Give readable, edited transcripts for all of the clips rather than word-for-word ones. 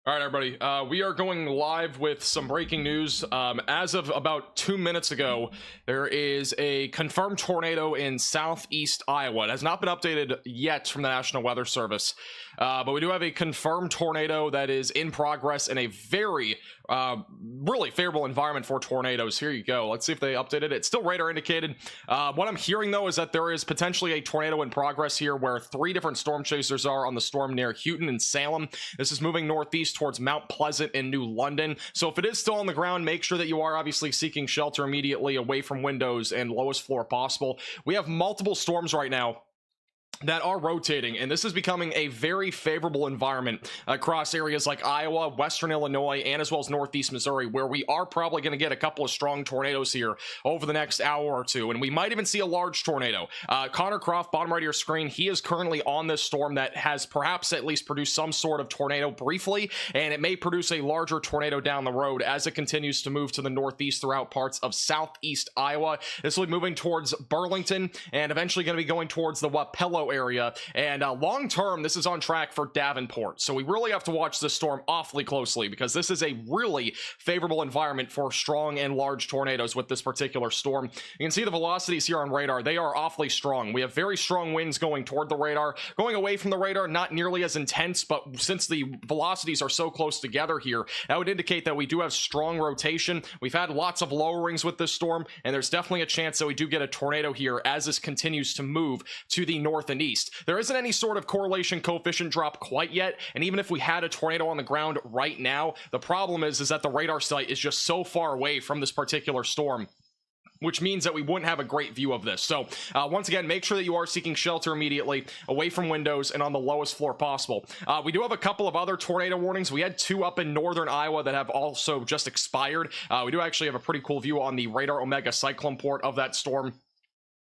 All right, everybody. We are going live with some breaking news. As of about 2 minutes ago, there is a confirmed tornado in southeast Iowa. It has not been updated yet from the National Weather Service, but we do have a confirmed tornado that is in progress in a very really favorable environment for tornadoes. Here you go. Let's see if they updated it. It's still radar indicated. What I'm hearing, though, is that there is potentially a tornado in progress here where 3 different storm chasers are on the storm near Houghton and Salem. This is moving northeast towards Mount Pleasant in New London. So if it is still on the ground, make sure that you are obviously seeking shelter immediately away from windows and lowest floor possible. We have multiple storms right now that are rotating, and this is becoming a very favorable environment across areas like Iowa, Western Illinois, and as well as Northeast Missouri, where we are probably going to get a couple of strong tornadoes here over the next hour or two, and we might even see a large tornado. Connor Croft, bottom right of your screen, he is currently on this storm that has perhaps at least produced some sort of tornado briefly, and it may produce a larger tornado down the road as it continues to move to the northeast throughout parts of southeast Iowa. This will be moving towards Burlington and eventually going to be going towards the Wapello area, and long term this is on track for Davenport, so we really have to watch this storm awfully closely because this is a really favorable environment for strong and large tornadoes with this particular storm. You can see the velocities here on radar. They are awfully strong. We have very strong winds going toward the radar. Going away from the radar, not nearly as intense, but since the velocities are so close together here, that would indicate that we do have strong rotation. We've had lots of lowerings with this storm, and there's definitely a chance that we do get a tornado here as this continues to move to the north and east. There isn't any sort of correlation coefficient drop quite yet, and even if we had a tornado on the ground right now, the problem is that the radar site is just so far away from this particular storm, which means that we wouldn't have a great view of this. So once again, make sure that you are seeking shelter immediately away from windows and on the lowest floor possible. We do have a couple of other tornado warnings. We had 2 up in northern Iowa that have also just expired. We do actually have a pretty cool view on the radar Omega cyclone port of that storm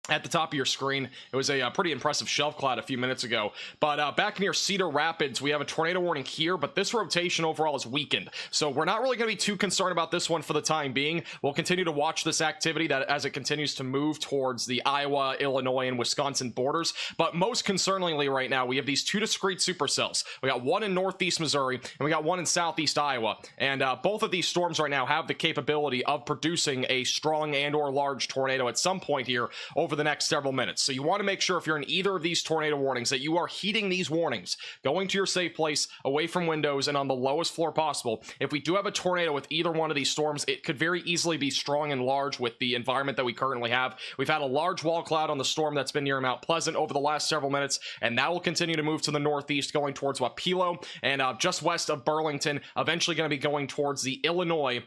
at the top of your screen. It was a pretty impressive shelf cloud a few minutes ago. But back near Cedar Rapids, we have a tornado warning here, but this rotation overall is weakened. So we're not really going to be too concerned about this one for the time being. We'll continue to watch this activity that as it continues to move towards the Iowa, Illinois, and Wisconsin borders. But most concerningly right now, we have these 2 discrete supercells. We got one in northeast Missouri, and we got one in southeast Iowa. And both of these storms right now have the capability of producing a strong and or large tornado at some point here over the next several minutes. So you want to make sure if you're in either of these tornado warnings that you are heeding these warnings, going to your safe place, away from windows, and on the lowest floor possible. If we do have a tornado with either one of these storms, it could very easily be strong and large with the environment that we currently have. We've had a large wall cloud on the storm that's been near Mount Pleasant over the last several minutes, and that will continue to move to the northeast, going towards Wapello, and just west of Burlington, eventually going to be going towards the Illinois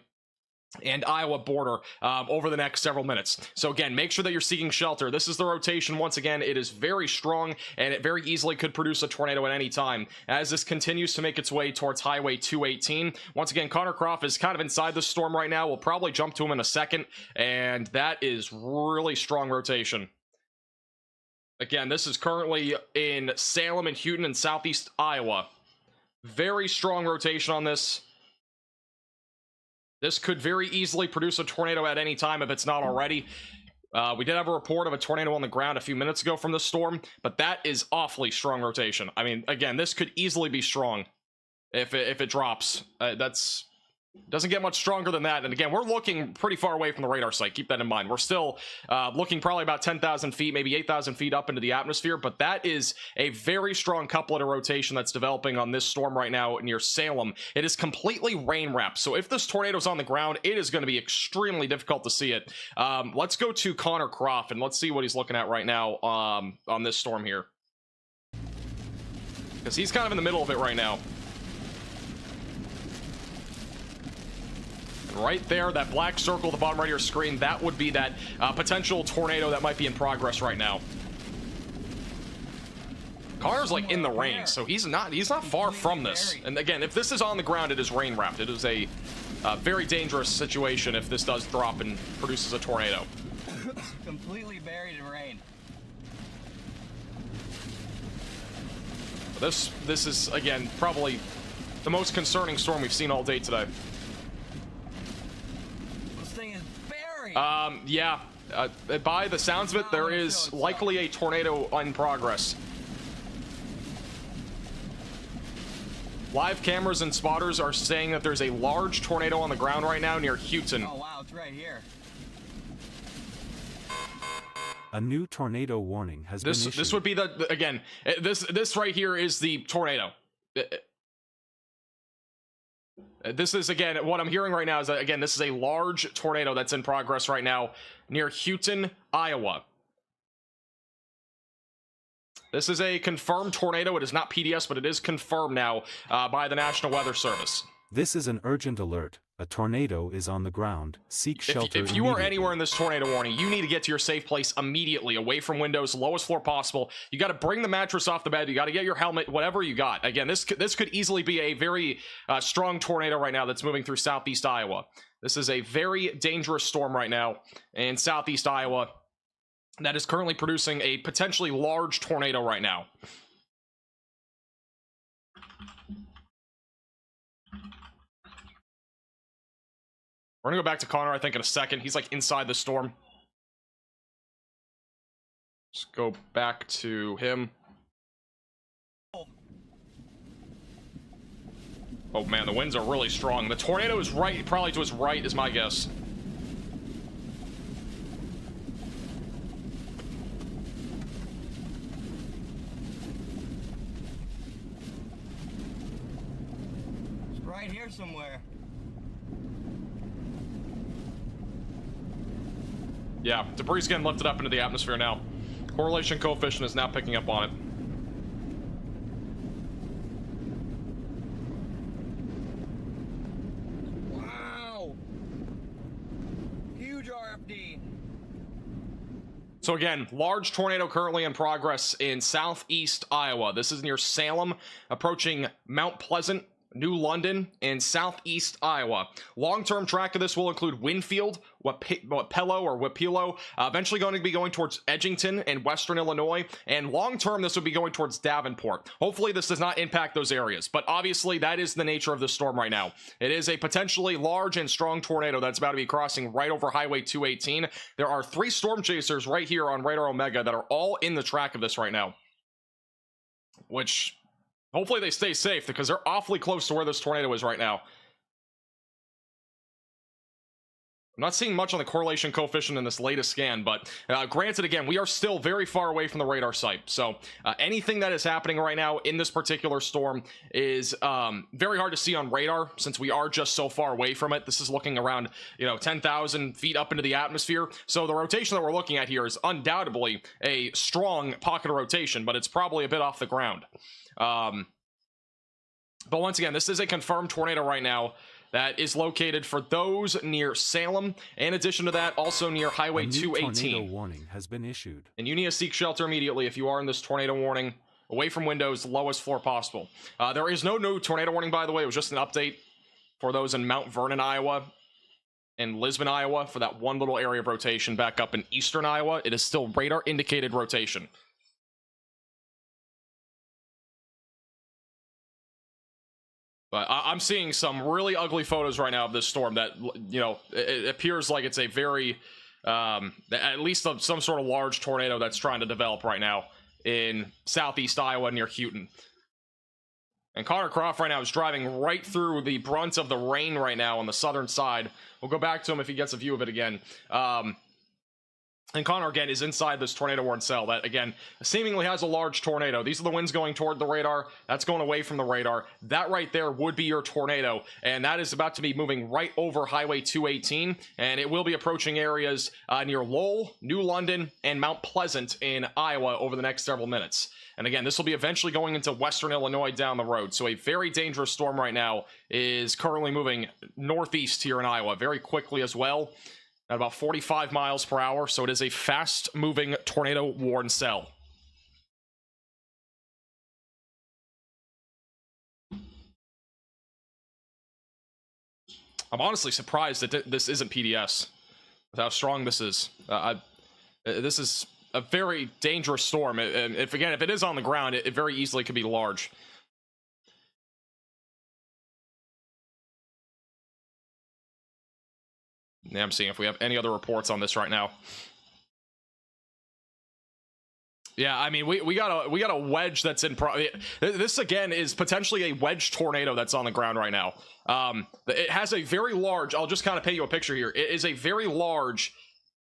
and Iowa border over the next several minutes. So again, make sure that you're seeking shelter. This is the rotation. Once again, it is very strong, and it very easily could produce a tornado at any time as this continues to make its way towards Highway 218. Once again, Connor Croft is kind of inside the storm right now. We'll probably jump to him in a second, and that is really strong rotation. Again, this is currently in Salem and Houghton in southeast Iowa. Very strong rotation on this. This could very easily produce a tornado at any time if it's not already. We did have a report of a tornado on the ground a few minutes ago from this storm, but that is awfully strong rotation. I mean, again, this could easily be strong if it drops. That's doesn't get much stronger than that. And again, we're looking pretty far away from the radar site. Keep that in mind. We're still looking probably about 10,000 feet, maybe 8,000 feet up into the atmosphere, but that is a very strong couplet of rotation that's developing on this storm right now near Salem. It is completely rain wrapped, so if this tornado's on the ground, it is going to be extremely difficult to see it. Let's go to Connor Croft and let's see what he's looking at right now on this storm here, because he's kind of in the middle of it right now. Right there, that black circle at the bottom right of your screen, that would be that potential tornado that might be in progress right now. Connor's like in the rain, so he's not far from this. And again, if this is on the ground, it is rain wrapped. It is a very dangerous situation if this does drop and produces a tornado. Completely buried in rain. This is again probably the most concerning storm we've seen all day today. Yeah, by the sounds of it, there is likely a tornado in progress. Live cameras and spotters are saying that there's a large tornado on the ground right now near Houghton. Oh wow, it's right here. A new tornado warning has been issued. This would be again, this right here is the tornado. This is, again, what I'm hearing right now is that, again, this is a large tornado that's in progress right now near Houghton, Iowa. This is a confirmed tornado. It is not PDS, but it is confirmed now by the National Weather Service. This is an urgent alert. A tornado is on the ground. Seek shelter If you are anywhere in this tornado warning, you need to get to your safe place immediately, away from windows, lowest floor possible. You got to bring the mattress off the bed. You got to get your helmet, whatever you got. Again, this could easily be a very strong tornado right now that's moving through southeast Iowa. This is a very dangerous storm right now in southeast Iowa that is currently producing a potentially large tornado right now. We're gonna go back to Connor, I think, in a second. He's like inside the storm. Just go back to him. Oh man, the winds are really strong. The tornado is right, probably to his right is my guess. It's right here somewhere. Yeah, debris is getting lifted up into the atmosphere now. Correlation coefficient is now picking up on it. Wow! Huge RFD. So again, large tornado currently in progress in southeast Iowa. This is near Salem, approaching Mount Pleasant, New London, and southeast Iowa. Long-term track of this will include Winfield, Wapello, eventually going to be going towards Edgington and western Illinois, and long-term this would be going towards Davenport. Hopefully this does not impact those areas, but obviously that is the nature of the storm right now. It is a potentially large and strong tornado that's about to be crossing right over Highway 218. There are 3 storm chasers right here on Radar Omega that are all in the track of this right now, which hopefully they stay safe because they're awfully close to where this tornado is right now. I'm not seeing much on the correlation coefficient in this latest scan, but granted, again, we are still very far away from the radar site. So anything that is happening right now in this particular storm is very hard to see on radar since we are just so far away from it. This is looking around, 10,000 feet up into the atmosphere. So the rotation that we're looking at here is undoubtedly a strong pocket of rotation, but it's probably a bit off the ground. But once again, this is a confirmed tornado right now that is located for those near Salem. In addition to that, also near Highway 218. Tornado warning has been issued. And you need to seek shelter immediately if you are in this tornado warning, away from windows, lowest floor possible. There is no new tornado warning, by the way. It was just an update for those in Mount Vernon, Iowa, and Lisbon, Iowa, for that one little area of rotation back up in eastern Iowa. It is still radar indicated rotation. But I'm seeing some really ugly photos right now of this storm that, it appears like it's a very, at least some sort of large tornado that's trying to develop right now in southeast Iowa near Houghton. And Connor Croft right now is driving right through the brunt of the rain right now on the southern side. We'll go back to him if he gets a view of it again. And Connor, again, is inside this tornado warning cell that, again, seemingly has a large tornado. These are the winds going toward the radar. That's going away from the radar. That right there would be your tornado. And that is about to be moving right over Highway 218. And it will be approaching areas near Lowell, New London, and Mount Pleasant in Iowa over the next several minutes. And again, this will be eventually going into western Illinois down the road. So a very dangerous storm right now is currently moving northeast here in Iowa very quickly as well, at about 45 miles per hour, so it is a fast-moving tornado warning cell. I'm honestly surprised that this isn't PDS, with how strong this is. This is a very dangerous storm. If it is on the ground, it very easily could be large. Yeah, I'm seeing if we have any other reports on this right now. Yeah, I mean, we got a wedge that's in this again is potentially a wedge tornado that's on the ground right now. It has a very large, I'll just kind of paint you a picture here. It is a very large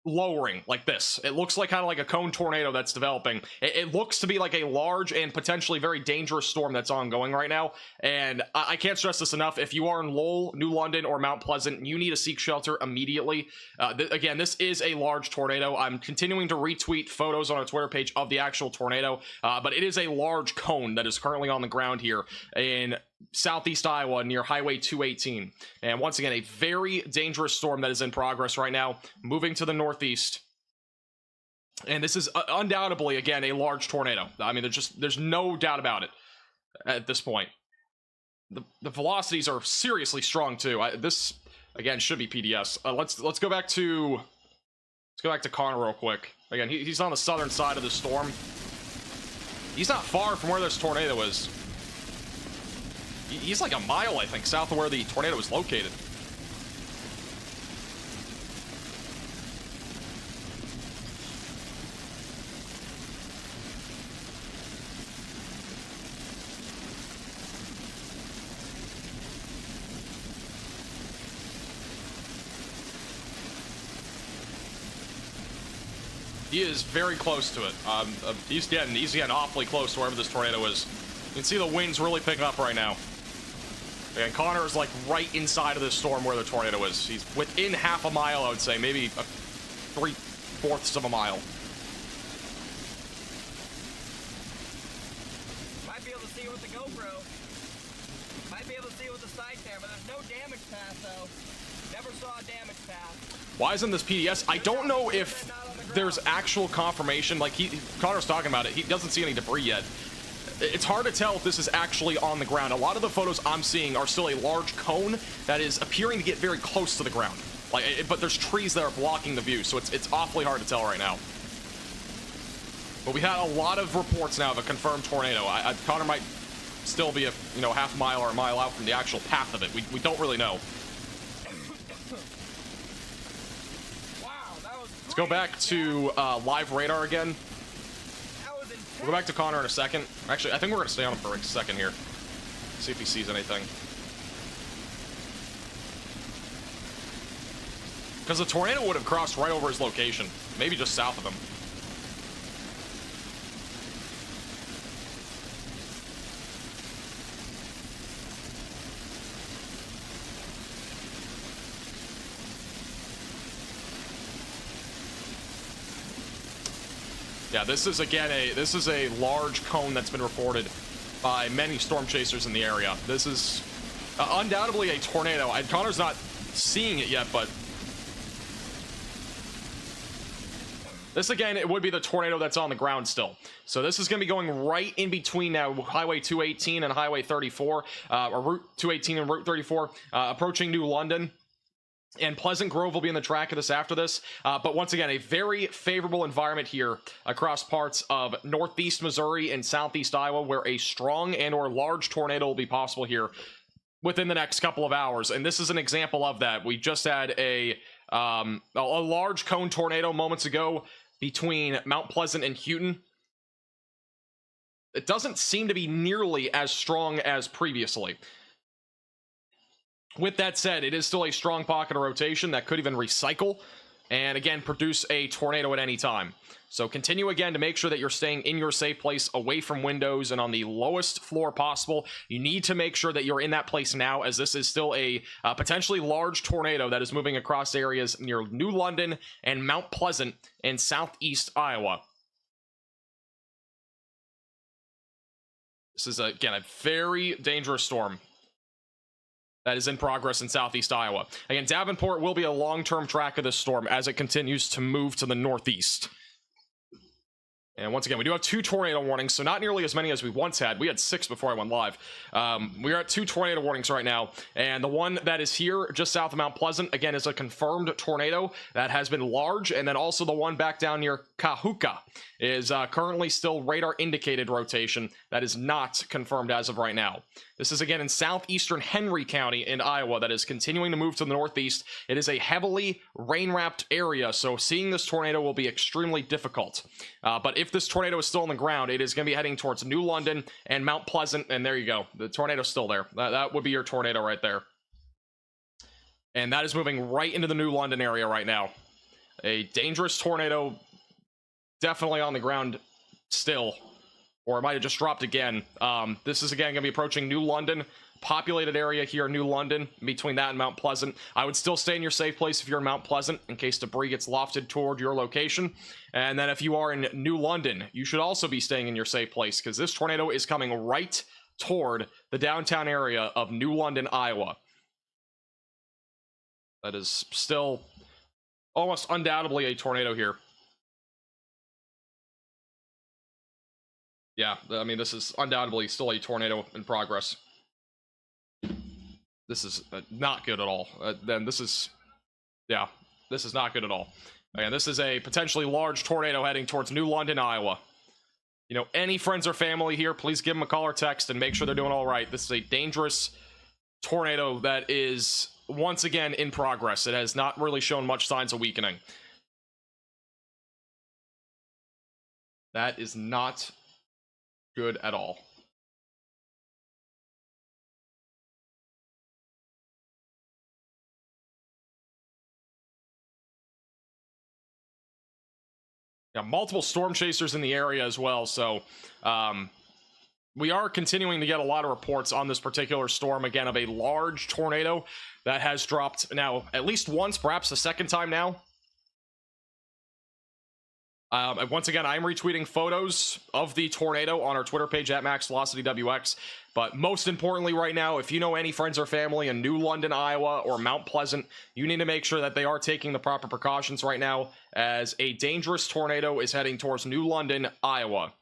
lowering like this. It looks like kind of like a cone tornado that's developing. It looks to be like a large and potentially very dangerous storm that's ongoing right now. And I can't stress this enough. If you are in Lowell, New London, or Mount Pleasant, you need to seek shelter immediately. Again, this is a large tornado. I'm continuing to retweet photos on our Twitter page of the actual tornado, but it is a large cone that is currently on the ground here in southeast Iowa near Highway 218. And once again, a very dangerous storm that is in progress right now, moving to the northeast. And this is undoubtedly, again, a large tornado. I mean, there's no doubt about it at this point. The velocities are seriously strong too. This again should be PDS. Let's go back to Connor real quick. Again, he's on the southern side of the storm. He's not far from where this tornado is. He's like a mile, I think, south of where the tornado is located. He is very close to it. He's getting awfully close to wherever this tornado is. You can see the winds really picking up right now. And Connor is like right inside of this storm where the tornado is. He's within half a mile, I would say, maybe 3/4 of a mile. Might be able to see it with the GoPro. Might be able to see it with the side camera. There's no damage path though. Never saw a damage path. Why isn't this PDS? I don't know if there's actual confirmation. Like Connor's talking about it. He doesn't see any debris yet. It's hard to tell if this is actually on the ground. A lot of the photos I'm seeing are still a large cone that is appearing to get very close to the ground. But there's trees that are blocking the view, so it's awfully hard to tell right now. But we had a lot of reports now of a confirmed tornado. Connor might still be a half a mile or a mile out from the actual path of it. We don't really know. Wow, that was Let's go back to live radar again. We'll go back to Connor in a second. Actually, I think we're going to stay on him for a second here. See if he sees anything. Because the tornado would have crossed right over his location. Maybe just south of him. Yeah, this is a large cone that's been reported by many storm chasers in the area. This is undoubtedly a tornado. Connor's not seeing it yet, but this again, it would be the tornado that's on the ground still. So this is going to be going right in between now Highway 218 and Highway 34, or Route 218 and Route 34, approaching New London. And Pleasant Grove will be in the track of this after this. But once again, a very favorable environment here across parts of northeast Missouri and southeast Iowa, where a strong and or large tornado will be possible here within the next couple of hours. And this is an example of that. We just had a large cone tornado moments ago between Mount Pleasant and Houghton. It doesn't seem to be nearly as strong as previously. With that said, it is still a strong pocket of rotation that could even recycle and again produce a tornado at any time. So continue again to make sure that you're staying in your safe place, away from windows and on the lowest floor possible. You need to make sure that you're in that place now, as this is still a potentially large tornado that is moving across areas near New London and Mount Pleasant in southeast Iowa. This is again a very dangerous storm that is in progress in southeast Iowa. Again, Davenport will be a long-term track of this storm as it continues to move to the northeast. And once again, we do have 2 tornado warnings, so not nearly as many as we once had. We had 6 before I went live. We are at 2 tornado warnings right now, and the one that is here just south of Mount Pleasant, again, is a confirmed tornado that has been large, and then also the one back down near Cahuca is currently still radar indicated rotation. That is not confirmed as of right now. This is again in southeastern Henry County in Iowa that is continuing to move to the northeast. It is a heavily rain-wrapped area, so seeing this tornado will be extremely difficult. But if this tornado is still on the ground, it is going to be heading towards New London and Mount Pleasant, and there you go. The tornado's still there. That would be your tornado right there. And that is moving right into the New London area right now. A dangerous tornado, definitely on the ground still, or it might have just dropped again. This is again going to be approaching New London, populated area here in New London, between that and Mount Pleasant. I would still stay in your safe place if you're in Mount Pleasant, in case debris gets lofted toward your location. And then if you are in New London, you should also be staying in your safe place, because this tornado is coming right toward the downtown area of New London, Iowa. That is still almost undoubtedly a tornado here. Yeah, I mean, this is undoubtedly still a tornado in progress. This is not good at all. Then this is, yeah, this is not good at all. Again, this is a potentially large tornado heading towards New London, Iowa. You know, any friends or family here, please give them a call or text and make sure they're doing all right. This is a dangerous tornado that is once again in progress. It has not really shown much signs of weakening. That is not good at all. Yeah, multiple storm chasers in the area as well, so we are continuing to get a lot of reports on this particular storm, again, of a large tornado that has dropped now at least once, perhaps a second time now. Once again, I'm retweeting photos of the tornado on our Twitter page at MaxVelocityWX. But most importantly right now, if you know any friends or family in New London, Iowa, or Mount Pleasant, you need to make sure that they are taking the proper precautions right now, as a dangerous tornado is heading towards New London, Iowa.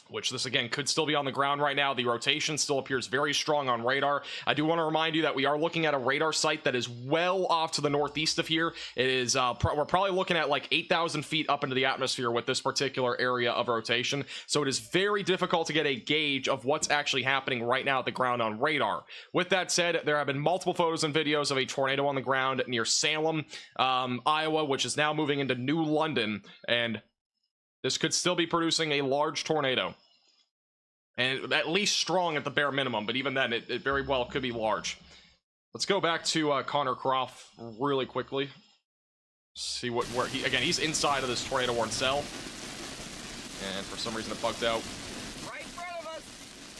Which this, again, could still be on the ground right now. The rotation still appears very strong on radar. I do want to remind you that we are looking at a radar site that is well off to the northeast of here. It is, we're probably looking at like 8,000 feet up into the atmosphere with this particular area of rotation. So it is very difficult to get a gauge of what's actually happening right now at the ground on radar. With that said, there have been multiple photos and videos of a tornado on the ground near Salem, Iowa, which is now moving into New London, and this could still be producing a large tornado. And at least strong at the bare minimum, but even then, it very well could be large. Let's go back to Connor Croft really quickly. See where he, again, he's inside of this tornado-worn cell. And for some reason it bugged out. Right in front of us!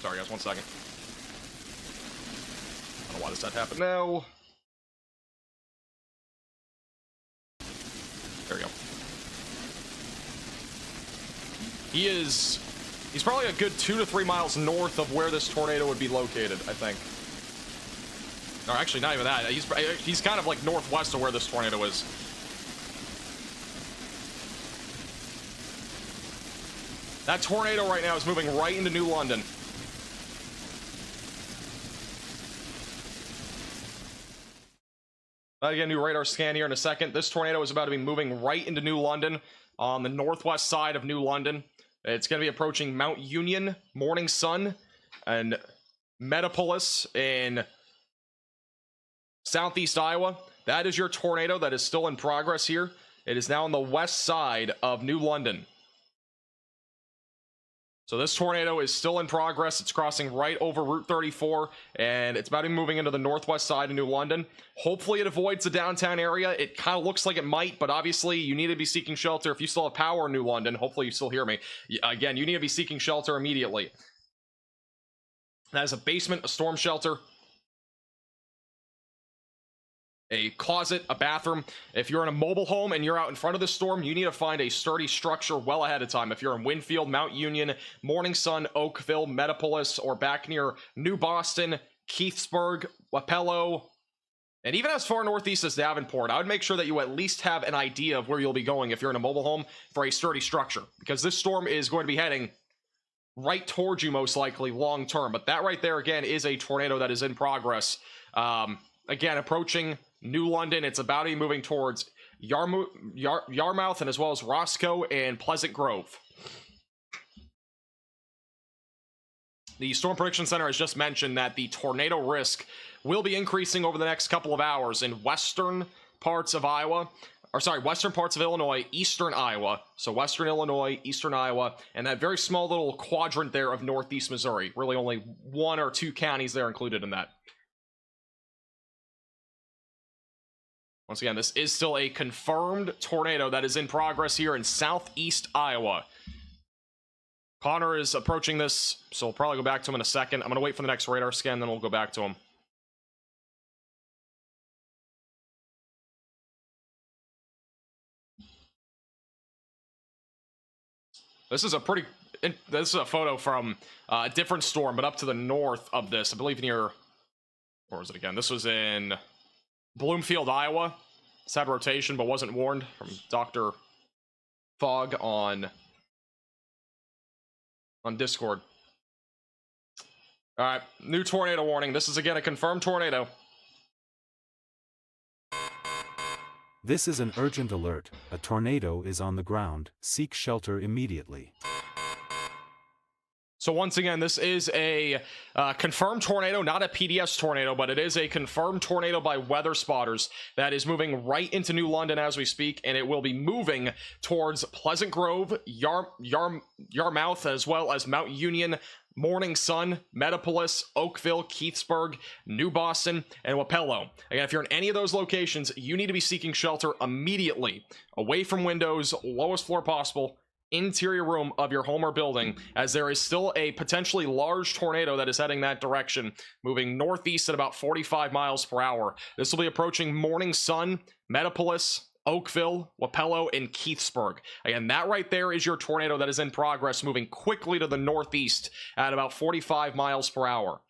Sorry guys, 1 second. I don't know why does that happen now. There we go. He's probably a good 2 to 3 miles north of where this tornado would be located, I think. Or actually, not even that. He's kind of like northwest of where this tornado is. That tornado right now is moving right into New London. Again, new radar scan here in a second. This tornado is about to be moving right into New London on the northwest side of New London. It's going to be approaching Mount Union, Morning Sun, and Metapolis in southeast Iowa. That is your tornado that is still in progress here. It is now on the west side of New London. So this tornado is still in progress. It's crossing right over Route 34, and it's about to be moving into the northwest side of New London. Hopefully it avoids the downtown area. It kind of looks like it might, but obviously you need to be seeking shelter. If you still have power in New London, hopefully you still hear me. Again, you need to be seeking shelter immediately. That is a basement, a storm shelter, a closet, a bathroom. If you're in a mobile home and you're out in front of the storm, you need to find a sturdy structure well ahead of time. If you're in Winfield, Mount Union, Morning Sun, Oakville, Metapolis, or back near New Boston, Keithsburg, Wapello, and even as far northeast as Davenport, I would make sure that you at least have an idea of where you'll be going if you're in a mobile home for a sturdy structure, because this storm is going to be heading right towards you most likely long term. But that right there, again, is a tornado that is in progress. Again, approaching New London. It's about to be moving towards Yarmouth, and as well as Roscoe and Pleasant Grove. The Storm Prediction Center has just mentioned that the tornado risk will be increasing over the next couple of hours in western parts of Iowa, or sorry, western parts of Illinois, eastern Iowa. So western Illinois, eastern Iowa, and that very small little quadrant there of northeast Missouri. Really only 1 or 2 counties there included in that. Once again, this is still a confirmed tornado that is in progress here in southeast Iowa. Connor is approaching this, so we'll probably go back to him in a second. I'm going to wait for the next radar scan, then we'll go back to him. This is a photo from a different storm, but up to the north of this. I believe near, where was it again? This was in Bloomfield, Iowa. It's had rotation, but wasn't warned from Dr. Fogg on Discord. All right, new tornado warning. This is again a confirmed tornado. This is an urgent alert. A tornado is on the ground. Seek shelter immediately. So once again, this is a confirmed tornado, not a PDS tornado, but it is a confirmed tornado by weather spotters that is moving right into New London as we speak, and it will be moving towards Pleasant Grove, Yarmouth, as well as Mount Union, Morning Sun, Metapolis, Oakville, Keithsburg, New Boston, and Wapello. Again, if you're in any of those locations, you need to be seeking shelter immediately, away from windows, lowest floor possible, interior room of your home or building, as there is still a potentially large tornado that is heading that direction, moving northeast at about 45 miles per hour. This will be approaching Morning Sun, Metapolis, Oakville, Wapello, and Keithsburg. Again, that right there is your tornado that is in progress, moving quickly to the northeast at about 45 miles per hour.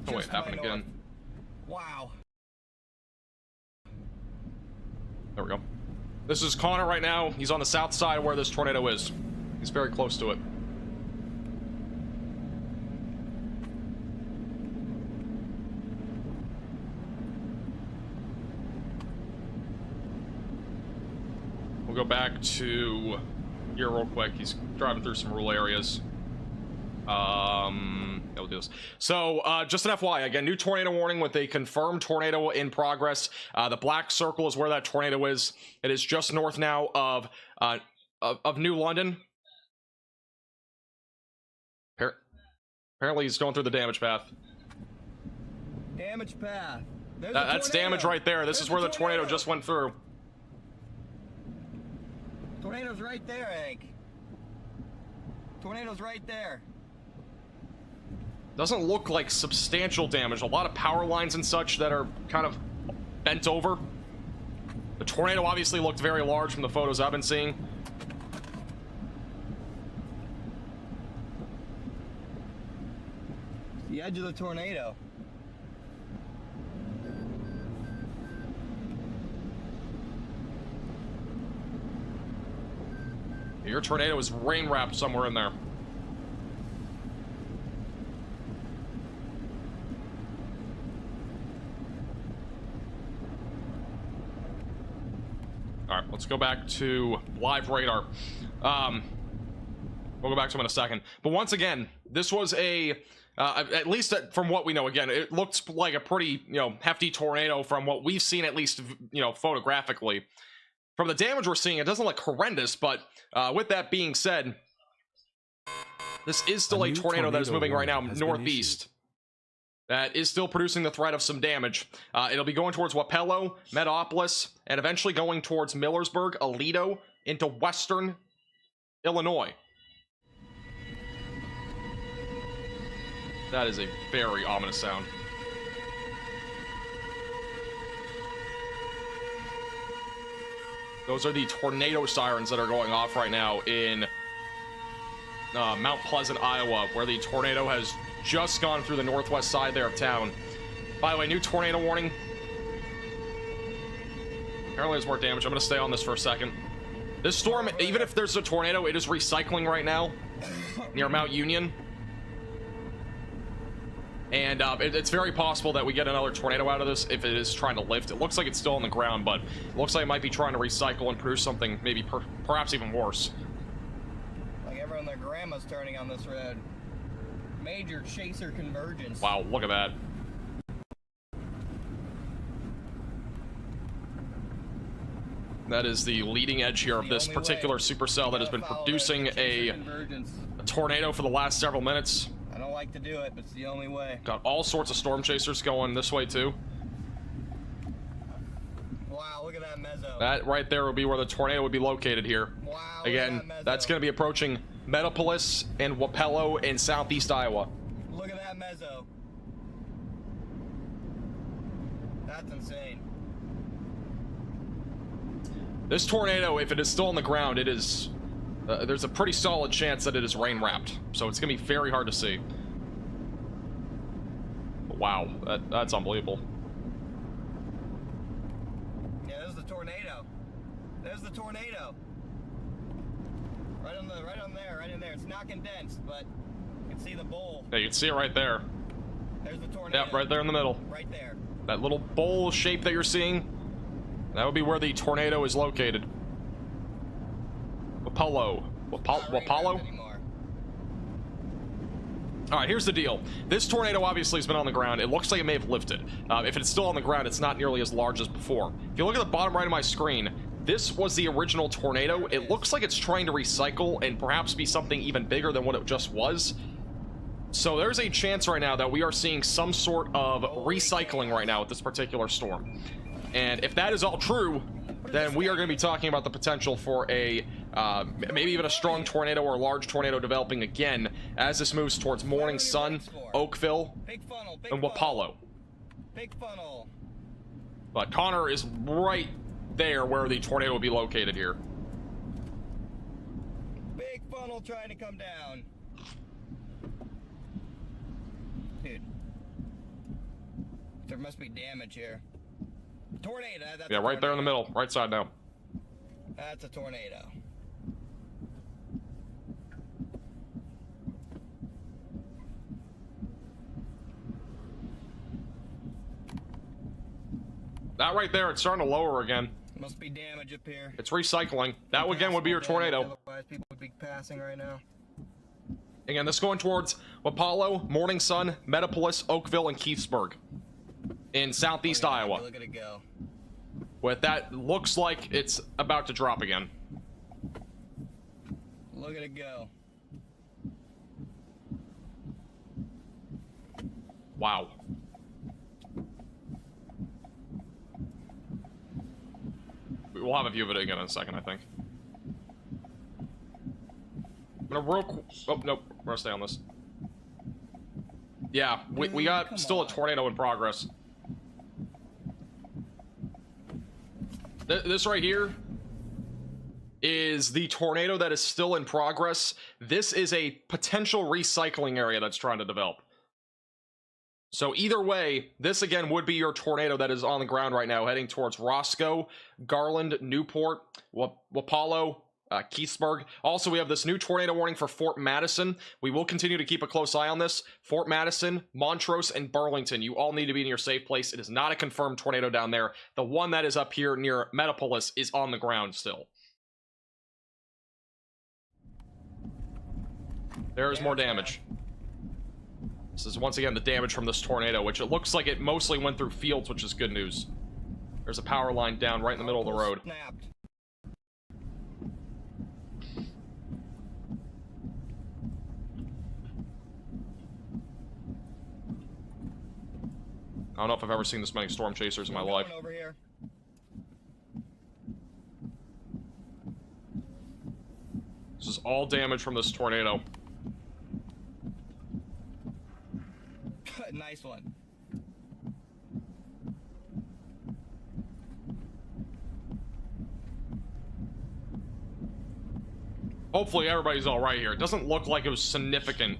Oh wait, happened again. Wow. There we go. This is Connor right now. He's on the south side where this tornado is. He's very close to it. We'll go back to here real quick. He's driving through some rural areas. We'll do this. So, just an FYI, again, new tornado warning with a confirmed tornado in progress. The black circle is where that tornado is. It is just north now of New London. Apparently, he's going through the damage path. Damage path. That's damage right there. This is where the tornado just went through. Tornado's right there, Hank. Tornado's right there. Doesn't look like substantial damage. A lot of power lines and such that are kind of bent over. The tornado obviously looked very large from the photos I've been seeing. The edge of the tornado. Your tornado is rain wrapped somewhere in there. All right, let's go back to live radar. We'll go back to him in a second. But once again, this was at least from what we know, again, it looked like a pretty, hefty tornado from what we've seen, at least, photographically. From the damage we're seeing, it doesn't look horrendous, but with that being said, this is still a tornado that is moving right now northeast. That is still producing the threat of some damage. It'll be going towards Wapello, Metapolis, and eventually going towards Millersburg, Aledo, into western Illinois. That is a very ominous sound. Those are the tornado sirens that are going off right now in Mount Pleasant, Iowa, where the tornado has just gone through the northwest side there of town. By the way, new tornado warning. Apparently there's more damage. I'm going to stay on this for a second. This storm, even if there's a tornado, it is recycling right now near Mount Union. And it's very possible that we get another tornado out of this if it is trying to lift. It looks like it's still on the ground, but it looks like it might be trying to recycle and produce something maybe perhaps even worse. Like everyone, their grandma's turning on this road. Major chaser convergence. Wow, look at that. That is the leading edge here of this particular supercell that has been producing a tornado for the last several minutes. I don't like to do it, but it's the only way. Got all sorts of storm chasers going this way too. Wow, look at that mezzo. That right there would be where the tornado would be located here. Wow, again, that's going to be approaching Metapolis and Wapello in southeast Iowa. Look at that mezzo. That's insane. This tornado, if it is still on the ground, it is... there's a pretty solid chance that it is rain-wrapped, so it's going to be very hard to see. But wow, that's unbelievable. Yeah, there's the tornado. There's the tornado. Right in there. It's not condensed, but you can see the bowl. Yeah, you can see it right there. There's the tornado. Yep, right there in the middle. Right there. That little bowl shape that you're seeing, that would be where the tornado is located. Wapello. Wapello? Alright, here's the deal. This tornado obviously has been on the ground. It looks like it may have lifted. If it's still on the ground, it's not nearly as large as before. If you look at the bottom right of my screen, this was the original tornado. It looks like it's trying to recycle and perhaps be something even bigger than what it just was. So there's a chance right now that we are seeing some sort of recycling right now with this particular storm. And if that is all true, then we are going to be talking about the potential for a maybe even a strong tornado or a large tornado developing again as this moves towards Morning Sun, Oakville, and Wapello. Big funnel. But Connor is right there where the tornado will be located here. Big funnel trying to come down. Dude. There must be damage here. Tornado. That's yeah, right there in the middle. Right side now. That's a tornado. That right there, it's starting to lower again. Must be damage up here. It's recycling. That again would be your tornado. Otherwise, people would be passing right now. Again, this going towards Wapello, Morning Sun, Metapolis, Oakville, and Keithsburg in southeast Iowa. Look at it go. With that, looks like it's about to drop again. Look at it go. Wow. We'll have a view of it again in a second, I think. I'm gonna oh, nope. We're gonna stay on this. Yeah, we got still a tornado in progress. This right here is the tornado that is still in progress. This is a potential recycling area that's trying to develop. So either way, this again would be your tornado that is on the ground right now, heading towards Roscoe, Garland, Newport, Wapello, Keithsburg. Also, we have this new tornado warning for Fort Madison. We will continue to keep a close eye on this. Fort Madison, Montrose, and Burlington. You all need to be in your safe place. It is not a confirmed tornado down there. The one that is up here near Metapolis is on the ground still. There is more damage. This is once again the damage from this tornado, which it looks like it mostly went through fields, which is good news. There's a power line down right in the middle of the road. Snapped. I don't know if I've ever seen this many storm chasers in my life. Over here. This is all damage from this tornado. Nice one. Hopefully everybody's all right here. It doesn't look like it was significant.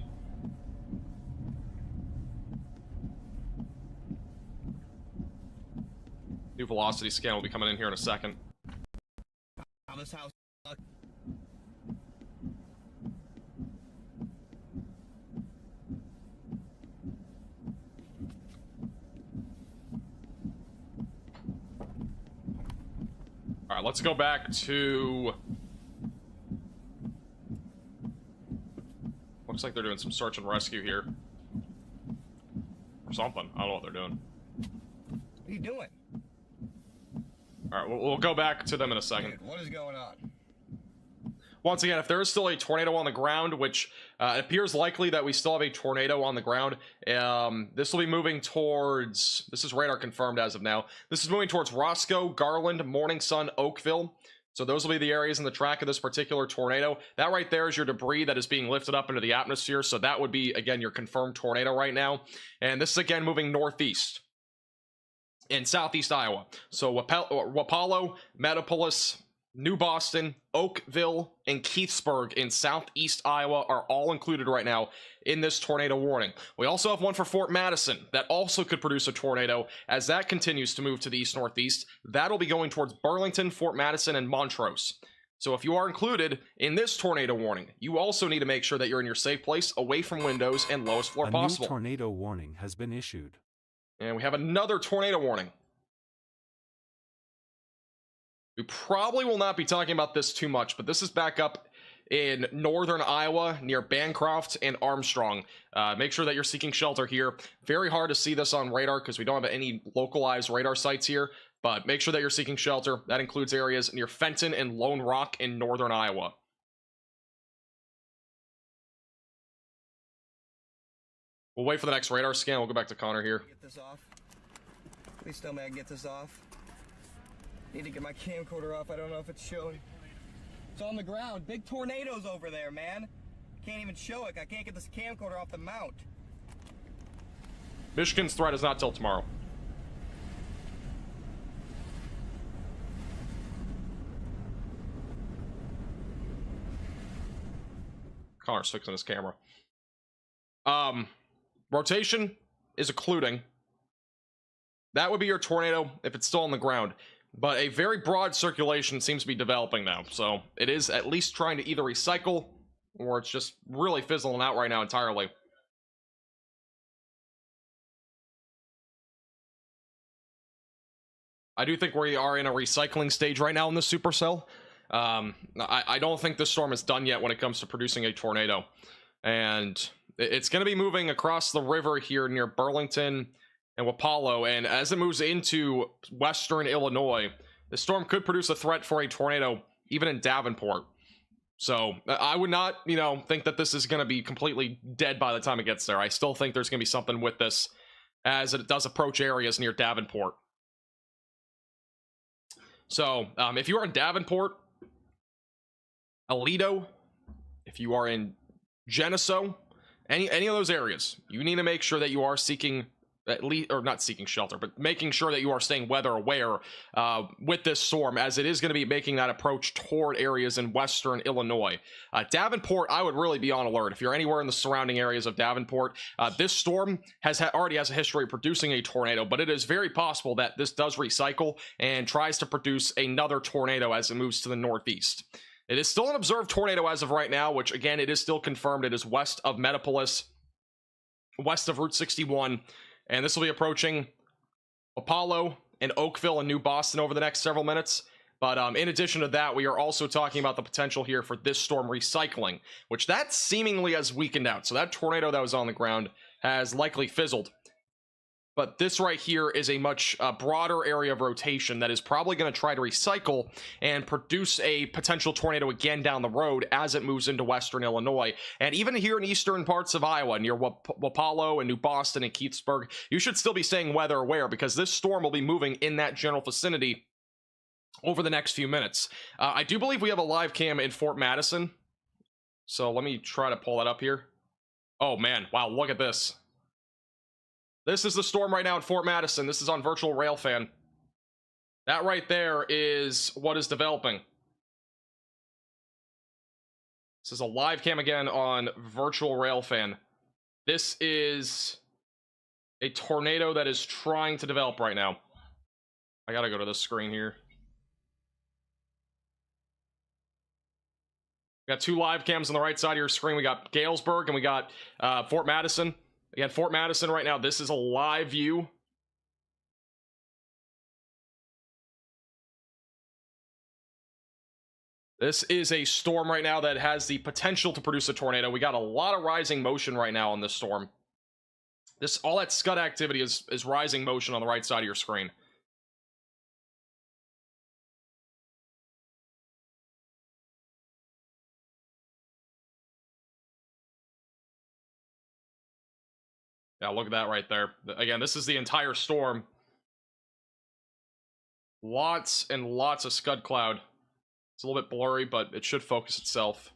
New velocity scan will be coming in here in a second. Wow, this house sucks. All right, let's go back to... Looks like they're doing some search and rescue here. Or something. I don't know what they're doing. What are you doing? All right, we'll go back to them in a second. Dude, what is going on? Once again, if there is still a tornado on the ground, which it appears likely that we still have a tornado on the ground, this will be moving towards... This is radar confirmed as of now. This is moving towards Roscoe, Garland, Morning Sun, Oakville. So those will be the areas in the track of this particular tornado. That right there is your debris that is being lifted up into the atmosphere. So that would be, again, your confirmed tornado right now. And this is, again, moving northeast in southeast Iowa. So Wapallo, Metapolis, New Boston, Oakville, and Keithsburg in southeast Iowa are all included right now in this tornado warning. We also have one for Fort Madison that also could produce a tornado as that continues to move to the east-northeast. That'll be going towards Burlington, Fort Madison, and Montrose. So if you are included in this tornado warning, you also need to make sure that you're in your safe place, away from windows, and lowest floor possible. A new tornado warning has been issued. And we have another tornado warning. We probably will not be talking about this too much, but this is back up in northern Iowa near Bancroft and Armstrong. Make sure that you're seeking shelter here. Very hard to see this on radar because we don't have any localized radar sites here, but make sure that you're seeking shelter. That includes areas near Fenton and Lone Rock in northern Iowa. We'll wait for the next radar scan. We'll go back to Connor here. Get this off. Please tell me I can get this off. Need to get my camcorder off. I don't know if it's showing. It's on the ground. Big tornadoes over there, man. Can't even show it. I can't get this camcorder off the mount. Michigan's threat is not till tomorrow. Connor's fixing his camera. Rotation is occluding. That would be your tornado if it's still on the ground. But a very broad circulation seems to be developing now. So it is at least trying to either recycle or it's just really fizzling out right now entirely. I do think we are in a recycling stage right now in the supercell. I don't think this storm is done yet when it comes to producing a tornado. And it's going to be moving across the river here near Burlington and Wapallo, and as it moves into western Illinois, the storm could produce a threat for a tornado even in Davenport. So I would not, think that this is going to be completely dead by the time it gets there. I still think there's going to be something with this as it does approach areas near Davenport. So if you are in Davenport, Aledo, if you are in Geneseo, any of those areas, you need to make sure that you are seeking at least, or not seeking shelter, but making sure that you are staying weather aware with this storm, as it is going to be making that approach toward areas in western Illinois. Davenport, I would really be on alert. If you're anywhere in the surrounding areas of Davenport, this storm already has a history of producing a tornado, but it is very possible that this does recycle and tries to produce another tornado as it moves to the northeast. It is still an observed tornado as of right now, which again, it is still confirmed. It is west of Metapolis, west of Route 61. And this will be approaching Apollo and Oakville and New Boston over the next several minutes. But in addition to that, we are also talking about the potential here for this storm recycling, which that seemingly has weakened out. So that tornado that was on the ground has likely fizzled. But this right here is a much broader area of rotation that is probably going to try to recycle and produce a potential tornado again down the road as it moves into western Illinois. And even here in eastern parts of Iowa, near Wapallo and New Boston and Keithsburg, you should still be staying weather aware because this storm will be moving in that general vicinity over the next few minutes. I do believe we have a live cam in Fort Madison. So let me try to pull that up here. Oh man, wow, look at this. This is the storm right now in Fort Madison. This is on Virtual Railfan. That right there is what is developing. This is a live cam again on Virtual Railfan. This is a tornado that is trying to develop right now. I gotta go to this screen here. We got two live cams on the right side of your screen. We got Galesburg and we got Fort Madison. Again, Fort Madison right now, this is a live view This is a storm right now that has the potential to produce a tornado. We got a lot of rising motion right now on this storm. All that scud activity is rising motion on the right side of your screen. Yeah, look at that right there. Again, this is the entire storm. Lots and lots of scud cloud. It's a little bit blurry, but it should focus itself.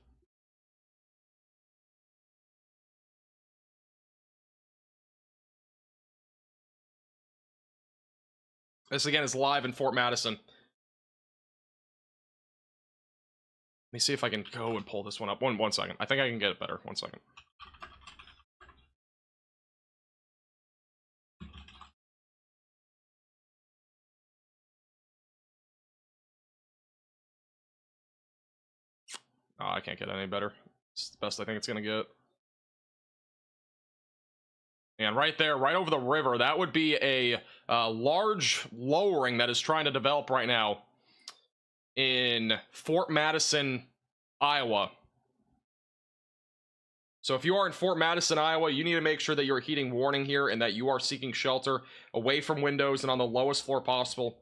This again is live in Fort Madison. Let me see if I can go and pull this one up. One second. I think I can get it better. 1 second. Oh, I can't get any better. It's the best I think it's gonna get. And right there, right over the river, that would be a large lowering that is trying to develop right now in Fort Madison, Iowa. So if you are in Fort Madison, Iowa, you need to make sure that you're heeding warning here and that you are seeking shelter away from windows and on the lowest floor possible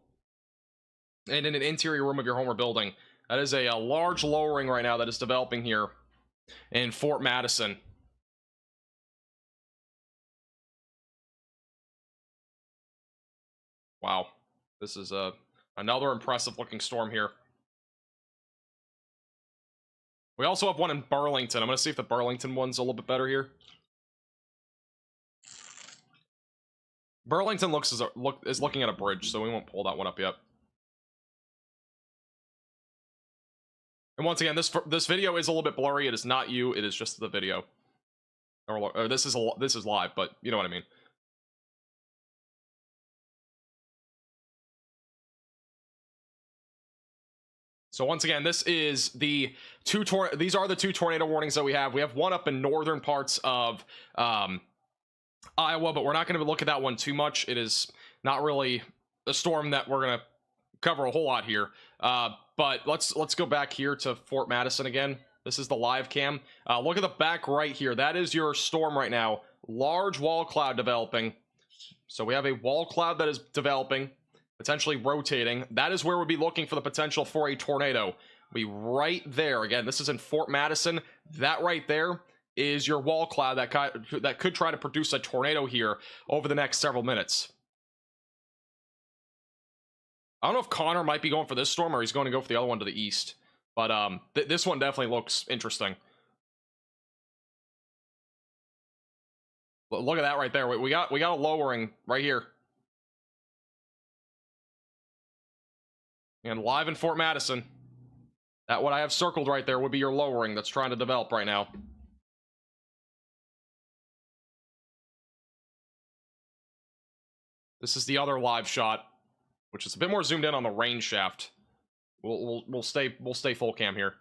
and in an interior room of your home or building. That is a large lowering right now that is developing here in Fort Madison. Wow, this is another impressive looking storm here. We also have one in Burlington. I'm going to see if the Burlington one's a little bit better here. Burlington is looking at a bridge, so we won't pull that one up yet. And once again, this video is a little bit blurry. It is not you. It is just the video. Or this is live, but you know what I mean. So once again, this is these are the two tornado warnings that we have. We have one up in northern parts of Iowa, but we're not going to look at that one too much. It is not really a storm that we're going to cover a whole lot here. But let's go back here to Fort Madison again. This is the live cam. Look at the back right here. That is your storm right now. Large wall cloud developing. So we have a wall cloud that is developing, potentially rotating. That is where we'll be looking for the potential for a tornado. Be right there. Again, this is in Fort Madison. That right there is your wall cloud that could try to produce a tornado here over the next several minutes. I don't know if Connor might be going for this storm or he's going to go for the other one to the east. But this one definitely looks interesting. Look at that right there. We got a lowering right here. And live in Fort Madison. That what I have circled right there would be your lowering that's trying to develop right now. This is the other live shot, which is a bit more zoomed in on the rain shaft. We'll stay full cam here.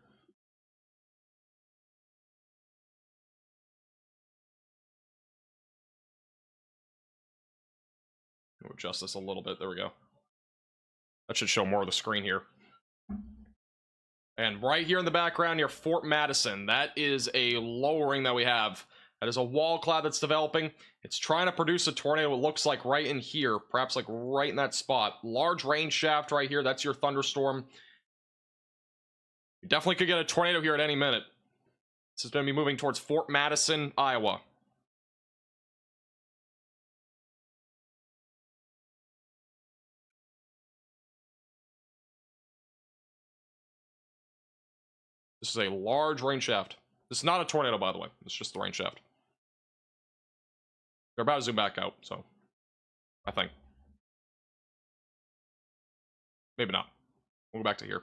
We'll adjust this a little bit. There we go. That should show more of the screen here. And right here in the background near Fort Madison, that is a lowering that we have. That is a wall cloud that's developing. It's trying to produce a tornado, it looks like right in here, perhaps like right in that spot. Large rain shaft right here, that's your thunderstorm. You definitely could get a tornado here at any minute. This is going to be moving towards Fort Madison, Iowa. This is a large rain shaft. This is not a tornado, by the way. It's just the rain shaft. They're about to zoom back out, so I think. Maybe not. We'll go back to here.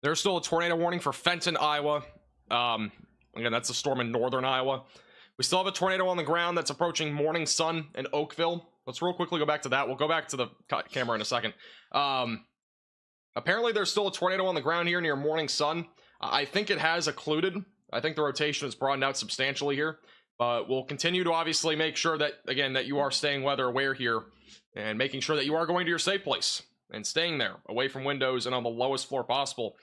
There's still a tornado warning for Fenton, Iowa. Again, that's a storm in northern Iowa. We still have a tornado on the ground that's approaching Morning Sun in Oakville. Let's real quickly go back to that. We'll go back to the camera in a second. Apparently, there's still a tornado on the ground here near Morning Sun. I think it has occluded. I think the rotation has broadened out substantially here. But we'll continue to obviously make sure that, again, that you are staying weather aware here and making sure that you are going to your safe place and staying there away from windows and on the lowest floor possible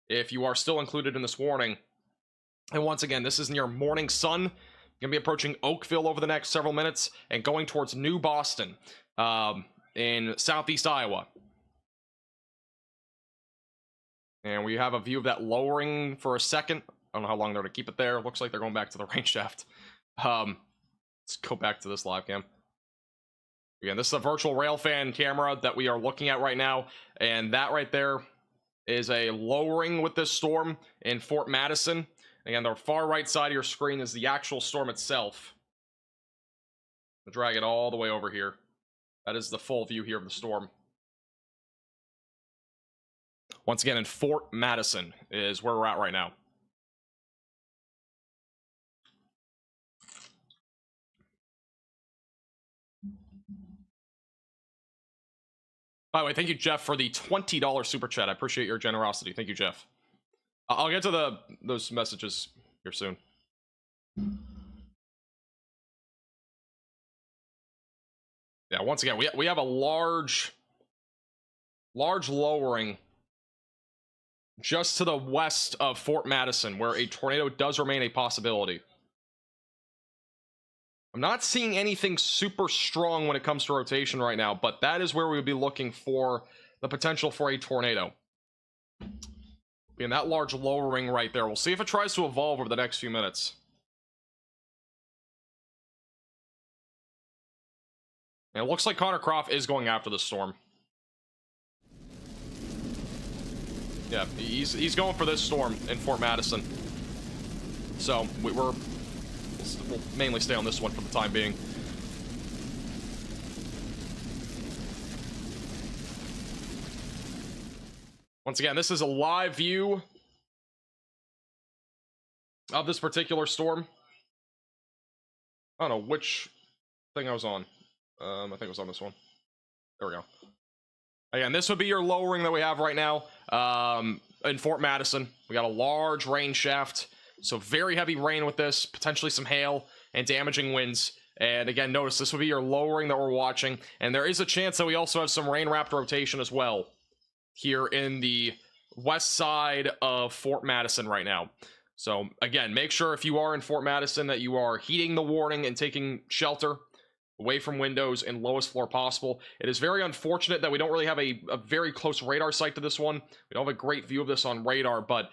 if you are still included in this warning. And once again, this is near morning sun. Going to be approaching Oakville over the next several minutes and going towards New Boston in southeast Iowa. And we have a view of that lowering for a second. I don't know how long they're going to keep it there. Looks like they're going back to the rain shaft. Let's go back to this live cam. Again, this is a virtual railfan camera that we are looking at right now. And that right there is a lowering with this storm in Fort Madison. Again, the far right side of your screen is the actual storm itself. I'll drag it all the way over here. That is the full view here of the storm. Once again, in Fort Madison is where we're at right now. By the way, thank you, Jeff, for the $20 super chat. I appreciate your generosity. Thank you, Jeff. I'll get to those messages here soon. Yeah, once again, we have a large lowering just to the west of Fort Madison, where a tornado does remain a possibility. I'm not seeing anything super strong when it comes to rotation right now, but that is where we would be looking for the potential for a tornado. And that large lowering right there, we'll see if it tries to evolve over the next few minutes. And it looks like Connor Croft is going after the storm. Yeah, he's going for this storm in Fort Madison. So we'll mainly stay on this one for the time being. Once again, this is a live view of this particular storm. I don't know which thing I was on. I think it was on this one. There we go. Again, this would be your lowering that we have right now in Fort Madison. We got a large rain shaft, so very heavy rain with this, potentially some hail and damaging winds. And again, notice this would be your lowering that we're watching, and there is a chance that we also have some rain-wrapped rotation as well here in the west side of Fort Madison right now. So again, make sure if you are in Fort Madison that you are heeding the warning and taking shelter away from windows and lowest floor possible. It is very unfortunate that we don't really have a very close radar site to this one. We don't have a great view of this on radar, but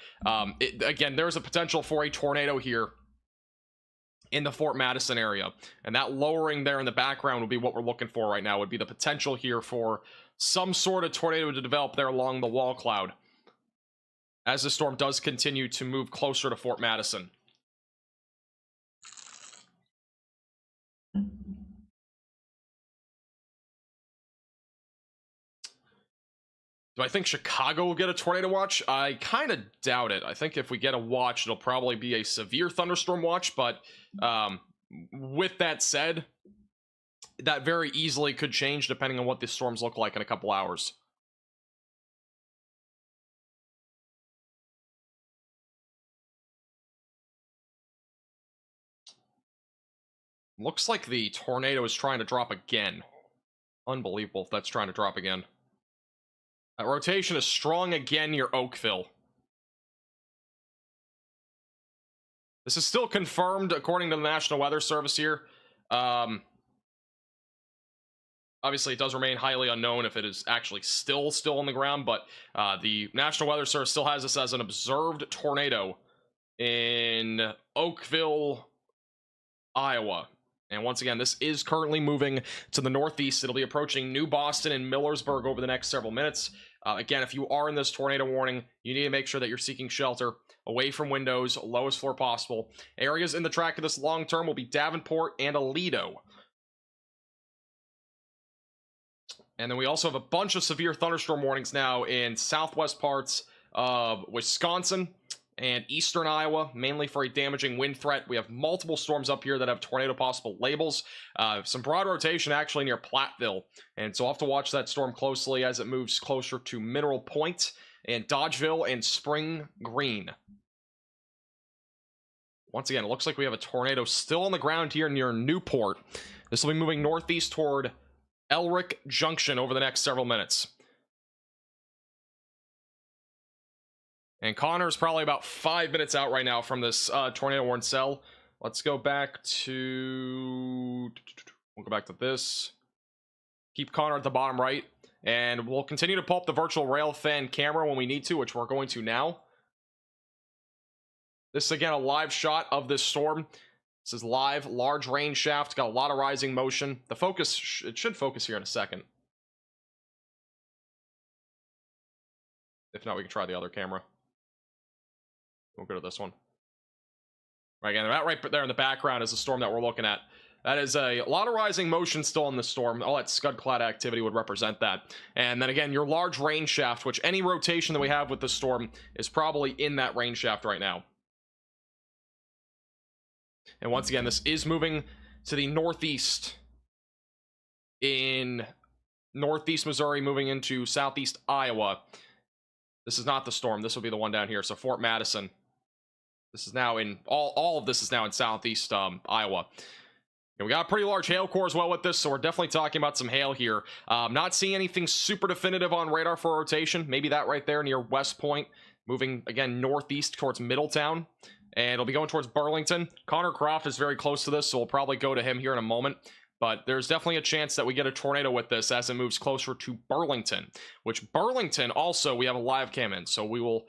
again, there's a potential for a tornado here in the Fort Madison area. And that lowering there in the background would be what we're looking for right now, would be the potential here for some sort of tornado to develop there along the wall cloud as the storm does continue to move closer to Fort Madison. Do I think Chicago will get a tornado watch? I kind of doubt it. I think if we get a watch, it'll probably be a severe thunderstorm watch, but with that said, that very easily could change depending on what the storms look like in a couple hours. Looks like the tornado is trying to drop again. Unbelievable if that's trying to drop again. That rotation is strong again near Oakville. This is still confirmed according to the National Weather Service here. Obviously, it does remain highly unknown if it is actually still on the ground, but the National Weather Service still has this as an observed tornado in Oakville, Iowa. And once again, this is currently moving to the northeast. It'll be approaching New Boston and Millersburg over the next several minutes. Again, if you are in this tornado warning, you need to make sure that you're seeking shelter away from windows, lowest floor possible. Areas in the track of this long term will be Davenport and Aledo. And then we also have a bunch of severe thunderstorm warnings now in southwest parts of Wisconsin and eastern Iowa, mainly for a damaging wind threat. We have multiple storms up here that have tornado possible labels. Some broad rotation actually near Platteville. And so I'll have to watch that storm closely as it moves closer to Mineral Point and Dodgeville and Spring Green. once again, it looks like we have a tornado still on the ground here near Newport. This will be moving northeast toward Elric Junction over the next several minutes. And Connor's probably about 5 minutes out right now from this tornado warning cell. Let's go back to... We'll go back to this. Keep Connor at the bottom right. And we'll continue to pull up the virtual railfan camera when we need to, which we're going to now. This is, again, a live shot of this storm. This is live, large rain shaft, got a lot of rising motion. The focus, it should focus here in a second. If not, we can try the other camera. We'll go to this one. Right, again, that right there in the background is the storm that we're looking at. That is a lot of rising motion still in the storm. All that scud-clad activity would represent that. And then again, your large rain shaft, which any rotation that we have with the storm is probably in that rain shaft right now. And once again, this is moving to the northeast in northeast Missouri, moving into southeast Iowa. This is not the storm. This will be the one down here. So Fort Madison. This is now in all of this is now in southeast Iowa. And we got a pretty large hail core as well with this, so we're definitely talking about some hail here. Not seeing anything super definitive on radar for rotation. Maybe that right there near West Point, moving again northeast towards Middletown. And it'll be going towards Burlington. Connor Croft is very close to this, so we'll probably go to him here in a moment. But there's definitely a chance that we get a tornado with this as it moves closer to Burlington. Which Burlington also, we have a live cam in, so we will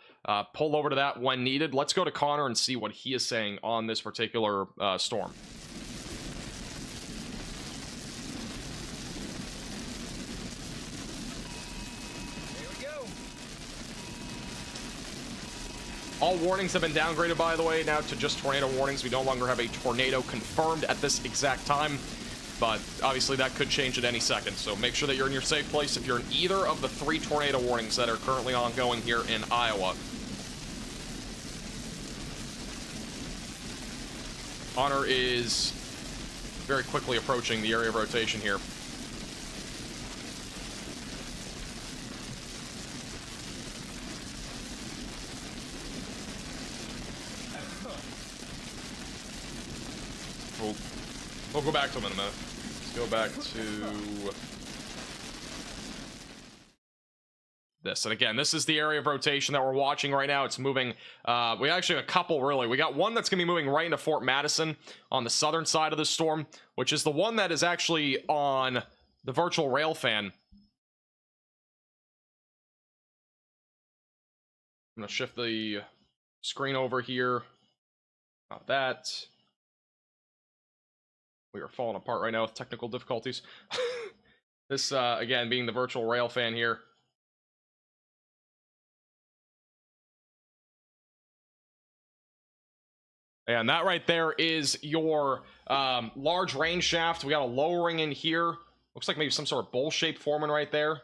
pull over to that when needed. Let's go to Connor and see what he is saying on this particular storm. All warnings have been downgraded, by the way, now to just tornado warnings. We no longer have a tornado confirmed at this exact time, but obviously that could change at any second. So make sure that you're in your safe place if you're in either of the 3 tornado warnings that are currently ongoing here in Iowa. Connor is very quickly approaching the area of rotation here. We'll go back to him in a minute. Let's go back to this. And again, this is the area of rotation that we're watching right now. It's moving. We actually have a couple, really. We got one that's going to be moving right into Fort Madison on the southern side of the storm, which is the one that is actually on the virtual railfan. I'm going to shift the screen over here. Not that. We are falling apart right now with technical difficulties. This, again, being the virtual railfan here. And that right there is your large rain shaft. We got a lowering in here. Looks like maybe some sort of bowl-shaped forming right there.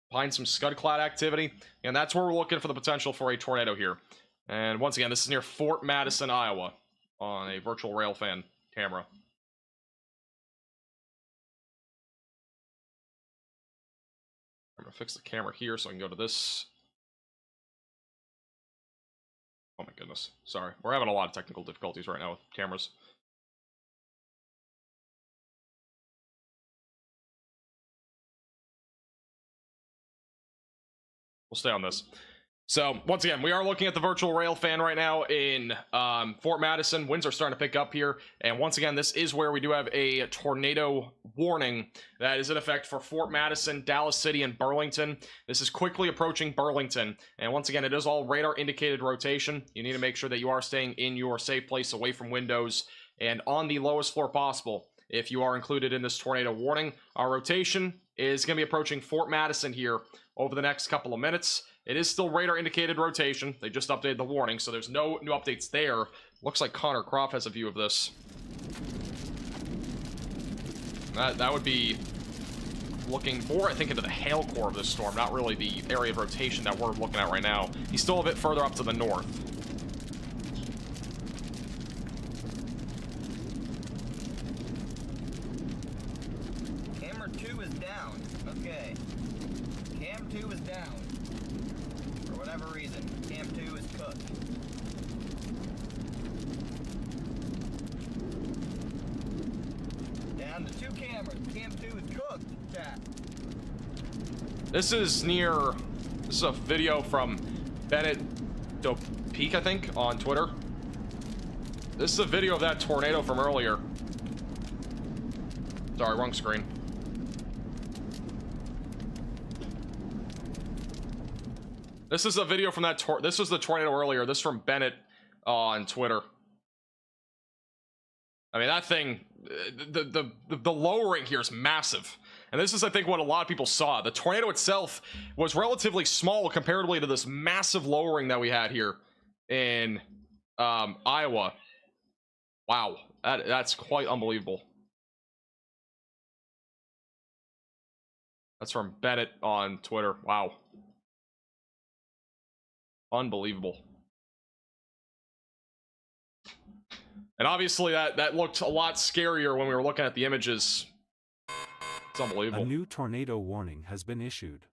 Behind some scud-clad activity. And that's where we're looking for the potential for a tornado here. And once again, this is near Fort Madison, Iowa, on a virtual railfan camera. I'm gonna fix the camera here so I can go to this. Oh my goodness. Sorry. We're having a lot of technical difficulties right now with cameras. We'll stay on this. So, once again, we are looking at the virtual railfan right now in Fort Madison. Winds are starting to pick up here. And once again, this is where we do have a tornado warning that is in effect for Fort Madison, Dallas City, and Burlington. This is quickly approaching Burlington. And once again, it is all radar-indicated rotation. You need to make sure that you are staying in your safe place away from windows and on the lowest floor possible if you are included in this tornado warning. Our rotation is going to be approaching Fort Madison here over the next couple of minutes. It is still radar indicated rotation. They just updated the warning, so there's no new updates there. Looks like Connor Croft has a view of this. That would be looking more, I think, into the hail core of this storm, not really the area of rotation that we're looking at right now. He's still a bit further up to the north. Camera 2 is down. Okay. Cam 2 is down. For whatever reason, Cam 2 is cooked. down to 2 cameras. Cam 2 is cooked, chat. This is a video from Bennett Peak, I think, on Twitter. This is a video of that tornado from earlier. Sorry, wrong screen. This is a video from that this was the tornado earlier. This is from Bennett on Twitter. I mean, that thing, the lowering here is massive. And this is, I think, what a lot of people saw. The tornado itself was relatively small comparatively to this massive lowering that we had here in Iowa. Wow, that's quite unbelievable. That's from Bennett on Twitter. Wow. Unbelievable. And obviously that looked a lot scarier when we were looking at the images. It's unbelievable. A new tornado warning has been issued.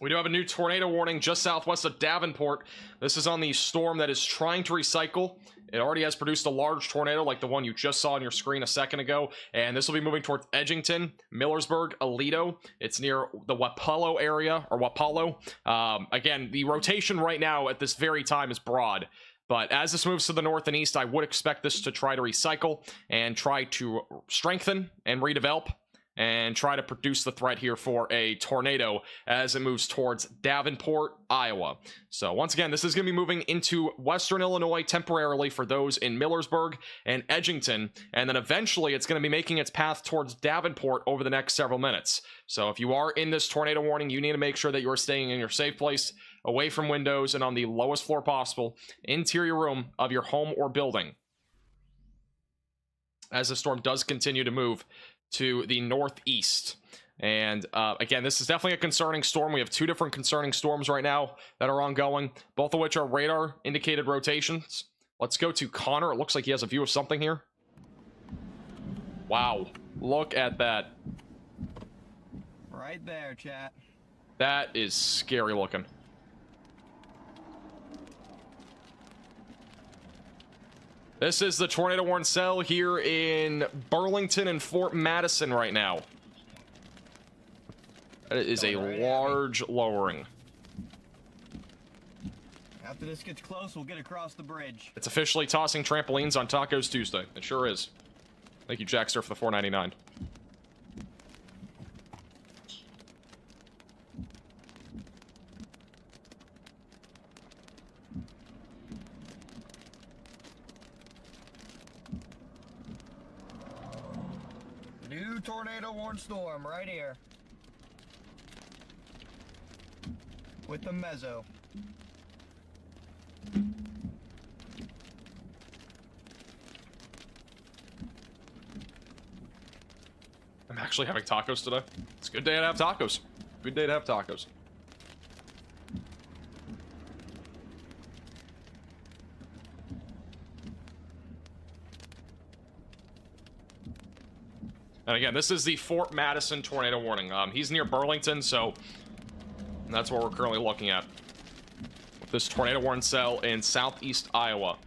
We do have a new tornado warning just southwest of Davenport. This is on the storm that is trying to recycle. It already has produced a large tornado like the one you just saw on your screen a second ago. And this will be moving towards Edgington, Millersburg, Aledo. It's near the Wapello area, or Wapello. Again, the rotation right now at this very time is broad. But as this moves to the north and east, I would expect this to try to recycle and try to strengthen and redevelop and try to produce the threat here for a tornado as it moves towards Davenport, Iowa. So once again, this is going to be moving into western Illinois temporarily for those in Millersburg and Edgington, and then eventually it's going to be making its path towards Davenport over the next several minutes. So if you are in this tornado warning, you need to make sure that you're staying in your safe place, away from windows and on the lowest floor possible, interior room of your home or building, as the storm does continue to move to the northeast. And again, this is definitely a concerning storm. We have 2 different concerning storms right now that are ongoing, both of which are radar indicated rotations. Let's go to Connor. It looks like he has a view of something here. Wow, look at that. Right there, chat. That is scary looking. This is the tornado warning cell here in Burlington and Fort Madison right now. That is a large lowering. After this gets close, we'll get across the bridge. It's officially tossing trampolines on Tacos Tuesday. It sure is. Thank you, Jackster, for the $4.99. New tornado warning storm right here. With the mezzo. I'm actually having tacos today. It's a good day to have tacos. Good day to have tacos. And again, this is the Fort Madison tornado warning. He's near Burlington, so that's what we're currently looking at. With this tornado warning cell in southeast Iowa.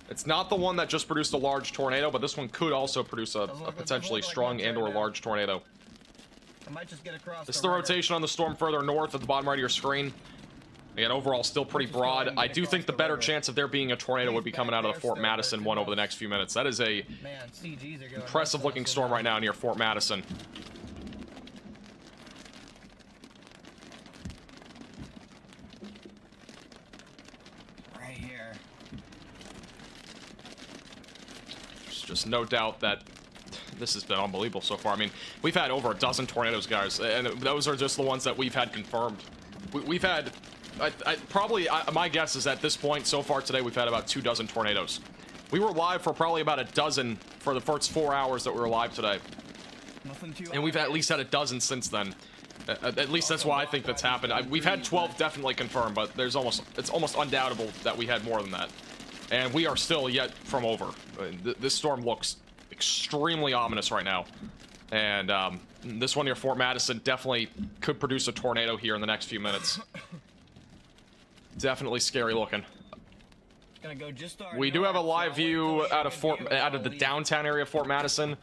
It's not the one that just produced a large tornado, but this one could also produce a potentially strong and or large tornado. I might just get across. This is the rotation on the storm further north at the bottom right of your screen. Again, overall, still pretty broad. I do think the better chance of there being a tornado would be coming out of the Fort Madison one over the next few minutes. That is a impressive looking storm right now near Fort Madison. Right here. There's just no doubt that this has been unbelievable so far. I mean, we've had over a dozen tornadoes, guys, and those are just the ones that we've had confirmed. We've had... my guess is at this point so far today we've had about 24 tornadoes. We were live for probably about a dozen for the first 4 hours that we were live today, and we've at least had a dozen since then. At least that's why I think that's happened. We've had 12 definitely confirmed, but it's almost undoubtable that we had more than that, and we are still yet from over. This storm looks extremely ominous right now, and this one near Fort Madison definitely could produce a tornado here in the next few minutes. Definitely scary looking. Gonna go just to our We do have a north, live so I'll wait view till out of we get a out of the lead. downtown area of Fort Madison.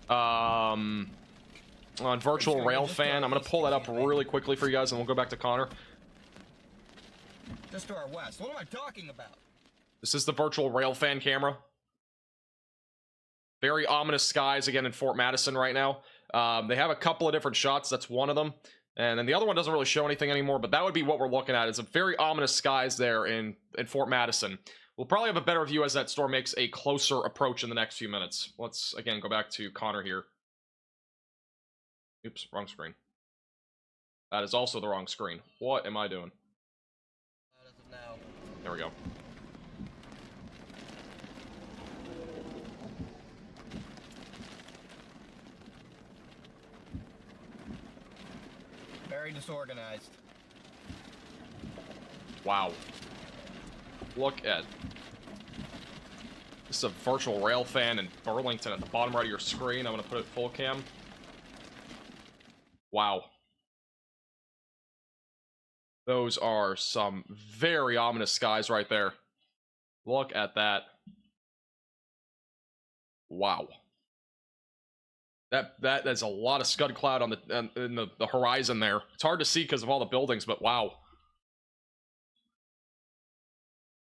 On virtual rail fan. I'm gonna pull that up really quickly for you guys, and we'll go back to Connor. Just to our west. What am I talking about? This is the virtual rail fan camera. Very ominous skies again in Fort Madison right now. They have a couple of different shots. That's one of them. And then the other one doesn't really show anything anymore, but that would be what we're looking at. It's a very ominous skies there in Fort Madison. We'll probably have a better view as that storm makes a closer approach in the next few minutes. Let's, again, go back to Connor here. Oops, wrong screen. That is also the wrong screen. What am I doing? As of now. There we go. Very disorganized. Wow. Look at... This is a virtual rail fan in Burlington at the bottom right of your screen. I'm going to put it full cam. Wow. Those are some very ominous skies right there. Look at that. Wow. That's a lot of scud cloud on the horizon there. It's hard to see because of all the buildings, but wow.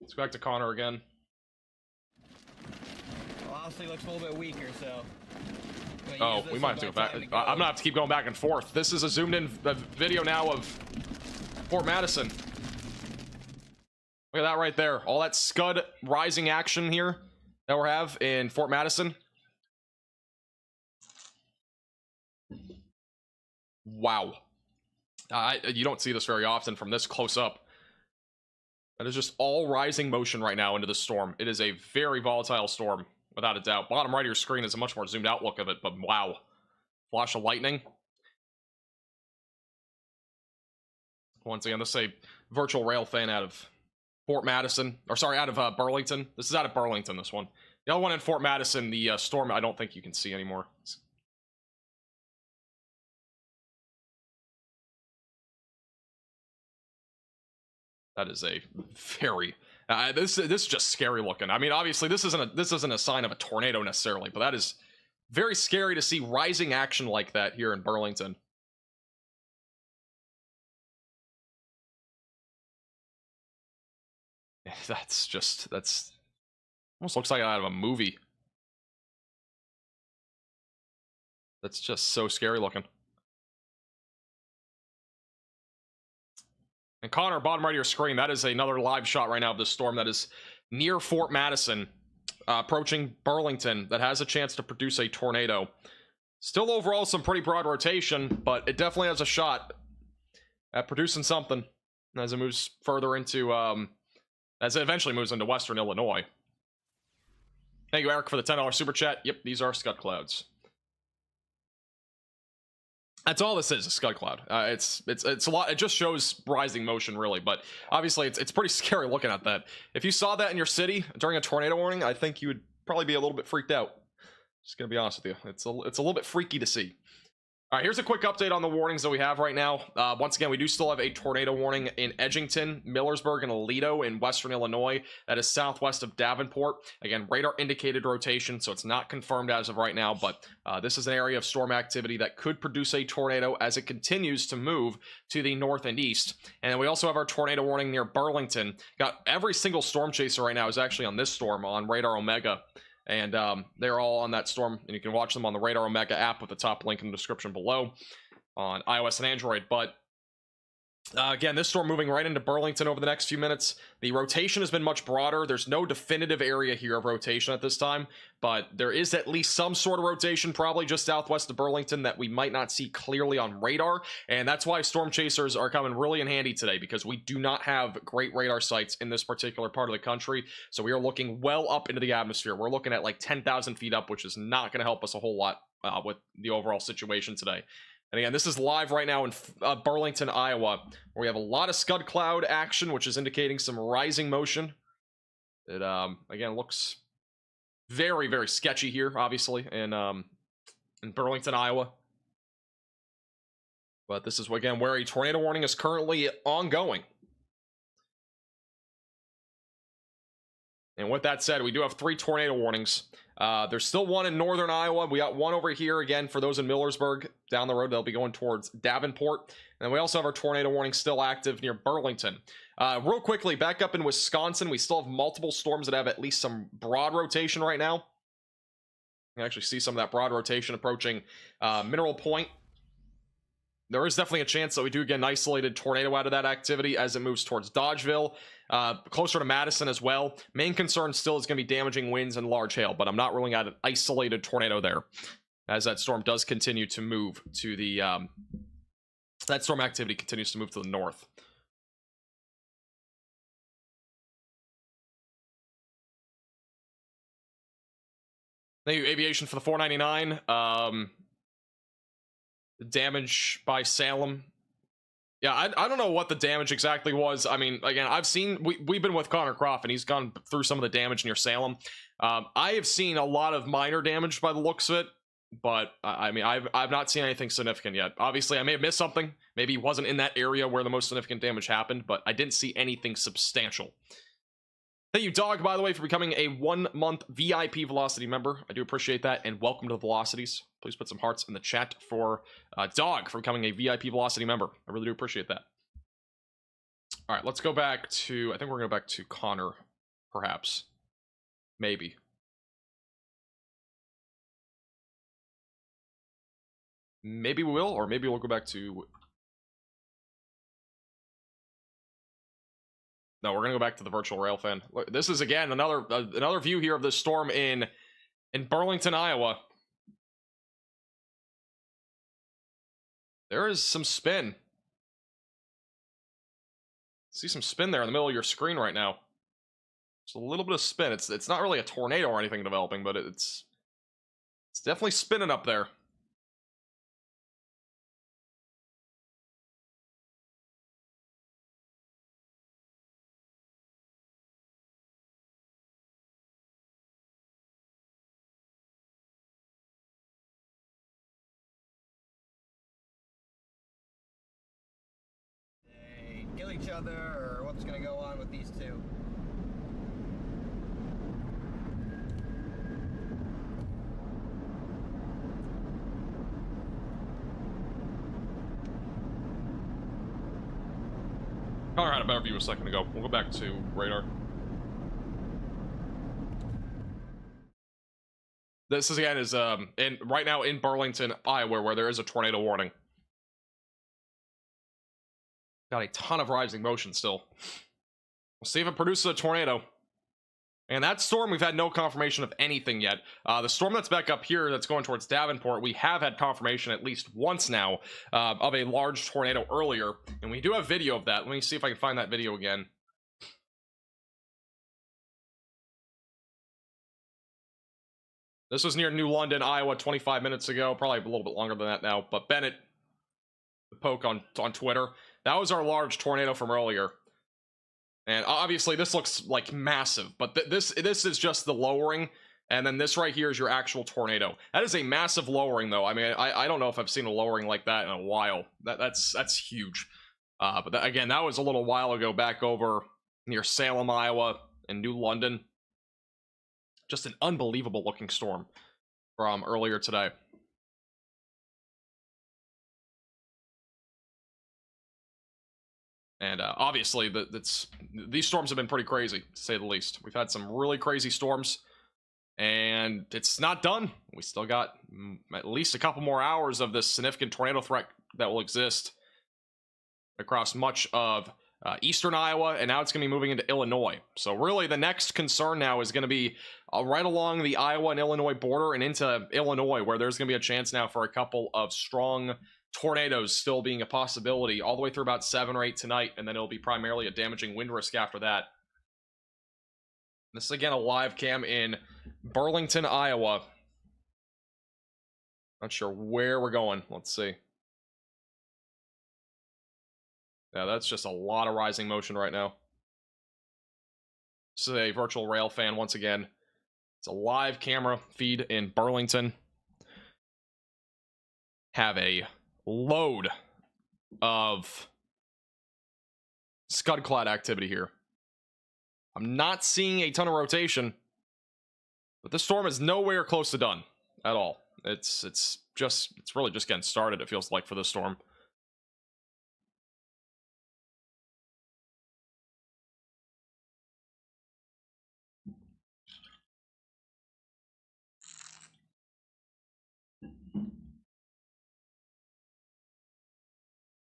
Let's go back to Connor again. Well, obviously looks a little bit weaker, so... Oh, we might have to go back. I'm gonna have to keep going back and forth. This is a zoomed in video now of Fort Madison. Look at that right there. All that scud rising action here that we have in Fort Madison. Wow. You don't see this very often from this close up. That is just all rising motion right now into the storm. It is a very volatile storm, without a doubt. Bottom right of your screen is a much more zoomed out look of it, but wow. Flash of lightning. Once again, this is a virtual rail fan out of Fort Madison. Or sorry, out of Burlington. This is out of Burlington, this one. The other one in Fort Madison, the storm, I don't think you can see anymore. That is a very this is just scary looking. I mean, obviously this isn't a sign of a tornado necessarily, but that is very scary to see rising action like that here in Burlington. That's almost looks like out of a movie. That's just so scary looking. And Connor, bottom right of your screen, that is another live shot right now of this storm that is near Fort Madison, approaching Burlington, that has a chance to produce a tornado. Still overall some pretty broad rotation, but it definitely has a shot at producing something as it moves further into, as it eventually moves into Western Illinois. Thank you, Eric, for the $10 super chat. Yep, these are scud clouds. That's all this is, a scud cloud. It's a lot. It just shows rising motion, really. But obviously, it's pretty scary looking at that. If you saw that in your city during a tornado warning, I think you would probably be a little bit freaked out. Just gonna be honest with you. It's a little bit freaky to see. All right, here's a quick update on the warnings that we have right now. Once again, we do still have a tornado warning in Edgington, Millersburg, and Aledo in Western Illinois. That is southwest of Davenport. Again, radar indicated rotation, so it's not confirmed as of right now, but this is an area of storm activity that could produce a tornado as it continues to move to the north and east. And then we also have our tornado warning near Burlington. Got every single storm chaser right now is actually on this storm on Radar Omega. And they're all on that storm, and you can watch them on the Radar Omega app with the top link in the description below on iOS and Android. But again, this storm moving right into Burlington over the next few minutes. The rotation has been much broader. There's no definitive area here of rotation at this time, but there is at least some sort of rotation, probably just southwest of Burlington, that we might not see clearly on radar. And that's why storm chasers are coming really in handy today, because we do not have great radar sites in this particular part of the country. So we are looking well up into the atmosphere. We're looking at like 10,000 feet up, which is not going to help us a whole lot with the overall situation today. And again, this is live right now in Burlington, Iowa, where we have a lot of scud cloud action, which is indicating some rising motion. It, again, looks very, very sketchy here, obviously, in Burlington, Iowa. But this is, again, where a tornado warning is currently ongoing. And with that said, we do have 3 tornado warnings. There's still one in northern Iowa. We got one over here again for those in Millersburg down the road. They'll be going towards Davenport. And we also have our tornado warning still active near Burlington. Real quickly, back up in Wisconsin, we still have multiple storms that have at least some broad rotation right now. You can actually see some of that broad rotation approaching Mineral Point. There is definitely a chance that we do get an isolated tornado out of that activity as it moves towards Dodgeville, closer to Madison as well. Main concern still is going to be damaging winds and large hail, but I'm not ruling out an isolated tornado there, as that storm does continue to move to the that storm activity continues to move to the north. Thank you, Aviation, for the $4.99. Damage by Salem. Yeah, I don't know what the damage exactly was. I mean, again, I've seen, we've been with Connor Croft, and he's gone through some of the damage near Salem. I have seen a lot of minor damage by the looks of it, but I mean, I've not seen anything significant yet. Obviously, I may have missed something. Maybe he wasn't in that area where the most significant damage happened, but I didn't see anything substantial. Thank you, Dog, by the way, for becoming a 1-month VIP Velocity member. I do appreciate that, and welcome to the Velocities. Please put some hearts in the chat for Dog for becoming a VIP Velocity member. I really do appreciate that. All right, let's go back to, I think we're going to go back to Connor, perhaps. Maybe. Maybe we will, or maybe we'll go back to... No, we're gonna go back to the virtual railfan. Look, this is again another view here of this storm in Burlington, Iowa. There is some spin. See some spin there in the middle of your screen right now. Just a little bit of spin. It's not really a tornado or anything developing, but it's definitely spinning up there. They kill each other, or what's gonna go on with these two? Connor had a better view a second ago. We'll go back to radar. This is again is right now in Burlington, Iowa, where there is a tornado warning. Got a ton of rising motion still. We'll see if it produces a tornado. And that storm, we've had no confirmation of anything yet. The storm that's back up here that's going towards Davenport, we have had confirmation at least once now of a large tornado earlier. And we do have video of that. Let me see if I can find that video again. This was near New London, Iowa, 25 minutes ago. Probably a little bit longer than that now. But Bennett, the poke on Twitter, that was our large tornado from earlier. And obviously this looks like massive, but this is just the lowering, and then this right here is your actual tornado. That is a massive lowering, though. I mean, I don't know if I've seen a lowering like that in a while. That's huge. But again, that was a little while ago, back over near Salem, Iowa, and New London. Just an unbelievable looking storm from earlier today. And obviously, these storms have been pretty crazy, to say the least. We've had some really crazy storms, and it's not done. We still got at least a couple more hours of this significant tornado threat that will exist across much of eastern Iowa, and now it's going to be moving into Illinois. So really, the next concern now is going to be right along the Iowa and Illinois border and into Illinois, where there's going to be a chance now for a couple of strong tornadoes still being a possibility all the way through about 7 or 8 tonight, and then it'll be primarily a damaging wind risk after that. This is again a live cam in Burlington, Iowa. Not sure where we're going. Let's see. Yeah, that's just a lot of rising motion right now. This is a virtual rail fan once again. It's a live camera feed in Burlington. Have a load of scud cloud activity here. I'm not seeing a ton of rotation, but this storm is nowhere close to done at all. It's really just getting started, it feels like, for this storm.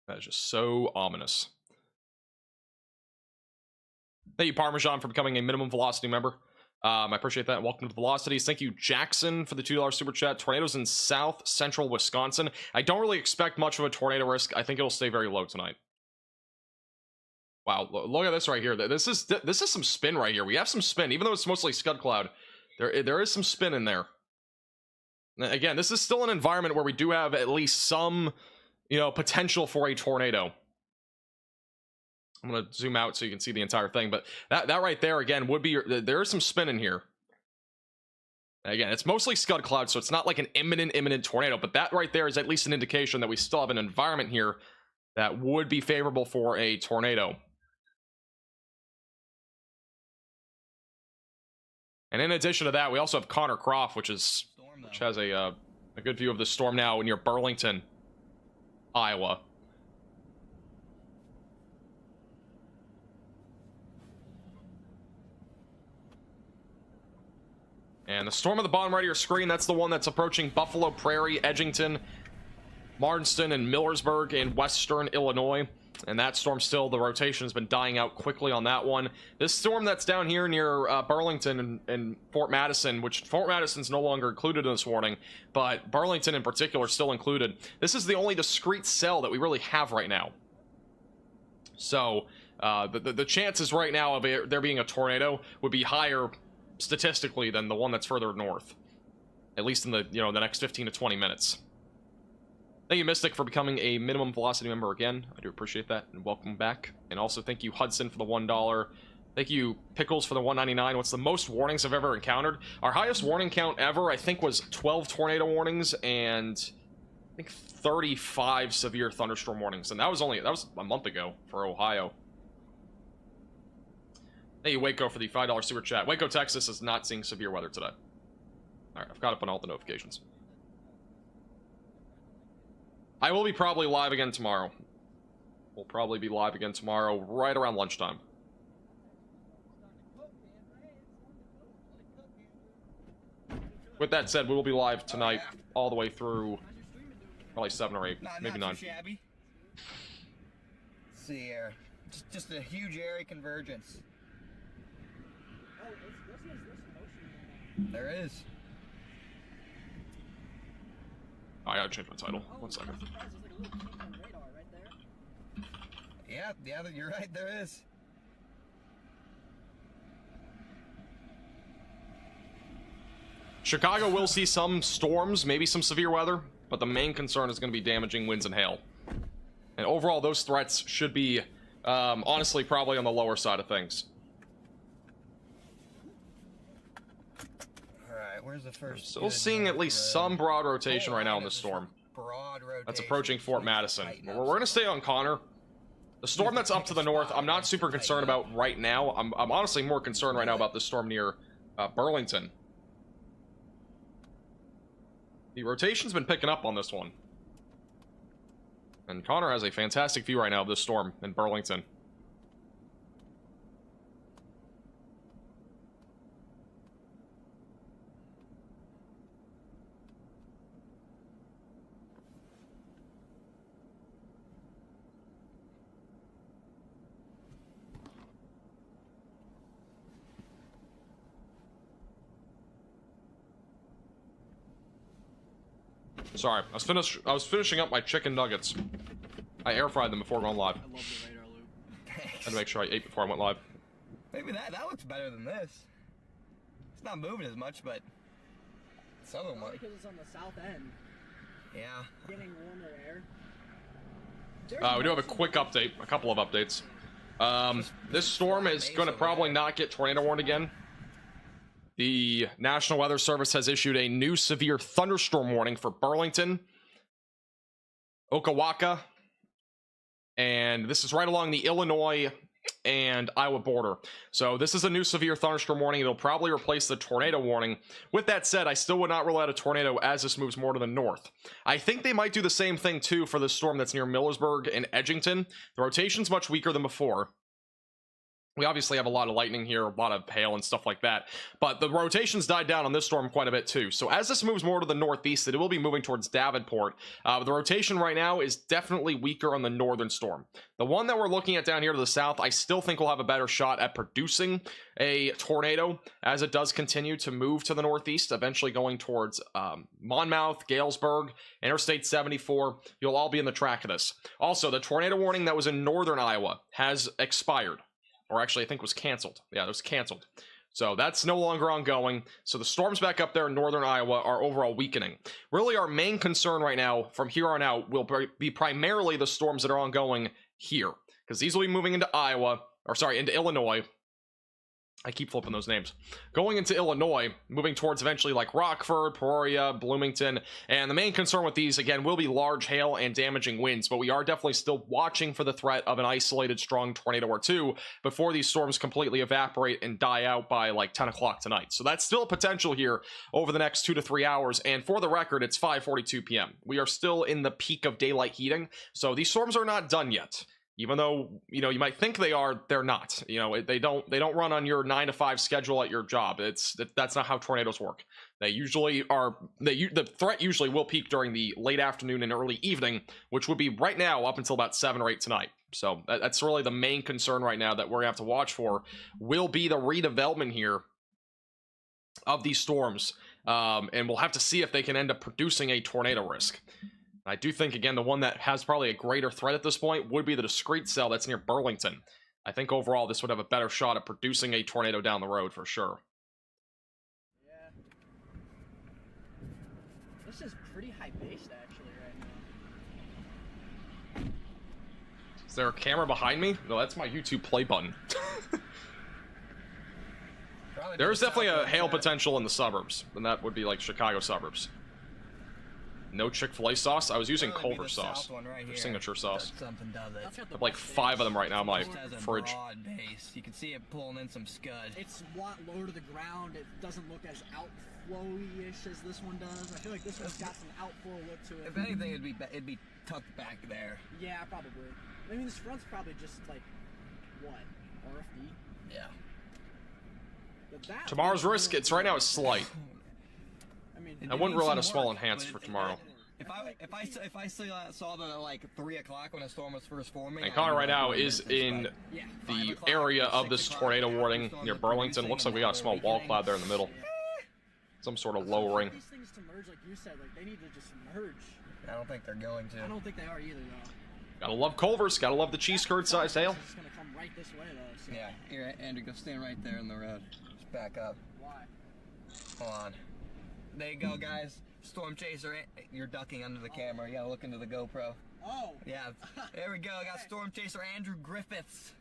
That is just so ominous. Thank you, Parmesan, for becoming a minimum velocity member. I appreciate that. Welcome to the Velocities. Thank you, Jackson, for the $2 super chat. Tornadoes in south central Wisconsin. I don't really expect much of a tornado risk. I think it'll stay very low tonight. Wow, look at this right here. This is some spin right here. We have some spin, even though it's mostly scud cloud. There is some spin in there. Again, this is still an environment where we do have at least some, potential for a tornado. I'm going to zoom out so you can see the entire thing, but that right there, again, would be, there is some spin in here. Again, it's mostly scud cloud, so it's not like an imminent tornado, but that right there is at least an indication that we still have an environment here that would be favorable for a tornado. And in addition to that, we also have Connor Croft, which has a good view of the storm now near Burlington, Iowa. And the storm on the bottom right of your screen, that's the one that's approaching Buffalo Prairie, Edgington, Marston, and Millersburg in western Illinois. And that storm still, the rotation has been dying out quickly on that one. This storm that's down here near Burlington and Fort Madison, which Fort Madison's no longer included in this warning, but Burlington in particular still included. This is the only discrete cell that we really have right now. So the chances right now of there being a tornado would be higher statistically than the one that's further north, at least in the the next 15 to 20 minutes. Thank you, Mystic, for becoming a minimum velocity member again. I do appreciate that, and welcome back. And also thank you, Hudson, for the $1. Thank you, Pickles, for the $1.99. What's the most warnings I've ever encountered? Our highest warning count ever, I think, was 12 tornado warnings and I think 35 severe thunderstorm warnings, and that was a month ago for Ohio. Thank you, Waco, for the $5 super chat. Waco, Texas is not seeing severe weather today. All right, I've got up on all the notifications. I will be probably live again tomorrow. We'll probably be live again tomorrow right around lunchtime. With that said, we will be live tonight all the way through probably 7 or 8, maybe 9. Too shabby. Let's see here. Just a huge area convergence. There is. I gotta change my title. 1 second. Yeah, you're right, there is. Chicago will see some storms, maybe some severe weather, but the main concern is going to be damaging winds and hail. And overall, those threats should be, honestly, probably on the lower side of things. Where's the first? Still seeing at least some broad rotation right now in this storm. That's approaching Fort Madison. We're going to stay on Connor. The storm that's up to the north, I'm not super concerned about right now. I'm honestly more concerned right now about this storm near Burlington. The rotation's been picking up on this one. And Connor has a fantastic view right now of this storm in Burlington. Sorry, I was finishing up my chicken nuggets. I air fried them before going live. I love the radar loop. I had to make sure I ate before I went live. Maybe that looks better than this. It's not moving as much, but some of them are. Because it's on the south end. Yeah. Getting warmer air. We do have a quick update, a couple of updates. This storm is going to probably not get tornado warned again. The National Weather Service has issued a new severe thunderstorm warning for Burlington, Okawaka, and this is right along the Illinois and Iowa border. So this is a new severe thunderstorm warning. It'll probably replace the tornado warning. With that said, I still would not rule out a tornado as this moves more to the north. I think they might do the same thing too for the storm that's near Millersburg and Edgington. The rotation's much weaker than before. We obviously have a lot of lightning here, a lot of hail and stuff like that, but the rotations died down on this storm quite a bit too. So as this moves more to the northeast, it will be moving towards Davenport. The rotation right now is definitely weaker on the northern storm. The one that we're looking at down here to the south, I still think will have a better shot at producing a tornado as it does continue to move to the northeast, eventually going towards Monmouth, Galesburg, Interstate 74. You'll all be in the track of this. Also, the tornado warning that was in northern Iowa has expired. Or actually, I think was canceled. Yeah, it was canceled. So that's no longer ongoing. So the storms back up there in northern Iowa are overall weakening. Really, our main concern right now from here on out will be primarily the storms that are ongoing here. Because these will be moving into into Illinois. I keep flipping those names. Going into Illinois, moving towards eventually like Rockford, Peoria, Bloomington, and the main concern with these, again, will be large hail and damaging winds, but we are definitely still watching for the threat of an isolated strong tornado or two before these storms completely evaporate and die out by like 10 o'clock tonight. So that's still a potential here over the next 2 to 3 hours, and for the record, it's 5:42 p.m. We are still in the peak of daylight heating, so these storms are not done yet. Even though, you know, you might think they are, they're not. You know, they don't run on your 9 to 5 schedule at your job. That's not how tornadoes work. They usually are, the threat usually will peak during the late afternoon and early evening, which would be right now up until about 7 or 8 tonight. So that's really the main concern right now that we're gonna have to watch for, will be the redevelopment here of these storms. And we'll have to see if they can end up producing a tornado risk. I do think, again, the one that has probably a greater threat at this point would be the discrete cell that's near Burlington. I think overall this would have a better shot at producing a tornado down the road for sure. Yeah. This is pretty high-based, actually, right now. Is there a camera behind me? No, that's my YouTube play button. There's definitely a hail potential in the suburbs, and that would be like Chicago suburbs. No Chick-fil-A sauce? I was using Culver sauce. Their signature sauce. I have like 5 of them right now in my fridge. Base. You can see it pulling in some scud. It's a lot lower to the ground. It doesn't look as outflowy-ish as this one does. I feel like this one's got some outflow look to it. If anything, it'd be tucked back there. Yeah, probably. I mean, this front's probably just like, what? RFD? Yeah. Tomorrow's risk, it's right now is slight. I wouldn't rule out a small enhance for tomorrow. If I saw the like 3 o'clock when a storm was first forming. And Connor right now is in the area of this tornado warning near Burlington. Looks like we got a small wall cloud there in the middle. Some sort of lowering. These things to merge, like you said, like they need to just merge. I don't think they're going to. I don't think they are either, though. Gotta love Culver's. Gotta love the cheese curd sized hail. It's gonna come right this way, though. So. Yeah, here, Andrew, go stand right there in the road. Just back up. Why? Hold on. There you go, guys. Storm chaser. You're ducking under the camera. You gotta look into the GoPro. Oh. Yeah. There we go. I got storm chaser Andrew Griffiths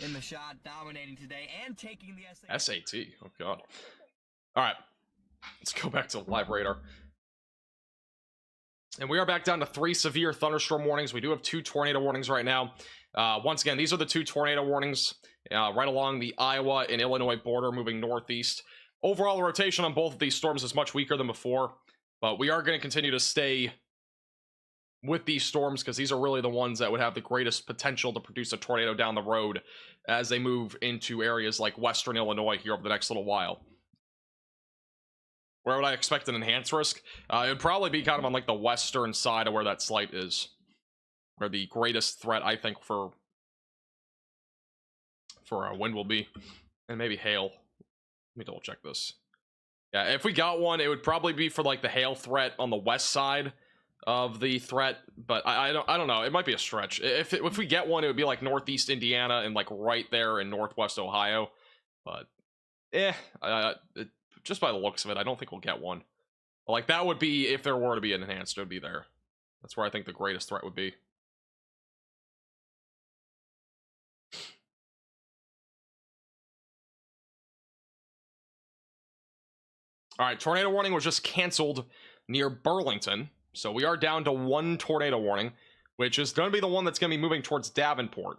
in the shot, dominating today and taking the SAT. Oh god. All right. Let's go back to live radar. And we are back down to 3 severe thunderstorm warnings. We do have 2 tornado warnings right now. Once again, these are the 2 tornado warnings right along the Iowa and Illinois border, moving northeast. Overall, the rotation on both of these storms is much weaker than before, but we are going to continue to stay with these storms because these are really the ones that would have the greatest potential to produce a tornado down the road as they move into areas like western Illinois here over the next little while. Where would I expect an enhanced risk? It would probably be kind of on like the western side of where that slight is, where the greatest threat I think for wind will be, and maybe hail. Let me double check this. Yeah, if we got one, it would probably be for like the hail threat on the west side of the threat, but I don't know. It might be a stretch. If we get one, it would be like northeast Indiana and like right there in northwest Ohio. But just by the looks of it, I don't think we'll get one. Like that would be if there were to be an enhanced, it would be there. That's where I think the greatest threat would be. All right, tornado warning was just canceled near Burlington. So we are down to 1 tornado warning, which is going to be the one that's going to be moving towards Davenport.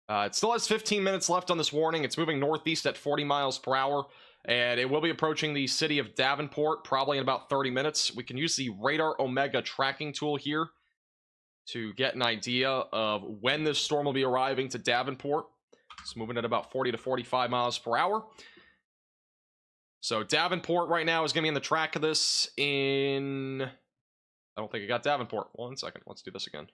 It still has 15 minutes left on this warning. It's moving northeast at 40 miles per hour, and it will be approaching the city of Davenport probably in about 30 minutes. We can use the Radar Omega tracking tool here to get an idea of when this storm will be arriving to Davenport. It's moving at about 40 to 45 miles per hour. So Davenport right now is going to be in the track of this in... I don't think I got Davenport. 1 second. Let's do this again.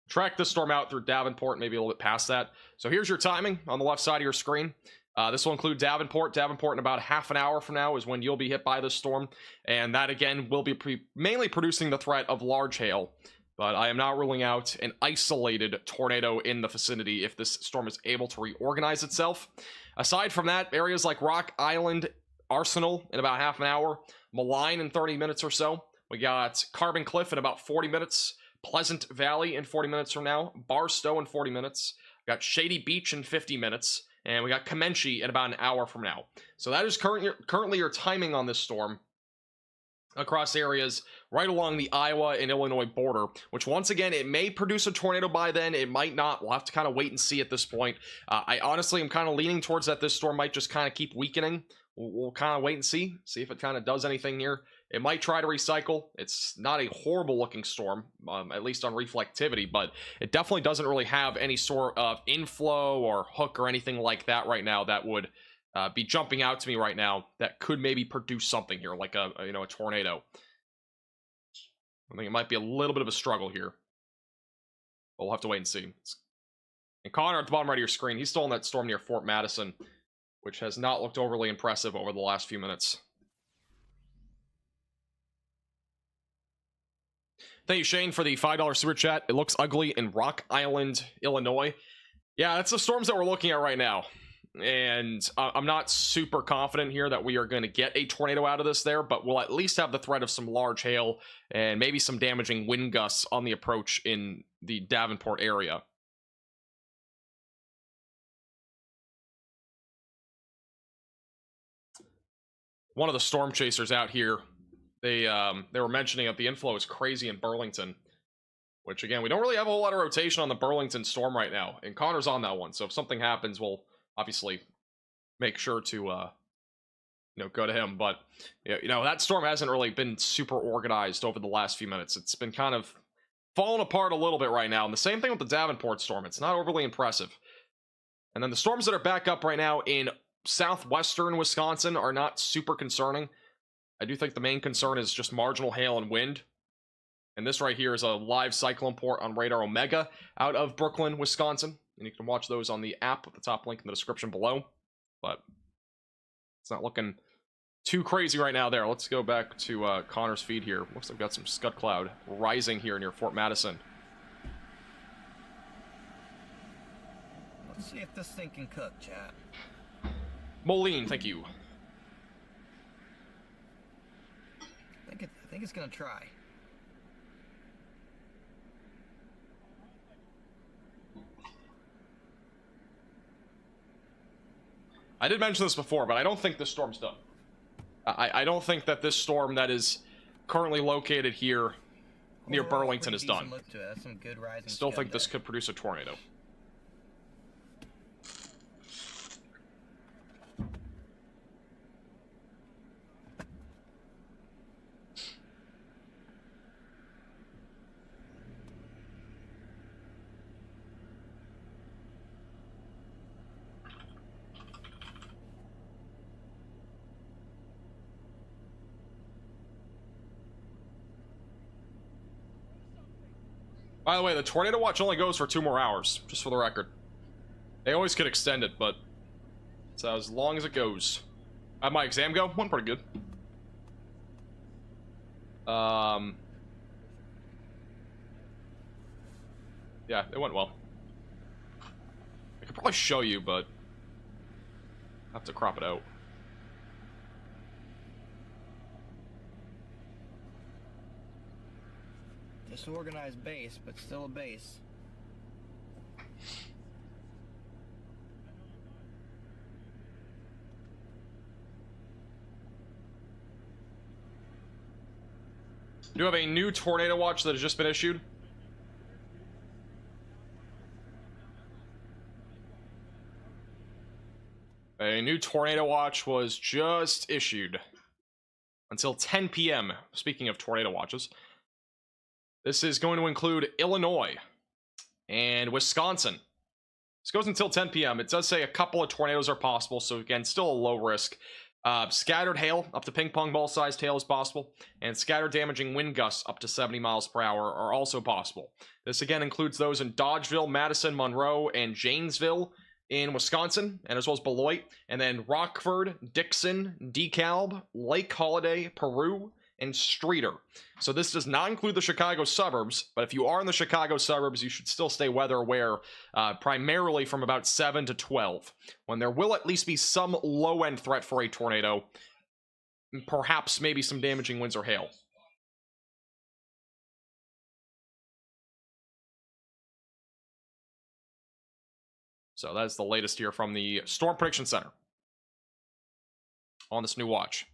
Track this storm out through Davenport, maybe a little bit past that. So here's your timing on the left side of your screen. This will include Davenport. Davenport in about half an hour from now is when you'll be hit by this storm. And that, again, will be mainly producing the threat of large hail. But I am not ruling out an isolated tornado in the vicinity if this storm is able to reorganize itself. Aside from that, areas like Rock Island, Arsenal in about half an hour, Malign in 30 minutes or so. We got Carbon Cliff in about 40 minutes. Pleasant Valley in 40 minutes from now, Barstow in 40 minutes, we got Shady Beach in 50 minutes, and we got Comanche in about an hour from now. So that is currently your timing on this storm across areas right along the Iowa and Illinois border, which once again, it may produce a tornado by then, it might not. We'll have to kind of wait and see at this point. I honestly am kind of leaning towards that this storm might just kind of keep weakening. We'll kind of wait and see if it kind of does anything here. It might try to recycle. It's not a horrible looking storm, at least on reflectivity, but it definitely doesn't really have any sort of inflow or hook or anything like that right now that would be jumping out to me right now that could maybe produce something here, like a tornado. I think it might be a little bit of a struggle here, but we'll have to wait and see. And Connor at the bottom right of your screen, he's still in that storm near Fort Madison, which has not looked overly impressive over the last few minutes. Thank you, Shane, for the $5 super chat. It looks ugly in Rock Island, Illinois. Yeah, that's the storms that we're looking at right now. And I'm not super confident here that we are going to get a tornado out of this there, but we'll at least have the threat of some large hail and maybe some damaging wind gusts on the approach in the Davenport area. One of the storm chasers out here, they were mentioning that the inflow is crazy in Burlington, which again, we don't really have a whole lot of rotation on the Burlington storm right now, and Connor's on that one, so if something happens, we'll obviously make sure to go to him. But that storm hasn't really been super organized over the last few minutes. It's been kind of falling apart a little bit right now, and the same thing with the Davenport storm. It's not overly impressive. And then the storms that are back up right now in southwestern Wisconsin are not super concerning. I do think the main concern is just marginal hail and wind. And this right here is a live cyclone port on Radar Omega out of Brooklyn, Wisconsin. And you can watch those on the app with the top link in the description below. But it's not looking too crazy right now there. Let's go back to Connor's feed here. Looks like we've got some scud cloud rising here near Fort Madison. Let's see if this thing can cook, chat. Moline, thank you. I think it's gonna try. I did mention this before, but I don't think this storm's done. I don't think that this storm that is currently located here near Burlington is done. Some good rising Still think there. this could produce a tornado. By the way, the tornado watch only goes for 2 more hours, just for the record. They always could extend it, but it's as long as it goes. How'd my exam go? Went pretty good. Yeah, it went well. I could probably show you, but I have to crop it out. Disorganized base, but still a base. Do you have a new tornado watch that has just been issued? A new tornado watch was just issued until 10 p.m. Speaking of tornado watches, this is going to include Illinois and Wisconsin. This goes until 10 p.m. It does say a couple of tornadoes are possible, so again, still a low risk. Scattered hail, up to ping pong ball sized hail is possible, and scattered damaging wind gusts up to 70 miles per hour are also possible. This again includes those in Dodgeville, Madison, Monroe, and Janesville in Wisconsin, and as well as Beloit, and then Rockford, Dixon, DeKalb, Lake Holiday, Peru, and Streeter. So this does not include the Chicago suburbs, but if you are in the Chicago suburbs, you should still stay weather aware, primarily from about 7 to 12, when there will at least be some low-end threat for a tornado, perhaps maybe some damaging winds or hail. So that's the latest here from the Storm Prediction Center on this new watch.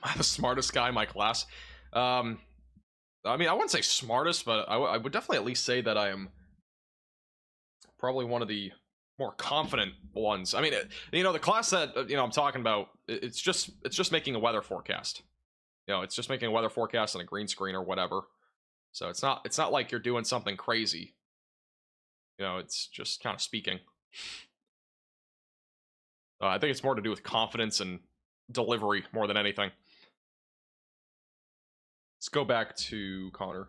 I'm the smartest guy in my class. I mean, I wouldn't say smartest, but I would definitely at least say that I am probably one of the more confident ones. I mean, you know, the class that I'm talking about, it's just making a weather forecast. You know, it's just making a weather forecast on a green screen or whatever. So it's not like you're doing something crazy. You know, it's just kind of speaking. I think it's more to do with confidence and delivery more than anything. Let's go back to Connor.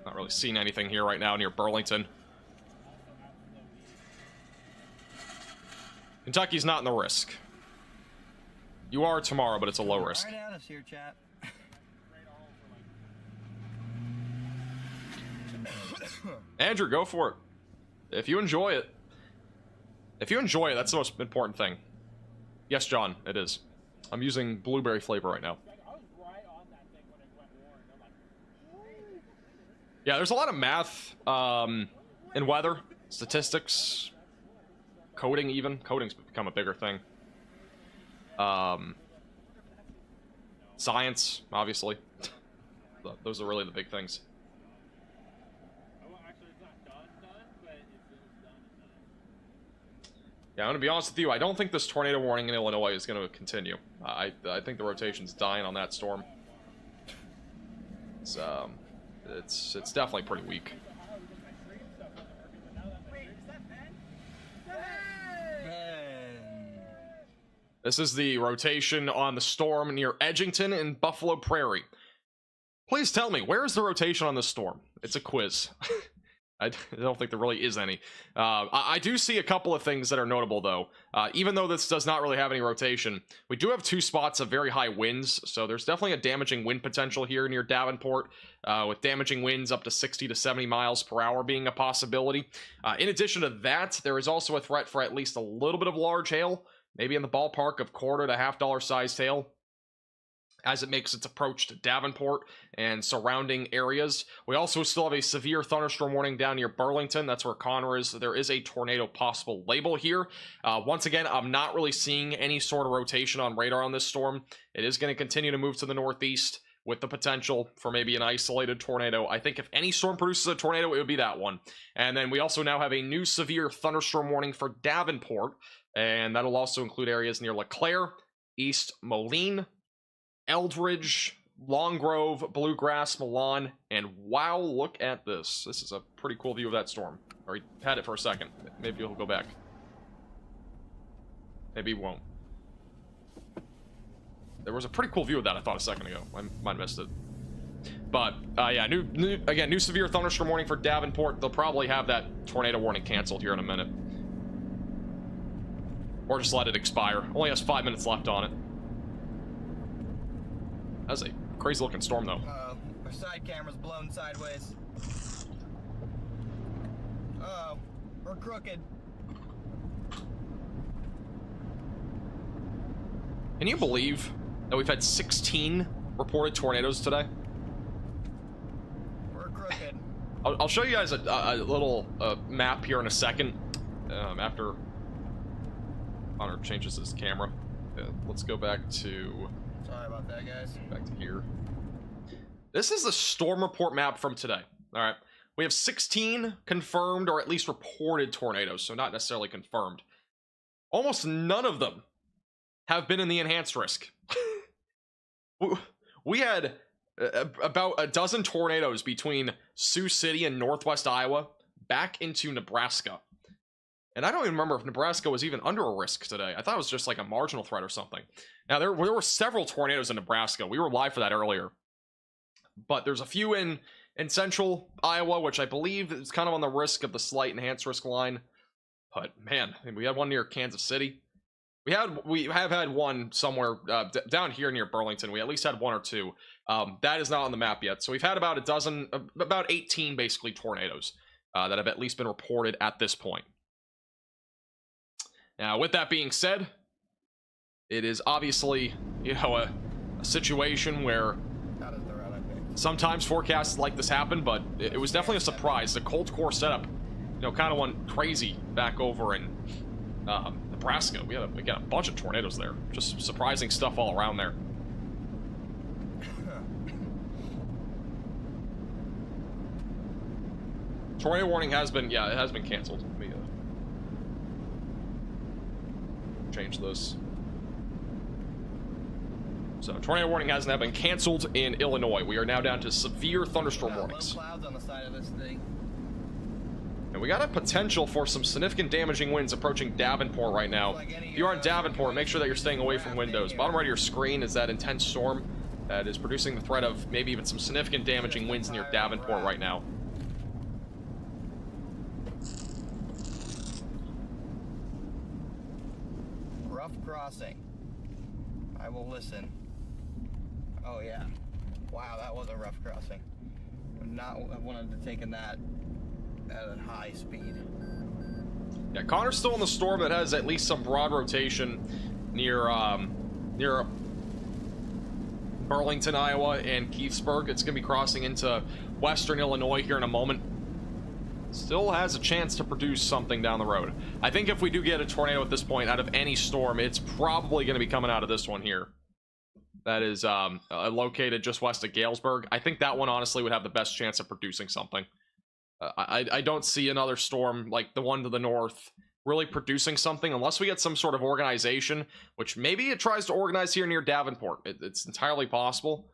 Not really seeing anything here right now near Burlington. Kentucky's not in the risk. You are tomorrow, but it's a low risk. Right at us here, chat. Andrew, go for it. If you enjoy it. If you enjoy it, that's the most important thing. Yes, John, it is. I'm using blueberry flavor right now. Yeah, there's a lot of math in weather, statistics, coding even. Coding's become a bigger thing. Science, obviously. Those are really the big things. Yeah, I'm going to be honest with you. I don't think this tornado warning in Illinois is going to continue. I think the rotation's dying on that storm. It's definitely pretty weak. This is the rotation on the storm near Edgington and Buffalo Prairie. Please tell me, where is the rotation on this storm? It's a quiz. I don't think there really is any. I do see a couple of things that are notable, though. Even though this does not really have any rotation, we do have 2 spots of very high winds, so there's definitely a damaging wind potential here near Davenport, with damaging winds up to 60 to 70 miles per hour being a possibility. In addition to that, there is also a threat for at least a little bit of large hail, maybe in the ballpark of $quarter to $half sized hail, as it makes its approach to Davenport and surrounding areas. We also still have a severe thunderstorm warning down near Burlington. That's where Connor is. There is a tornado possible label here. Once again, I'm not really seeing any sort of rotation on radar on this storm. It is going to continue to move to the northeast with the potential for maybe an isolated tornado. I think if any storm produces a tornado, it would be that one. And then we also now have a new severe thunderstorm warning for Davenport, and that'll also include areas near LeClaire, East Moline, Eldridge, Long Grove, Bluegrass, Milan, and wow, look at this. This is a pretty cool view of that storm. Or he had it for a second. Maybe he'll go back. Maybe he won't. There was a pretty cool view of that, I thought, a second ago. I might have missed it. But, yeah, new severe thunderstorm warning for Davenport. They'll probably have that tornado warning canceled here in a minute. Or just let it expire. Only has 5 minutes left on it. That's a crazy looking storm, though. Our side camera's blown sideways. We're crooked. Can you believe that we've had 16 reported tornadoes today? We're crooked. I'll show you guys a little map here in a second. After Connor changes his camera. Let's go back to... Sorry about that, guys. Back to here. This is the storm report map from today. All right. We have 16 confirmed or at least reported tornadoes, so not necessarily confirmed. Almost none of them have been in the enhanced risk. We had about a dozen tornadoes between Sioux City and Northwest Iowa back into Nebraska. And I don't even remember if Nebraska was even under a risk today. I thought it was just like a marginal threat or something. Now, there were several tornadoes in Nebraska. We were live for that earlier. But there's a few in central Iowa, which I believe is kind of on the risk of the slight enhanced risk line. But man, we had one near Kansas City. We have had one somewhere down here near Burlington. We at least had one or two. That is not on the map yet. So we've had about a dozen, about 18 basically tornadoes that have at least been reported at this point. Now, with that being said, it is obviously, you know, a situation where sometimes forecasts like this happen, but it was definitely a surprise. The cold core setup, you know, kind of went crazy back over in Nebraska. We got a bunch of tornadoes there. Just surprising stuff all around there. Tornado warning has been, yeah, it has been canceled. Let me change this. So, tornado warning has now been canceled in Illinois. We are now down to severe thunderstorm warnings. Clouds on the side of this thing. And we got a potential for some significant damaging winds approaching Davenport right now. If you are in Davenport, make sure that you're staying away from windows. Bottom right of your screen is that intense storm that is producing the threat of maybe even some significant damaging winds near Davenport right now. Rough crossing. I will listen. Oh yeah. Wow, that was a rough crossing. Would not have wanted to take in that at a high speed. Yeah, Connor's still in the storm that has at least some broad rotation near near Burlington, Iowa, and Keithsburg. It's going to be crossing into western Illinois here in a moment. Still has a chance to produce something down the road. I think if we do get a tornado at this point out of any storm, it's probably going to be coming out of this one here. That is located just west of Galesburg. I think that one honestly would have the best chance of producing something. I don't see another storm like the one to the north really producing something unless we get some sort of organization, which maybe it tries to organize here near Davenport. It's entirely possible.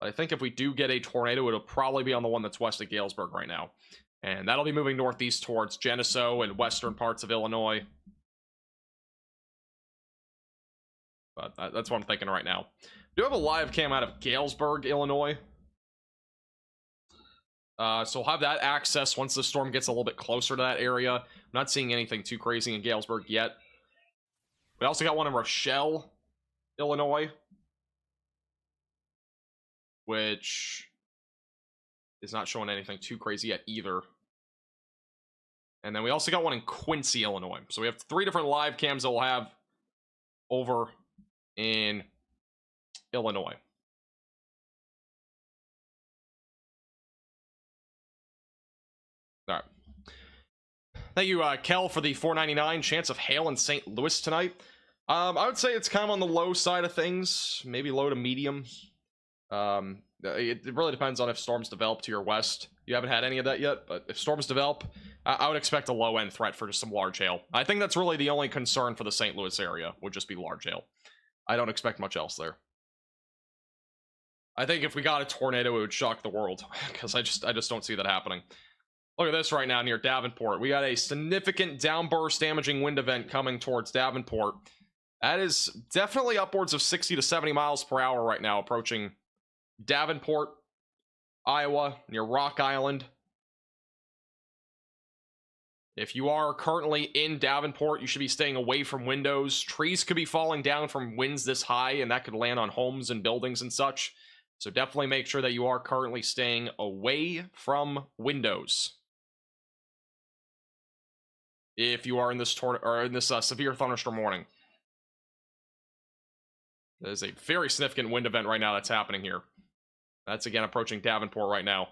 But I think if we do get a tornado, it'll probably be on the one that's west of Galesburg right now. And that'll be moving northeast towards Geneseo and western parts of Illinois. But that's what I'm thinking right now. We do have a live cam out of Galesburg, Illinois. So we'll have that access once the storm gets a little bit closer to that area. I'm not seeing anything too crazy in Galesburg yet. We also got one in Rochelle, Illinois, which is not showing anything too crazy yet either. And then we also got one in Quincy, Illinois. So we have 3 different live cams that we'll have over in Illinois. All right. Thank you, Kel, for the $4.99. Chance of hail in St. Louis tonight. I would say it's kind of on the low side of things, maybe low to medium. It really depends on if storms develop to your west. You haven't had any of that yet, but if storms develop, I would expect a low-end threat for just some large hail. I think that's really the only concern for the St. Louis area, would just be large hail. I don't expect much else there. I think if we got a tornado, it would shock the world, because I just don't see that happening. Look at this right now near Davenport. We got a significant downburst damaging wind event coming towards Davenport. That is definitely upwards of 60 to 70 miles per hour right now, approaching Davenport, Iowa, near Rock Island. If you are currently in Davenport, you should be staying away from windows. Trees could be falling down from winds this high, and that could land on homes and buildings and such. So definitely make sure that you are currently staying away from windows if you are in this severe thunderstorm warning. There's a very significant wind event right now that's happening here. That's again approaching Davenport right now.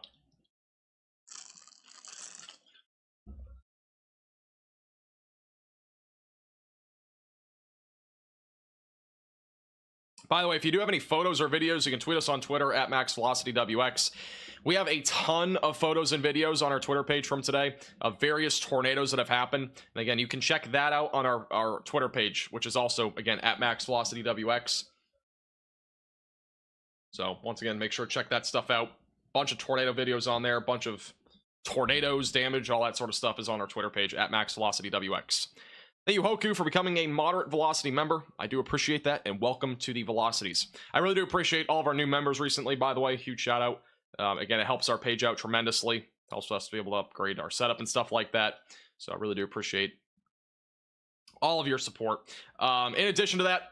By the way, if you do have any photos or videos, you can tweet us on Twitter at MaxVelocityWX. We have a ton of photos and videos on our Twitter page from today of various tornadoes that have happened. And again, you can check that out on our Twitter page, which is also, again, at MaxVelocityWX. So, once again, make sure to check that stuff out. Bunch of tornado videos on there, a bunch of tornadoes, damage, all that sort of stuff is on our Twitter page at MaxVelocityWX. Thank you, Hoku, for becoming a moderate Velocity member. I do appreciate that, and welcome to the Velocities. I really do appreciate all of our new members recently, by the way. Huge shout out. Again, it helps our page out tremendously. Helps us to be able to upgrade our setup and stuff like that. So I really do appreciate all of your support. In addition to that,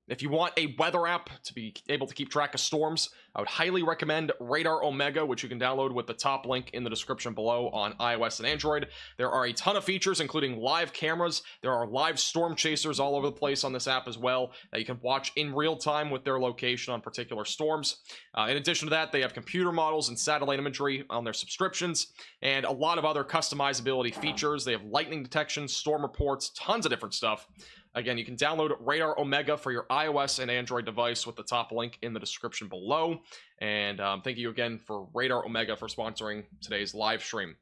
if you want a weather app to be able to keep track of storms, I would highly recommend Radar Omega, which you can download with the top link in the description below on iOS and Android. There are a ton of features, including live cameras. There are live storm chasers all over the place on this app as well that you can watch in real time with their location on particular storms. In addition to that, they have computer models and satellite imagery on their subscriptions, and a lot of other customizability features. They have lightning detection, storm reports, tons of different stuff. Again, you can download Radar Omega for your iOS and Android device with the top link in the description below. And thank you again for Radar Omega for sponsoring today's live stream.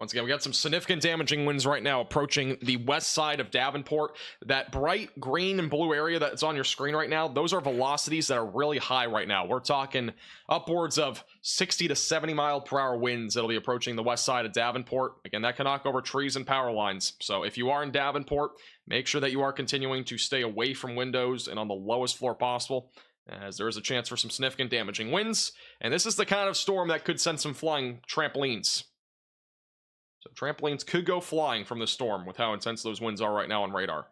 Once again, we got some significant damaging winds right now approaching the west side of Davenport. That bright green and blue area that's on your screen right now, those are velocities that are really high right now. We're talking upwards of 60 to 70 mile per hour winds that'll be approaching the west side of Davenport. Again, that can knock over trees and power lines. So if you are in Davenport, make sure that you are continuing to stay away from windows and on the lowest floor possible, as there is a chance for some significant damaging winds. And this is the kind of storm that could send some flying trampolines. So trampolines could go flying from the storm with how intense those winds are right now on radar.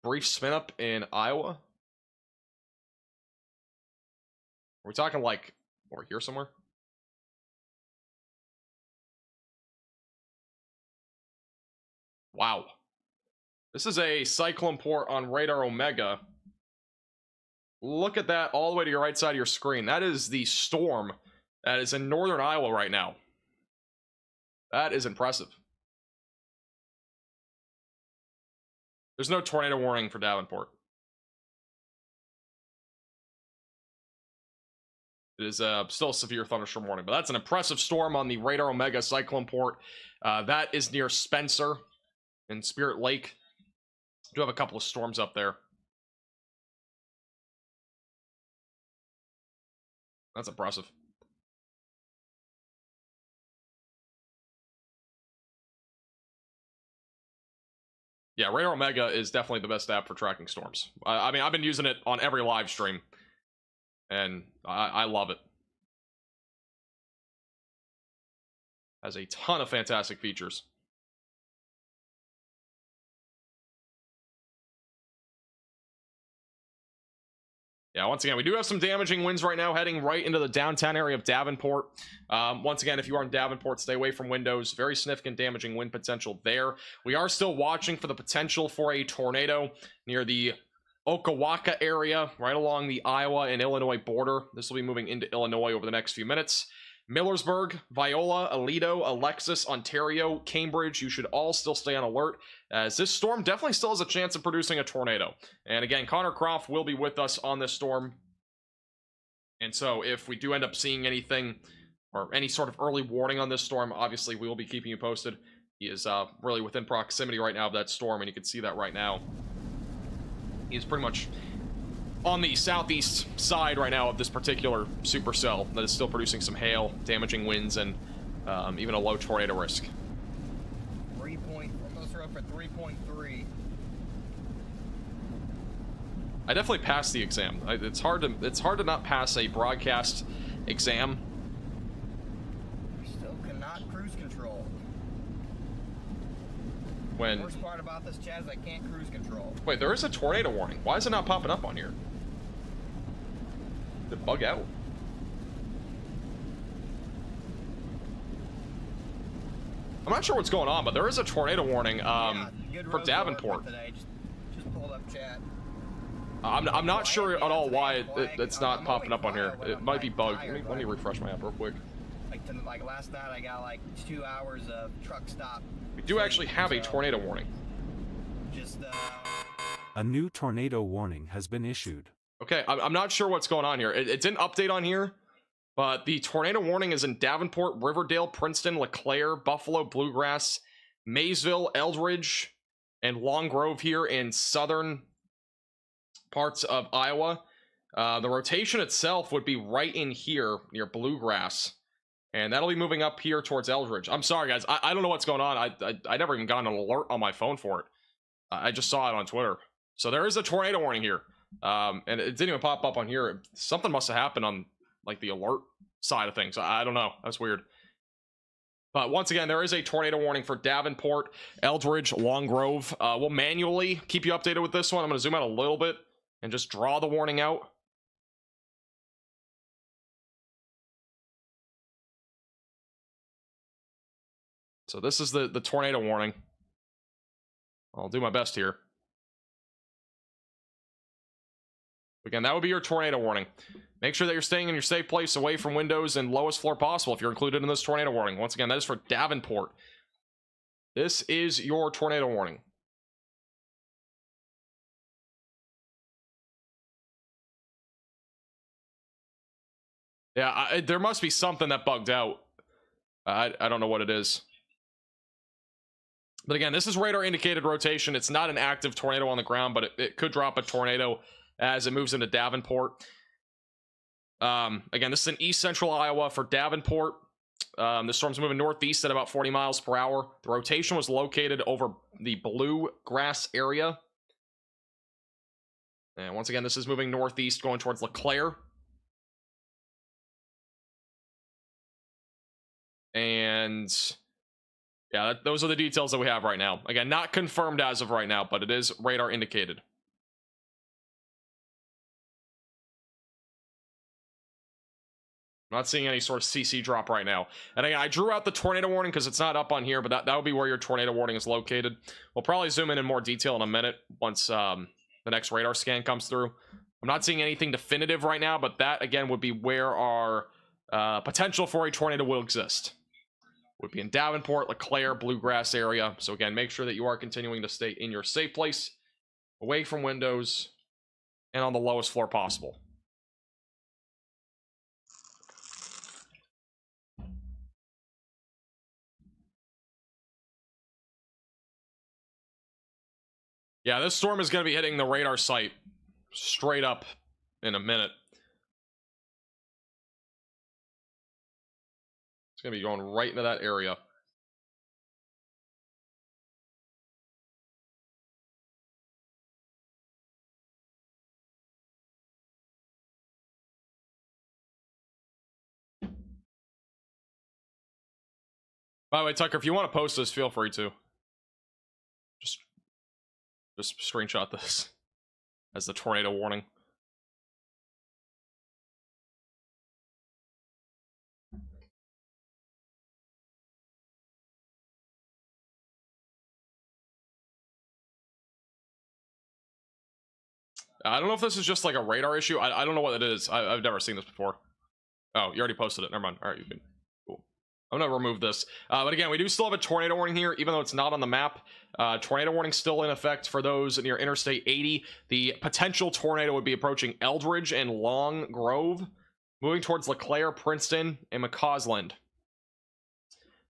Brief spin up in Iowa. Are we talking like over here somewhere? Wow. This is a cyclone port on Radar Omega. Look at that all the way to your right side of your screen. That is the storm that is in northern Iowa right now. That is impressive. There's no tornado warning for Davenport. It is still a severe thunderstorm warning, but that's an impressive storm on the Radar Omega cyclone port. That is near Spencer and Spirit Lake. We do have a couple of storms up there. That's impressive. Yeah, Radar Omega is definitely the best app for tracking storms. I mean, I've been using it on every live stream, and I love it. Has a ton of fantastic features. Yeah, once again, we do have some damaging winds right now heading right into the downtown area of Davenport. Once again, if you are in Davenport, stay away from windows. Very significant damaging wind potential there. We are still watching for the potential for a tornado near the Okawaka area, right along the Iowa and Illinois border. This will be moving into Illinois over the next few minutes. Millersburg, Viola, Aledo, Alexis, Ontario, Cambridge, you should all still stay on alert, as this storm definitely still has a chance of producing a tornado. And again, Connor Croft will be with us on this storm. And so if we do end up seeing anything, or any sort of early warning on this storm, obviously we will be keeping you posted. He is really within proximity right now of that storm, and you can see that right now. He is pretty much on the southeast side right now of this particular supercell that is still producing some hail, damaging winds, and even a low tornado risk. 3 point, almost up at 3.3. I definitely passed the exam. It's hard to not pass a broadcast exam. Still cannot cruise control. When The worst part about this, Chad, is I can't cruise control. wait, there is a tornado warning. Why is it not popping up on here? Did it bug out? I'm not sure what's going on, but there is a tornado warning for Davenport. Today. Just pulled up chat. I'm not sure at all why it's not popping up on here. It might be bugged. Let me refresh my app real quick. Like last night, I got like 2 hours of truck stop. We do actually have a tornado warning. Just A new tornado warning has been issued. Okay, I'm not sure what's going on here. It didn't update on here, but the tornado warning is in Davenport, Riverdale, Princeton, LeClaire, Buffalo, Bluegrass, Maysville, Eldridge, and Long Grove here in southern parts of Iowa. The rotation itself would be right in here near Bluegrass, and that'll be moving up here towards Eldridge. I'm sorry, guys. I don't know what's going on. I never even got an alert on my phone for it. I just saw it on Twitter. So there is a tornado warning here. And it didn't even pop up on here. Something must have happened on like the alert side of things. I don't know. That's weird. But once again, there is a tornado warning for Davenport, Eldridge, Long Grove. We'll manually keep you updated with this one. I'm going to zoom out a little bit and just draw the warning out. So this is the tornado warning. I'll do my best here. Again, that would be your tornado warning. Make sure that you're staying in your safe place away from windows and lowest floor possible if you're included in this tornado warning. Once again, that is for Davenport. This is your tornado warning. Yeah, there must be something that bugged out. I don't know what it is. But again, this is radar indicated rotation. It's not an active tornado on the ground, but it could drop a tornado as it moves into Davenport. Again, this is in east central Iowa for Davenport. The storm's moving northeast at about 40 miles per hour. The rotation was located over the Bluegrass area. And once again, this is moving northeast going towards LeClaire. And yeah, those are the details that we have right now. Again, not confirmed as of right now, but it is radar indicated. I'm not seeing any sort of CC drop right now. And again, I drew out the tornado warning because it's not up on here, but that would be where your tornado warning is located. We'll probably zoom in more detail in a minute once the next radar scan comes through. I'm not seeing anything definitive right now, but that, again, would be where our potential for a tornado will exist. Would be in Davenport, LeClaire, Bluegrass area. So again, make sure that you are continuing to stay in your safe place, away from windows, and on the lowest floor possible. Yeah, this storm is going to be hitting the radar site straight up in a minute. It's going to be going right into that area. By the way, Tucker, if you want to post this, feel free to. Just screenshot this as the tornado warning. I don't know if this is just like a radar issue. I don't know what it is. I've never seen this before. Oh, you already posted it. Never mind. All right, you can. Cool. I'm gonna remove this. But again, we do still have a tornado warning here, even though it's not on the map. Tornado warning still in effect for those near Interstate 80. The potential tornado would be approaching Eldridge and Long Grove, moving towards LeClaire, Princeton, and McCausland.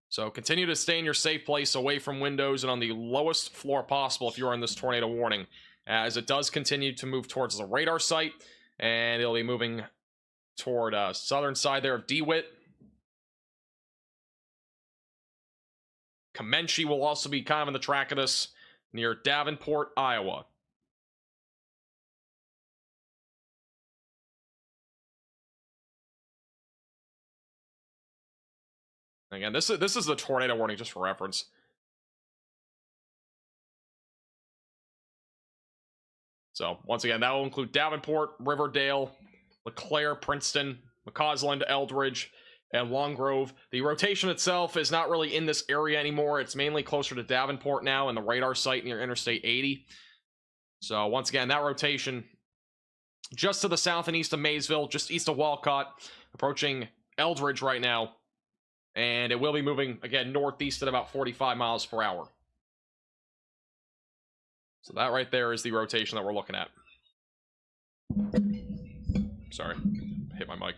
So continue to stay in your safe place away from windows and on the lowest floor possible if you are in this tornado warning, as it does continue to move towards the radar site, and it'll be moving toward southern side there of DeWitt. Comanche will also be kind of in the track of this near Davenport, Iowa. Again, this is the tornado warning just for reference. So once again, that will include Davenport, Riverdale, LeClaire, Princeton, McCausland, Eldridge, and Long Grove. The rotation itself is not really in this area anymore. It's mainly closer to Davenport now and the radar site near Interstate 80. So once again, that rotation just to the south and east of Maysville, just east of Walcott, approaching Eldridge right now. And it will be moving, again, northeast at about 45 miles per hour. So that right there is the rotation that we're looking at. Sorry, hit my mic.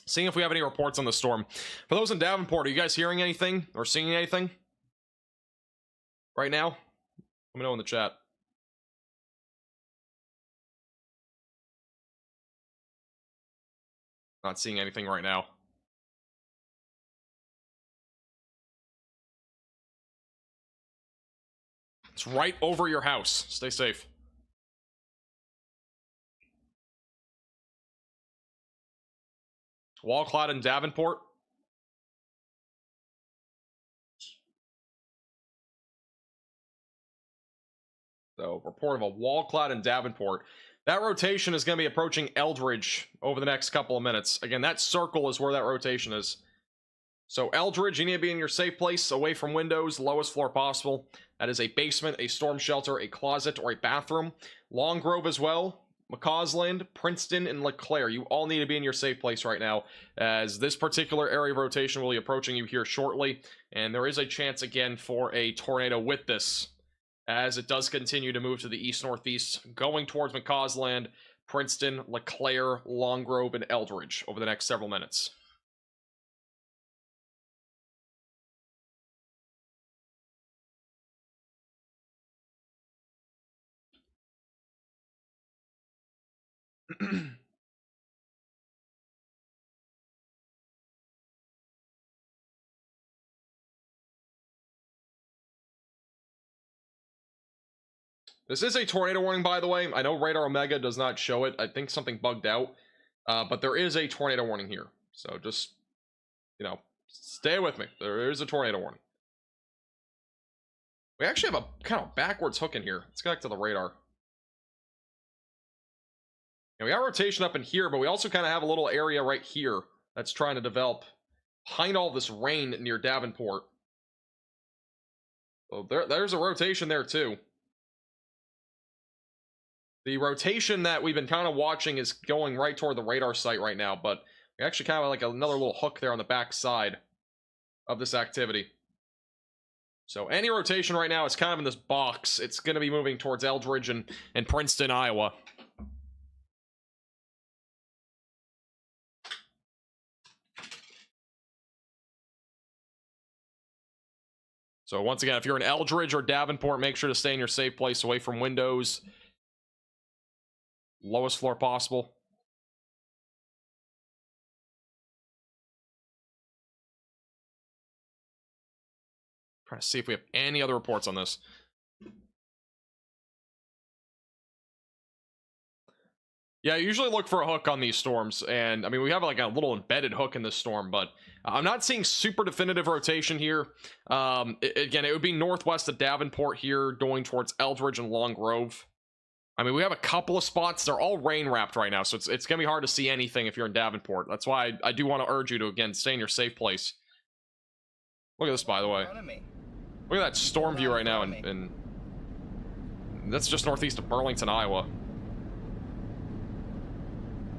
Seeing if we have any reports on the storm. For those in Davenport, are you guys hearing anything or seeing anything right now? Let me know in the chat. Not seeing anything right now. It's right over your house. Stay safe. Wall cloud in Davenport. So, report of a wall cloud in Davenport. That rotation is going to be approaching Eldridge over the next couple of minutes. Again, that circle is where that rotation is. So, Eldridge, you need to be in your safe place, away from windows, lowest floor possible. That is a basement, a storm shelter, a closet, or a bathroom. Long Grove as well. McCausland, Princeton, and LeClaire. You all need to be in your safe place right now, as this particular area of rotation will be approaching you here shortly. And there is a chance, again, for a tornado with this, as it does continue to move to the east-northeast, going towards McCausland, Princeton, LeClaire, Long Grove, and Eldridge over the next several minutes. This is a tornado warning, by the way. I know Radar Omega does not show it. I think something bugged out. But there is a tornado warning here. So just, you know, stay with me. There is a tornado warning. We actually have a kind of backwards hook in here. Let's go back to the radar. And we got rotation up in here, but we also kind of have a little area right here that's trying to develop behind all this rain near Davenport. So there's a rotation there too. The rotation that we've been kind of watching is going right toward the radar site right now, but we actually kind of like another little hook there on the back side of this activity. So any rotation right now is kind of in this box. It's going to be moving towards Eldridge and Princeton, Iowa. So once again, if you're in Eldridge or Davenport, make sure to stay in your safe place, away from windows. Lowest floor possible. Trying to see if we have any other reports on this. Yeah, I usually look for a hook on these storms, and I mean, we have like a little embedded hook in this storm, but I'm not seeing super definitive rotation here. Again, it would be northwest of Davenport here, going towards Eldridge and Long Grove. I mean, we have a couple of spots. They're all rain wrapped right now, so it's going to be hard to see anything if you're in Davenport. That's why I do want to urge you to, again, stay in your safe place. Look at this, by the way. Look at that storm view right now, and that's just northeast of Burlington, Iowa.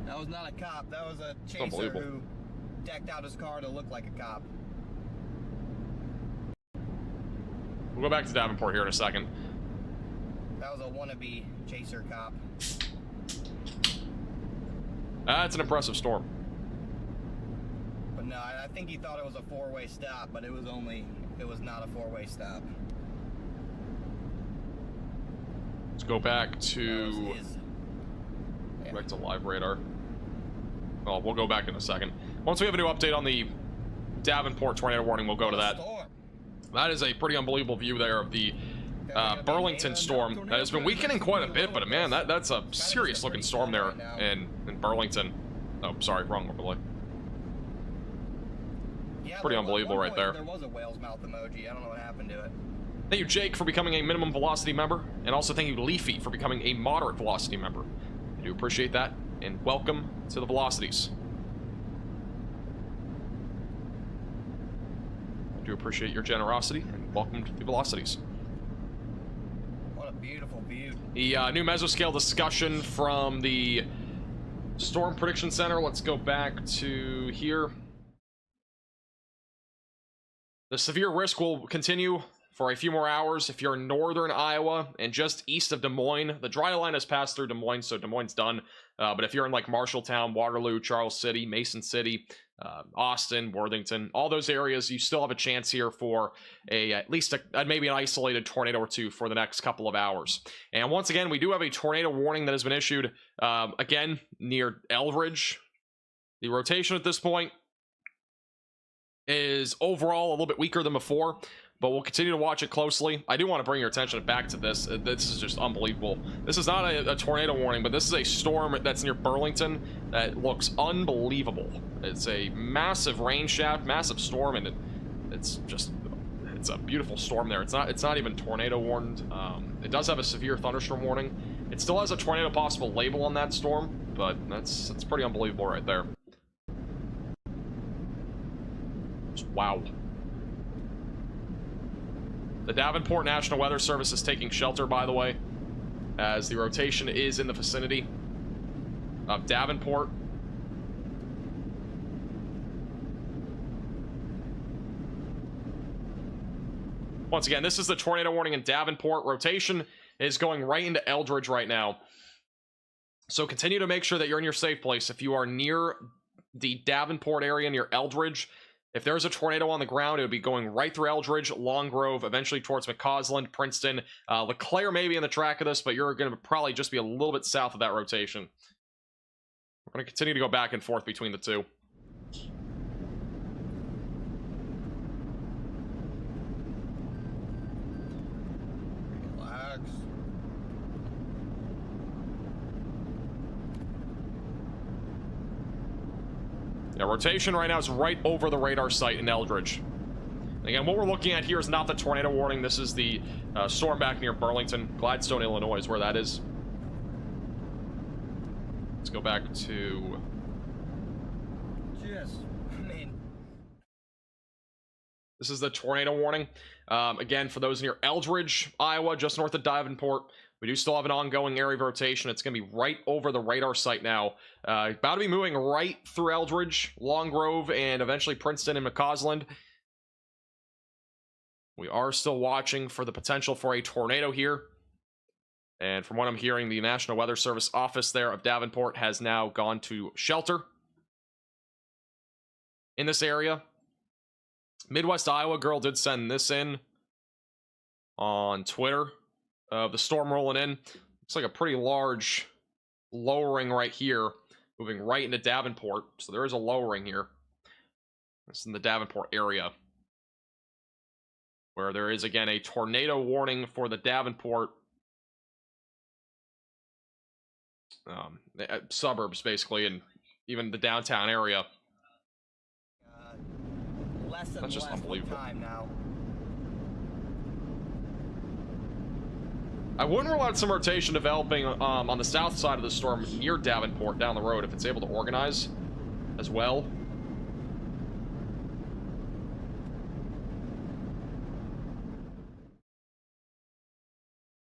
That was not a cop. That was a chaser who decked out his car to look like a cop. We'll go back to Davenport here in a second. That was a wannabe chaser cop. That's an impressive storm. But no, I think he thought it was a four-way stop, but it was not a four-way stop. Let's go back to back to live radar. Well, we'll go back in a second. Once we have a new update on the Davenport tornado warning, we'll go to that. That is a pretty unbelievable view there of the Burlington storm that has been weakening quite a bit, but man, that's a serious looking storm there in Burlington. Oh, sorry, wrong overlay. Yeah, pretty unbelievable right there. There was a whale's mouth emoji. I don't know what happened to it. Thank you, Jake, for becoming a minimum velocity member, and also thank you, Leafy, for becoming a moderate velocity member. I do appreciate that, and welcome to the Velocities. I do appreciate your generosity, and welcome to the Velocities. What a beautiful view. The new mesoscale discussion from the Storm Prediction Center. Let's go back to here. The severe risk will continue for a few more hours if you're in northern Iowa and just east of Des Moines. The dry line has passed through Des Moines, so Des Moines done. But if you're in like Marshalltown, Waterloo, Charles City, Mason City, Austin, Worthington, all those areas, you still have a chance here for at least maybe an isolated tornado or two for the next couple of hours. And once again, we do have a tornado warning that has been issued again near Eldridge. The rotation at this point is overall a little bit weaker than before, but we'll continue to watch it closely. I do want to bring your attention back to this. This is just unbelievable. This is not a tornado warning, but this is a storm that's near Burlington that looks unbelievable. It's a massive rain shaft, massive storm, and it's a beautiful storm there. It's not even tornado warned. It does have a severe thunderstorm warning. It still has a tornado possible label on that storm, but that's pretty unbelievable right there. Wow. The Davenport National Weather Service is taking shelter, by the way, as the rotation is in the vicinity of Davenport. Once again, this is the tornado warning in Davenport. Rotation is going right into Eldridge right now. So continue to make sure that you're in your safe place. If you are near the Davenport area near Eldridge, if there's a tornado on the ground, it would be going right through Eldridge, Long Grove, eventually towards McCausland, Princeton. LeClaire may be in the track of this, but you're going to probably just be a little bit south of that rotation. We're going to continue to go back and forth between the two. Relax. Yeah, rotation right now is right over the radar site in Eldridge. And again, what we're looking at here is not the tornado warning. This is the storm back near Burlington. Gladstone, Illinois is where that is. Let's go back to... Yes. I mean... This is the tornado warning. Again, for those near Eldridge, Iowa, just north of Davenport, we do still have an ongoing area of rotation. It's going to be right over the radar site now. About to be moving right through Eldridge, Long Grove, and eventually Princeton and McCausland. We are still watching for the potential for a tornado here. And from what I'm hearing, the National Weather Service office there of Davenport has now gone to shelter in this area. Midwest Iowa girl did send this in on Twitter of the storm rolling in. Looks like a pretty large lowering right here, moving right into Davenport. So there is a lowering here. It's in the Davenport area, where there is again a tornado warning for the Davenport suburbs, basically, and even the downtown area. That's just unbelievable. Time now. I wouldn't rule out some rotation developing on the south side of the storm near Davenport down the road if it's able to organize as well.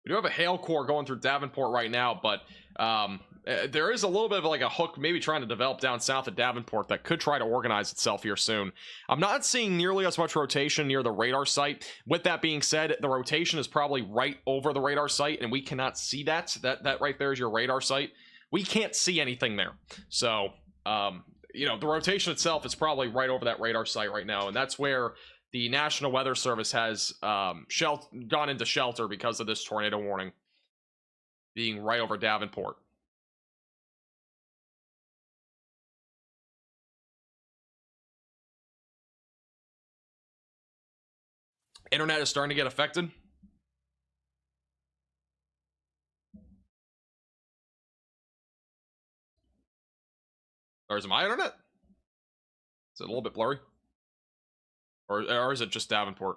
We do have a hail core going through Davenport right now, but there is a little bit of like a hook maybe trying to develop down south of Davenport that could try to organize itself here soon. I'm not seeing nearly as much rotation near the radar site. With that being said, the rotation is probably right over the radar site, and we cannot see that. That right there is your radar site. We can't see anything there. So, you know, the rotation itself is probably right over that radar site right now, and that's where the National Weather Service has gone into shelter because of this tornado warning being right over Davenport. Internet is starting to get affected. Or is it my internet? Is it a little bit blurry? Or is it just Davenport?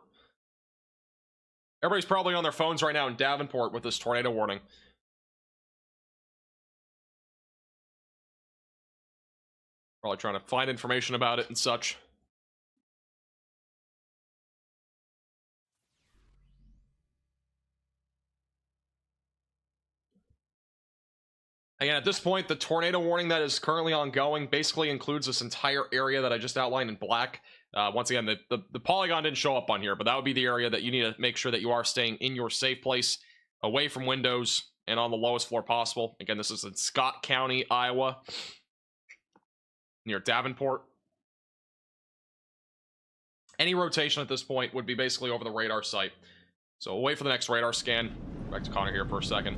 Everybody's probably on their phones right now in Davenport with this tornado warning. Probably trying to find information about it and such. Again, at this point, the tornado warning that is currently ongoing basically includes this entire area that I just outlined in black. Once again, the polygon didn't show up on here, but that would be the area that you need to make sure that you are staying in your safe place, away from windows, and on the lowest floor possible. Again, this is in Scott County, Iowa, near Davenport. Any rotation at this point would be basically over the radar site. So we'll wait for the next radar scan. Back to Connor here for a second.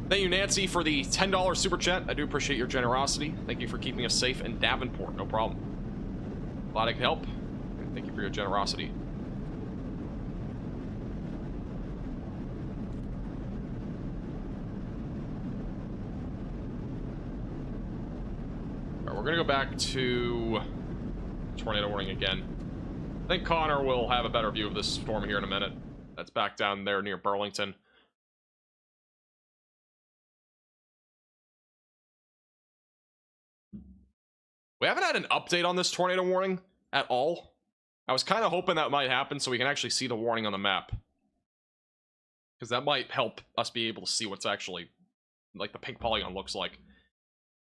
Thank you, Nancy, for the $10 super chat. I do appreciate your generosity. Thank you for keeping us safe in Davenport. No problem. Glad I could help. Thank you for your generosity. All right, we're gonna go back to tornado warning again. I think Connor will have a better view of this storm here in a minute. That's back down there near Burlington. We haven't had an update on this tornado warning at all. I was kind of hoping that might happen so we can actually see the warning on the map. Because that might help us be able to see what's actually, like, the pink polygon looks like.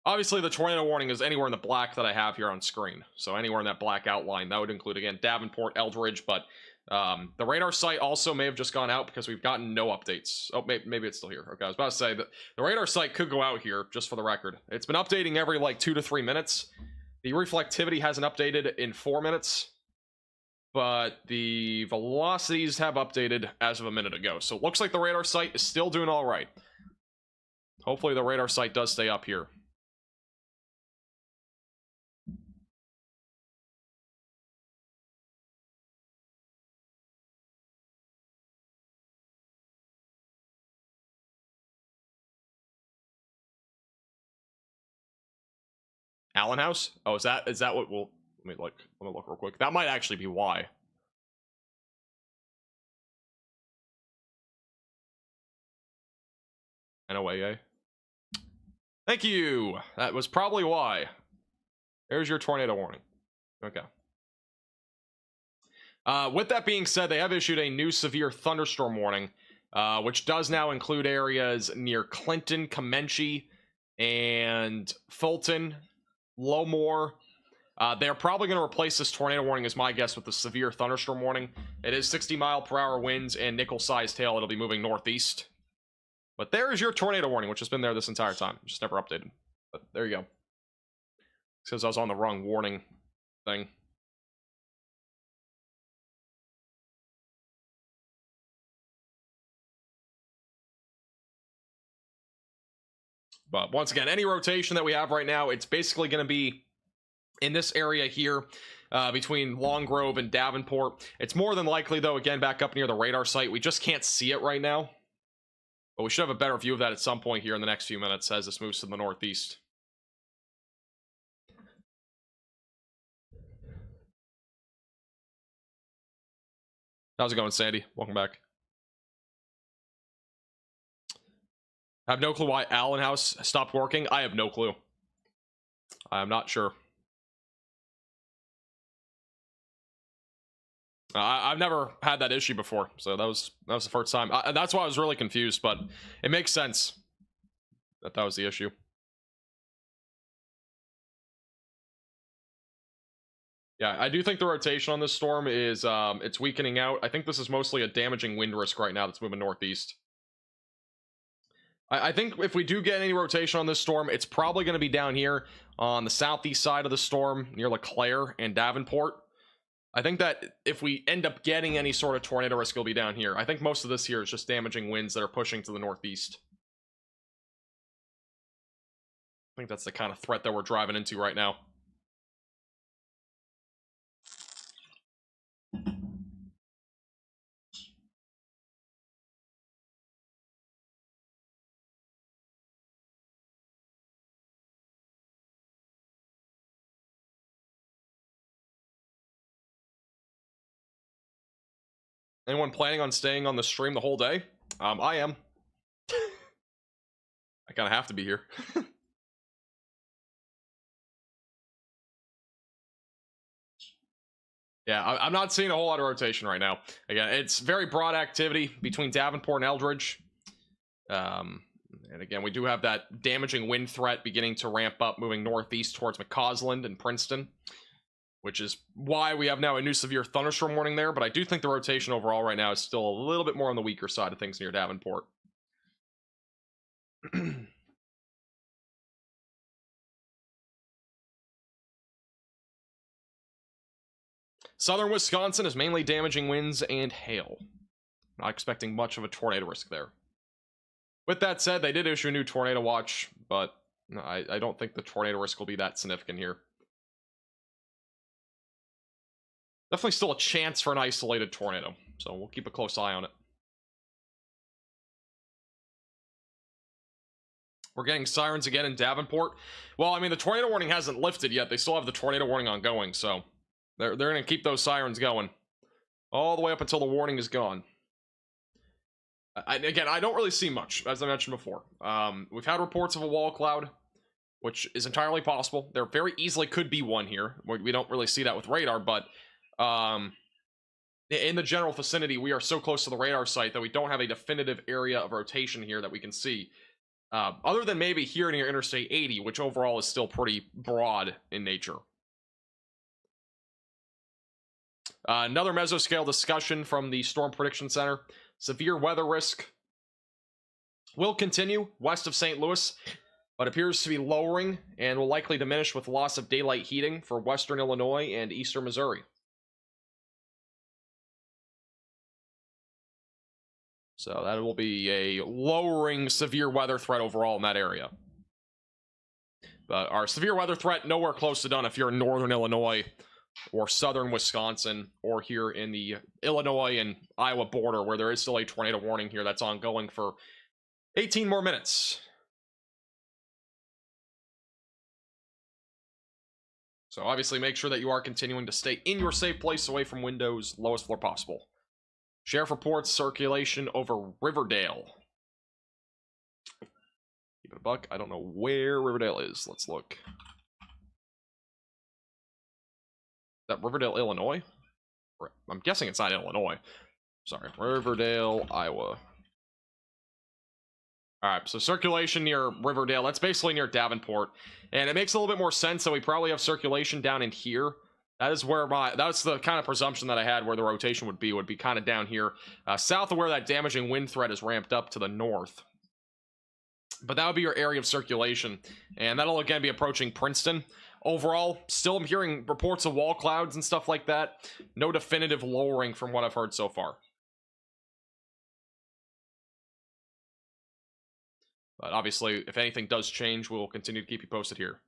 Obviously, the tornado warning is anywhere in the black that I have here on screen. So anywhere in that black outline. That would include, again, Davenport, Eldridge, but the radar site also may have just gone out because we've gotten no updates. Oh, maybe it's still here. Okay, I was about to say that the radar site could go out here, just for the record. It's been updating every, like, 2 to 3 minutes. The reflectivity hasn't updated in 4 minutes, but the velocities have updated as of a minute ago. So it looks like the radar site is still doing all right. Hopefully the radar site does stay up here. Allen House? Oh, is that what we'll let me look real quick. That might actually be why. NOAA. Thank you. That was probably why. There's your tornado warning. Okay. With that being said, they have issued a new severe thunderstorm warning, which does now include areas near Clinton, Comanche, and Fulton, Lowmore. They're probably going to replace this tornado warning, is my guess, with the severe thunderstorm warning. It is 60-mile-per-hour winds and nickel-sized hail. It'll be moving northeast. But there is your tornado warning, which has been there this entire time. Just never updated. But there you go. Because I was on the wrong warning thing. But once again, any rotation that we have right now, it's basically going to be in this area here between Long Grove and Davenport. It's more than likely, though, again, back up near the radar site. We just can't see it right now. But we should have a better view of that at some point here in the next few minutes as this moves to the northeast. How's it going, Sandy? Welcome back. I have no clue why Allen House stopped working. I have no clue. I'm not sure. I've never had that issue before, so that was the first time. That's why I was really confused, but it makes sense that was the issue. Yeah, I do think the rotation on this storm is it's weakening out. I think this is mostly a damaging wind risk right now that's moving northeast. I think if we do get any rotation on this storm, it's probably going to be down here on the southeast side of the storm near LeClaire and Davenport. I think that if we end up getting any sort of tornado risk, it'll be down here. I think most of this here is just damaging winds that are pushing to the northeast. I think that's the kind of threat that we're driving into right now. Anyone planning on staying on the stream the whole day? I am. I kind of have to be here. Yeah, I'm not seeing a whole lot of rotation right now. Again, it's very broad activity between Davenport and Eldridge. And again, we do have that damaging wind threat beginning to ramp up, moving northeast towards McCausland and Princeton, which is why we have now a new severe thunderstorm warning there. But I do think the rotation overall right now is still a little bit more on the weaker side of things near Davenport. Southern Wisconsin is mainly damaging winds and hail. Not expecting much of a tornado risk there. With that said, they did issue a new tornado watch, but I don't think the tornado risk will be that significant here. Definitely still a chance for an isolated tornado, so we'll keep a close eye on it. We're getting sirens again in Davenport. Well, I mean, the tornado warning hasn't lifted yet. They still have the tornado warning ongoing, so they're going to keep those sirens going all the way up until the warning is gone. Again, I don't really see much, as I mentioned before. We've had reports of a wall cloud, which is entirely possible. There very easily could be one here. We don't really see that with radar, but in the general vicinity, we are so close to the radar site that we don't have a definitive area of rotation here that we can see. Other than maybe here near Interstate 80, which overall is still pretty broad in nature. Another mesoscale discussion from the Storm Prediction Center. Severe weather risk will continue west of St. Louis, but appears to be lowering and will likely diminish with loss of daylight heating for western Illinois and eastern Missouri. So that will be a lowering severe weather threat overall in that area. But our severe weather threat nowhere close to done if you're in northern Illinois or southern Wisconsin, or here in the Illinois and Iowa border, where there is still a tornado warning here that's ongoing for 18 more minutes. So obviously make sure that you are continuing to stay in your safe place, away from windows, lowest floor possible. Sheriff reports circulation over Riverdale. Keep it a buck. I don't know where Riverdale is. Let's look. Is that Riverdale, Illinois? I'm guessing it's not Illinois. Sorry. Riverdale, Iowa. Alright, so circulation near Riverdale. That's basically near Davenport. And it makes a little bit more sense that we probably have circulation down in here. That is where that's the kind of presumption that I had where the rotation would be kind of down here. South of where that damaging wind threat is ramped up to the north. But that would be your area of circulation. And that'll again be approaching Princeton. Overall, still I'm hearing reports of wall clouds and stuff like that. No definitive lowering from what I've heard so far. But obviously, if anything does change, we'll continue to keep you posted here.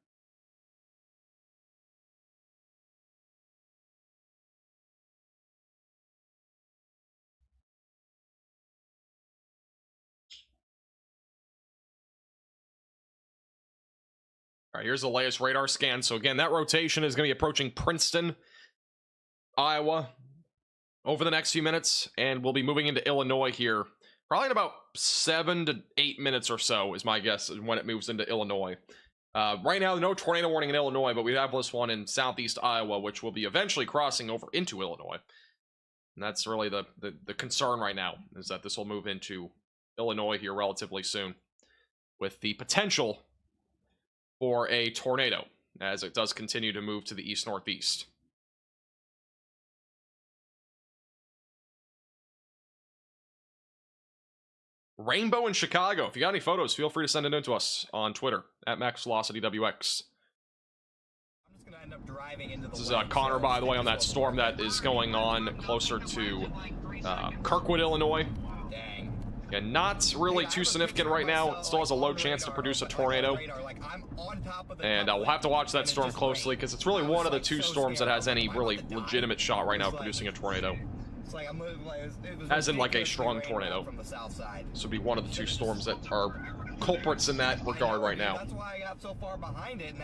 All right, here's the latest radar scan. So again, that rotation is going to be approaching Princeton, Iowa, over the next few minutes, and we'll be moving into Illinois here. Probably in about 7 to 8 minutes or so is my guess when it moves into Illinois. Right now, no tornado warning in Illinois, but we have this one in southeast Iowa, which will be eventually crossing over into Illinois. And that's really the concern right now, is that this will move into Illinois here relatively soon, with the potential for a tornado as it does continue to move to the east-northeast. Rainbow in Chicago. If you got any photos, feel free to send it in to us on Twitter at MaxVelocityWX. This is Connor, by the way, on that storm that is going on closer to Kirkwood, Illinois. And not really too significant right now. It still has a low chance to produce a tornado. And we'll have to watch that storm closely, because it's really one of the two storms that has any really legitimate shot right now of producing a tornado. As in, like, a strong tornado. This would be one of the two storms that are culprits in that regard right now.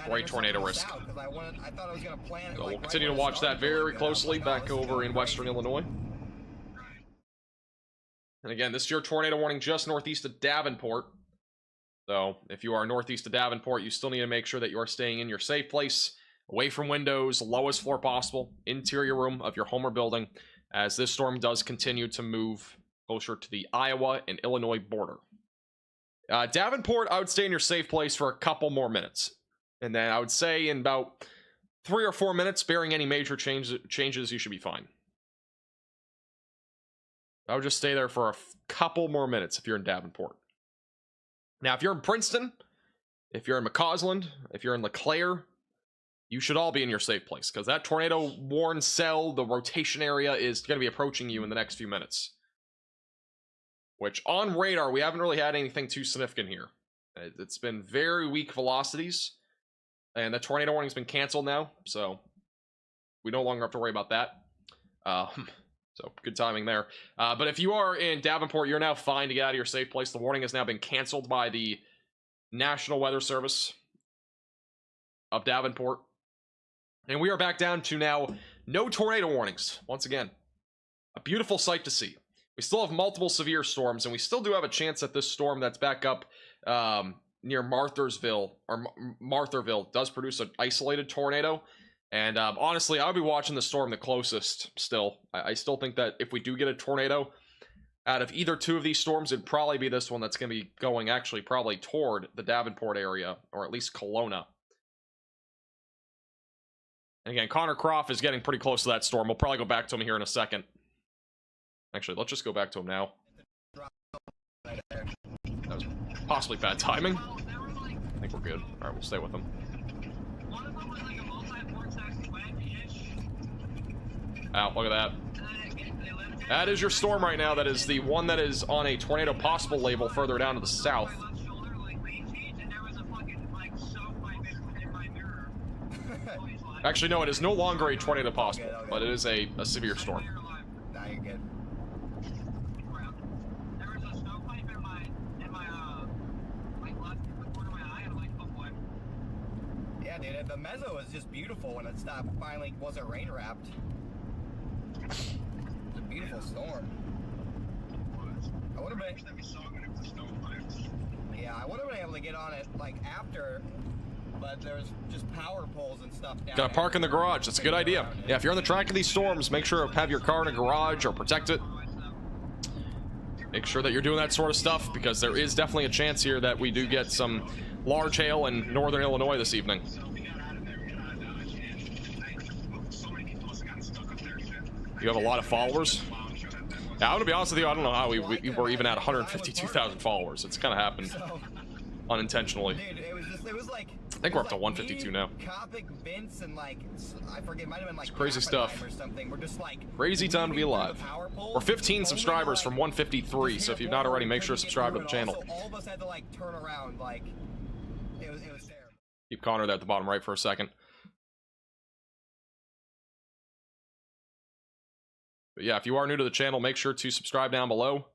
Great tornado risk. So we'll continue to watch that very closely back over in western Illinois. And again, this is your tornado warning just northeast of Davenport. So if you are northeast of Davenport, you still need to make sure that you are staying in your safe place, away from windows, lowest floor possible, interior room of your home or building, as this storm does continue to move closer to the Iowa and Illinois border. Davenport, I would stay in your safe place for a couple more minutes. And then I would say in about 3 or 4 minutes, bearing any major changes, you should be fine. I would just stay there for a couple more minutes if you're in Davenport. Now, if you're in Princeton, if you're in McCausland, if you're in LeClaire, you should all be in your safe place, because that tornado warned cell, the rotation area, is going to be approaching you in the next few minutes. Which, on radar, we haven't really had anything too significant here. It's been very weak velocities, and the tornado warning's been canceled now, so we no longer have to worry about that. So, good timing there. But if you are in Davenport, you're now fine to get out of your safe place. The warning has now been canceled by the National Weather Service of Davenport. And we are back down to now no tornado warnings, once again. A beautiful sight to see. We still have multiple severe storms, and we still do have a chance that this storm that's back up near Martharsville does produce an isolated tornado. And honestly, I'll be watching the storm the closest still. I still think that if we do get a tornado out of either two of these storms, it'd probably be this one that's going to be going actually probably toward the Davenport area, or at least Kelowna. And again, Connor Croft is getting pretty close to that storm. We'll probably go back to him here in a second. Actually, let's just go back to him now. That was possibly bad timing. I think we're good. Alright, we'll stay with him. Ow, look at that. That is your storm right now. That is the one that is on a tornado possible label further down to the south. Actually, no, it is no longer a tornado possible, but it is a severe storm. Nah, you're good. Yeah, dude, the mezzo was just beautiful when it stopped. Finally, wasn't rain wrapped. It's a beautiful storm. I would have been. Yeah, I would have been able to get on it like after, but there's just power poles and stuff down. Gotta park in the garage. That's a good idea. Yeah, if you're on the track of these storms, make sure to have your car in a garage or protect it. Make sure that you're doing that sort of stuff, because there is definitely a chance here that we do get some large hail in northern Illinois this evening. You have a lot of followers. Yeah, I'm gonna be honest with you, I don't know how we were even at 152,000 followers. It's kind of happened unintentionally. Dude, it was like, I think we're up to 152 now. Copic, Vince, and like, I forget, it might have been like it's crazy stuff. Or something. We're just like crazy time to be alive. We're 15 subscribers from 153, so if you've not already, make sure to subscribe to the channel. All of us had to like turn around, like it was terrible. Keep Connor there at the bottom right for a second. But yeah, if you are new to the channel, make sure to subscribe down below.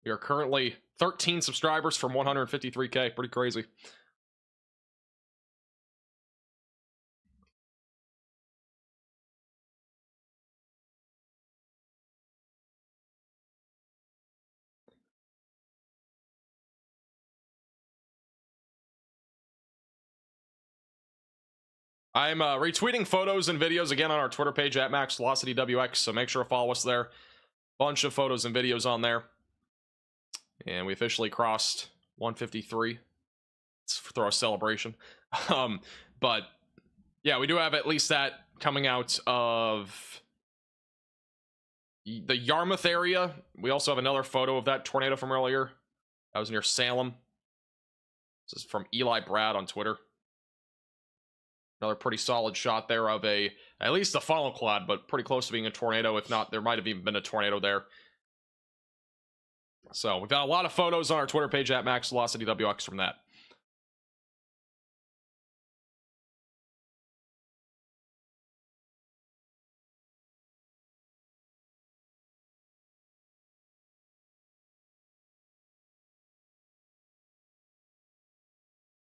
We are currently 13 subscribers from 153K. Pretty crazy. I'm retweeting photos and videos again on our Twitter page at MaxVelocityWX, so make sure to follow us there. Bunch of photos and videos on there. And we officially crossed 153. Let's throw a celebration. But yeah, we do have at least that coming out of the Yarmouth area. We also have another photo of that tornado from earlier. That was near Salem. This is from Eli Brad on Twitter. Another pretty solid shot there of at least a funnel cloud, but pretty close to being a tornado. If not, there might have even been a tornado there. So we've got a lot of photos on our Twitter page at MaxVelocityWX from that.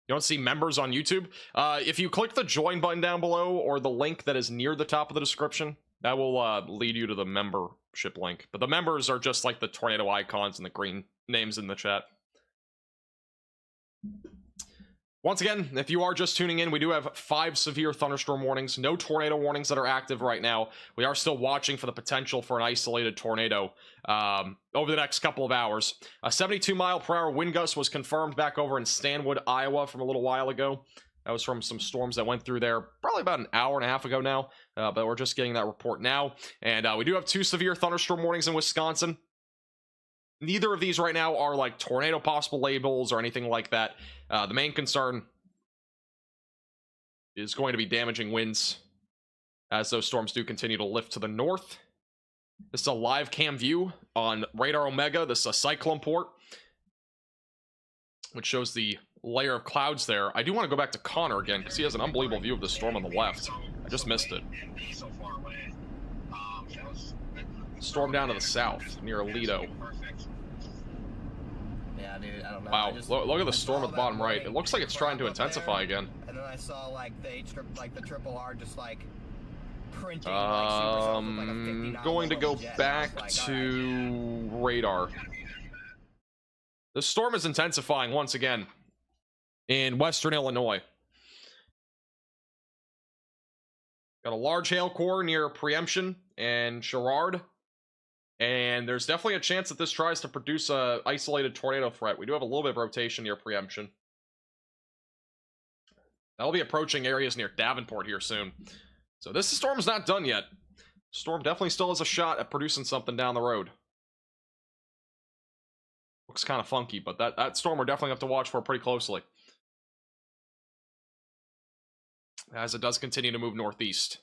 You don't see members on YouTube. If you click the join button down below, or the link that is near the top of the description, that will lead you to the membership link. But the members are just like the tornado icons and the green names in the chat. Once again, if you are just tuning in, we do have 5 severe thunderstorm warnings, no tornado warnings that are active right now. We are still watching for the potential for an isolated tornado over the next couple of hours. A 72-mile-per-hour wind gust was confirmed back over in Stanwood, Iowa from a little while ago. That was from some storms that went through there probably about an hour and a half ago now, but we're just getting that report now. And we do have 2 severe thunderstorm warnings in Wisconsin. Neither of these right now are like tornado possible labels or anything like that. The main concern is going to be damaging winds as those storms do continue to lift to the north. This is a live cam view on Radar Omega. This is a cyclone port, which shows the layer of clouds there. I do want to go back to Connor again because he has an unbelievable view of the storm on the left. I just missed it. Storm down to the south near Aledo. Yeah, dude, I don't know. Wow, look at the storm at the bottom right. It looks like it's trying to intensify again. And then I saw like the triple R just like printing like supercells with, like, a 50 going to go jet. back Like, to radar. The storm is intensifying once again in western Illinois. Got a large hail core near Preemption and Sherrard. And there's definitely a chance that this tries to produce a isolated tornado threat. We do have a little bit of rotation near Preemption. That'll be approaching areas near Davenport here soon. So this storm's not done yet. Storm definitely still has a shot at producing something down the road. Looks kind of funky, but that storm we're definitely have to watch for pretty closely, as it does continue to move northeast.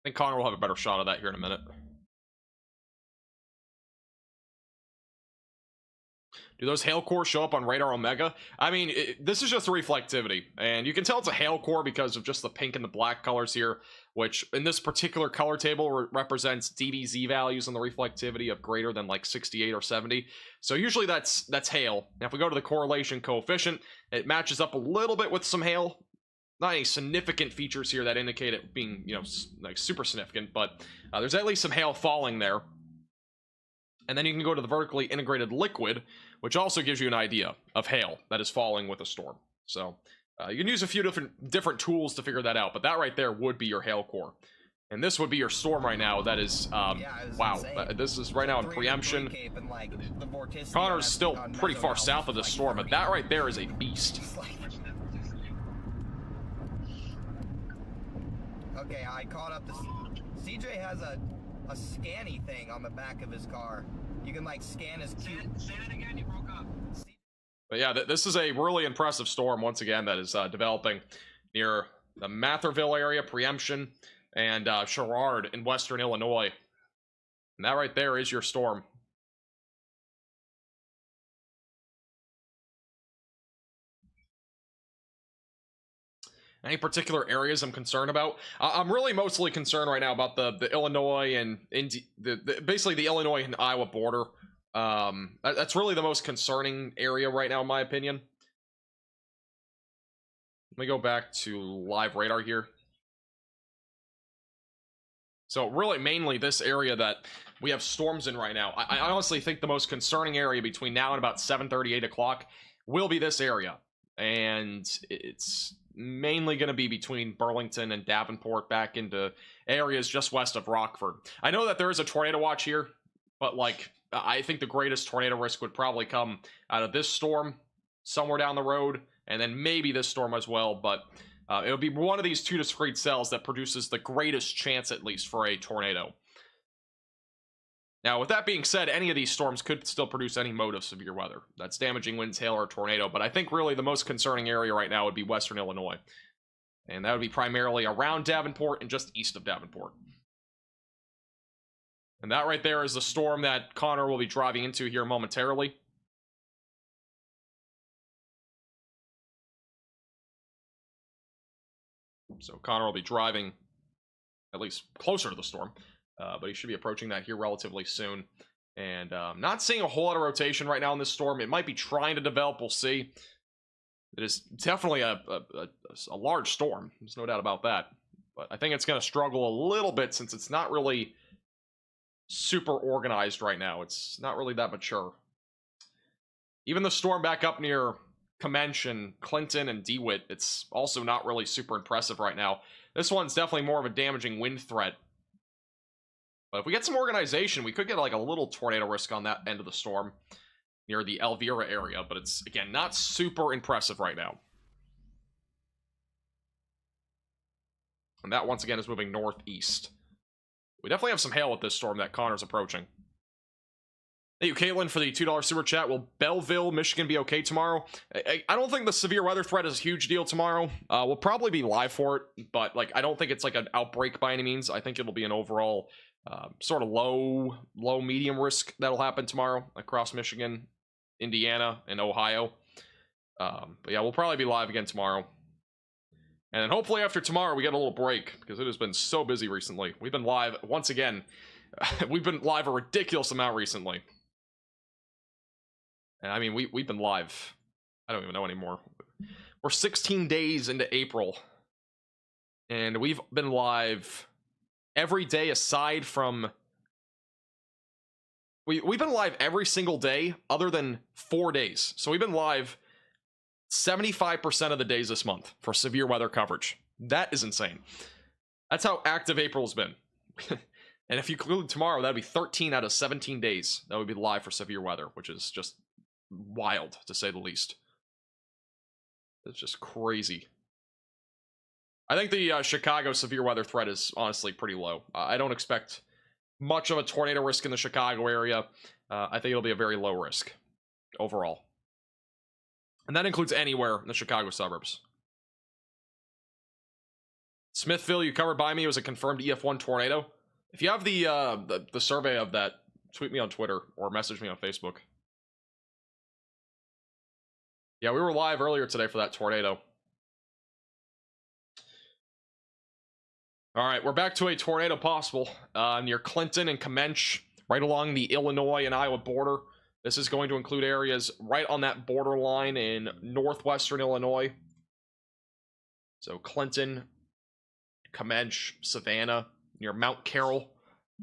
I think Connor will have a better shot of that here in a minute. Do those hail cores show up on Radar Omega? I mean, this is just the reflectivity, and you can tell it's a hail core because of just the pink and the black colors here, which in this particular color table represents DBZ values on the reflectivity of greater than like 68 or 70. So usually that's hail. Now if we go to the correlation coefficient, it matches up a little bit with some hail. Not any significant features here that indicate it being, you know, like super significant, but there's at least some hail falling there. And then you can go to the vertically integrated liquid, which also gives you an idea of hail that is falling with a storm. So you can use a few different tools to figure that out, but that right there would be your hail core. And this would be your storm right now. That is, wow, this is right now in Preemption. Connor's still pretty far south of the storm, but that right there is a beast. Okay, I caught up to CJ has a scanny thing on the back of his car. You can like scan his cube. Say that again, you broke up. But yeah, this is a really impressive storm once again that is developing near the Matherville area, Preemption, and Sherrard in western Illinois. And that right there is your storm. Any particular areas I'm concerned about? I'm really mostly concerned right now about the Illinois and basically the Illinois and Iowa border. That's really the most concerning area right now, in my opinion. Let me go back to live radar here. So really, mainly this area that we have storms in right now. I honestly think the most concerning area between now and about 7:30, 8 o'clock will be this area. And it's mainly going to be between Burlington and Davenport back into areas just west of Rockford. I know that there is a tornado watch here, but like I think the greatest tornado risk would probably come out of this storm somewhere down the road, and then maybe this storm as well, but it would be one of these 2 discrete cells that produces the greatest chance, at least, for a tornado. Now, with that being said, any of these storms could still produce any mode of severe weather. That's damaging winds, hail, or tornado, but I think really the most concerning area right now would be western Illinois. And that would be primarily around Davenport and just east of Davenport. And that right there is the storm that Connor will be driving into here momentarily. So Connor will be driving at least closer to the storm. But he should be approaching that here relatively soon. And not seeing a whole lot of rotation right now in this storm. It might be trying to develop. We'll see. It is definitely a large storm. There's no doubt about that. But I think it's going to struggle a little bit since it's not really super organized right now. It's not really that mature. Even the storm back up near Comench and Clinton and DeWitt, it's also not really super impressive right now. This one's definitely more of a damaging wind threat. But if we get some organization, we could get like a little tornado risk on that end of the storm near the Elvira area. But it's, again, not super impressive right now. And that, once again, is moving northeast. We definitely have some hail with this storm that Connor's approaching. Thank you, Caitlin, for the $2 super chat. Will Belleville, Michigan be okay tomorrow? I don't think the severe weather threat is a huge deal tomorrow. We'll probably be live for it, but like I don't think it's like an outbreak by any means. I think it'll be an overall sort of low medium risk that'll happen tomorrow across Michigan, Indiana, and Ohio. But yeah, we'll probably be live again tomorrow. And then hopefully after tomorrow we get a little break, because it has been so busy recently. We've been live, once again, we've been live a ridiculous amount recently. And I mean, we've been live, I don't even know anymore. We're 16 days into April. And we've been live every day aside from... We've been live every single day other than 4 days. So we've been live 75% of the days this month for severe weather coverage. That is insane. That's how active April's been. And if you include tomorrow, that'd be 13 out of 17 days that would be live for severe weather, which is just wild, to say the least. It's just crazy. I think the Chicago severe weather threat is honestly pretty low. I don't expect much of a tornado risk in the Chicago area. I think it'll be a very low risk overall. And that includes anywhere in the Chicago suburbs. Smithville, you covered by me. It was a confirmed EF1 tornado. If you have the survey of that, tweet me on Twitter or message me on Facebook. Yeah, we were live earlier today for that tornado. All right, we're back to a tornado possible near Clinton and Comench, right along the Illinois and Iowa border. This is going to include areas right on that borderline in northwestern Illinois. So Clinton, Comench, Savannah, near Mount Carroll.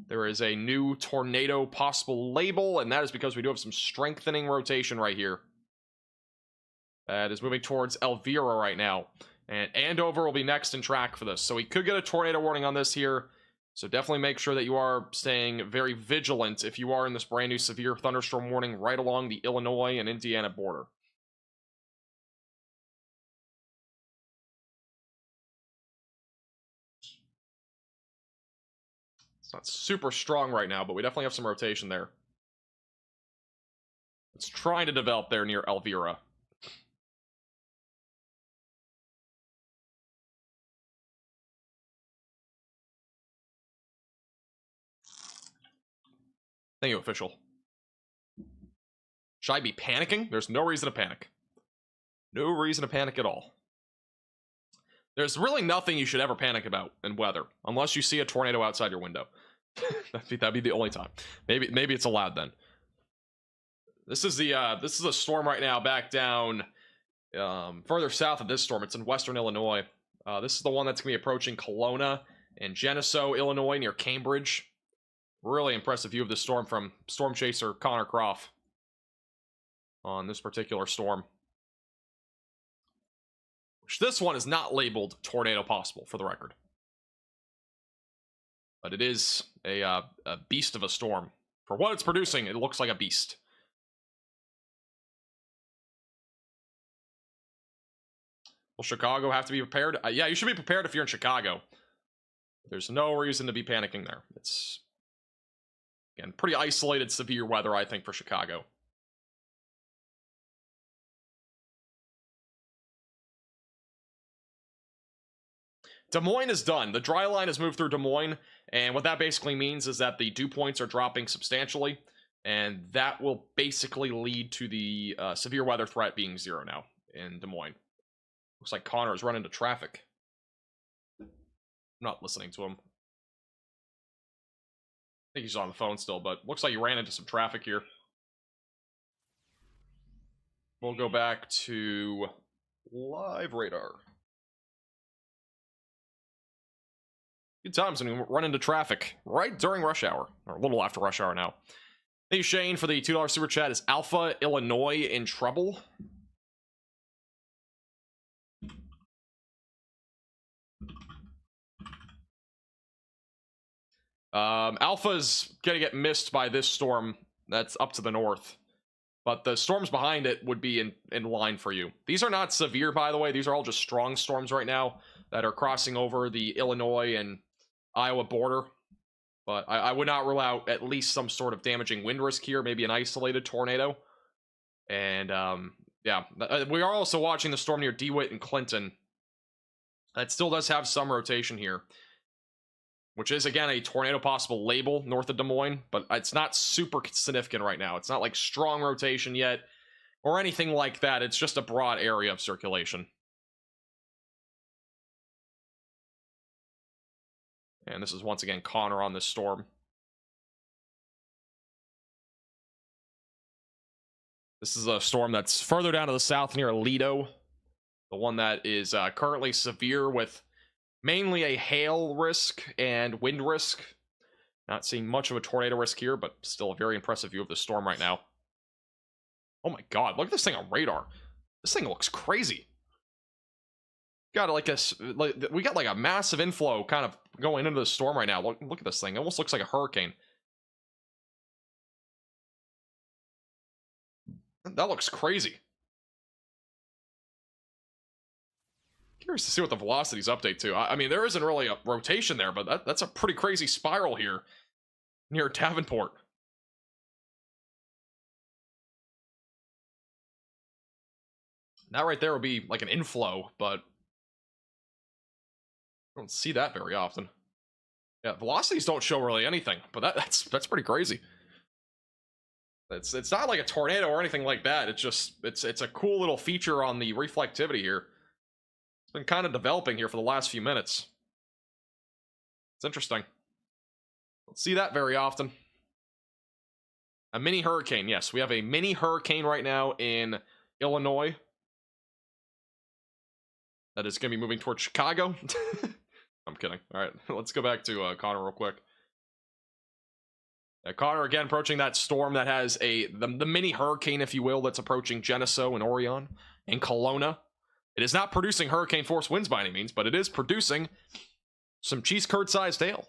There is a new tornado possible label, and that is because we do have some strengthening rotation right here. That is moving towards Elvira right now. And Andover will be next in track for this. So we could get a tornado warning on this here. So definitely make sure that you are staying very vigilant if you are in this brand new severe thunderstorm warning right along the Illinois and Indiana border. It's not super strong right now, but we definitely have some rotation there. It's trying to develop there near Elvira. Thank you, official. Should I be panicking? There's no reason to panic. No reason to panic at all. There's really nothing you should ever panic about in weather, unless you see a tornado outside your window. That'd be the only time. Maybe it's allowed then. This is a storm right now back down further south of this storm. It's in western Illinois. This is the one that's going to be approaching Kelowna and Geneseo, Illinois, near Cambridge. Really impressive view of this storm from Storm Chaser Connor Croft on this particular storm. Which this one is not labeled tornado possible, for the record. But it is a beast of a storm. For what it's producing, it looks like a beast. Will Chicago have to be prepared? Yeah, you should be prepared if you're in Chicago. There's no reason to be panicking there. It's... Again, pretty isolated, severe weather, I think, for Chicago. Des Moines is done. The dry line has moved through Des Moines, and what that basically means is that the dew points are dropping substantially, and that will basically lead to the severe weather threat being 0 now in Des Moines. Looks like Connor has run into traffic. I'm not listening to him. I think he's on the phone still, but looks like he ran into some traffic here. We'll go back to live radar. Good times when we run into traffic right during rush hour, or a little after rush hour now. Thank you, Shane, for the $2 super chat. Is Alpha, Illinois in trouble? Alpha's gonna get missed by this storm that's up to the north. But the storms behind it would be in line for you. These are not severe, by the way. These are all just strong storms right now that are crossing over the Illinois and Iowa border. But I would not rule out at least some sort of damaging wind risk here, maybe an isolated tornado. And yeah, we are also watching the storm near DeWitt and Clinton. That still does have some rotation here, which is, again, a tornado possible label north of Des Moines, but it's not super significant right now. It's not like strong rotation yet or anything like that. It's just a broad area of circulation. And this is once again Connor on this storm. This is a storm that's further down to the south near Lido. The one that is currently severe with mainly a hail risk and wind risk. Not seeing much of a tornado risk here, but still a very impressive view of the storm right now. Oh my god, look at this thing on radar. This thing looks crazy. Got we got like a massive inflow kind of going into the storm right now. Look at this thing. It almost looks like a hurricane. That looks crazy. Curious to see what the velocities update to. I mean, there isn't really a rotation there, but that's a pretty crazy spiral here near Davenport. That right there would be like an inflow, but I don't see that very often. Yeah, velocities don't show really anything, but that's pretty crazy. It's not like a tornado or anything like that. It's just it's a cool little feature on the reflectivity here. It's been kind of developing here for the last few minutes. It's interesting. Don't see that very often. A mini hurricane. Yes, we have a mini hurricane right now in Illinois. That is going to be moving towards Chicago. I'm kidding. All right, let's go back to Connor real quick. Connor again approaching that storm that has the mini hurricane, if you will, that's approaching Geneseo and Orion and Kelowna. It is not producing hurricane force winds by any means, but it is producing some cheese curd sized hail.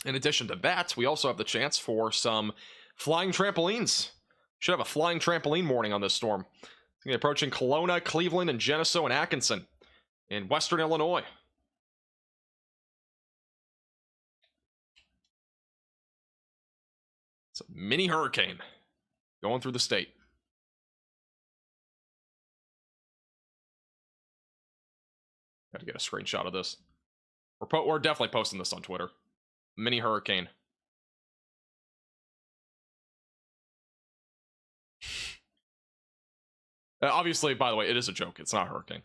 In addition to that, we also have the chance for some flying trampolines. Should have a flying trampoline morning on this storm. It's going to be approaching Kelowna, Cleveland, and Geneseo and Atkinson in western Illinois. It's a mini hurricane going through the state. Got to get a screenshot of this. We're definitely posting this on Twitter. Mini hurricane. Obviously, by the way, it is a joke. It's not a hurricane.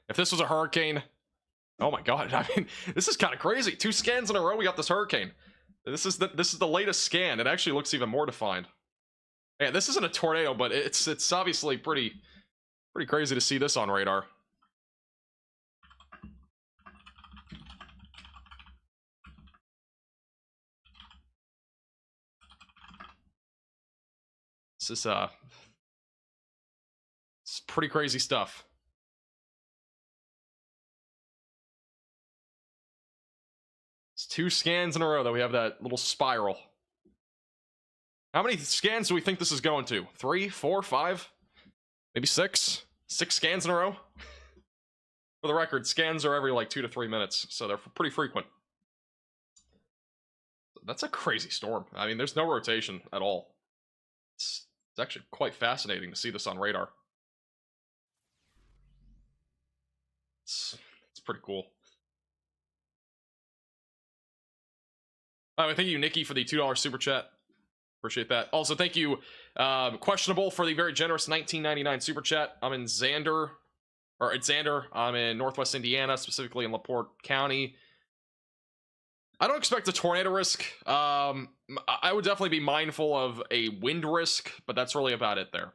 If this was a hurricane, oh my god! I mean, this is kind of crazy. 2 scans in a row, we got this hurricane. This is the latest scan. It actually looks even more defined. Yeah, this isn't a tornado, but it's obviously pretty crazy to see this on radar. This is it's pretty crazy stuff. It's 2 scans in a row that we have that little spiral. How many scans do we think this is going to? 3, 4, 5? Maybe 6? 6 scans in a row? For the record, scans are every like 2 to 3 minutes, so they're pretty frequent. That's a crazy storm. I mean, there's no rotation at all. It's actually quite fascinating to see this on radar. It's pretty cool. Thank you, Nikki, for the $2 super chat. Appreciate that. Also, thank you, Questionable, for the very generous $19.99 super chat. I'm in Xander. I'm in Northwest Indiana, specifically in LaPorte County. I don't expect a tornado risk. I would definitely be mindful of a wind risk, but that's really about it there.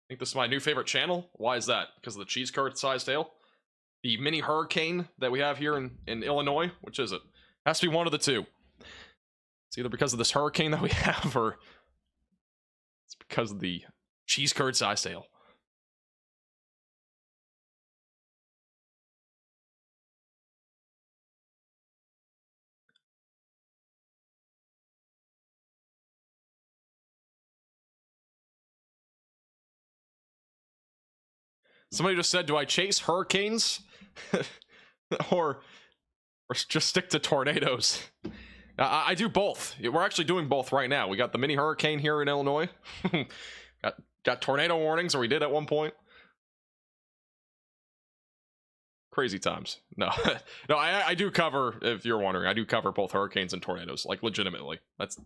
I think this is my new favorite channel. Why is that? Because of the cheese curd sized hail? The mini hurricane that we have here in Illinois. Which is it? Has to be one of the two. It's either because of this hurricane that we have, or it's because of the cheese curd size sale. Somebody just said, do I chase hurricanes or just stick to tornadoes? I do both. We're actually doing both right now. We got the mini hurricane here in Illinois. got tornado warnings, or we did at one point. Crazy times. No, no, I do cover, if you're wondering, I do cover both hurricanes and tornadoes, like legitimately. But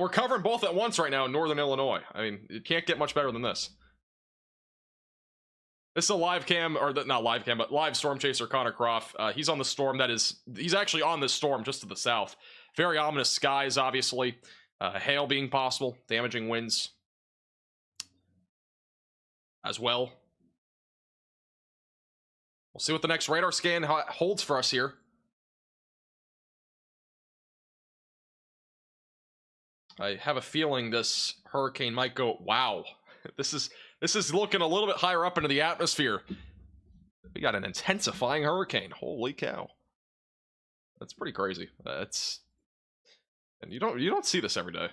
we're covering both at once right now in northern Illinois. I mean, it can't get much better than this. This is a live cam, or not live cam, but live storm chaser Connor Croft. He's on the storm he's actually on this storm just to the south. Very ominous skies, obviously. Hail being possible, damaging winds as well. We'll see what the next radar scan holds for us here. I have a feeling this hurricane might go, wow. This is looking a little bit higher up into the atmosphere. We got an intensifying hurricane. Holy cow. That's pretty crazy. And you don't see this every day.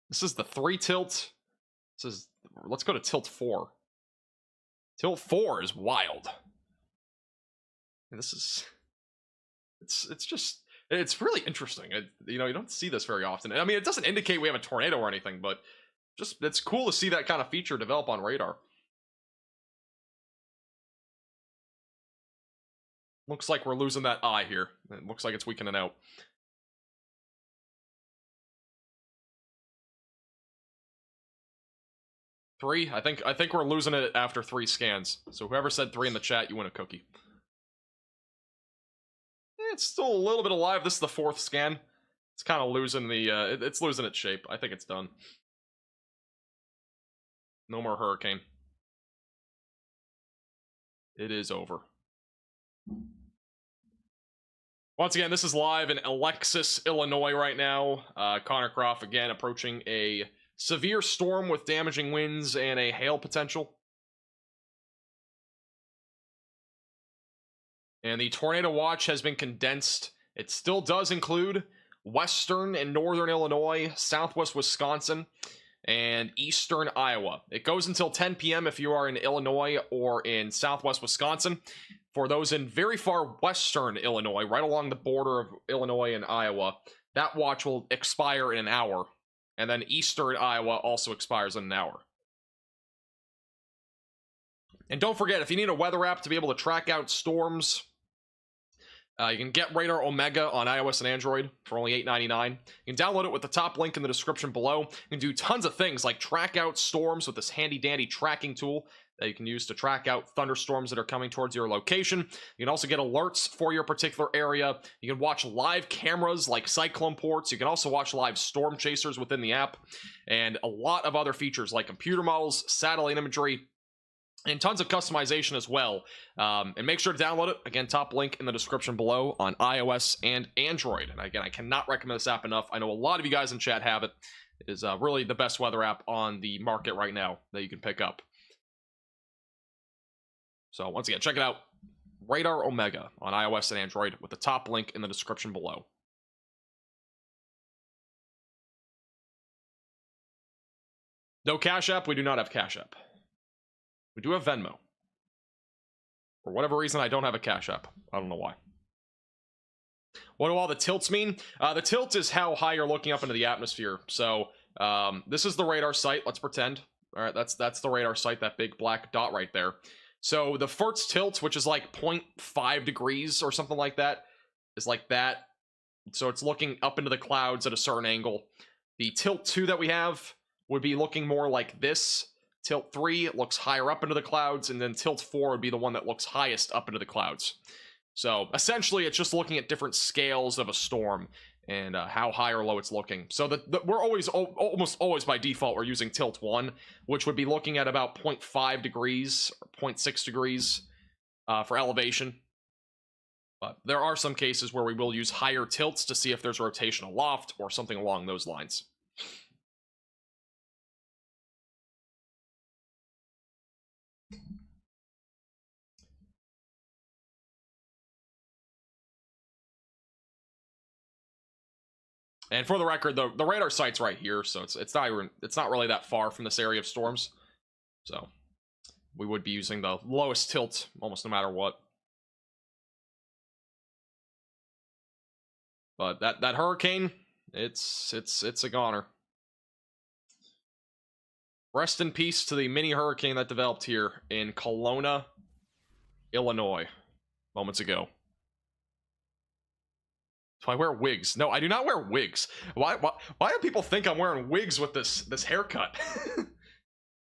This is the 3 tilt. Let's go to tilt 4. Tilt 4 is wild. And it's really interesting. You don't see this very often. I mean, it doesn't indicate we have a tornado or anything, but it's cool to see that kind of feature develop on radar. Looks like we're losing that eye here. It looks like it's weakening out. Three? I think we're losing it after 3 scans. So whoever said 3 in the chat, you win a cookie. It's still a little bit alive. This is the 4th scan. It's kind of losing it's losing its shape. I think it's done. No more hurricane. It is over. Once again, this is live in Alexis, Illinois right now. Connor Croft again approaching a severe storm with damaging winds and a hail potential. And the tornado watch has been condensed. It still does include western and northern Illinois, southwest Wisconsin, and eastern Iowa. It goes until 10 p.m. if you are in Illinois or in southwest Wisconsin. For those in very far western Illinois, right along the border of Illinois and Iowa, that watch will expire in an hour. And then eastern Iowa also expires in an hour. And don't forget, if you need a weather app to be able to track out storms, you can get Radar Omega on iOS and Android for only $8.99. You can download it with the top link in the description below. You can do tons of things like track out storms with this handy-dandy tracking tool that you can use to track out thunderstorms that are coming towards your location. You can also get alerts for your particular area. You can watch live cameras like cyclone ports. You can also watch live storm chasers within the app, and a lot of other features like computer models, satellite imagery, and tons of customization as well. And make sure to download it. Again, top link in the description below on iOS and Android. And again, I cannot recommend this app enough. I know a lot of you guys in chat have it. It is really the best weather app on the market right now that you can pick up. So once again, check it out. Radar Omega on iOS and Android with the top link in the description below. No Cash App. We do not have Cash App. We do have Venmo. For whatever reason, I don't have a Cash App. I don't know why. What do all the tilts mean? The tilt is how high you're looking up into the atmosphere. So this is the radar site. Let's pretend. All right, that's the radar site, that big black dot right there. So the first tilt, which is like 0.5 degrees or something like that, is like that. So it's looking up into the clouds at a certain angle. The tilt 2 that we have would be looking more like this. Tilt 3 looks higher up into the clouds, and then tilt 4 would be the one that looks highest up into the clouds. So essentially, it's just looking at different scales of a storm and how high or low it's looking. So we're almost always by default, we're using tilt 1, which would be looking at about 0.5 degrees or 0.6 degrees for elevation. But there are some cases where we will use higher tilts to see if there's rotation aloft or something along those lines. And for the record, the radar site's right here, so it's not really that far from this area of storms. So we would be using the lowest tilt almost no matter what. But that hurricane, it's a goner. Rest in peace to the mini hurricane that developed here in Kelowna, Illinois, moments ago. Do I wear wigs? No, I do not wear wigs. Why do people think I'm wearing wigs with this haircut?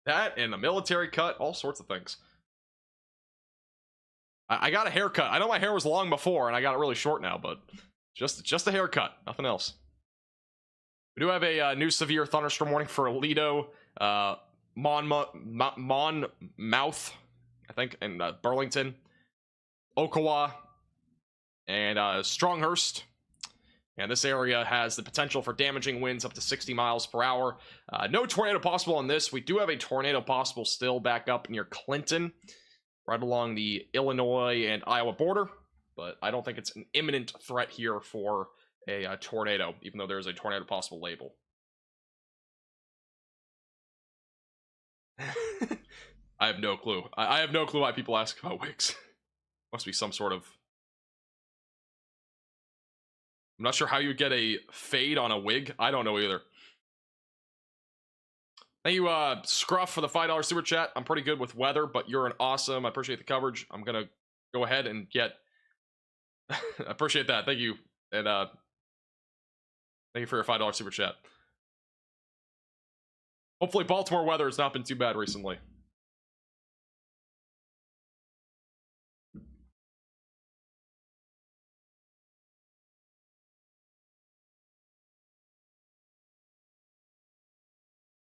That and a military cut, all sorts of things. I got a haircut. I know my hair was long before, and I got it really short now, but just a haircut, nothing else. We do have a new severe thunderstorm warning for Aledo, Monmouth, I think, and Burlington, Okawa, and Stronghurst. And this area has the potential for damaging winds up to 60 miles per hour. No tornado possible on this. We do have a tornado possible still back up near Clinton, right along the Illinois and Iowa border. But I don't think it's an imminent threat here for a tornado, even though there's a tornado possible label. I have no clue. I have no clue why people ask about wigs. Must be some sort of... I'm not sure how you get a fade on a wig. I don't know either. Thank you, Scruff, for the $5 super chat. I'm pretty good with weather, but you're an awesome. I appreciate the coverage. I'm gonna go ahead and get... I appreciate that. Thank you. And thank you for your $5 super chat. Hopefully Baltimore weather has not been too bad recently.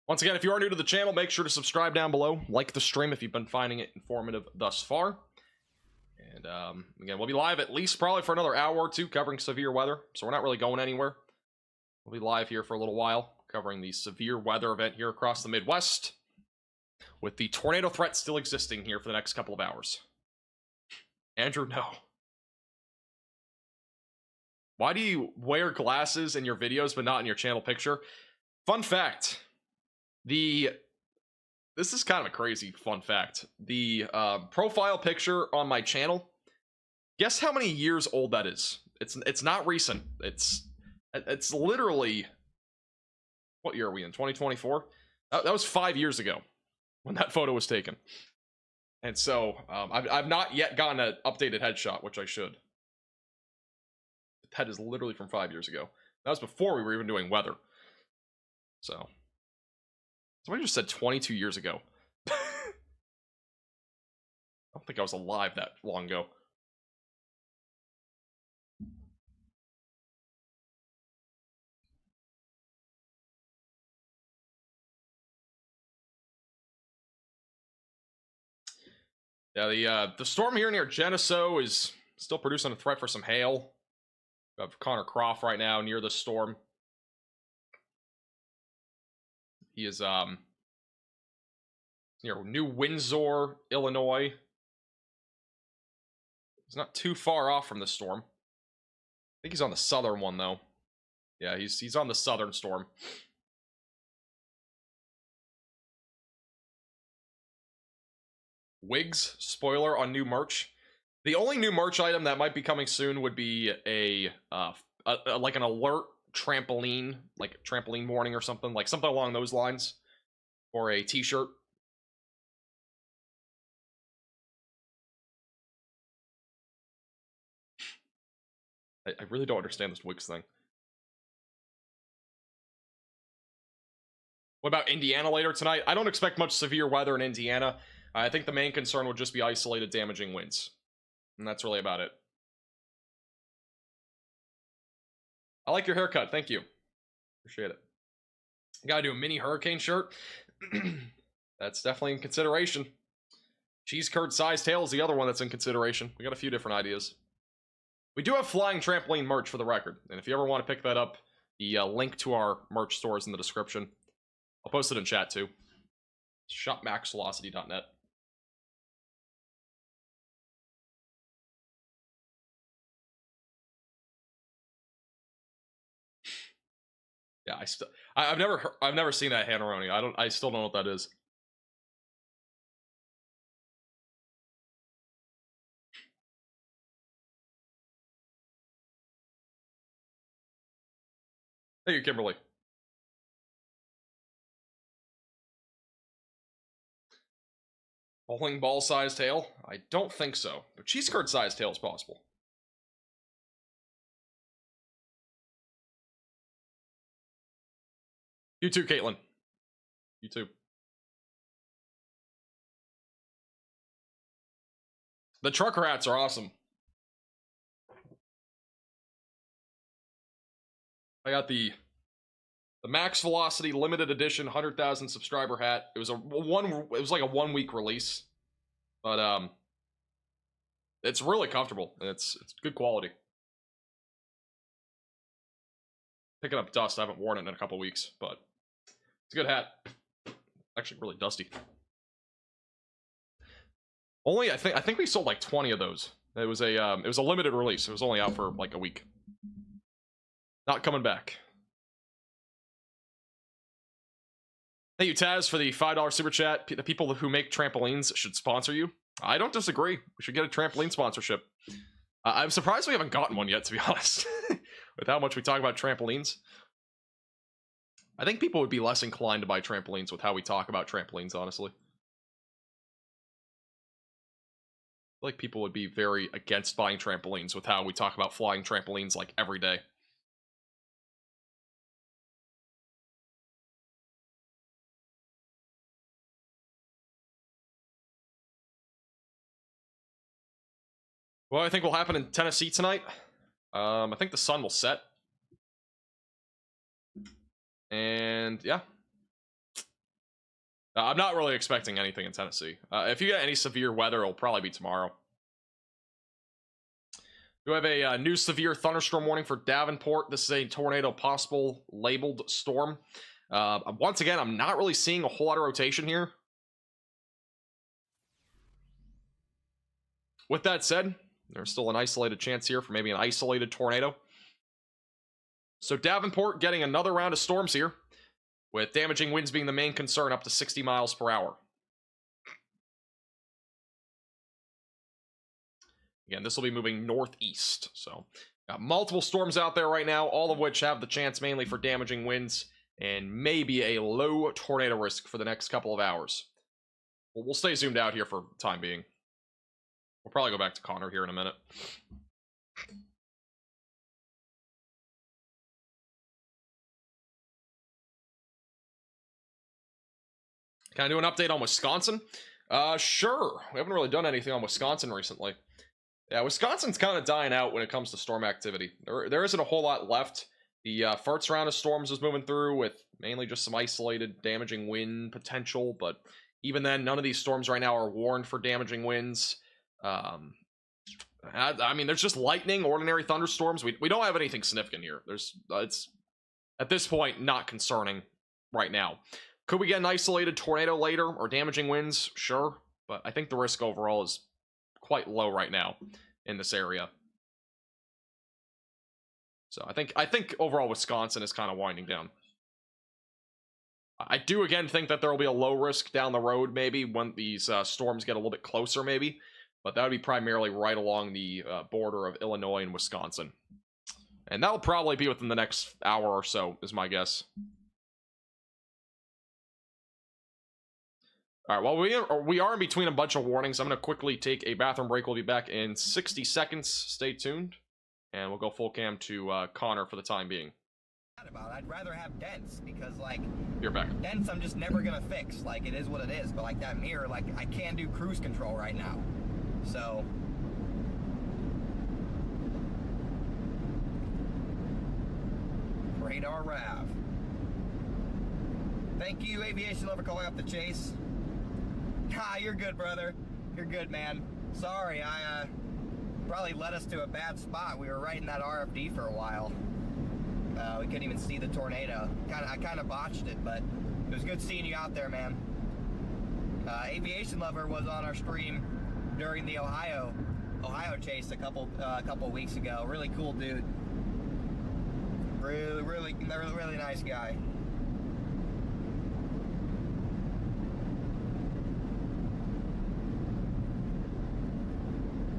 Once again, if you are new to the channel, make sure to subscribe down below. Like the stream if you've been finding it informative thus far. And again, we'll be live at least probably for another hour or two covering severe weather. So we're not really going anywhere. We'll be live here for a little while covering the severe weather event here across the Midwest, with the tornado threat still existing here for the next couple of hours. Andrew, no. Why do you wear glasses in your videos but not in your channel picture? Fun fact. This is kind of a crazy fun fact. The profile picture on my channel, guess how many years old that is? It's not recent. It's literally, what year are we in? 2024? That was 5 years ago when that photo was taken. And so I've not yet gotten an updated headshot, which I should. That is literally from 5 years ago. That was before we were even doing weather. So somebody just said 22 years ago. I don't think I was alive that long ago. Yeah, the storm here near Geneseo is still producing a threat for some hail. We have Connor Croft right now near the storm. He is near New Windsor, Illinois. He's not too far off from the storm. I think he's on the southern one though. Yeah, he's on the southern storm. Wigs, spoiler on new merch. The only new merch item that might be coming soon would be a like an alert trampoline, like trampoline warning or something, like something along those lines, or a t-shirt. I really don't understand this wigs thing. What about Indiana later tonight? I don't expect much severe weather in Indiana. I think the main concern would just be isolated damaging winds. And that's really about it. I like your haircut. Thank you. Appreciate it. Gotta do a mini hurricane shirt. That's definitely in consideration. Cheese curd size tail is the other one that's in consideration. We got a few different ideas. We do have flying trampoline merch for the record, and if you ever want to pick that up, the link to our merch store is in the description. I'll post it in chat too. Shopmaxvelocity.net. Yeah, I've never seen that Hanaroni. I still don't know what that is. Thank you, Kimberly. Bowling ball sized tail? I don't think so, but cheese curd sized tail is possible. You too, Caitlin. You too. The trucker hats are awesome. I got the Max Velocity limited edition 100,000 subscriber hat. It was like a 1 week release, but it's really comfortable and it's good quality. Picking up dust. I haven't worn it in a couple weeks, but it's a good hat. Actually, really dusty. Only I think we sold like 20 of those. It was a limited release. It was only out for like a week. Not coming back. Thank you, Taz, for the $5 super chat. The people who make trampolines should sponsor you. I don't disagree. We should get a trampoline sponsorship. I'm surprised we haven't gotten one yet, to be honest. With how much we talk about trampolines. I think people would be less inclined to buy trampolines with how we talk about trampolines, honestly. I feel like people would be very against buying trampolines with how we talk about flying trampolines like every day. What I think will happen in Tennessee tonight? I think the sun will set. And yeah. I'm not really expecting anything in Tennessee. If you get any severe weather, it'll probably be tomorrow. We have a new severe thunderstorm warning for Davenport. This is a tornado possible labeled storm. Once again, I'm not really seeing a whole lot of rotation here. With that said, there's still an isolated chance here for maybe an isolated tornado. So Davenport getting another round of storms here, with damaging winds being the main concern, up to 60 miles per hour. Again, this will be moving northeast. So got multiple storms out there right now, all of which have the chance mainly for damaging winds and maybe a low tornado risk for the next couple of hours. We'll stay zoomed out here for the time being. We'll probably go back to Connor here in a minute. Can I do an update on Wisconsin? Sure. We haven't really done anything on Wisconsin recently. Yeah, Wisconsin's kind of dying out when it comes to storm activity. There isn't a whole lot left. The first round of storms is moving through with mainly just some isolated damaging wind potential, but even then, none of these storms right now are warned for damaging winds. I mean, there's just lightning, ordinary thunderstorms. We don't have anything significant here. It's at this point not concerning right now. Could we get an isolated tornado later or damaging winds? Sure, but I think the risk overall is quite low right now in this area. So I think overall Wisconsin is kind of winding down. I do again think that there will be a low risk down the road maybe when these storms get a little bit closer maybe, but that would be primarily right along the border of Illinois and Wisconsin. And that will probably be within the next hour or so is my guess. All right, well, we are in between a bunch of warnings. I'm going to quickly take a bathroom break. We'll be back in 60 seconds. Stay tuned. And we'll go full cam to Connor for the time being. I'd rather have dents because, like, you're back. Dents I'm just never going to fix. Like, it is what it is. But, like, that mirror, like, I can't do cruise control right now. So... Radar RAV. Thank you, Aviation Lover, calling up the chase. Ah, you're good, brother. You're good, man. Sorry, probably led us to a bad spot. We were right in that RFD for a while. We couldn't even see the tornado. I kind of botched it, but it was good seeing you out there, man. Aviation Lover was on our stream during the Ohio chase a couple weeks ago. Really cool dude. Really nice guy.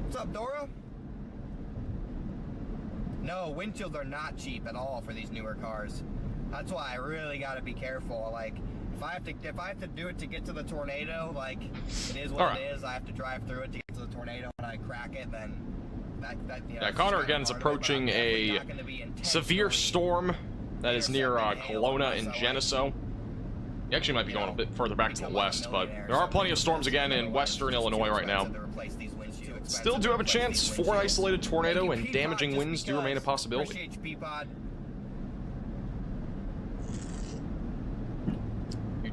What's up, Dora? No, windshields are not cheap at all for these newer cars. That's why I really got to be careful. Like, if I have to do it to get to the tornado, like, it is what it is. I have to drive through it to get to the tornado. When I crack it, then that you know. Yeah, Connor again is approaching a severe storm that is near Kelowna and Geneseo. He actually might be going a bit further back to the west, but there are plenty of storms again in western Illinois right now. Still do have a chance for an isolated tornado, and damaging winds do remain a possibility.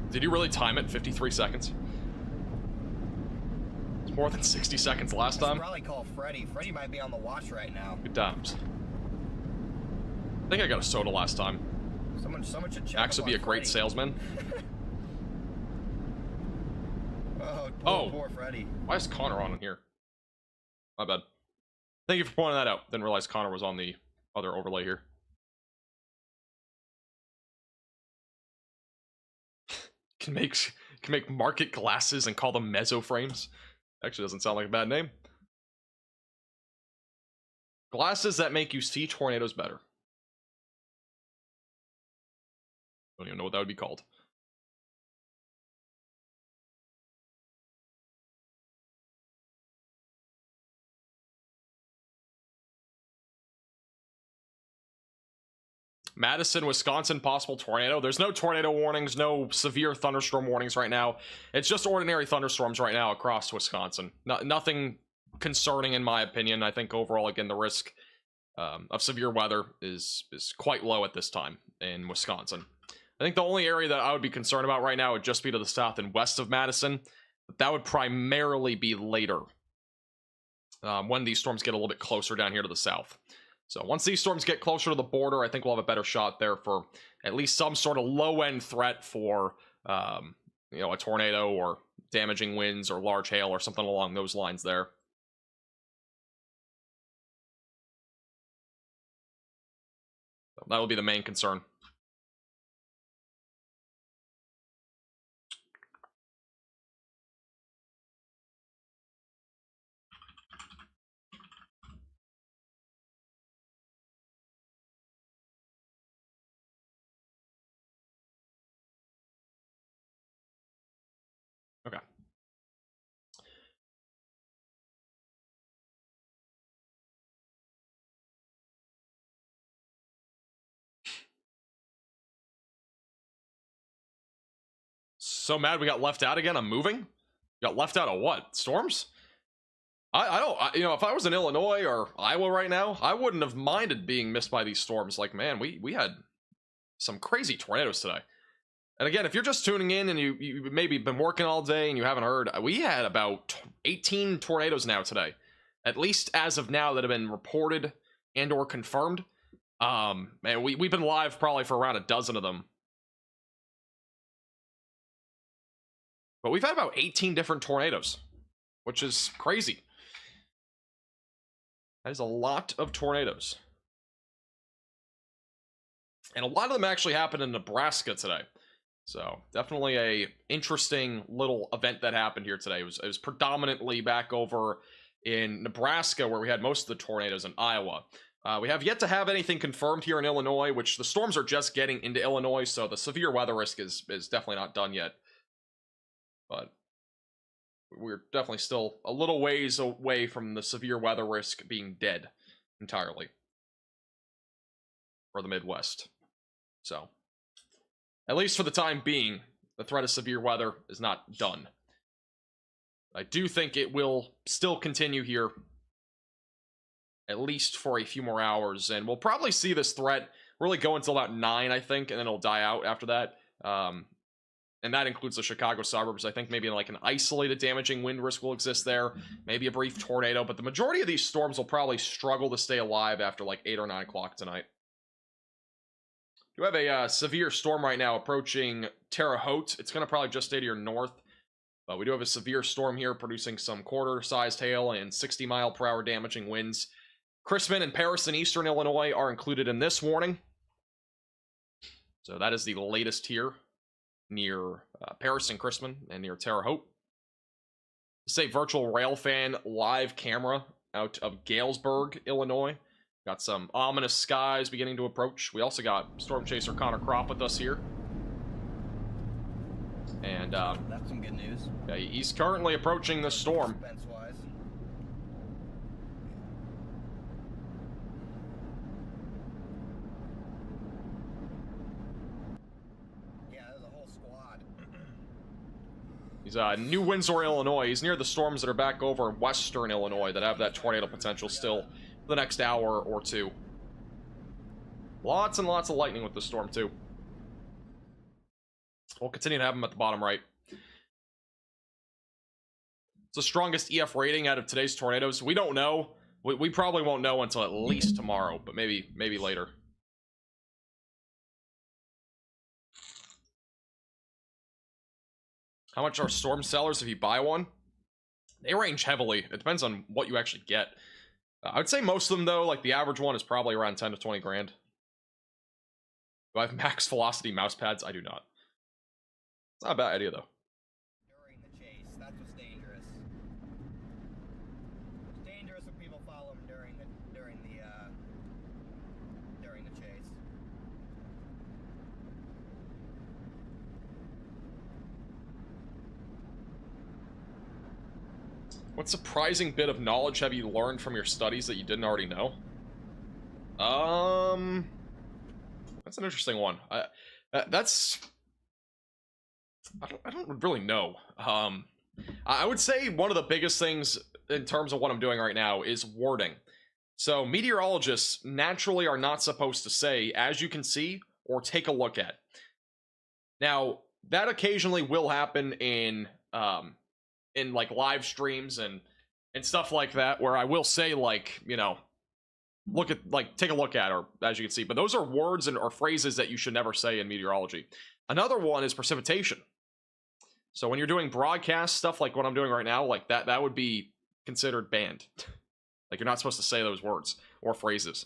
Did you really time it 53 seconds? It's more than 60 seconds last time. Probably call Freddie. Freddie might be on the watch right now. Good times. I think I got a soda last time. Someone should check. Max would be a great salesman. Poor Freddie. Why is Connor on in here? My bad. Thank you for pointing that out. Didn't realize Connor was on the other overlay here. Can make market glasses and call them mesoframes. Actually doesn't sound like a bad name. Glasses that make you see tornadoes better. Don't even know what that would be called. Madison, Wisconsin, possible tornado. There's no tornado warnings, no severe thunderstorm warnings right now. It's just ordinary thunderstorms right now across Wisconsin. Nothing concerning in my opinion. I think overall, again, the risk of severe weather is quite low at this time in Wisconsin. I think the only area that I would be concerned about right now would just be to the south and west of Madison. But that would primarily be later when these storms get a little bit closer down here to the south. So once these storms get closer to the border, I think we'll have a better shot there for at least some sort of low-end threat for, you know, a tornado or damaging winds or large hail or something along those lines there. So that will be the main concern. Okay. So mad we got left out again. I'm moving. Got left out of what? Storms? I don't, you know, if I was in Illinois or Iowa right now, I wouldn't have minded being missed by these storms. Like, man, we had some crazy tornadoes today. And again, if you're just tuning in and you maybe been working all day and you haven't heard, we had about 18 tornadoes now today, at least as of now, that have been reported and or confirmed. Man, we've been live probably for around a dozen of them. But we've had about 18 different tornadoes, which is crazy. That is a lot of tornadoes. And a lot of them actually happened in Nebraska today. So definitely a interesting little event that happened here today. It was predominantly back over in Nebraska where we had most of the tornadoes in Iowa. We have yet to have anything confirmed here in Illinois, which the storms are just getting into Illinois, so the severe weather risk is definitely not done yet. But we're definitely still a little ways away from the severe weather risk being dead entirely for the Midwest. So at least for the time being, the threat of severe weather is not done. I do think it will still continue here, at least for a few more hours, and we'll probably see this threat really go until about 9, I think, and then it'll die out after that. and that includes the Chicago suburbs. I think maybe like an isolated damaging wind risk will exist there, maybe a brief tornado, but the majority of these storms will probably struggle to stay alive after like 8 or 9 o'clock tonight. You have a severe storm right now approaching Terre Haute. It's going to probably just stay to your north, but we do have a severe storm here producing some quarter-sized hail and 60-mile-per-hour damaging winds. Crispin and Paris in eastern Illinois are included in this warning. So that is the latest here near Paris and Crispin and near Terre Haute. Say virtual railfan live camera out of Galesburg, Illinois. Got some ominous skies beginning to approach. We also got storm chaser Connor Kropp with us here. And that's some good news. Yeah, he's currently approaching the storm. Expense-wise. Yeah, there's a whole squad. He's New Windsor, Illinois. He's near the storms that are back over in western Illinois that have that tornado potential still for the next hour or two. Lots and lots of lightning with the storm too. We'll continue to have them at the bottom right. It's the strongest EF rating out of today's tornadoes. We don't know. We probably won't know until at least tomorrow, but maybe later. How much are storm sellers if you buy one? They range heavily. It depends on what you actually get. I would say most of them, though, like the average one is probably around 10 to 20 grand. Do I have max velocity mouse pads? I do not. It's not a bad idea, though. During the chase, that's what's dangerous. It's dangerous when people follow him during the chase. What surprising bit of knowledge have you learned from your studies that you didn't already know? That's an interesting one. I don't really know. I would say one of the biggest things in terms of what I'm doing right now is wording. So meteorologists naturally are not supposed to say, as you can see, or take a look at. Now, that occasionally will happen in like live streams and stuff like that, where I will say, like, you know, look at, like, take a look at, or as you can see, but those are words or phrases that you should never say in meteorology. Another one is precipitation. So when you're doing broadcast stuff like what I'm doing right now, like that would be considered banned. Like, you're not supposed to say those words or phrases.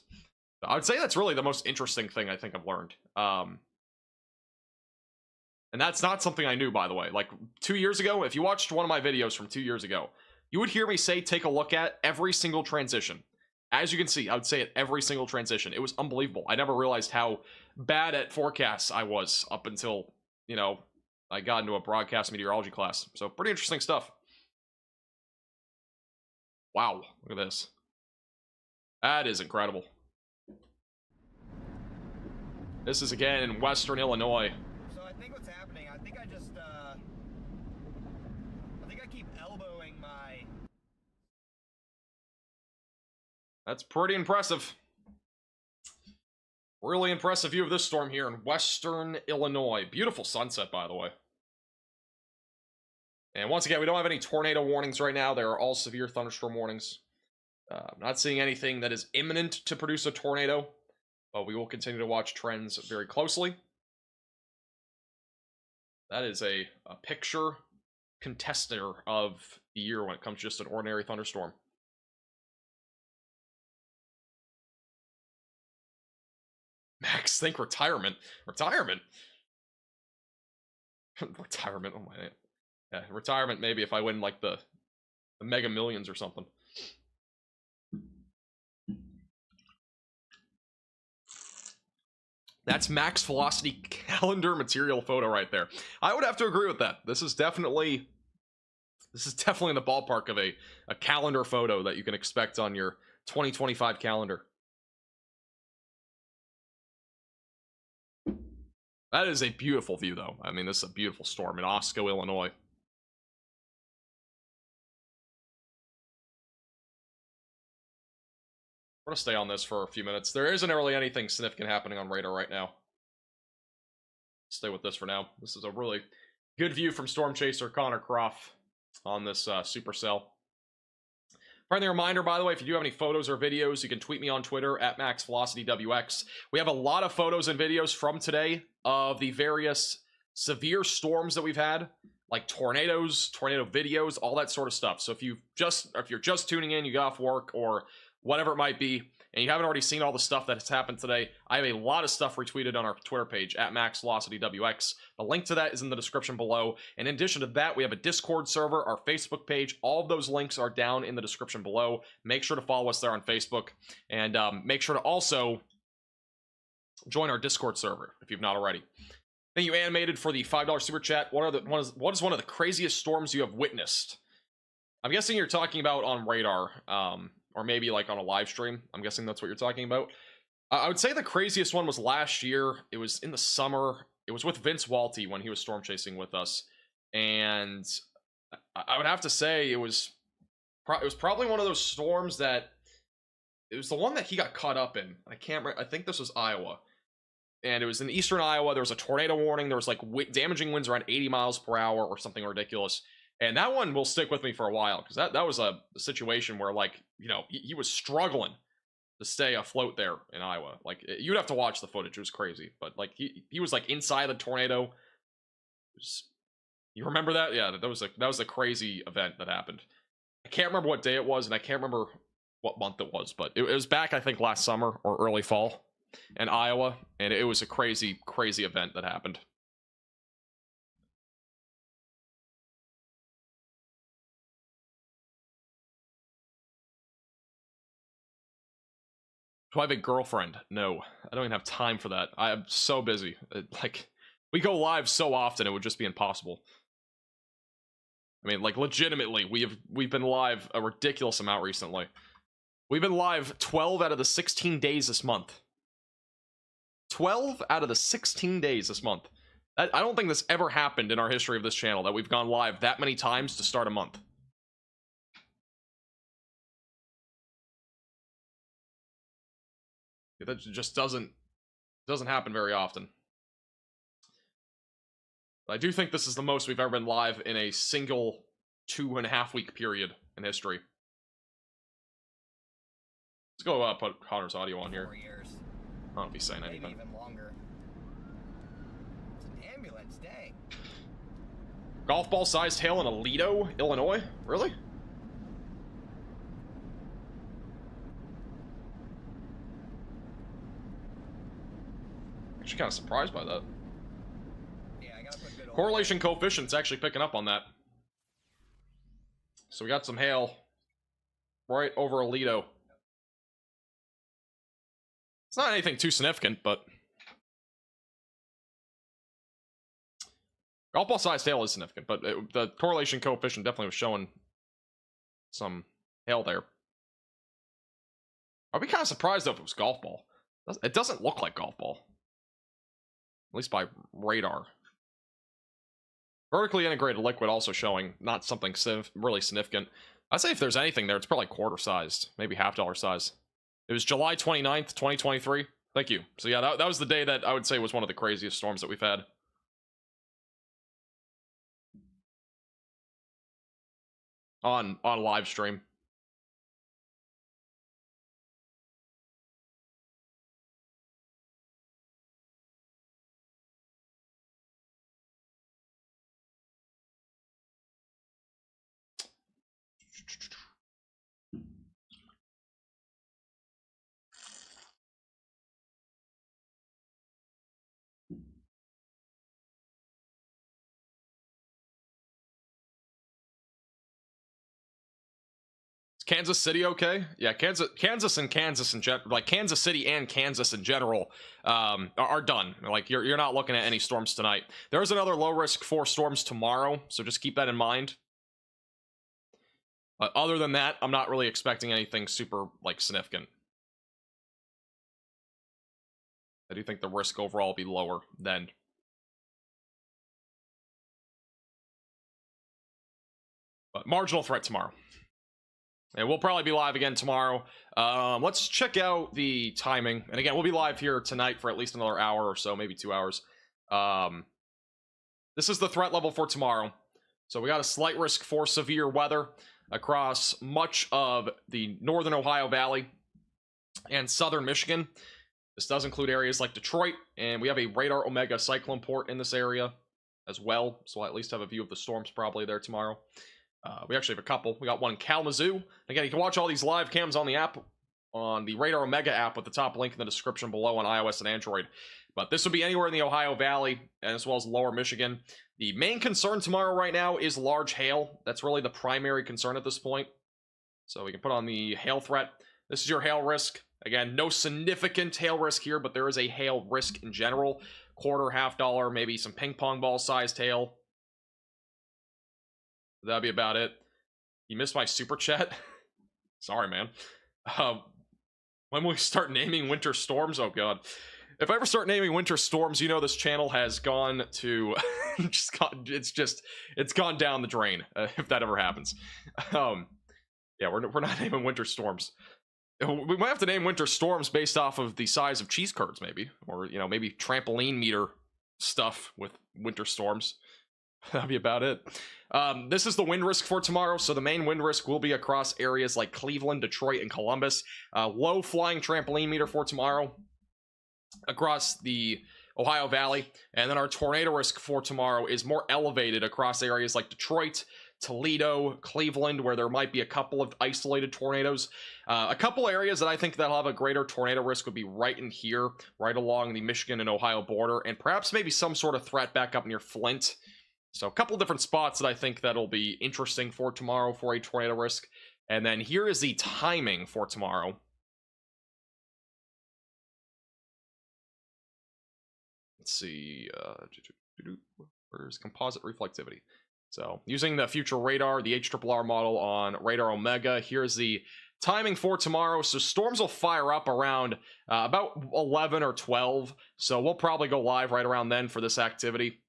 I would say that's really the most interesting thing I think I've learned. And that's not something I knew, by the way. Like 2 years ago, if you watched one of my videos from 2 years ago, you would hear me say, take a look at every single transition. As you can see, I would say it every single transition. It was unbelievable. I never realized how bad at forecasts I was up until, you know, I got into a broadcast meteorology class. So pretty interesting stuff. Wow, look at this. That is incredible. This is again in western Illinois. So I think what's happening, I think I keep elbowing my... That's pretty impressive. Really impressive view of this storm here in western Illinois. Beautiful sunset, by the way. And once again, we don't have any tornado warnings right now. There are all severe thunderstorm warnings. I'm not seeing anything that is imminent to produce a tornado, but we will continue to watch trends very closely. That is a picture contester of the year when it comes to just an ordinary thunderstorm. Max, think retirement. Retirement? Retirement, oh my god. Yeah, retirement maybe if I win like the Mega Millions or something. That's max velocity calendar material photo right there. I would have to agree with that. This is definitely in the ballpark of a calendar photo that you can expect on your 2025 calendar. That is a beautiful view, though. I mean, this is a beautiful storm in Osco, Illinois. We're going to stay on this for a few minutes. There isn't really anything significant happening on radar right now. Stay with this for now. This is a really Good view from Storm Chaser Connor Croft on this supercell. Friendly reminder, by the way, if you do have any photos or videos, you can tweet me on Twitter at MaxVelocityWX. We have a lot of photos and videos from today of the various severe storms that we've had, like tornadoes, tornado videos, all that sort of stuff. So if you're just tuning in, you got off work or whatever it might be, and you haven't already seen all the stuff that has happened today, I have a lot of stuff retweeted on our Twitter page at MaxVelocityWX. The link to that is in the description below. And in addition to that, we have a Discord server, our Facebook page. All of those links are down in the description below. Make sure to follow us there on Facebook. And make sure to also join our Discord server if you've not already. Thank you, Animated, for the $5 super chat. What is one of the craziest storms you have witnessed? I'm guessing you're talking about on radar. Or maybe like on a live stream. I'm guessing that's what you're talking about. I would say the craziest one was last year. It was in the summer. It was with Vince Walty when he was storm chasing with us. And I would have to say it was probably one of those storms that... It was the one that he got caught up in. I think this was Iowa. And it was in eastern Iowa. There was a tornado warning. There was like damaging winds around 80 miles per hour or something ridiculous. And that one will stick with me for a while, because that was a situation where, like, you know, he was struggling to stay afloat there in Iowa. Like, you'd have to watch the footage. It was crazy. But, like, he was, like, inside the tornado. You remember that? Yeah, that was a crazy event that happened. I can't remember what day it was, and I can't remember what month it was. But it was back, I think, last summer or early fall in Iowa. And it was a crazy, crazy event that happened. Do I have a girlfriend? No, I don't even have time for that. I am so busy. Like, we go live so often, it would just be impossible. I mean, like, legitimately, we've been live a ridiculous amount recently. We've been live 12 out of the 16 days this month. 12 out of the 16 days this month. I don't think this ever happened in our history of this channel, that we've gone live that many times to start a month. That just doesn't happen very often. But I do think this is the most we've ever been live in a single 2.5 week period in history. Let's go put Connor's audio on here. 4 years. I don't know if he's saying anything. Maybe even longer. It's an ambulance, dang. Golf ball sized hail in Aledo, Illinois? Really? Actually kind of surprised by that. Yeah, I gotta put good Correlation coefficient's actually picking up on that. So we got some hail right over Aledo. It's not anything too significant, but golf ball sized hail is significant, but the correlation coefficient definitely was showing some hail there. I'd be kind of surprised though if it was golf ball. It doesn't look like golf ball. At least by radar. Vertically integrated liquid also showing not something really significant. I'd say if there's anything there, it's probably quarter sized, maybe $half size. It was July 29th, 2023. Thank you. So yeah, that was the day that I would say was one of the craziest storms that we've had. On live stream. Kansas City okay? Yeah, Kansas City and Kansas in general are done. Like you're not looking at any storms tonight. There's another low risk 4 storms tomorrow, so just keep that in mind. Other than that, I'm not really expecting anything super like significant. I do think the risk overall will be lower then. But marginal threat tomorrow. And we'll probably be live again tomorrow. Let's check out the timing. And again, we'll be live here tonight for at least another hour or so, maybe 2 hours. this is the threat level for tomorrow. So we got a slight risk for severe weather across much of the northern Ohio Valley and southern Michigan. This does include areas like Detroit, and we have a radar Omega cyclone port in this area as well, so I'll at least have a view of the storms probably there tomorrow. We actually have a couple. We got one in Kalamazoo. Again, you can watch all these live cams on the app, on the Radar Omega app with the top link in the description below on iOS and Android. But this would be anywhere in the Ohio Valley, as well as lower Michigan. The main concern tomorrow right now is large hail. That's really the primary concern at this point. So we can put on the hail threat. This is your hail risk. Again, no significant hail risk here, but there is a hail risk in general. Quarter, $50, maybe some ping pong ball sized hail. That'd be about it. You missed my super chat? Sorry, man. When will we start naming winter storms? Oh god. If I ever start naming winter storms, you know this channel has gone to it's gone down the drain, if that ever happens. Yeah, we're not naming winter storms. We might have to name winter storms based off of the size of cheese curds, maybe, or maybe trampoline meter stuff with winter storms. That'll be about it. This is the wind risk for tomorrow. So the main wind risk will be across areas like Cleveland, Detroit, and Columbus. Low flying trampoline meter for tomorrow across the Ohio Valley. And then our tornado risk for tomorrow is more elevated across areas like Detroit, Toledo, Cleveland, where there might be a couple of isolated tornadoes. A couple areas that I think that'll have a greater tornado risk would be right in here, right along the Michigan and Ohio border, and perhaps maybe some sort of threat back up near Flint. So a couple different spots that I think that'll be interesting for tomorrow for a tornado risk. And then here is the timing for tomorrow. Let's see. Where's composite reflectivity? So using the future radar, the HRRR model on Radar Omega, here's the timing for tomorrow. So storms will fire up around about 11 or 12. So we'll probably go live right around then for this activity.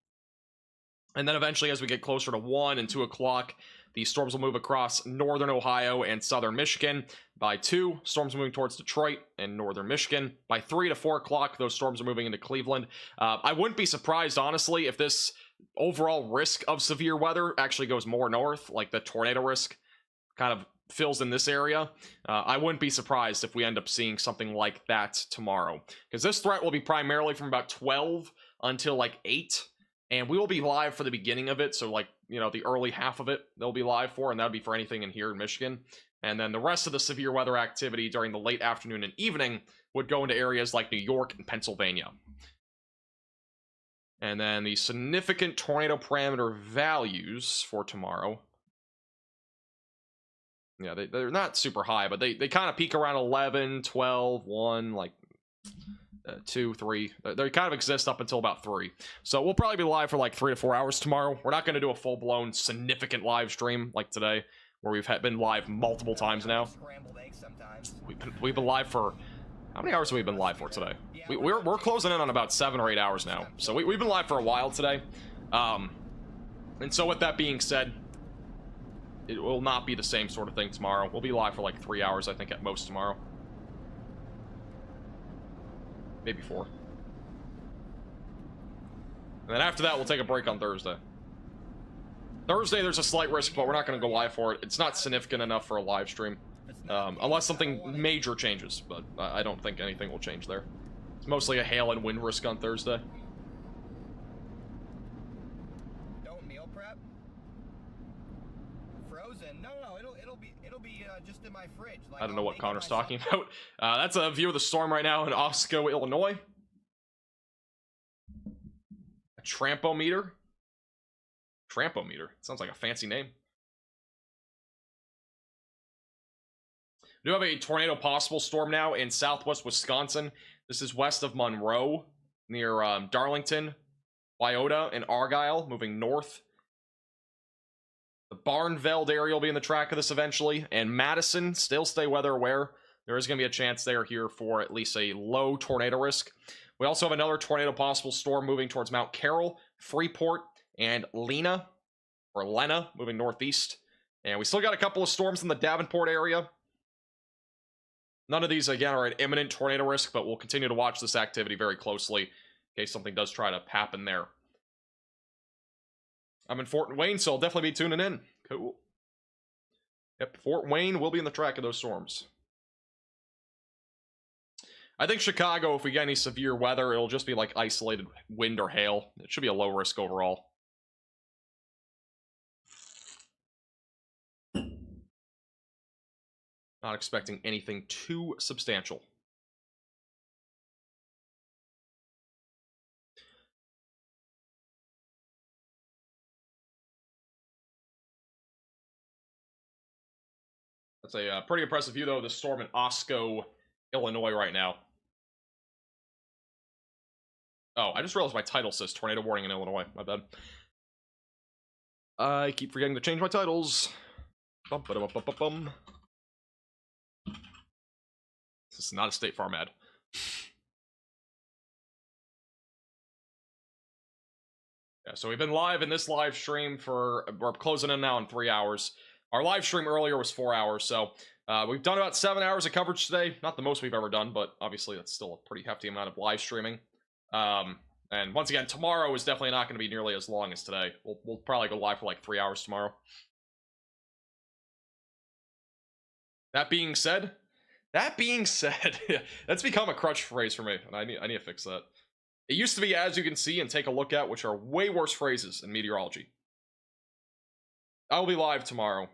And then eventually, as we get closer to 1 and 2 o'clock, the storms will move across northern Ohio and southern Michigan. By 2, storms moving towards Detroit and northern Michigan. By 3 to 4 o'clock, those storms are moving into Cleveland. I wouldn't be surprised, honestly, if this overall risk of severe weather actually goes more north, like the tornado risk kind of fills in this area. I wouldn't be surprised if we end up seeing something like that tomorrow, because this threat will be primarily from about 12 until like 8. And we will be live for the beginning of it, so like, the early half of it they'll be live for, and that would be for anything in here in Michigan. And then the rest of the severe weather activity during the late afternoon and evening would go into areas like New York and Pennsylvania. And then the significant tornado parameter values for tomorrow. Yeah, they're not super high, but they kind of peak around 11, 12, 1, like 2, 3. They kind of exist up until about 3. So we'll probably be live for like 3 to 4 hours tomorrow. We're not going to do a full-blown significant live stream like today, where we've been live multiple times now. We've been live for... How many hours have we been live for today? We're closing in on about 7 or 8 hours now. So we've been live for a while today. And so with that being said, it will not be the same sort of thing tomorrow. We'll be live for like 3 hours, I think, at most tomorrow. Maybe 4. And then after that, we'll take a break on Thursday. Thursday, there's a slight risk, but we're not going to go live for it. It's not significant enough for a live stream. Unless something major changes, but I don't think anything will change there. It's mostly a hail and wind risk on Thursday. Don't meal prep? Frozen? No, it'll be just in my fridge. Like, I don't know what Connor's talking about. That's a view of the storm right now in Osco, Illinois. A trampometer? Trampometer. Sounds like a fancy name. We do have a tornado possible storm now in southwest Wisconsin. This is west of Monroe, near Darlington, Wyoda, and Argyle, moving north. The Barnveld area will be in the track of this eventually, and Madison, still stay weather aware. There is going to be a chance they are here for at least a low tornado risk. We also have another tornado possible storm moving towards Mount Carroll, Freeport, and Lena, moving northeast. And we still got a couple of storms in the Davenport area. None of these, again, are at imminent tornado risk, but we'll continue to watch this activity very closely in case something does try to happen there. I'm in Fort Wayne, so I'll definitely be tuning in. Cool. Yep, Fort Wayne will be in the track of those storms. I think Chicago, if we get any severe weather, it'll just be like isolated wind or hail. It should be a low risk overall. Not expecting anything too substantial. That's a pretty impressive view, though, of the storm in Osco, Illinois right now. Oh, I just realized my title says tornado warning in Illinois. My bad. I keep forgetting to change my titles. Bum, ba, bum, bum, bum, bum. This is not a State Farm ad. Yeah, so we've been live in this live stream for, we're closing in now in 3 hours. Our live stream earlier was 4 hours, so we've done about 7 hours of coverage today. Not the most we've ever done, but obviously that's still a pretty hefty amount of live streaming. And once again, tomorrow is definitely not going to be nearly as long as today. We'll probably go live for like 3 hours tomorrow. That being said, that's become a crutch phrase for me, and I need to fix that. It used to be "as you can see" and "take a look at," which are way worse phrases in meteorology. I will be live tomorrow,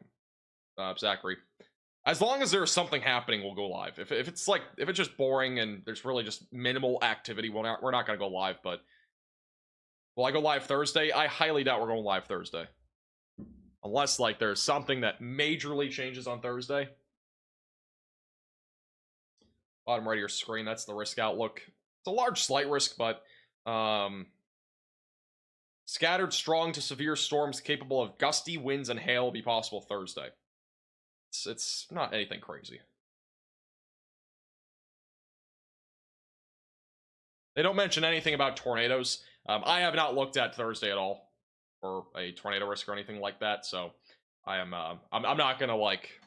Zachary. As long as there's something happening, we'll go live. If it's just boring and there's really just minimal activity, we're not gonna go live. But will I go live Thursday? I highly doubt we're going live Thursday, unless like there's something that majorly changes on Thursday. Bottom right of your screen, that's the risk outlook. It's a large slight risk, but scattered strong to severe storms capable of gusty winds and hail will be possible Thursday. It's not anything crazy. They don't mention anything about tornadoes. I have not looked at Thursday at all for a tornado risk or anything like that, so I'm not gonna like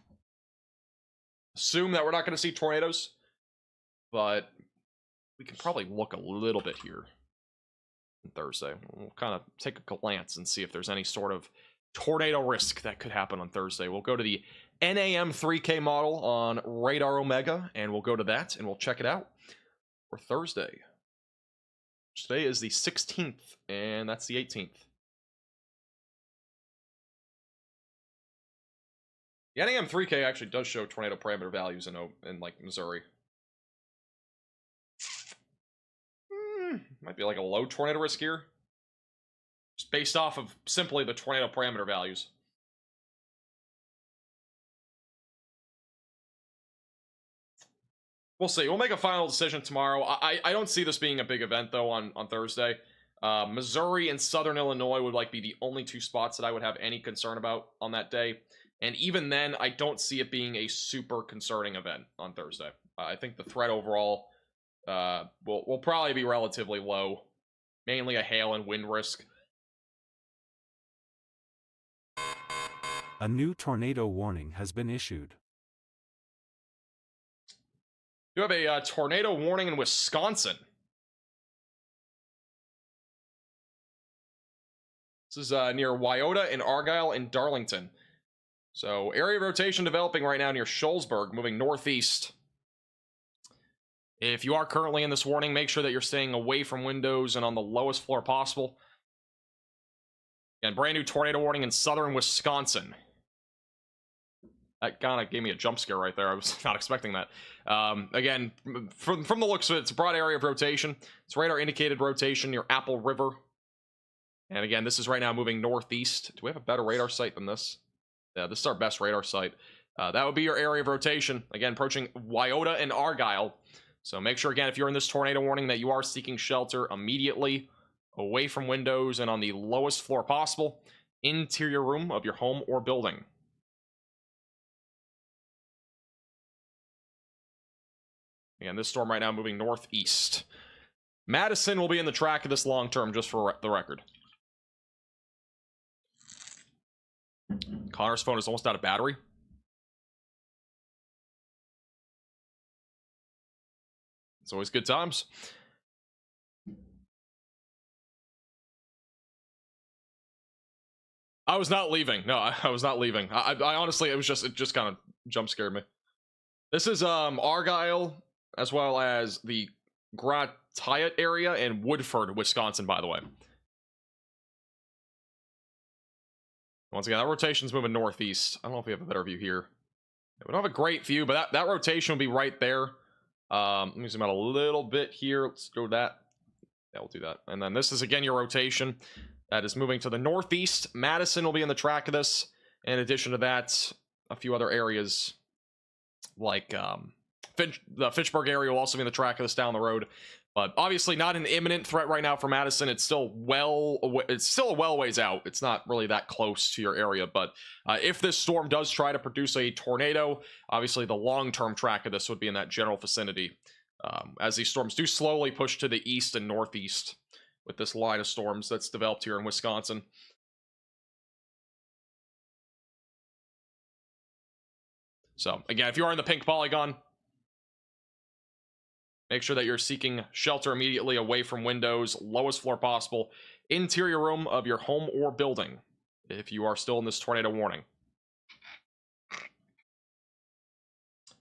assume that we're not gonna see tornadoes, but we can probably look a little bit here on Thursday. We'll kind of take a glance and see if there's any sort of tornado risk that could happen on Thursday. We'll go to the NAM 3K model on Radar Omega, and we'll go to that, and we'll check it out for Thursday. Today is the 16th, and that's the 18th. The NAM 3K actually does show tornado parameter values in like Missouri. Might be like a low tornado risk here. Just based off of simply the tornado parameter values. We'll see. We'll make a final decision tomorrow. I don't see this being a big event, though, on Thursday. Missouri and Southern Illinois would like be the only two spots that I would have any concern about on that day. And even then, I don't see it being a super concerning event on Thursday. I think the threat overall will probably be relatively low. Mainly a hail and wind risk. A new tornado warning has been issued. You have a tornado warning in Wisconsin. This is near Wyoda and Argyle and Darlington. So area of rotation developing right now near Shullsburg, moving northeast. If you are currently in this warning, make sure that you're staying away from windows and on the lowest floor possible. Again, brand new tornado warning in southern Wisconsin. That kind of gave me a jump scare right there. I was not expecting that. Again, from the looks of it, it's a broad area of rotation. It's radar indicated rotation near Apple River. And again, this is right now moving northeast. Do we have a better radar site than this? Yeah, this is our best radar site. That would be your area of rotation. Again, approaching Wyoda and Argyle. So make sure, again, if you're in this tornado warning, that you are seeking shelter immediately, away from windows and on the lowest floor possible, interior room of your home or building. Again, this storm right now moving northeast. Madison will be in the track of this long term, just for the record. Connor's phone is almost out of battery. It's always good times. I was not leaving. No, I was not leaving. I honestly, it just kind of jump scared me. This is Argyle, as well as the Gratiot area and Woodford, Wisconsin, by the way. Once again, that rotation's moving northeast. I don't know if we have a better view here. We don't have a great view, but that rotation will be right there. Let me zoom out a little bit here. Let's go that. Yeah, we'll do that. And then this is, again, your rotation. That is moving to the northeast. Madison will be in the track of this. In addition to that, a few other areas like the Fitchburg area will also be in the track of this down the road. But obviously not an imminent threat right now for Madison. It's still a well ways out. It's not really that close to your area. But if this storm does try to produce a tornado, obviously the long-term track of this would be in that general vicinity. As these storms do slowly push to the east and northeast with this line of storms that's developed here in Wisconsin. So, again, if you are in the pink polygon, make sure that you're seeking shelter immediately away from windows, lowest floor possible, interior room of your home or building, if you are still in this tornado warning.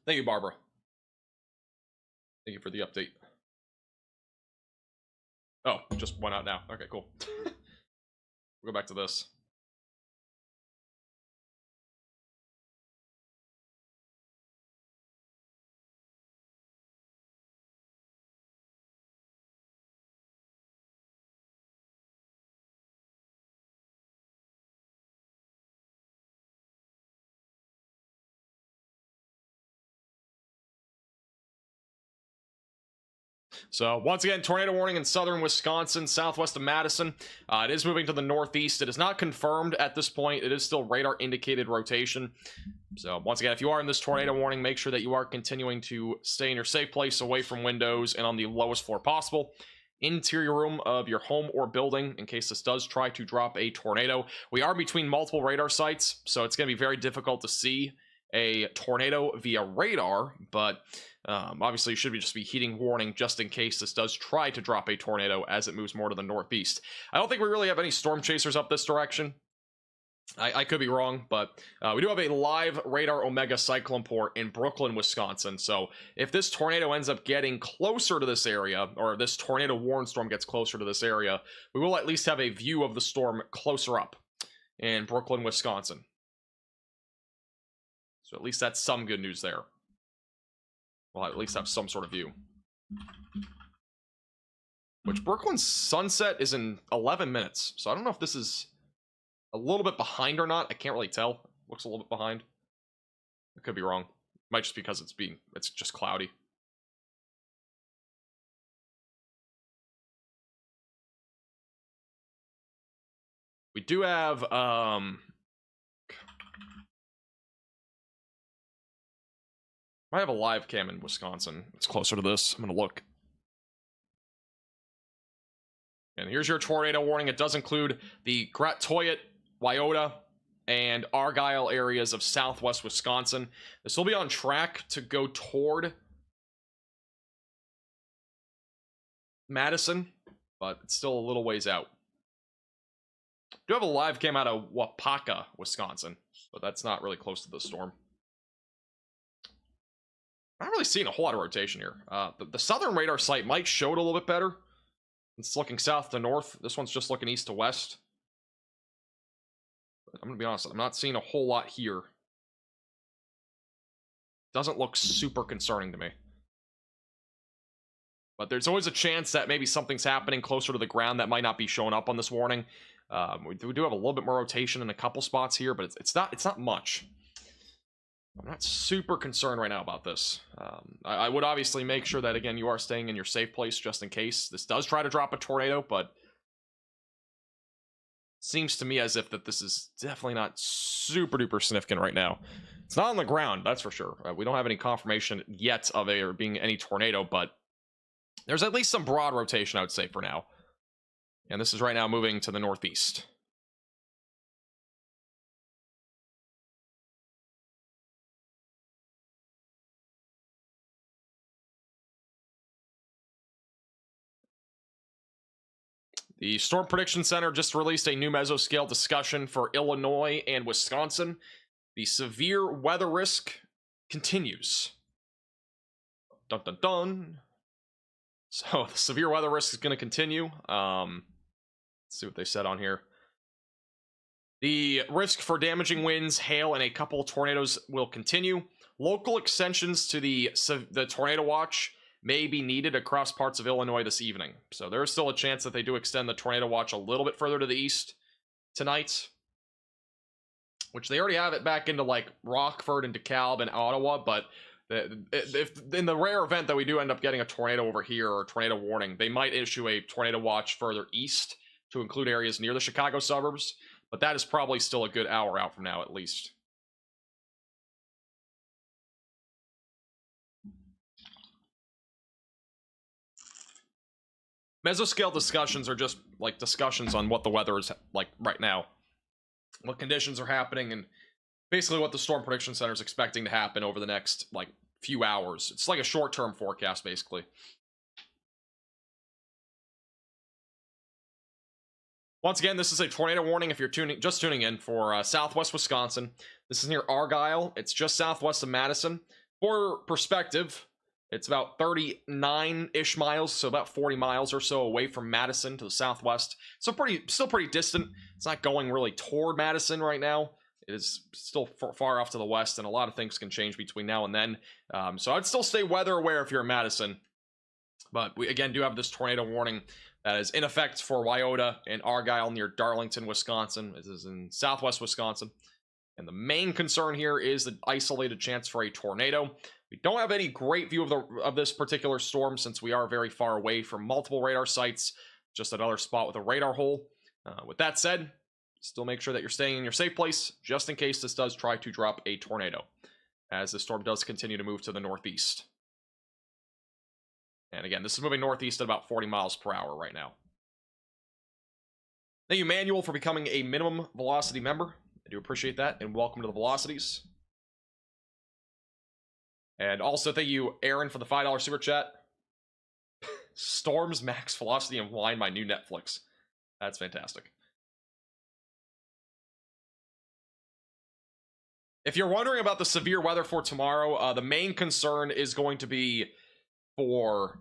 Thank you, Barbara. Thank you for the update. Oh, just went out now. Okay, cool. We'll go back to this. So, once again, tornado warning in southern Wisconsin, southwest of Madison. It is moving to the northeast. It is not confirmed at this point. It is still radar-indicated rotation. So, once again, if you are in this tornado warning, make sure that you are continuing to stay in your safe place, away from windows, and on the lowest floor possible. Interior room of your home or building, in case this does try to drop a tornado. We are between multiple radar sites, so it's going to be very difficult to see a tornado via radar, but obviously you should just be heeding warning just in case this does try to drop a tornado as it moves more to the northeast. I don't think we really have any storm chasers up this direction. I could be wrong, but we do have a live radar Omega cyclone port in Brooklyn, Wisconsin. So if this tornado ends up getting closer to this area, or this tornado warn storm gets closer to this area, we will at least have a view of the storm closer up in Brooklyn, Wisconsin. So at least that's some good news there. We'll at least have some sort of view. Which, Brooklyn's sunset is in 11 minutes. So I don't know if this is a little bit behind or not. I can't really tell. Looks a little bit behind. I could be wrong. Might just because it's just cloudy. We do have I have a live cam in Wisconsin. It's closer to this. I'm gonna look. And here's your tornado warning. It does include the Gratiot, Wyoda, and Argyle areas of southwest Wisconsin. This will be on track to go toward Madison, but it's still a little ways out. I do have a live cam out of Wapaka, Wisconsin, but that's not really close to the storm. I'm not really seeing a whole lot of rotation here. The southern radar site might show it a little bit better. It's looking south to north. This one's just looking east to west. But I'm going to be honest, I'm not seeing a whole lot here. Doesn't look super concerning to me. But there's always a chance that maybe something's happening closer to the ground that might not be showing up on this warning. We do have a little bit more rotation in a couple spots here, but it's not much. I'm not super concerned right now about this. I would obviously make sure that, again, you are staying in your safe place just in case this does try to drop a tornado, but seems to me as if that this is definitely not super duper significant right now. It's not on the ground, that's for sure. We don't have any confirmation yet of there being any tornado, but there's at least some broad rotation, I would say, for now. And this is right now moving to the northeast. The Storm Prediction Center just released a new mesoscale discussion for Illinois and Wisconsin. The severe weather risk continues. Dun dun dun. So the severe weather risk is going to continue. Let's see what they said on here. The risk for damaging winds, hail, and a couple tornadoes will continue. Local extensions to the tornado watch may be needed across parts of Illinois this evening. So there's still a chance that they do extend the tornado watch a little bit further to the east tonight, which they already have it back into like Rockford and DeKalb and Ottawa. But if in the rare event that we do end up getting a tornado over here or a tornado warning, they might issue a tornado watch further east to include areas near the Chicago suburbs. But that is probably still a good hour out from now, at least. Mesoscale discussions are just like discussions on what the weather is like right now, what conditions are happening, and basically what the Storm Prediction Center is expecting to happen over the next like few hours. It's like a short-term forecast, basically. Once again, this is a tornado warning if you're just tuning in for southwest Wisconsin. This is near Argyle. It's just southwest of Madison. For perspective, it's about 39-ish miles, so about 40 miles or so away from Madison to the southwest. So still pretty distant. It's not going really toward Madison right now. It is still far off to the west, and a lot of things can change between now and then. So I'd still stay weather aware if you're in Madison. But we, again, do have this tornado warning that is in effect for Wyoda and Argyle near Darlington, Wisconsin. This is in southwest Wisconsin. And the main concern here is the isolated chance for a tornado. We don't have any great view of this particular storm since we are very far away from multiple radar sites. Just another spot with a radar hole. With that said, still make sure that you're staying in your safe place just in case this does try to drop a tornado, as the storm does continue to move to the northeast. And again, this is moving northeast at about 40 miles per hour right now. Thank you, Manuel, for becoming a minimum velocity member. I do appreciate that, and welcome to the Velocities. And also thank you, Aaron, for the $5 super chat. Storms, max velocity, and wine, my new Netflix. That's fantastic. If you're wondering about the severe weather for tomorrow, the main concern is going to be for,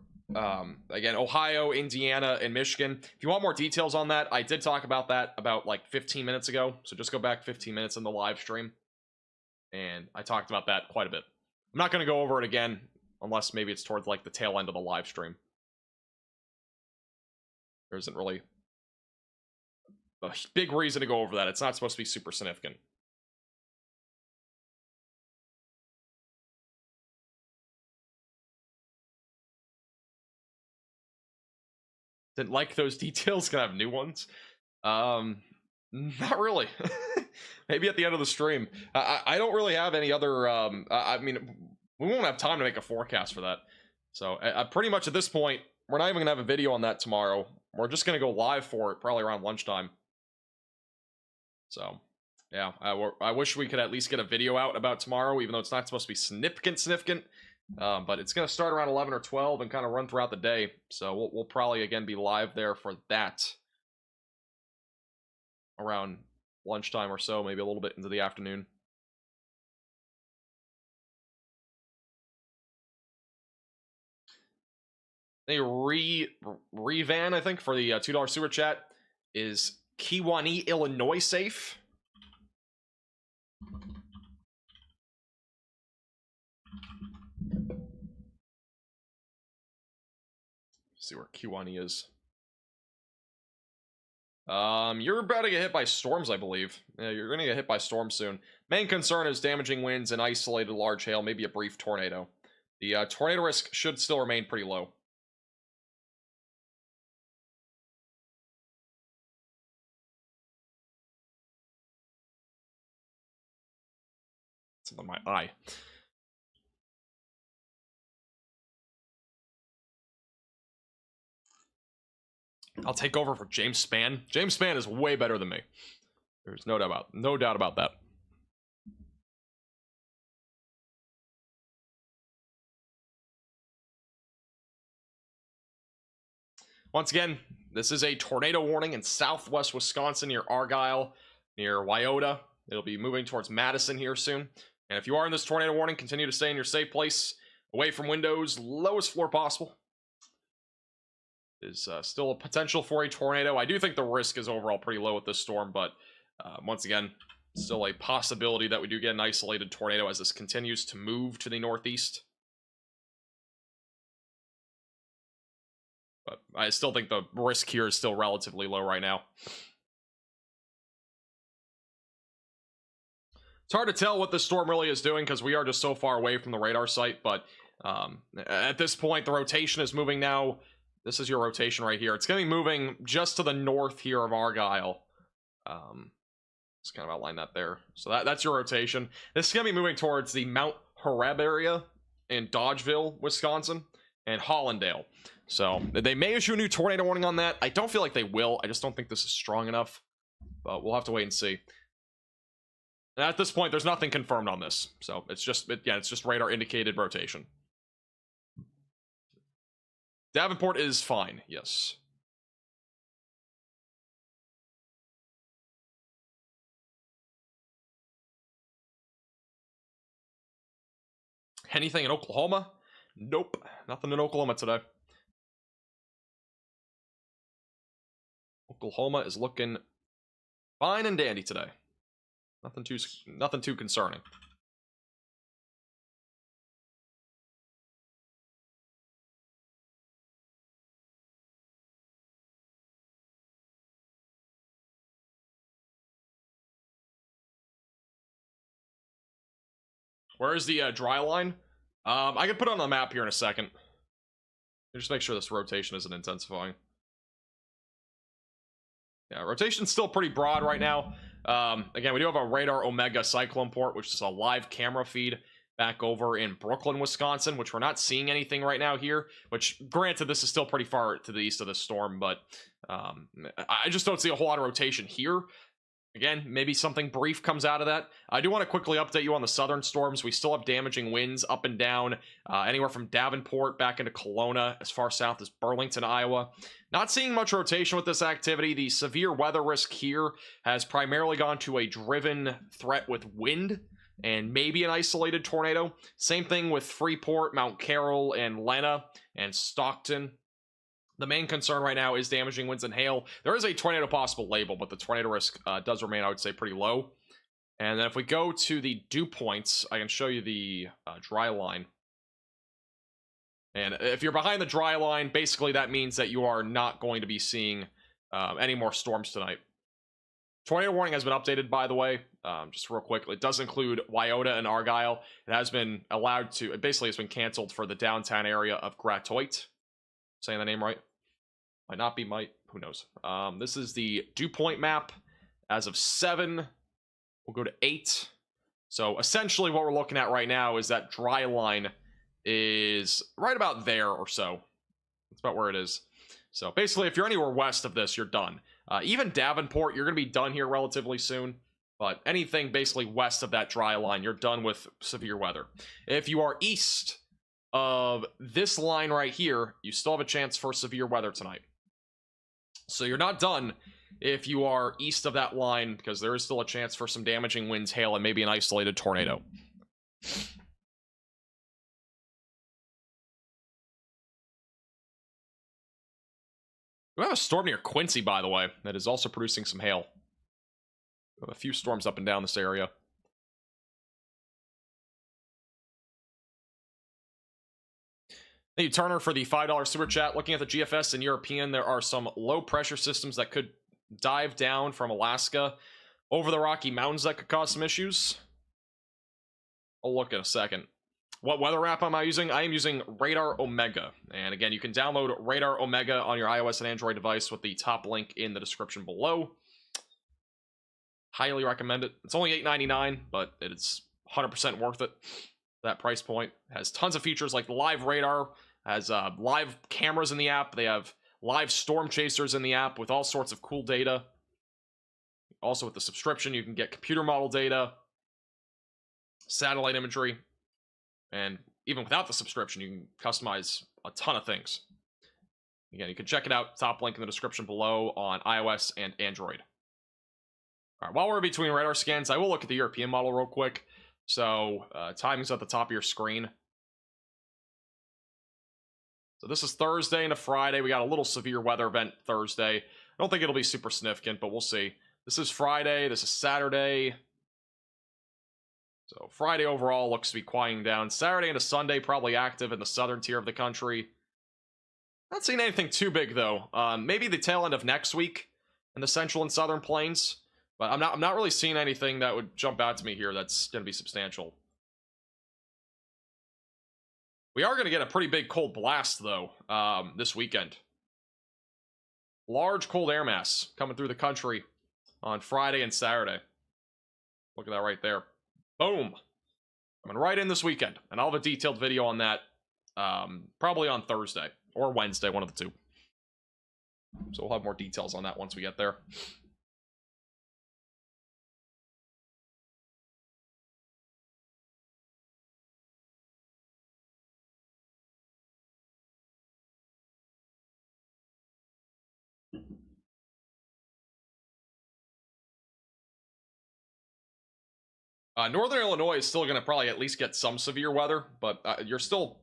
again, Ohio, Indiana, and Michigan. If you want more details on that, I did talk about that about like 15 minutes ago. So just go back 15 minutes in the live stream. And I talked about that quite a bit. I'm not going to go over it again, unless maybe it's towards like the tail end of the live stream. There isn't really a big reason to go over that. It's not supposed to be super significant. Didn't like those details. Gonna have new ones. Not really. Maybe at the end of the stream. I don't really have any other. I mean, we won't have time to make a forecast for that. So pretty much at this point, we're not even gonna have a video on that tomorrow. We're just gonna go live for it probably around lunchtime. So yeah, I wish we could at least get a video out about tomorrow, even though it's not supposed to be significant. But it's going to start around 11 or 12 and kind of run throughout the day. So we'll probably, again, be live there for that around lunchtime or so, maybe a little bit into the afternoon. Revan, I think, for the $2 super chat is Kewanee, Illinois safe? See where Kewanee is. You're about to get hit by storms, I believe. Yeah, you're gonna get hit by storms soon. Main concern is damaging winds and isolated large hail, maybe a brief tornado. The tornado risk should still remain pretty low. It's on my eye. I'll take over for James Spann. James Spann is way better than me. There's no doubt about that. Once again, this is a tornado warning in southwest Wisconsin near Argyle, near Wyoda. It'll be moving towards Madison here soon. And if you are in this tornado warning, continue to stay in your safe place, away from windows, lowest floor possible. There's still a potential for a tornado. I do think the risk is overall pretty low with this storm, but once again, still a possibility that we do get an isolated tornado as this continues to move to the northeast. But I still think the risk here is still relatively low right now. It's hard to tell what this storm really is doing because we are just so far away from the radar site, but at this point, the rotation is moving now. This is your rotation right here. It's going to be moving just to the north here of Argyle. Just kind of outline that there. So that's your rotation. This is going to be moving towards the Mount Horeb area in Dodgeville, Wisconsin, and Hollandale. So they may issue a new tornado warning on that. I don't feel like they will. I just don't think this is strong enough. But we'll have to wait and see. And at this point, there's nothing confirmed on this. So it's just, it's just radar indicated rotation. Davenport is fine, yes. Anything in Oklahoma? Nope, nothing in Oklahoma today. Oklahoma is looking fine and dandy today. Nothing too concerning. Where is the dry line? I can put it on the map here in a second. Just make sure this rotation isn't intensifying. Yeah, rotation's still pretty broad right now. Again, we do have a Radar Omega cyclone port, which is a live camera feed back over in Brooklyn, Wisconsin, which we're not seeing anything right now here, which, granted, this is still pretty far to the east of the storm, but I just don't see a whole lot of rotation here. Again, maybe something brief comes out of that. I do want to quickly update you on the southern storms. We still have damaging winds up and down, anywhere from Davenport back into Kelowna, as far south as Burlington, Iowa. Not seeing much rotation with this activity. The severe weather risk here has primarily gone to a driven threat with wind and maybe an isolated tornado. Same thing with Freeport, Mount Carroll, and Lena, and Stockton. The main concern right now is damaging winds and hail. There is a tornado possible label, but the tornado risk does remain, I would say, pretty low. And then if we go to the dew points, I can show you the dry line. And if you're behind the dry line, basically that means that you are not going to be seeing any more storms tonight. Tornado warning has been updated, by the way, just real quick. It does include Wyoda and Argyle. It has been allowed to, it basically has been canceled for the downtown area of Gratoit. Saying the name right? Might not be, who knows. This is the dew point map. As of 7, we'll go to 8. So essentially what we're looking at right now is that dry line is right about there or so. That's about where it is. So basically, if you're anywhere west of this, you're done. Even Davenport, you're going to be done here relatively soon. But anything basically west of that dry line, you're done with severe weather. If you are east of this line right here, you still have a chance for severe weather tonight. So you're not done if you are east of that line, because there is still a chance for some damaging winds, hail, and maybe an isolated tornado. We have a storm near Quincy, by the way, that is also producing some hail. We have a few storms up and down this area. Thank you, Turner, for the $5 super chat. Looking at the GFS and European, there are some low pressure systems that could dive down from Alaska over the Rocky Mountains that could cause some issues. I'll look in a second. What weather app am I using? I am using Radar Omega. And again, you can download Radar Omega on your iOS and Android device with the top link in the description below. Highly recommend it. It's only $8.99, but it's 100% worth it. That price point has tons of features like the live radar, has live cameras in the app. They have live storm chasers in the app with all sorts of cool data. Also with the subscription, you can get computer model data, satellite imagery, and even without the subscription, you can customize a ton of things. Again, you can check it out. Top link in the description below on iOS and Android. All right, while we're between radar scans, I will look at the European model real quick. So, timing's at the top of your screen. So this is Thursday into Friday. We got a little severe weather event Thursday. I don't think it'll be super significant, but we'll see. This is Friday. This is Saturday. So Friday overall looks to be quieting down. Saturday into Sunday, probably active in the southern tier of the country. Not seeing anything too big, though. Maybe the tail end of next week in the central and southern plains. But I'm not really seeing anything that would jump out to me here that's going to be substantial. We are going to get a pretty big cold blast, though, this weekend. Large cold air mass coming through the country on Friday and Saturday. Look at that right there. Boom. Coming right in this weekend. And I'll have a detailed video on that probably on Thursday or Wednesday, one of the two. So we'll have more details on that once we get there. Northern Illinois is still going to probably at least get some severe weather, but you're still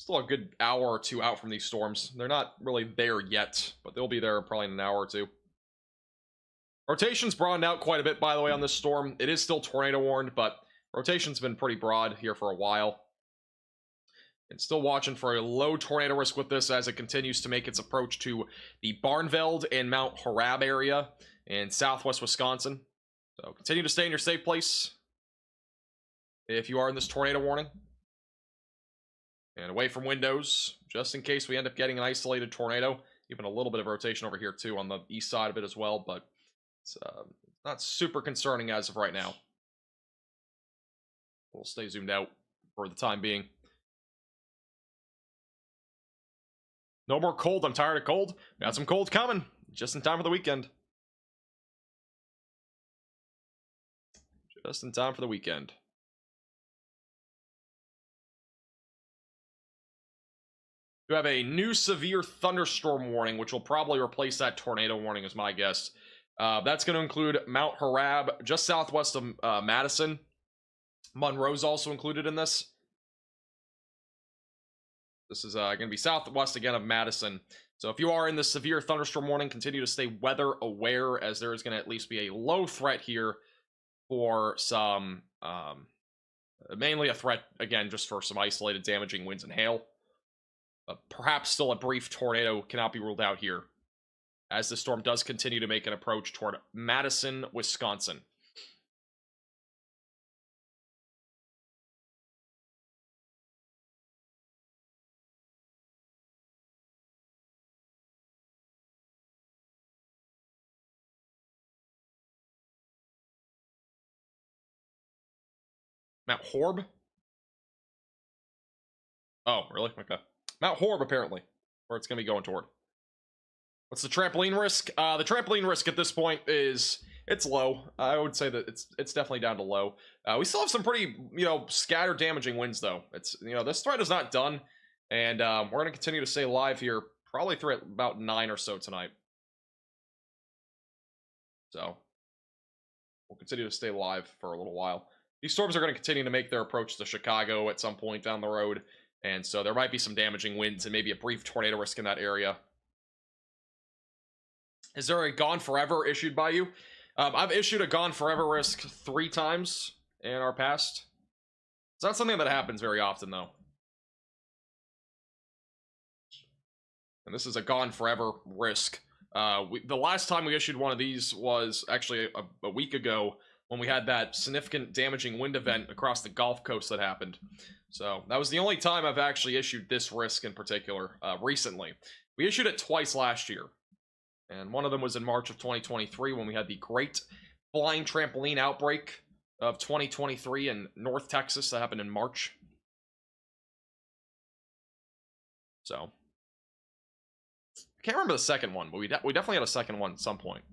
a good hour or two out from these storms. They're not really there yet, but they'll be there probably in an hour or two. Rotation's broadened out quite a bit, by the way, on this storm. It is still tornado warned, but rotation's been pretty broad here for a while. And still watching for a low tornado risk with this as it continues to make its approach to the Barnveld and Mount Horab area in southwest Wisconsin. So continue to stay in your safe place if you are in this tornado warning. And away from windows, just in case we end up getting an isolated tornado. Even a little bit of rotation over here, too, on the east side of it as well. But it's not super concerning as of right now. We'll stay zoomed out for the time being. No more cold. I'm tired of cold. Got some cold coming. Just in time for the weekend. Just in time for the weekend. You have a new severe thunderstorm warning, which will probably replace that tornado warning, is my guess. That's going to include Mount Horab, just southwest of Madison. Monroe's also included in this. This is going to be southwest again of Madison. So if you are in this severe thunderstorm warning, continue to stay weather aware, as there is going to at least be a low threat here for some, mainly a threat, again, just for some isolated damaging winds and hail. Perhaps still a brief tornado cannot be ruled out here, as the storm does continue to make an approach toward Madison, Wisconsin. Mount Horeb? Oh, really? Okay. Mount Horeb, apparently, where it's going to be going toward. What's the trampoline risk? The trampoline risk at this point is, it's low. I would say that it's definitely down to low. We still have some pretty, scattered damaging winds, though. It's, this threat is not done, and we're going to continue to stay live here, probably through at about 9 or so tonight. So, we'll continue to stay live for a little while. These storms are going to continue to make their approach to Chicago at some point down the road. And so there might be some damaging winds and maybe a brief tornado risk in that area. Is there a Gone Forever issued by you? I've issued a Gone Forever risk 3 times in our past. It's not something that happens very often, though. And this is a Gone Forever risk. The last time we issued one of these was actually a week ago, when we had that significant damaging wind event across the Gulf Coast that happened. So that was the only time I've actually issued this risk in particular recently. We issued it twice last year. And one of them was in March of 2023 when we had the great flying trampoline outbreak of 2023 in North Texas that happened in March. So I can't remember the second one, but we definitely had a second one at some point.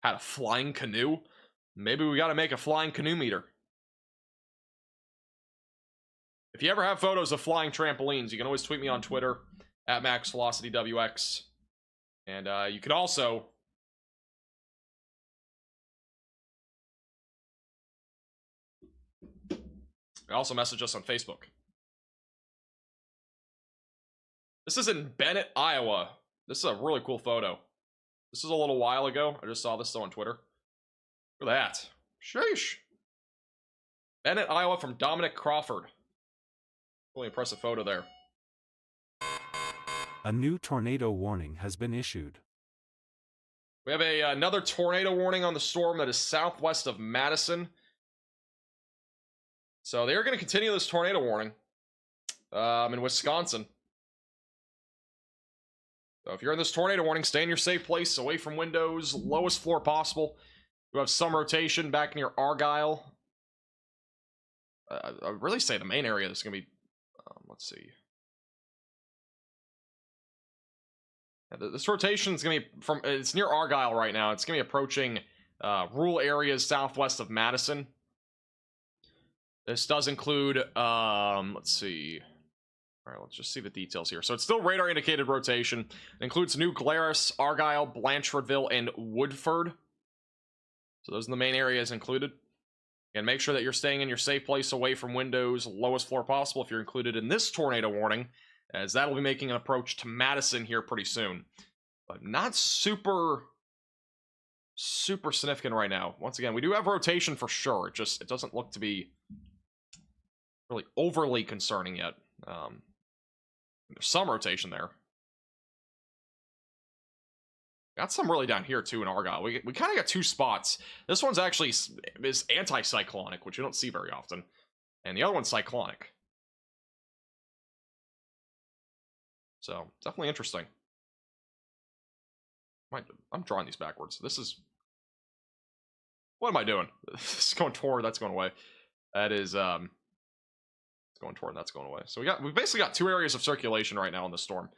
Had a flying canoe? Maybe we got to make a flying canoe meter. If you ever have photos of flying trampolines, you can always tweet me on Twitter at MaxVelocityWX. And you could also message us on Facebook. This is in Bennett, Iowa. This is a really cool photo. This is a little while ago. I just saw this on Twitter. Look at that. Sheesh. Bennett, Iowa from Dominic Crawford. Really impressive photo there. A new tornado warning has been issued. We have another tornado warning on the storm that is southwest of Madison. So they are going to continue this tornado warning in Wisconsin. So if you're in this tornado warning, stay in your safe place, away from windows, lowest floor possible. You have some rotation back near Argyle. I really say the main area is going to be, let's see. Yeah, this rotation is going to be from, it's near Argyle right now. It's going to be approaching rural areas southwest of Madison. This does include, let's see. All right, let's just see the details here. So it's still radar indicated rotation. It includes New Glarus, Argyle, Blanchardville, and Woodford. So those are the main areas included. And make sure that you're staying in your safe place, away from windows, lowest floor possible if you're included in this tornado warning, as that will be making an approach to Madison here pretty soon. But not super significant right now. Once again, we do have rotation for sure. It doesn't look to be really overly concerning yet. There's some rotation there. Got some really down here too in Argyle. We kind of got two spots. This one's actually is anti-cyclonic, which you don't see very often, and the other one's cyclonic. So definitely interesting. I'm drawing these backwards. This is, what am I doing? This is going toward, that's going away. That is it's going toward, that's going away. So we basically got two areas of circulation right now in the storm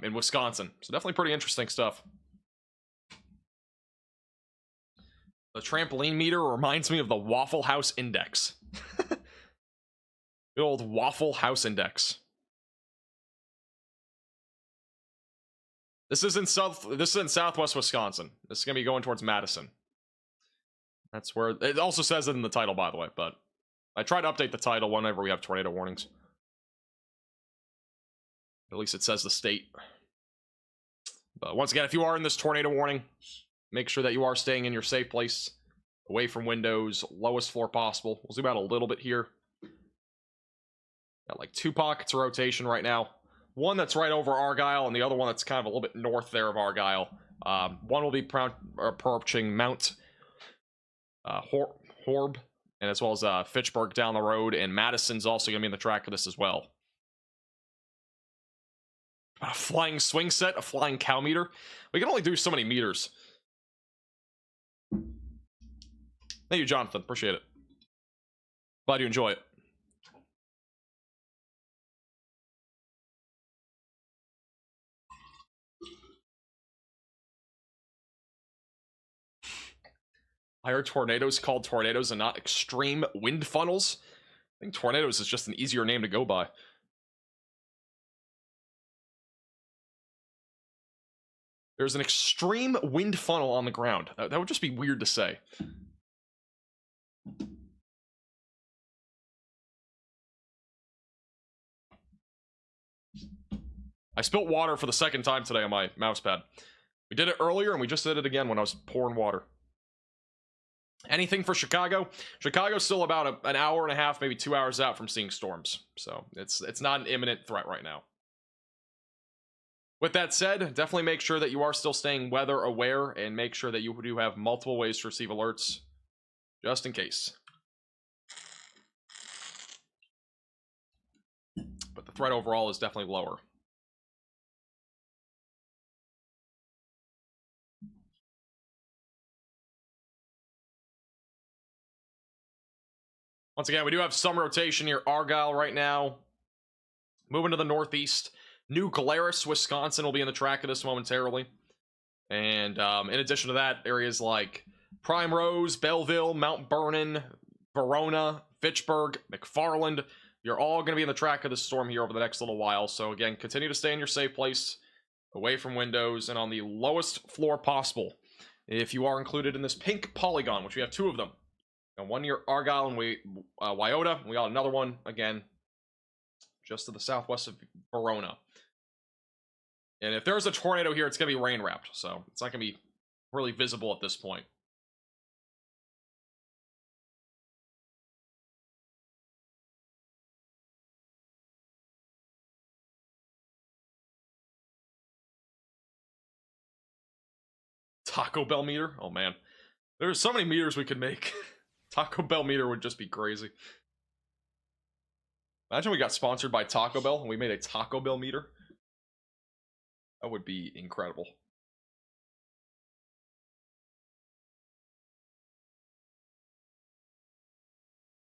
in Wisconsin. So definitely pretty interesting stuff. The trampoline meter reminds me of the Waffle House Index. The old Waffle House Index. This is in southwest Wisconsin. This is gonna be going towards Madison. That's where it also says it in the title, by the way, but I try to update the title whenever we have tornado warnings. At least it says the state. But once again, if you are in this tornado warning, make sure that you are staying in your safe place, away from windows, lowest floor possible. We'll zoom out a little bit here. Got like two pockets of rotation right now. One that's right over Argyle, and the other one that's kind of a little bit north there of Argyle. One will be approaching Mount Horb, and as well as Fitchburg down the road, and Madison's also going to be in the track of this as well. A flying swing set, a flying cow meter. We can only do so many meters. Thank you, Jonathan. Appreciate it. Glad you enjoy it. Why are tornadoes called tornadoes and not extreme wind funnels? I think tornadoes is just an easier name to go by. There's an extreme wind funnel on the ground. That would just be weird to say. I spilt water for the second time today on my mouse pad. We did it earlier, and we just did it again when I was pouring water. Anything for Chicago? Chicago's still about an hour and a half, maybe 2 hours out from seeing storms. So it's not an imminent threat right now. With that said, definitely make sure that you are still staying weather aware, and make sure that you do have multiple ways to receive alerts, just in case. But the threat overall is definitely lower. Once again, we do have some rotation near Argyle right now. Moving to the northeast. New Glarus, Wisconsin will be in the track of this momentarily. And in addition to that, areas like Prime Rose, Belleville, Mount Vernon, Verona, Fitchburg, McFarland, You're all going to be in the track of the storm here over the next little while. So again, continue to stay in your safe place, away from windows, and on the lowest floor possible. If you are included in this pink polygon, which we have 2 of them. And one near Argyle and Wyoda. We got another one, again, just to the southwest of Verona. And if there's a tornado here, it's going to be rain wrapped. So it's not going to be really visible at this point. Taco Bell meter? Oh man. There's so many meters we could make. Taco Bell meter would just be crazy. Imagine we got sponsored by Taco Bell and we made a Taco Bell meter. That would be incredible.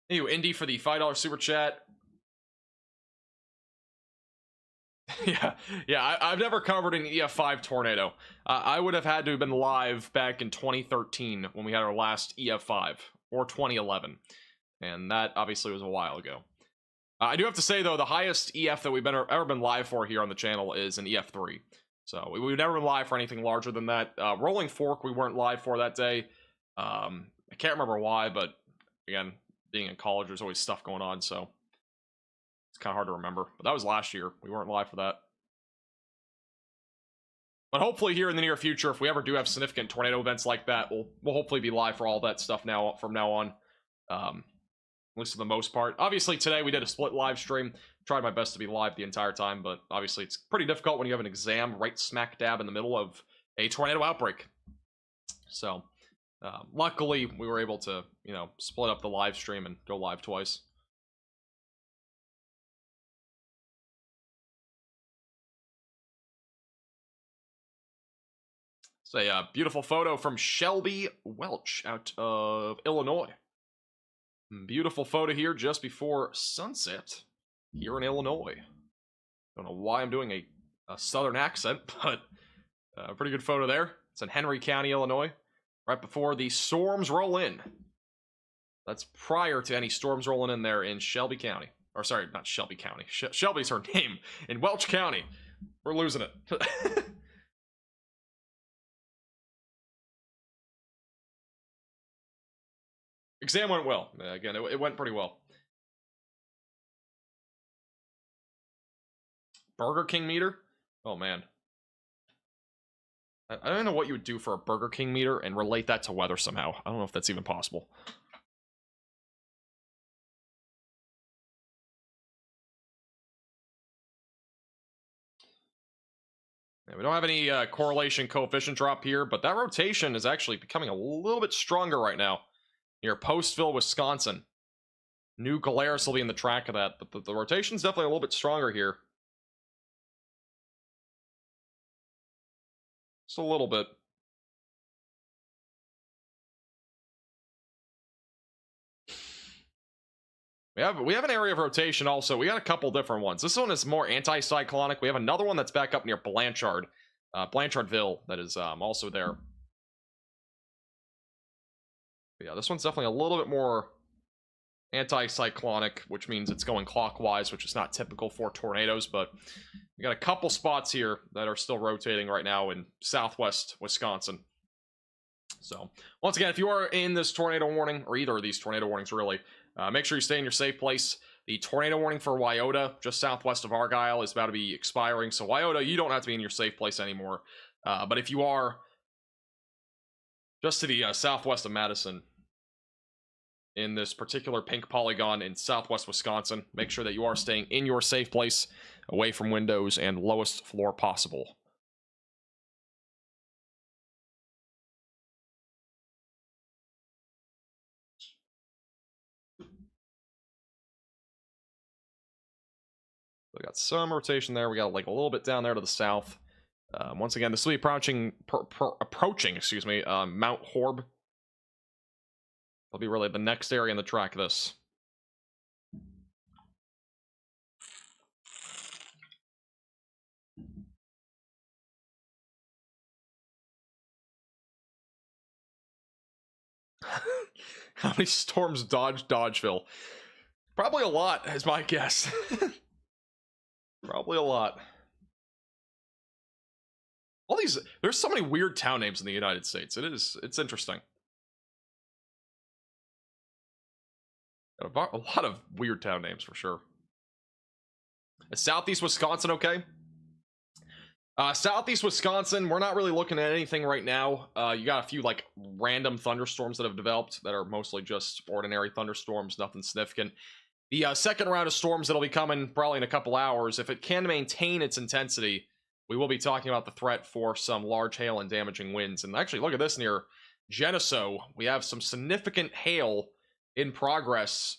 Thank you, Indy, for the $5 super chat. yeah, I've never covered an EF5 tornado. I would have had to have been live back in 2013 when we had our last EF5, or 2011, and that obviously was a while ago. I do have to say though, the highest EF that we've ever been live for here on the channel is an EF3. So we've never been live for anything larger than that. Rolling Fork we weren't live for that day. I can't remember why, but again, being in college, there's always stuff going on, so it's kind of hard to remember. But that was last year. We weren't live for that. But hopefully here in the near future, if we ever do have significant tornado events like that, we'll hopefully be live for all that stuff now from now on. At least for the most part. Obviously today we did a split live stream. Tried my best to be live the entire time, but obviously it's pretty difficult when you have an exam right smack dab in the middle of a tornado outbreak. So luckily we were able to, you know, split up the live stream and go live twice. It's a beautiful photo from Shelby Welch out of Illinois. Beautiful photo here just before sunset here in Illinois. Don't know why I'm doing a southern accent, but a pretty good photo there. It's in Henry County, Illinois, right before the storms roll in. That's prior to any storms rolling in there in Shelby County. Or sorry, not Shelby County. Shelby's her name. In Welch County. We're losing it. Exam went well. Again, it went pretty well. Burger King meter? Oh, man. I don't know what you would do for a Burger King meter and relate that to weather somehow. I don't know if that's even possible. Yeah, we don't have any correlation coefficient drop here, but that rotation is actually becoming a little bit stronger right now. Near Postville, Wisconsin. New Galeris will be in the track of that, but the rotation's definitely a little bit stronger here. Just a little bit. We have an area of rotation also. We got a couple different ones. This one is more anticyclonic. We have another one that's back up near Blanchard. Blanchardville, that is also there. But yeah, this one's definitely a little bit more anticyclonic, which means it's going clockwise, which is not typical for tornadoes, but we got a couple spots here that are still rotating right now in southwest Wisconsin. So, once again, if you are in this tornado warning, or either of these tornado warnings really, make sure you stay in your safe place. The tornado warning for Wyoda, just southwest of Argyle, is about to be expiring, so Wyoda, you don't have to be in your safe place anymore. But if you are just to the southwest of Madison, in this particular pink polygon in southwest Wisconsin, make sure that you are staying in your safe place, away from windows and lowest floor possible. We got some rotation there. We got like a little bit down there to the south. Once again, this will be approaching, excuse me, Mount Horb. That'll be really the next area in the track of this. How many storms dodged Dodgeville? Probably a lot, is my guess. Probably a lot. All these, there's so many weird town names in the United States. It's interesting. A lot of weird town names for sure. Is Southeast Wisconsin okay? Southeast Wisconsin, we're not really looking at anything right now. You got a few like random thunderstorms that have developed that are mostly just ordinary thunderstorms, nothing significant. The second round of storms that'll be coming probably in a couple hours, if it can maintain its intensity, we will be talking about the threat for some large hail and damaging winds. And actually, look at this near Geneseo. We have some significant hail in progress.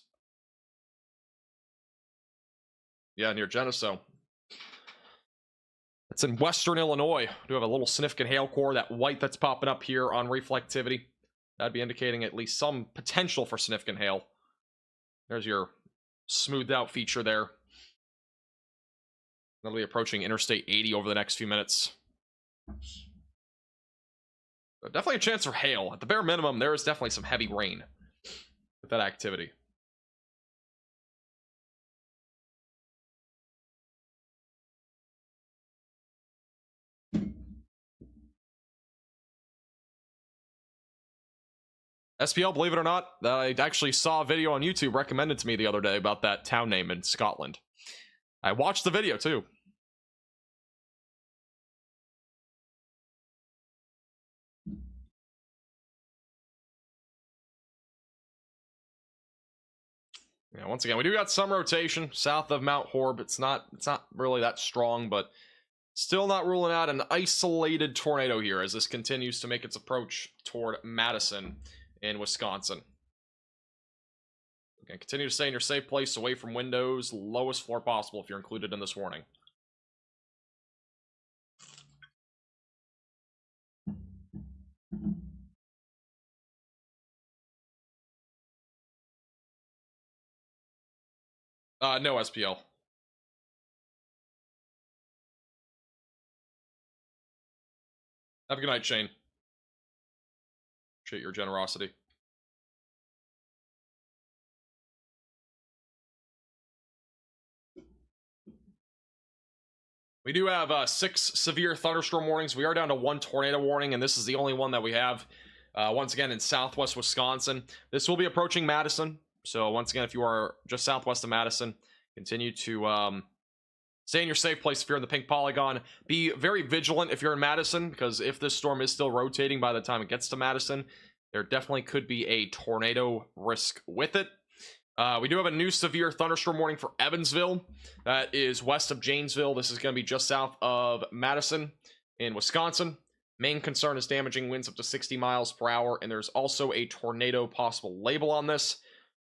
Yeah, near Geneseo. It's in western Illinois. We do have a little significant hail core. That white that's popping up here on reflectivity, that'd be indicating at least some potential for significant hail. There's your smoothed out feature there. That'll be approaching Interstate 80 over the next few minutes. But definitely a chance for hail. At the bare minimum, there is definitely some heavy rain with that activity. SPL, believe it or not, I actually saw a video on YouTube recommended to me the other day about that town name in Scotland. I watched the video too. Yeah, once again, we do got some rotation south of Mount Horeb. It's not really that strong, but still not ruling out an isolated tornado here as this continues to make its approach toward Madison in Wisconsin. Again, continue to stay in your safe place, away from windows, lowest floor possible if you're included in this warning. No SPL. Have a good night, Shane. Appreciate your generosity. We do have 6 severe thunderstorm warnings. We are down to 1 tornado warning, and this is the only one that we have. Once again, in southwest Wisconsin. This will be approaching Madison. So once again, if you are just southwest of Madison, continue to stay in your safe place if you're in the pink polygon. Be very vigilant if you're in Madison, because if this storm is still rotating by the time it gets to Madison, there definitely could be a tornado risk with it. We do have a new severe thunderstorm warning for Evansville. That is west of Janesville. This is going to be just south of Madison in Wisconsin. Main concern is damaging winds up to 60 miles per hour, and there's also a tornado possible label on this.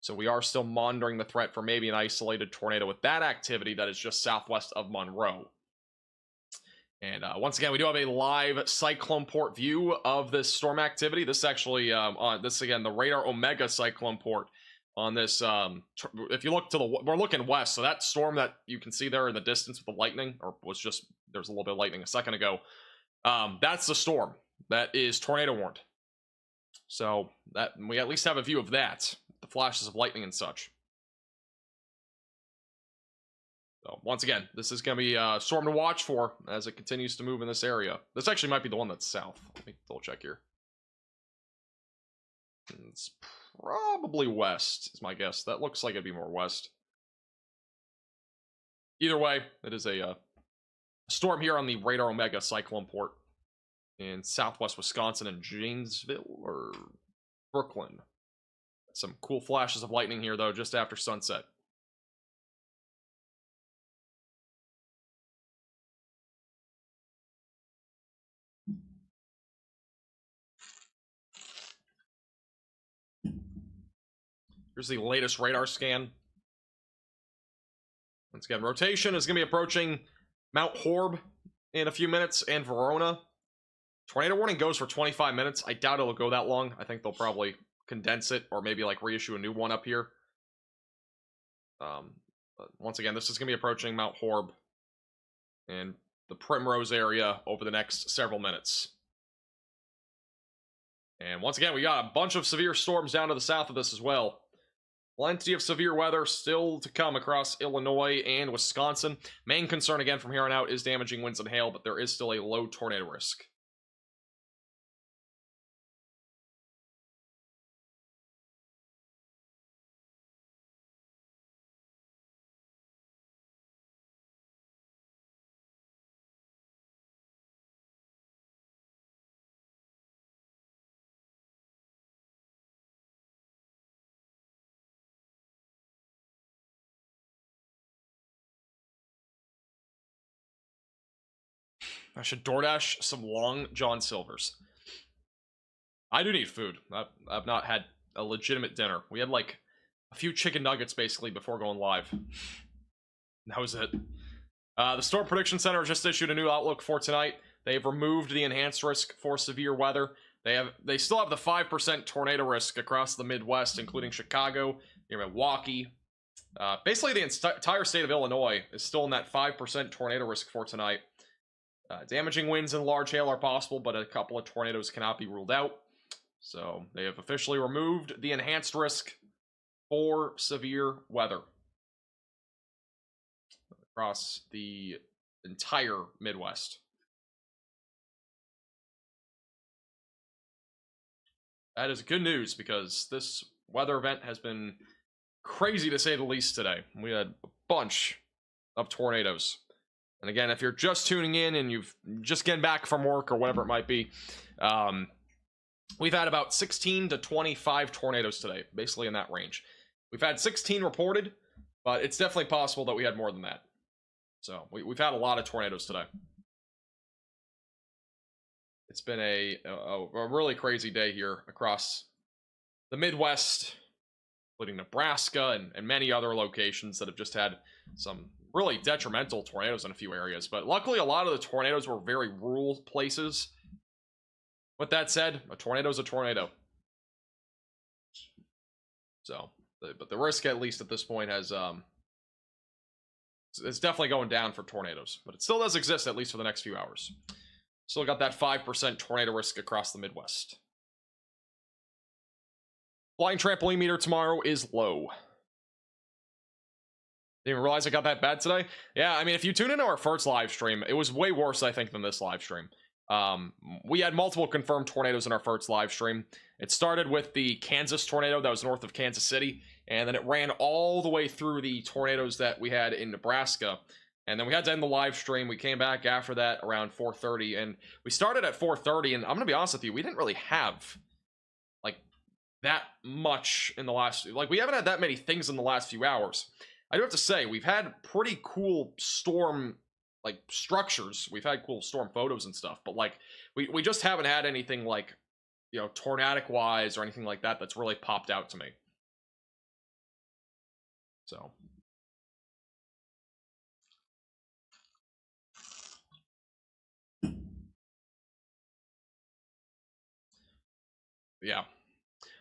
So we are still monitoring the threat for maybe an isolated tornado with that activity that is just southwest of Monroe. And once again, we do have a live cyclone port view of this storm activity. This actually, on this again, the radar Omega cyclone port on this. If you look to the, we're looking west, so that storm that you can see there in the distance with the lightning, or was just, there's a little bit of lightning a second ago. That's the storm that is tornado warned. So that we at least have a view of that. The flashes of lightning and such. So once again, this is going to be a storm to watch for as it continues to move in this area. This actually might be the one that's south. Let me double check here. It's probably west, is my guess. That looks like it'd be more west. Either way, it is a storm here on the Radar Omega cyclone port in southwest Wisconsin and Janesville or Brooklyn. Some cool flashes of lightning here, though, just after sunset. Here's the latest radar scan. Once again, rotation is going to be approaching Mount Horeb in a few minutes and Verona. Tornado warning goes for 25 minutes. I doubt it'll go that long. I think they'll probably condense it or maybe like reissue a new one up here. But once again, this is going to be approaching Mount Horeb and the Primrose area over the next several minutes. And once again, we got a bunch of severe storms down to the south of this as well. Plenty of severe weather still to come across Illinois and Wisconsin. Main concern again from here on out is damaging winds and hail, but there is still a low tornado risk. I should DoorDash some Long John Silvers. I do need food. I've not had a legitimate dinner. We had like a few chicken nuggets basically before going live. That was it. The Storm Prediction Center just issued a new outlook for tonight. They've removed the enhanced risk for severe weather. They still have the 5% tornado risk across the Midwest, including Chicago, near Milwaukee. Basically, the entire state of Illinois is still in that 5% tornado risk for tonight. Damaging winds and large hail are possible, but a couple of tornadoes cannot be ruled out. So they have officially removed the enhanced risk for severe weather across the entire Midwest. That is good news because this weather event has been crazy to say the least today. We had a bunch of tornadoes. And again, if you're just tuning in and you've just getting back from work or whatever it might be, we've had about 16 to 25 tornadoes today, basically in that range. We've had 16 reported, but it's definitely possible that we had more than that. So we've had a lot of tornadoes today. It's been a really crazy day here across the Midwest, including Nebraska and many other locations that have just had some really detrimental tornadoes in a few areas. But luckily, a lot of the tornadoes were very rural places. With that said, a tornado is a tornado. So, but the risk, at least at this point, has it's definitely going down for tornadoes. But it still does exist, at least for the next few hours. Still got that 5% tornado risk across the Midwest. Flying trampoline meter tomorrow is low. Didn't even realize I got that bad today. Yeah, I mean, if you tune into our first live stream, it was way worse, I think, than this live stream. We had multiple confirmed tornadoes in our first live stream. It started with the Kansas tornado that was north of Kansas City, and then it ran all the way through the tornadoes that we had in Nebraska. And then we had to end the live stream. We came back after that around 4:30, and we started at 4:30, and I'm gonna be honest with you, we didn't really have like that much in the last, like we haven't had that many things in the last few hours. I do have to say, we've had pretty cool storm, like, structures. We've had cool storm photos and stuff, but, like, we just haven't had anything, like, you know, tornadic-wise or anything like that that's really popped out to me. So. Yeah.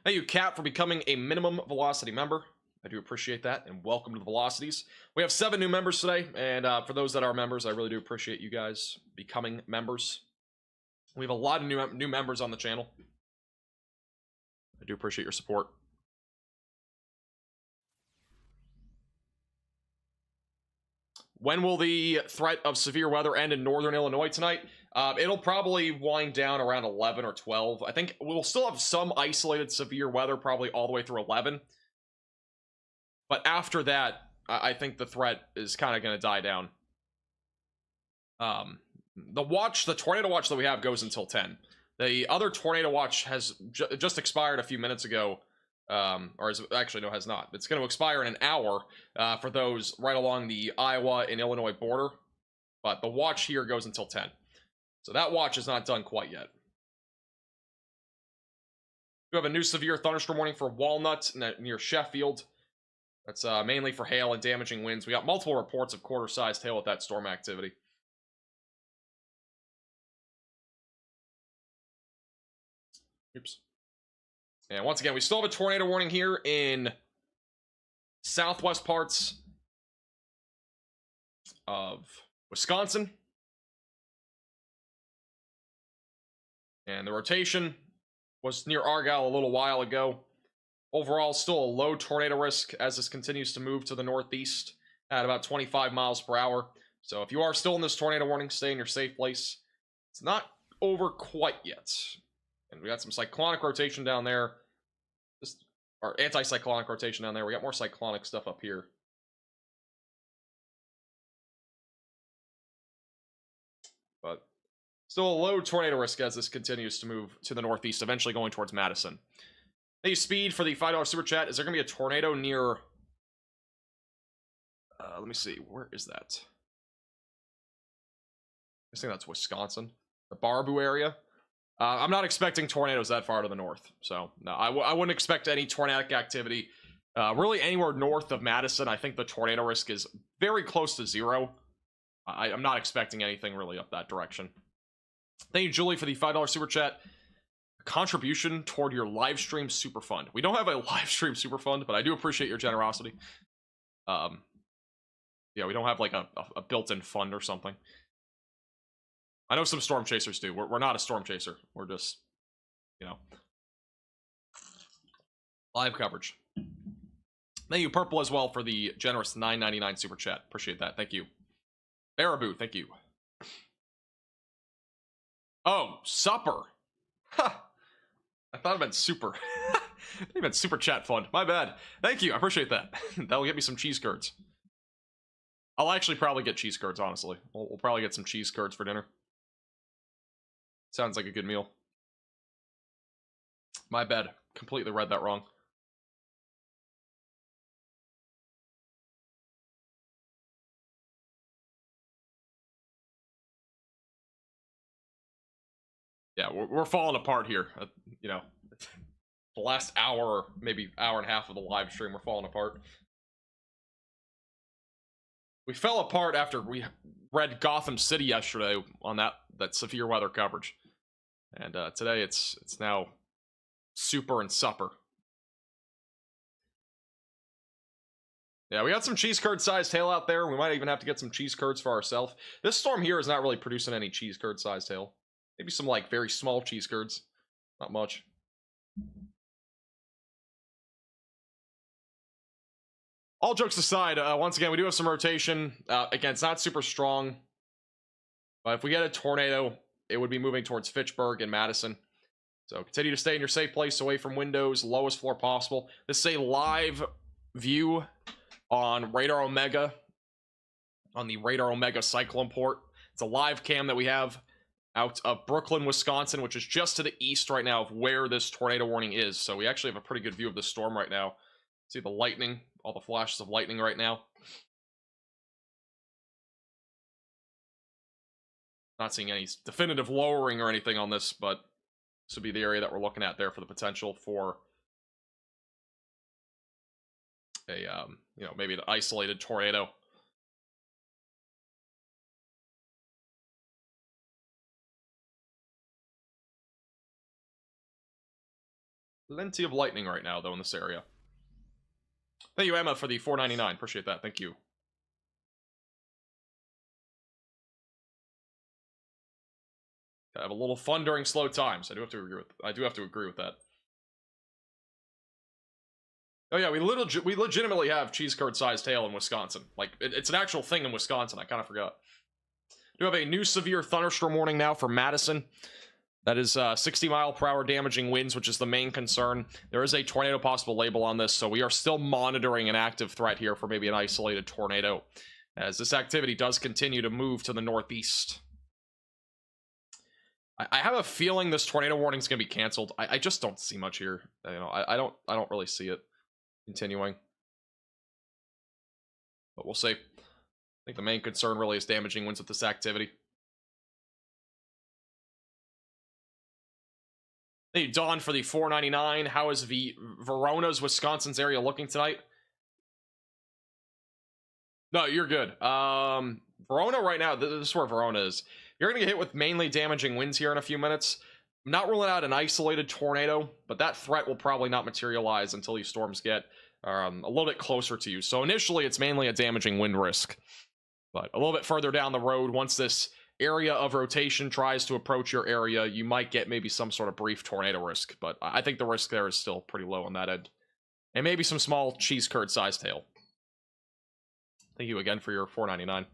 Thank you, Kat, for becoming a minimum velocity member. I do appreciate that, and welcome to the Velocities. We have 7 new members today, and for those that are members, I really do appreciate you guys becoming members. We have a lot of new members on the channel. I do appreciate your support. When will the threat of severe weather end in northern Illinois tonight? It'll probably wind down around 11 or 12. I think we'll still have some isolated severe weather, probably all the way through 11. But after that, I think the threat is kind of going to die down. The tornado watch that we have goes until 10. The other tornado watch has just expired a few minutes ago. Actually, no, has not. It's going to expire in an hour for those right along the Iowa and Illinois border. But the watch here goes until 10. So that watch is not done quite yet. We have a new severe thunderstorm warning for Walnut near Sheffield. That's mainly for hail and damaging winds. We got multiple reports of quarter-sized hail with that storm activity. Oops. And once again, we still have a tornado warning here in southwest parts of Wisconsin. And the rotation was near Argyle a little while ago. Overall, still a low tornado risk as this continues to move to the northeast at about 25 miles per hour. So if you are still in this tornado warning, stay in your safe place. It's not over quite yet. And we got some cyclonic rotation down there. Or anti-cyclonic rotation down there. We got more cyclonic stuff up here. But still a low tornado risk as this continues to move to the northeast, eventually going towards Madison. Thank you, Speed, for the $5 super chat. Is there going to be a tornado near... let me see. Where is that? I think that's Wisconsin. The Baraboo area. I'm not expecting tornadoes that far to the north. So, no, I wouldn't expect any tornadic activity. Really, anywhere north of Madison, I think the tornado risk is very close to zero. I'm not expecting anything really up that direction. Thank you, Julie, for the $5 super chat. Contribution toward your live stream super fund. We don't have a live stream super fund, but I do appreciate your generosity. Yeah, we don't have like a built-in fund or something. I know some storm chasers do. We're not a storm chaser. We're just, you know, live coverage. Thank you, Purple, as well, for the generous $9.99 super chat. Appreciate that. Thank you. Baraboo, thank you. Oh, supper. Ha! I thought it meant super. It meant super chat fund. My bad. Thank you. I appreciate that. That'll get me some cheese curds. I'll actually probably get cheese curds, honestly. We'll probably get some cheese curds for dinner. Sounds like a good meal. My bad. Completely read that wrong. Yeah, we're falling apart here. You know, the last hour, maybe hour and a half of the live stream, we're falling apart. We fell apart after we read Gotham City yesterday on that severe weather coverage. And today it's now super and supper. Yeah, we got some cheese curd sized hail out there. We might even have to get some cheese curds for ourselves. This storm here is not really producing any cheese curd sized hail. Maybe some like very small cheese curds. Not much. All jokes aside, once again, we do have some rotation. Again, it's not super strong. But if we get a tornado, it would be moving towards Fitchburg and Madison. So continue to stay in your safe place, away from windows, lowest floor possible. This is a live view on Radar Omega, on the Radar Omega Cyclone port. It's a live cam that we have out of Brooklyn, Wisconsin, which is just to the east right now of where this tornado warning is. So we actually have a pretty good view of the storm right now. See the lightning, all the flashes of lightning right now. Not seeing any definitive lowering or anything on this, but this would be the area that we're looking at there for the potential for a, you know, maybe an isolated tornado. Plenty of lightning right now, though, in this area. Thank you, Emma, for the $4.99. Appreciate that. Thank you. I have a little fun during slow times. I do have to agree with that. Oh yeah, we legitimately have cheese curd sized hail in Wisconsin. Like it's an actual thing in Wisconsin. I kind of forgot. We have a new severe thunderstorm warning now for Madison. That is 60-mile-per-hour damaging winds, which is the main concern. There is a tornado possible label on this, so we are still monitoring an active threat here for maybe an isolated tornado, as this activity does continue to move to the northeast. I have a feeling this tornado warning is going to be canceled. I just don't see much here. You know, I don't really see it continuing. But we'll see. I think the main concern really is damaging winds with this activity. Hey, Dawn, for the $4.99. How is Verona's, Wisconsin's area looking tonight? No, you're good. Verona right now, this is where Verona is. You're going to get hit with mainly damaging winds here in a few minutes. I'm not ruling out an isolated tornado, but that threat will probably not materialize until these storms get a little bit closer to you. So initially, it's mainly a damaging wind risk. But a little bit further down the road, once this area of rotation tries to approach your area, you might get maybe some sort of brief tornado risk. But I think the risk there is still pretty low on that end. And maybe some small cheese curd sized hail. Thank you again for your $4.99.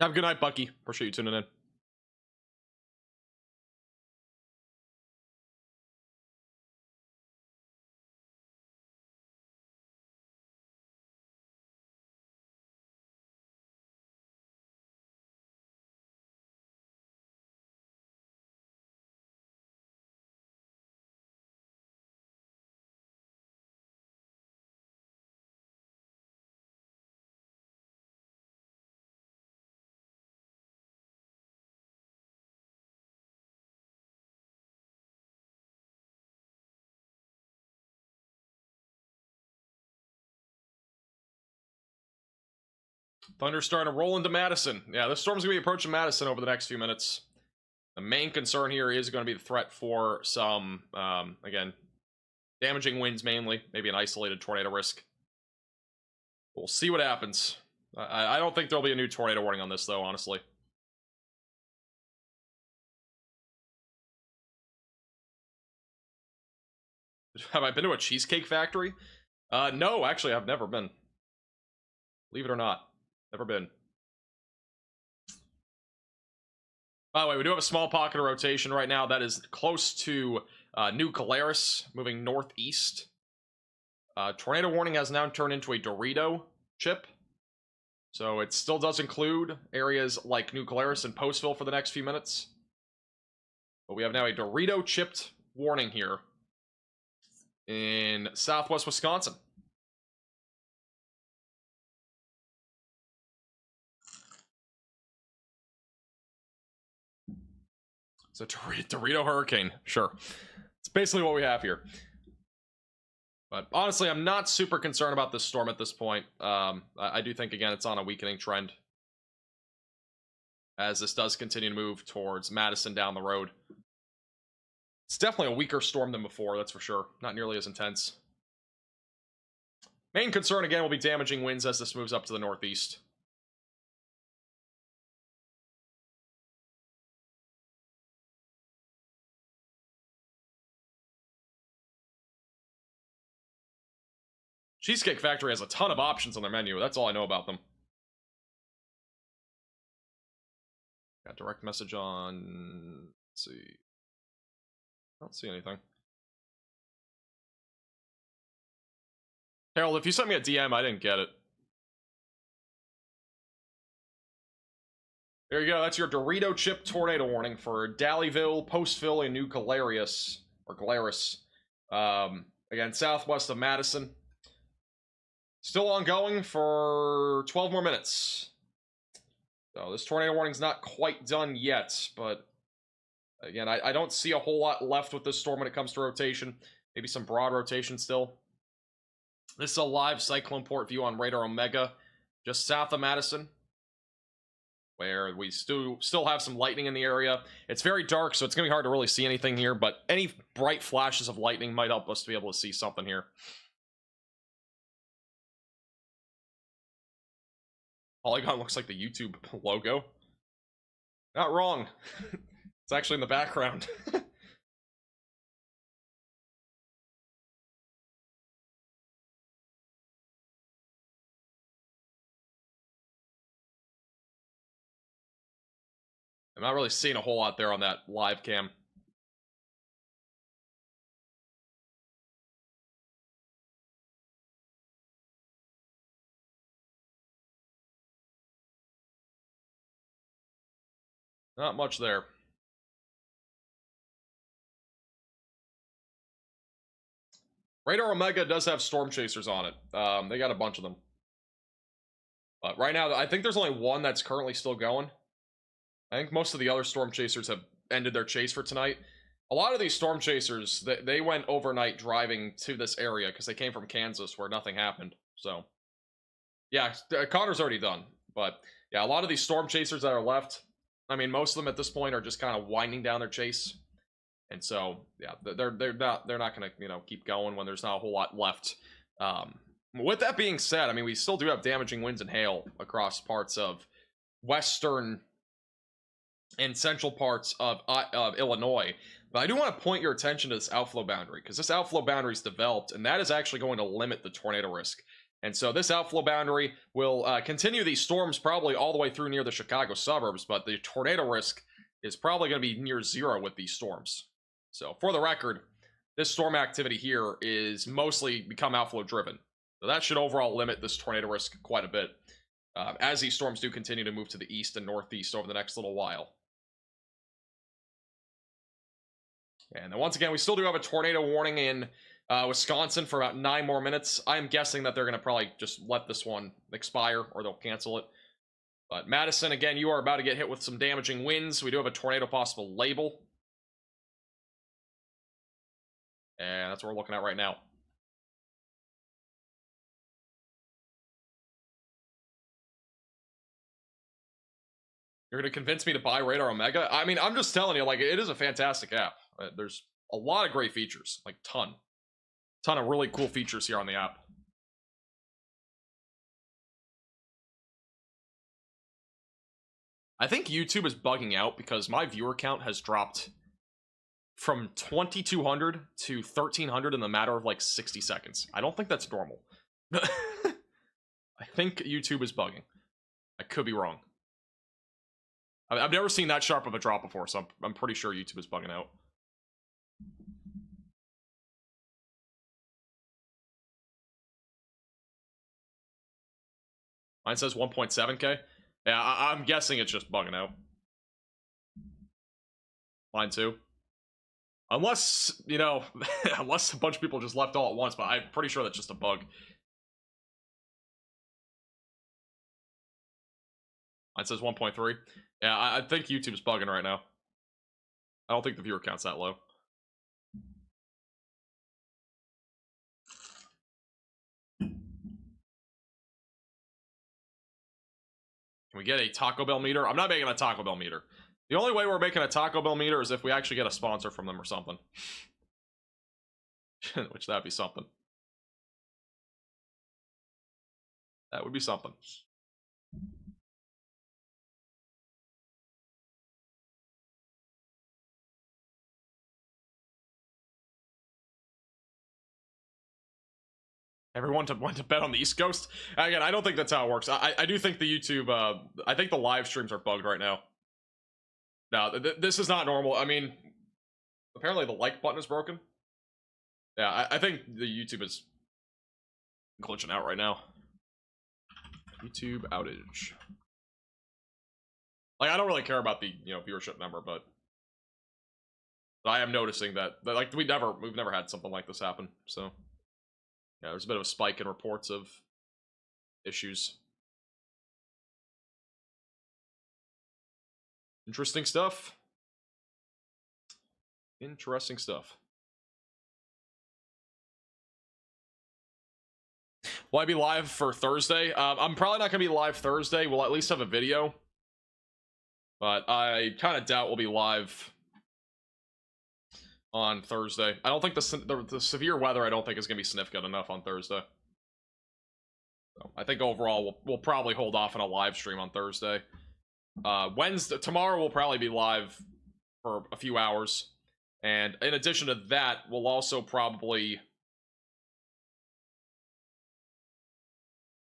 Have a good night, Bucky. Appreciate you tuning in. Thunder starting to roll into Madison. Yeah, this storm's going to be approaching Madison over the next few minutes. The main concern here is going to be the threat for some, again, damaging winds mainly. Maybe an isolated tornado risk. We'll see what happens. I don't think there'll be a new tornado warning on this, though, honestly. Have I been to a cheesecake factory? No, actually, I've never been. Believe it or not. Never been. By the way, we do have a small pocket of rotation right now that is close to New Glarus, moving northeast. Tornado warning has now turned into a Dorito chip. So it still does include areas like New Glarus and Postville for the next few minutes. But we have now a Dorito chipped warning here in southwest Wisconsin. It's a Dorito hurricane. Sure. It's basically what we have here. But honestly, I'm not super concerned about this storm at this point. I do think, again, it's on a weakening trend. As this does continue to move towards Madison down the road. It's definitely a weaker storm than before, that's for sure. Not nearly as intense. Main concern, again, will be damaging winds as this moves up to the northeast. Cheesecake Factory has a ton of options on their menu. That's all I know about them. Got direct message on... Let's see. I don't see anything. Harold, if you sent me a DM, I didn't get it. There you go. That's your Dorito chip tornado warning for Dallyville, Postville, and New Glarus. Or Glarus. Again, southwest of Madison. Still ongoing for 12 more minutes. So this tornado warning's not quite done yet, but again, I don't see a whole lot left with this storm when it comes to rotation. Maybe some broad rotation still. This is a live cyclone port view on Radar Omega, just south of Madison, where we still have some lightning in the area. It's very dark, so it's going to be hard to really see anything here, but any bright flashes of lightning might help us to be able to see something here. Polygon looks like the YouTube logo. Not wrong. It's actually in the background. I'm not really seeing a whole lot there on that live cam. Not much there. Radar Omega does have storm chasers on it. They got a bunch of them. But right now, I think there's only one that's currently still going. I think most of the other storm chasers have ended their chase for tonight. A lot of these storm chasers, they went overnight driving to this area because they came from Kansas where nothing happened. So, yeah, Connor's already done. But yeah, a lot of these storm chasers that are left, I mean, most of them at this point are just kind of winding down their chase. And so, yeah, they're not going to, you know, keep going when there's not a whole lot left. With that being said, I mean, we still do have damaging winds and hail across parts of western and central parts of Illinois. But I do want to point your attention to this outflow boundary, because this outflow boundary is developed, and that is actually going to limit the tornado risk. And so this outflow boundary will continue these storms probably all the way through near the Chicago suburbs, but the tornado risk is probably going to be near zero with these storms. So for the record, this storm activity here is mostly become outflow driven. So that should overall limit this tornado risk quite a bit, as these storms do continue to move to the east and northeast over the next little while. And then once again, we still do have a tornado warning in Wisconsin for about 9 more minutes. I'm guessing that they're going to probably just let this one expire, or they'll cancel it. But Madison, again, you are about to get hit with some damaging winds. We do have a tornado possible label. And that's what we're looking at right now. You're going to convince me to buy Radar Omega? I mean, I'm just telling you, like, it is a fantastic app. There's a lot of great features, like ton of really cool features here on the app. I think YouTube is bugging out because my viewer count has dropped from 2,200 to 1,300 in the matter of like 60 seconds. I don't think that's normal. I think YouTube is bugging. I could be wrong. I've never seen that sharp of a drop before, so I'm pretty sure YouTube is bugging out. Mine says 1.7K. Yeah, I'm guessing it's just bugging out. Mine too. Unless, you know, unless a bunch of people just left all at once, but I'm pretty sure that's just a bug. Mine says 1.3. Yeah, I think YouTube's bugging right now. I don't think the viewer count's that low. Can we get a Taco Bell meter? I'm not making a Taco Bell meter. The only way we're making a Taco Bell meter is if we actually get a sponsor from them or something. Which that'd be something. That would be something. Everyone went to bet on the East Coast. Again, I don't think that's how it works. I do think the YouTube, I think the live streams are bugged right now. No, this is not normal. I mean, apparently the like button is broken. Yeah, I think the YouTube is glitching out right now. YouTube outage. Like, I don't really care about the, you know, viewership number, but I am noticing that like we've never had something like this happen. So yeah, there's a bit of a spike in reports of issues. Interesting stuff. Interesting stuff. Will I be live for Thursday? I'm probably not going to be live Thursday. We'll at least have a video. But I kind of doubt we'll be live on Thursday. I don't think the severe weather, I don't think, is going to be significant enough on Thursday. So I think overall we'll probably hold off on a live stream on Thursday. Tomorrow we'll probably be live for a few hours. And in addition to that, we'll also probably...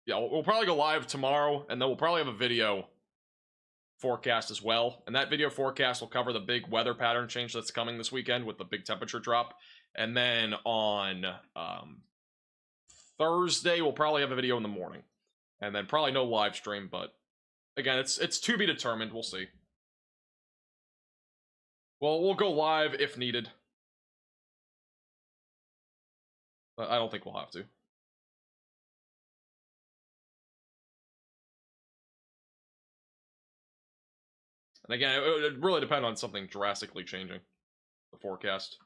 Yeah, we'll probably go live tomorrow, and then we'll probably have a video forecast as well. And that video forecast will cover the big weather pattern change that's coming this weekend with the big temperature drop. And then on Thursday, we'll probably have a video in the morning. And then probably no live stream, but again, it's to be determined. We'll see. Well, we'll go live if needed. But I don't think we'll have to. And again, it would really depend on something drastically changing the forecast.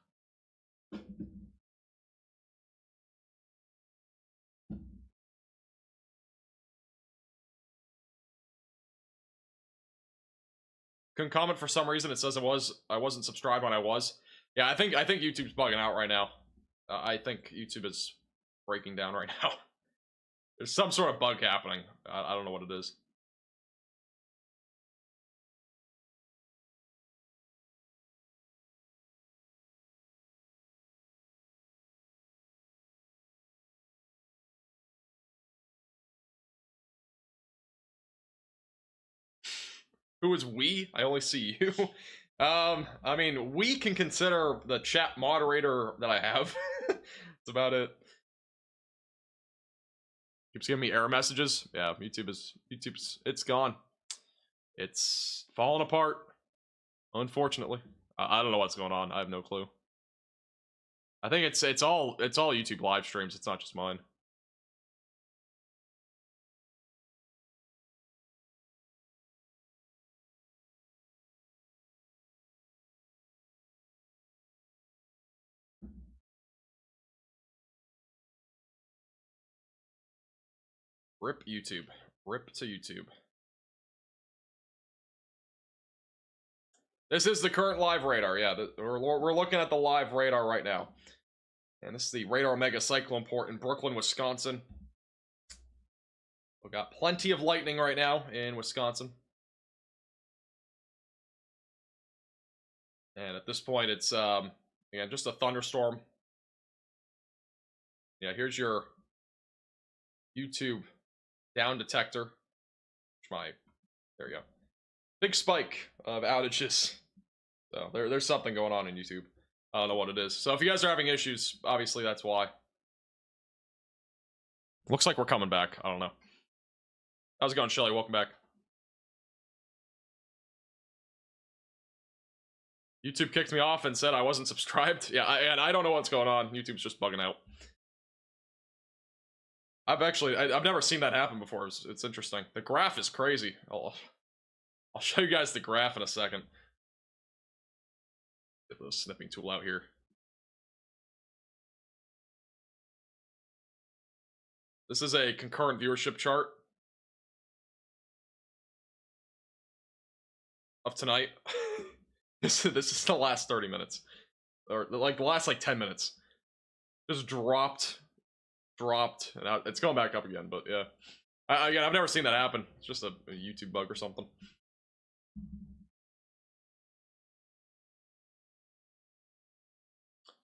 couldn't comment for some reason. It says I wasn't subscribed when I was. Yeah, I think YouTube's bugging out right now. I think YouTube is breaking down right now. There's some sort of bug happening. I don't know what it is. Who is we? I only see you. I mean, we can consider the chat moderator that I have. That's about it. Keeps giving me error messages. Yeah, YouTube's it's gone. It's falling apart. Unfortunately. I don't know what's going on. I have no clue. I think it's all YouTube live streams. It's not just mine. Rip YouTube. Rip to YouTube. This is the current live radar. Yeah, we're looking at the live radar right now. And this is the Radar Mega Cyclone Port in Brooklyn, Wisconsin. We've got plenty of lightning right now in Wisconsin. And at this point, it's, again, just a thunderstorm. Yeah, here's your YouTube down detector. There we go. Big spike of outages. So there's something going on in YouTube. I don't know what it is. So if you guys are having issues, obviously that's why. Looks like we're coming back. I don't know. How's it going, Shelly? Welcome back. YouTube kicked me off and said I wasn't subscribed. Yeah, and I don't know what's going on. YouTube's just bugging out. I've never seen that happen before. It's interesting. The graph is crazy. I'll show you guys the graph in a second. Get the snipping tool out here. This is a concurrent viewership chart of tonight. This is the last 30 minutes. Or like the last like 10 minutes. Just dropped, and now it's going back up again, but yeah. Again, I've never seen that happen. It's just a YouTube bug or something.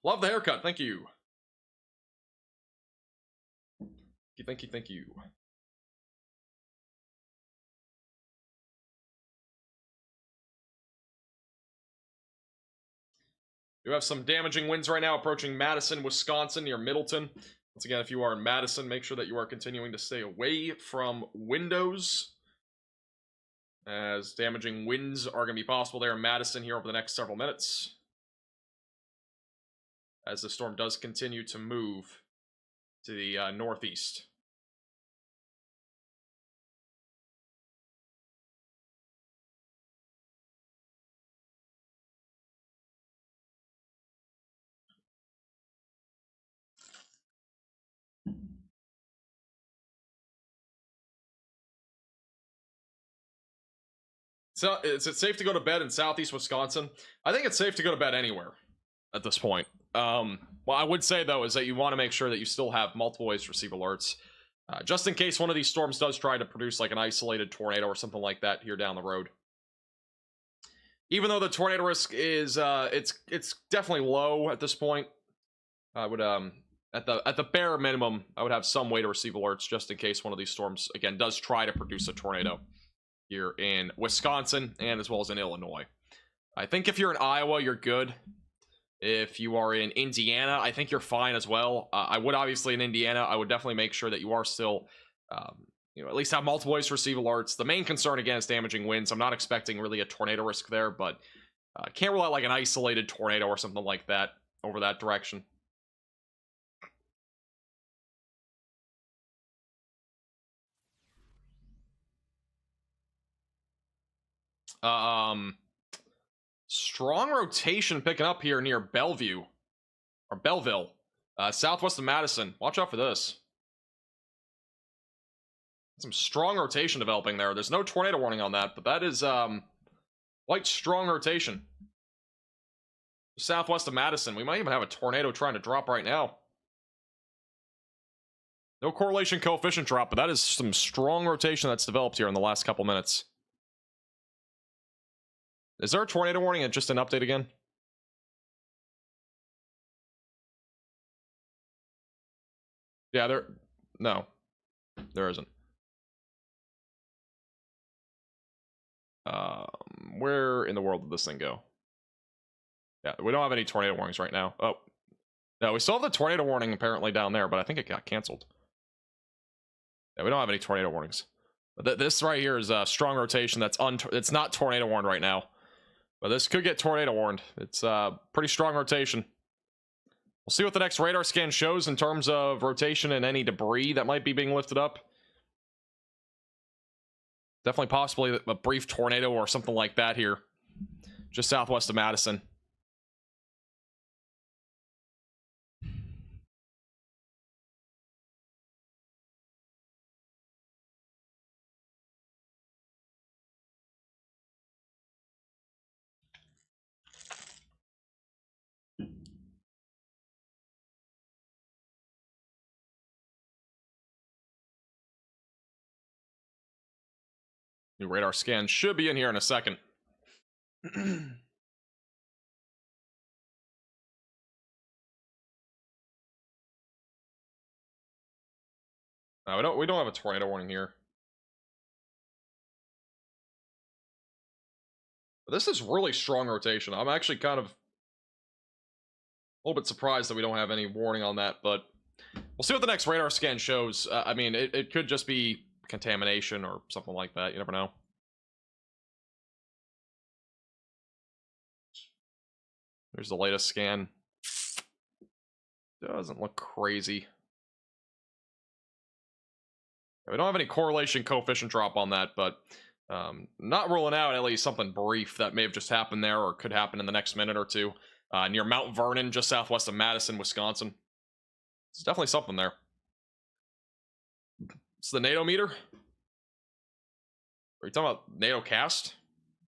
Love the haircut, thank you. Thank you. You have some damaging winds right now approaching Madison, Wisconsin, near Middleton. Once again, if you are in Madison, make sure that you are continuing to stay away from windows, as damaging winds are going to be possible there in Madison here over the next several minutes, as the storm does continue to move to the northeast. So, is it safe to go to bed in southeast Wisconsin? I think it's safe to go to bed anywhere at this point. What I would say, though, is that you want to make sure that you still have multiple ways to receive alerts. Just in case one of these storms does try to produce like an isolated tornado or something like that here down the road. Even though the tornado risk is, it's definitely low at this point. I would, at the bare minimum, I would have some way to receive alerts just in case one of these storms, again, does try to produce a tornado here in Wisconsin and as well as in Illinois. I think if you're in Iowa, you're good. If you are in Indiana, I think you're fine as well. I would obviously in Indiana, I would definitely make sure that you are still, at least have multiple ways to receive alerts. The main concern again is damaging winds. I'm not expecting really a tornado risk there, but can't rule out like an isolated tornado or something like that over that direction. Strong rotation picking up here near Bellevue or Belleville, southwest of Madison. Watch out for this. Some strong rotation developing there. There's no tornado warning on that, but that is Light strong rotation. Southwest of Madison. We might even have a tornado trying to drop right now. No correlation coefficient drop, but that is some strong rotation that's developed here in the last couple minutes. Is there a tornado warning and just an update again? Yeah, no, there isn't. Where in the world did this thing go? Yeah, we don't have any tornado warnings right now. Oh, no, we still have the tornado warning apparently down there, but I think it got canceled. Yeah, we don't have any tornado warnings. But this right here is a strong rotation that's it's not tornado warned right now. But this could get tornado warned. It's pretty strong rotation. We'll see what the next radar scan shows in terms of rotation and any debris that might be being lifted up. Definitely possibly a brief tornado or something like that here. Just southwest of Madison. New radar scan should be in here in a second. No, we don't have a tornado warning here. But this is really strong rotation. I'm actually kind of a little bit surprised that we don't have any warning on that, but we'll see what the next radar scan shows. I mean, it could just be contamination or something like that. You never know. There's the latest scan. Doesn't look crazy. We don't have any correlation coefficient drop on that, but not ruling out at least something brief that may have just happened there or could happen in the next minute or two. Near Mount Vernon, just southwest of Madison, Wisconsin. It's definitely something there. It's the NATO meter. Are you talking about NATO cast?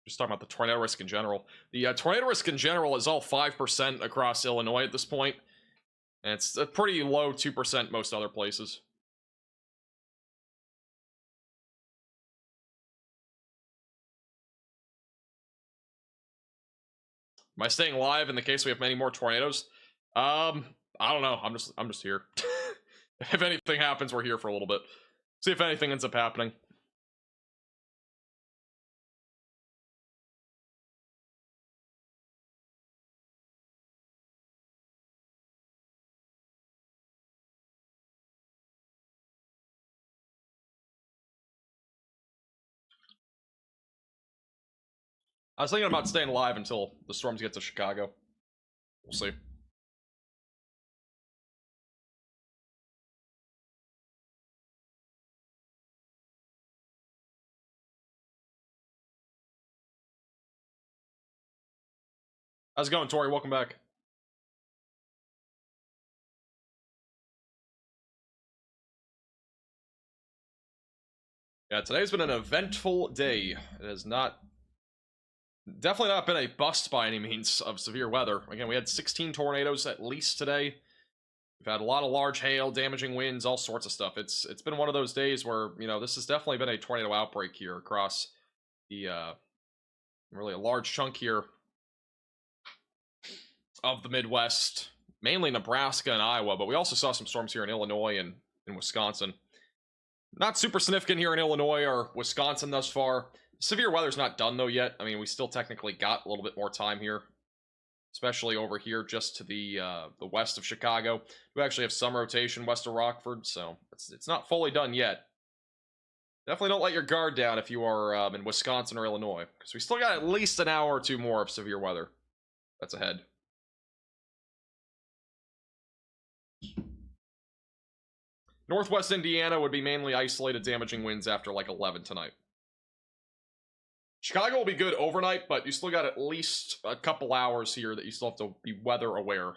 Just talking about the tornado risk in general. The tornado risk in general is all 5% across Illinois at this point. And it's a pretty low 2% most other places. Am I staying live in the case we have many more tornadoes? I don't know. I'm just here. If anything happens, we're here for a little bit. See if anything ends up happening. I was thinking about staying live until the storms get to Chicago. We'll see. How's it going, Tori? Welcome back. Yeah, today's been an eventful day. It has definitely not been a bust by any means of severe weather. Again, we had 16 tornadoes at least today. We've had a lot of large hail, damaging winds, all sorts of stuff. It's been one of those days where, you know, this has definitely been a tornado outbreak here across the really a large chunk here of the Midwest, mainly Nebraska and Iowa, but we also saw some storms here in Illinois and in Wisconsin. Not super significant here in Illinois or Wisconsin thus far. Severe weather's not done though yet. I mean, we still technically got a little bit more time here, especially over here just to the west of Chicago. We actually have some rotation west of Rockford, so it's not fully done yet. Definitely don't let your guard down if you are in Wisconsin or Illinois, because we still got at least an hour or two more of severe weather that's ahead. Northwest Indiana would be mainly isolated damaging winds after like 11 tonight. Chicago will be good overnight, but you still got at least a couple hours here that you still have to be weather aware.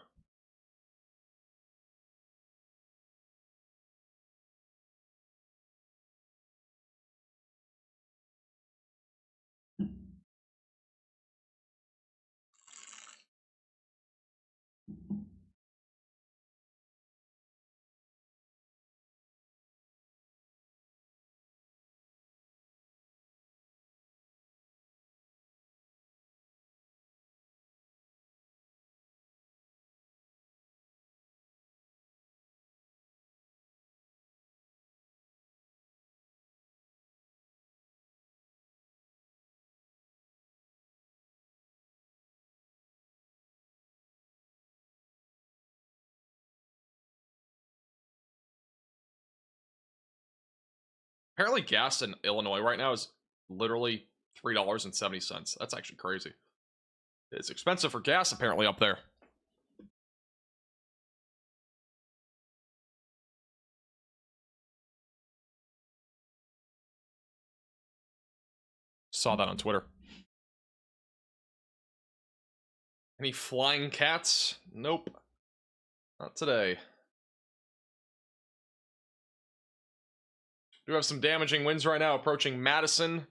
Apparently gas in Illinois right now is literally $3.70. That's actually crazy. It's expensive for gas apparently up there. Saw that on Twitter. Any flying cats? Nope. Not today. Do have some damaging winds right now approaching Madison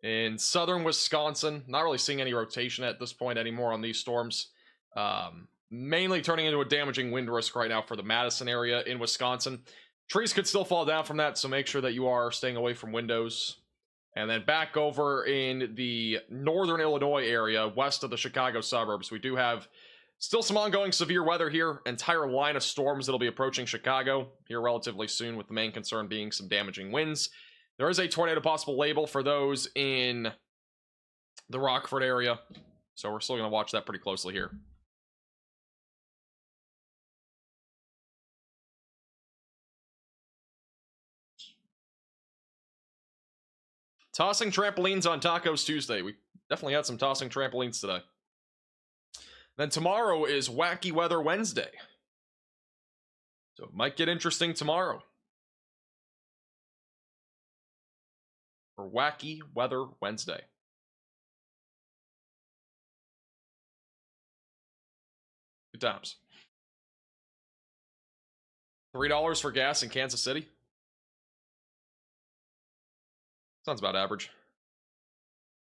in southern Wisconsin. Not really seeing any rotation at this point anymore on these storms. Mainly turning into a damaging wind risk right now for the Madison area in Wisconsin. Trees could still fall down from that, so make sure that you are staying away from windows. And then back over in the northern Illinois area, west of the Chicago suburbs, we do have still some ongoing severe weather here. Entire line of storms that'll be approaching Chicago here relatively soon, with the main concern being some damaging winds. There is a tornado possible label for those in the Rockford area, so we're still going to watch that pretty closely here. Tossing trampolines on Tacos Tuesday. We definitely had some tossing trampolines today. Then tomorrow is Wacky Weather Wednesday. So it might get interesting tomorrow. For Wacky Weather Wednesday. Good times. $3 for gas in Kansas City. Sounds about average.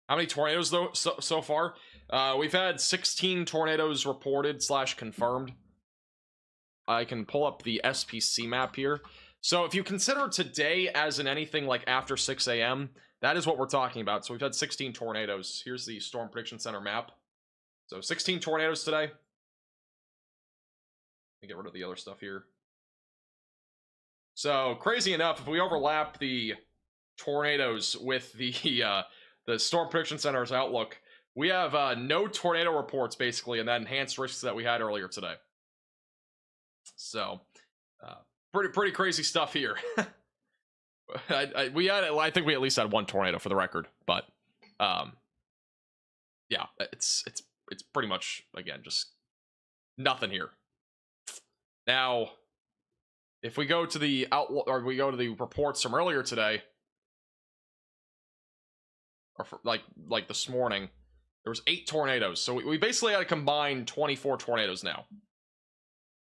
How many tornadoes though so far? We've had 16 tornadoes reported / confirmed. I can pull up the SPC map here. So if you consider today as in anything like after 6 a.m., that is what we're talking about. So we've had 16 tornadoes. Here's the Storm Prediction Center map. So 16 tornadoes today. Let me get rid of the other stuff here. So crazy enough, if we overlap the tornadoes with the Storm Prediction Center's outlook, we have no tornado reports basically in that enhanced risks that we had earlier today. So pretty crazy stuff here. I think we at least had one tornado for the record, but yeah, it's pretty much, again, just nothing here. Now if we go to the outlook, or we go to the reports from earlier today, or for, like this morning, there was 8 tornadoes. So we basically had a combined 24 tornadoes now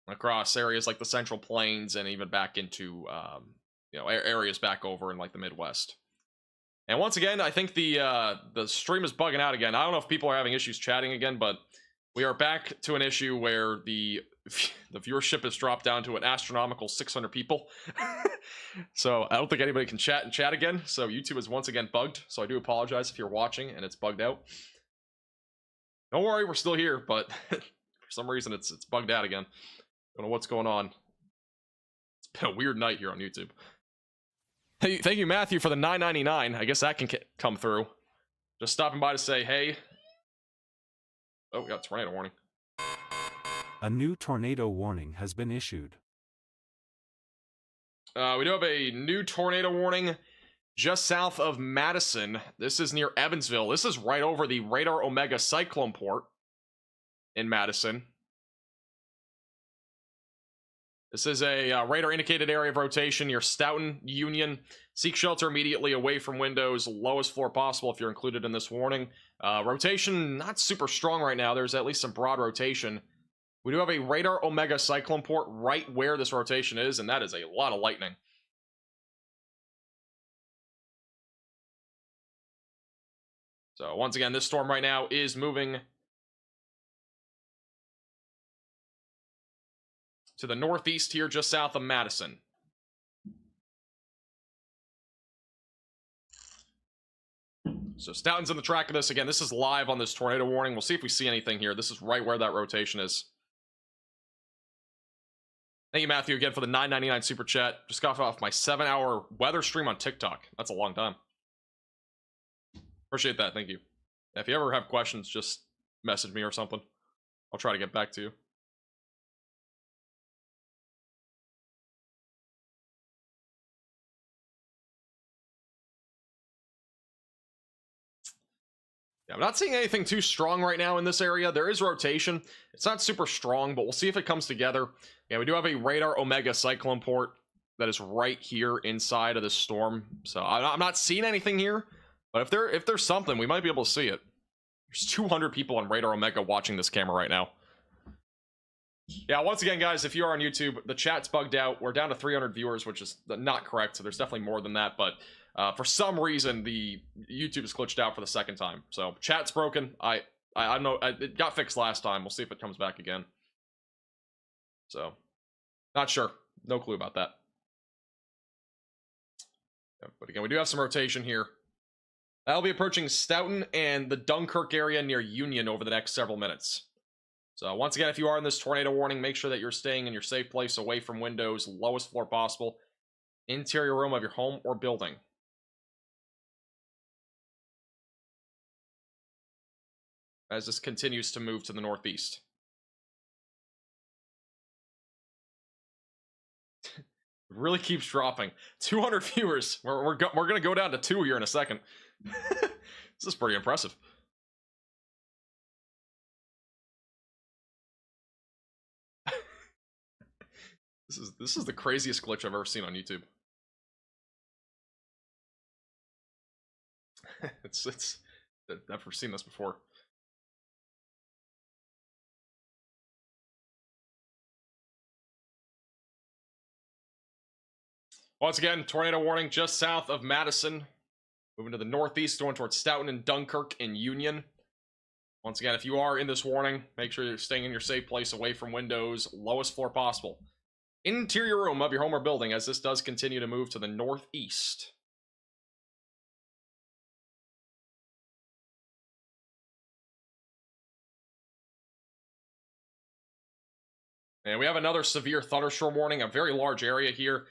across areas like the Central Plains and even back into areas back over in like the Midwest. And once again, I think the stream is bugging out again. I don't know if people are having issues chatting again, but we are back to an issue where the viewership has dropped down to an astronomical 600 people. So I don't think anybody can chat again. So YouTube is once again bugged. So I do apologize if you're watching and it's bugged out. Don't worry, we're still here, but for some reason it's bugged out again. Don't know what's going on. It's been a weird night here on YouTube. Hey, thank you, Matthew, for the $9.99. I guess that can come through. Just stopping by to say hey. Oh, we got a tornado warning. A new tornado warning has been issued. We do have a new tornado warning just south of Madison. This is near Evansville. This is right over the Radar Omega cyclone port in Madison. This is a radar indicated area of rotation near Stoughton, Union. Seek shelter immediately away from windows, lowest floor possible if you're included in this warning. Rotation not super strong right now. There's at least some broad rotation. We do have a Radar Omega cyclone port right where this rotation is, and that is a lot of lightning. So once again, this storm right now is moving to the northeast here, just south of Madison. So Stoughton's in the track of this. Again, this is live on this tornado warning. We'll see if we see anything here. This is right where that rotation is. Thank you, Matthew, again for the $9.99 super chat. Just got off my 7-hour weather stream on TikTok. That's a long time. Appreciate that. Thank you. If you ever have questions, just message me or something. I'll try to get back to you. Yeah, I'm not seeing anything too strong right now in this area. There is rotation. It's not super strong, but we'll see if it comes together. Yeah, we do have a radar Omega cyclone port that is right here inside of this storm. So I'm not seeing anything here, but if there's something, we might be able to see it. There's 200 people on radar Omega watching this camera right now. Yeah, once again, guys, if you are on YouTube, the chat's bugged out. We're down to 300 viewers, which is not correct. So there's definitely more than that, but for some reason, the YouTube is glitched out for the second time. So chat's broken. I don't know. It got fixed last time. We'll see if it comes back again. So, not sure. No clue about that. But again, we do have some rotation here. That'll be approaching Stoughton and the Dunkirk area near Union over the next several minutes. So once again, if you are in this tornado warning, make sure that you're staying in your safe place, away from windows, lowest floor possible, interior room of your home or building. As this continues to move to the northeast. It really keeps dropping. 200 viewers. We're going to go down to 2 here in a second. This is pretty impressive. This is the craziest glitch I've ever seen on YouTube. I've never seen this before. Once again, tornado warning just south of Madison. Moving to the northeast, going towards Stoughton and Dunkirk in Union. Once again, if you are in this warning, make sure you're staying in your safe place, away from windows, lowest floor possible. Interior room of your home or building, as this does continue to move to the northeast. And we have another severe thunderstorm warning, a very large area here.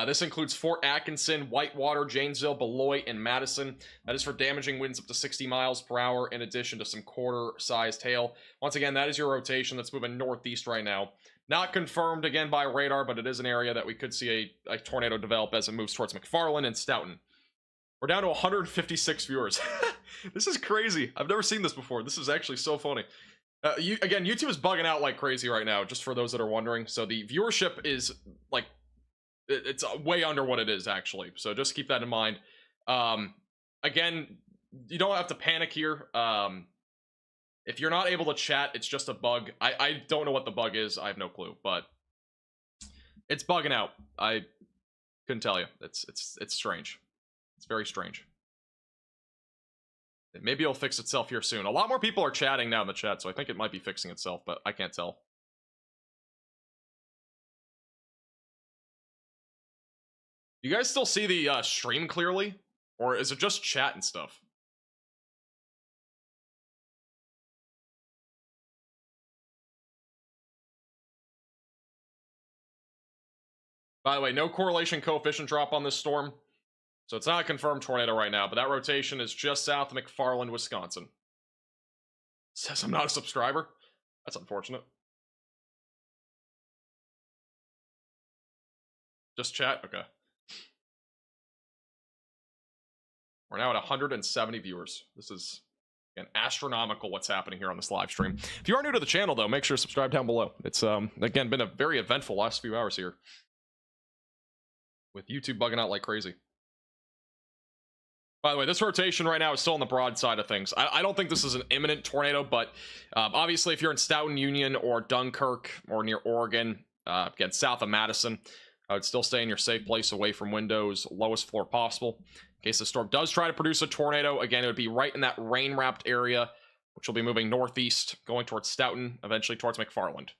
This includes Fort Atkinson, Whitewater, Janesville, Beloit, and Madison. That is for damaging winds up to 60 miles per hour, in addition to some quarter-sized hail. Once again, that is your rotation that's moving northeast right now. Not confirmed, again, by radar, but it is an area that we could see a tornado develop as it moves towards McFarland and Stoughton. We're down to 156 viewers. This is crazy. I've never seen this before. This is actually so funny. Again, YouTube is bugging out like crazy right now, just for those that are wondering. So the viewership is, like, it's way under what it is, actually. So just keep that in mind. Again, you don't have to panic here. If you're not able to chat, it's just a bug. I don't know what the bug is. I have no clue, but it's bugging out. I couldn't tell you. It's strange. It's very strange. Maybe it'll fix itself here soon. A lot more people are chatting now in the chat, so I think it might be fixing itself, but I can't tell. You guys still see the stream clearly? Or is it just chat and stuff? By the way, no correlation coefficient drop on this storm. So it's not a confirmed tornado right now, but that rotation is just south of McFarland, Wisconsin. Says I'm not a subscriber. That's unfortunate. Just chat? Okay. We're now at 170 viewers. This is, again, astronomical what's happening here on this live stream. If you are new to the channel, though, make sure to subscribe down below. It's, again, been a very eventful last few hours here, with YouTube bugging out like crazy. By the way, this rotation right now is still on the broad side of things. I don't think this is an imminent tornado, but obviously if you're in Stoughton, Union, or Dunkirk, or near Oregon, again, south of Madison, I would still stay in your safe place, away from windows, lowest floor possible. In case the storm does try to produce a tornado, again, it would be right in that rain-wrapped area, which will be moving northeast, going towards Stoughton, eventually towards McFarland.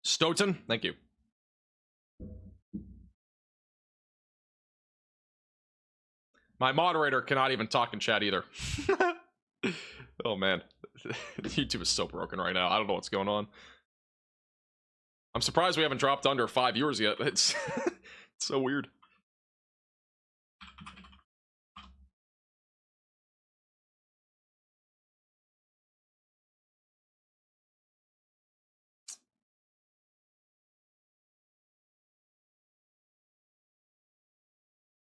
Stoughton, thank you. My moderator cannot even talk in chat either. Oh man, YouTube is so broken right now. I don't know what's going on. I'm surprised we haven't dropped under 5 viewers yet. It's, it's so weird.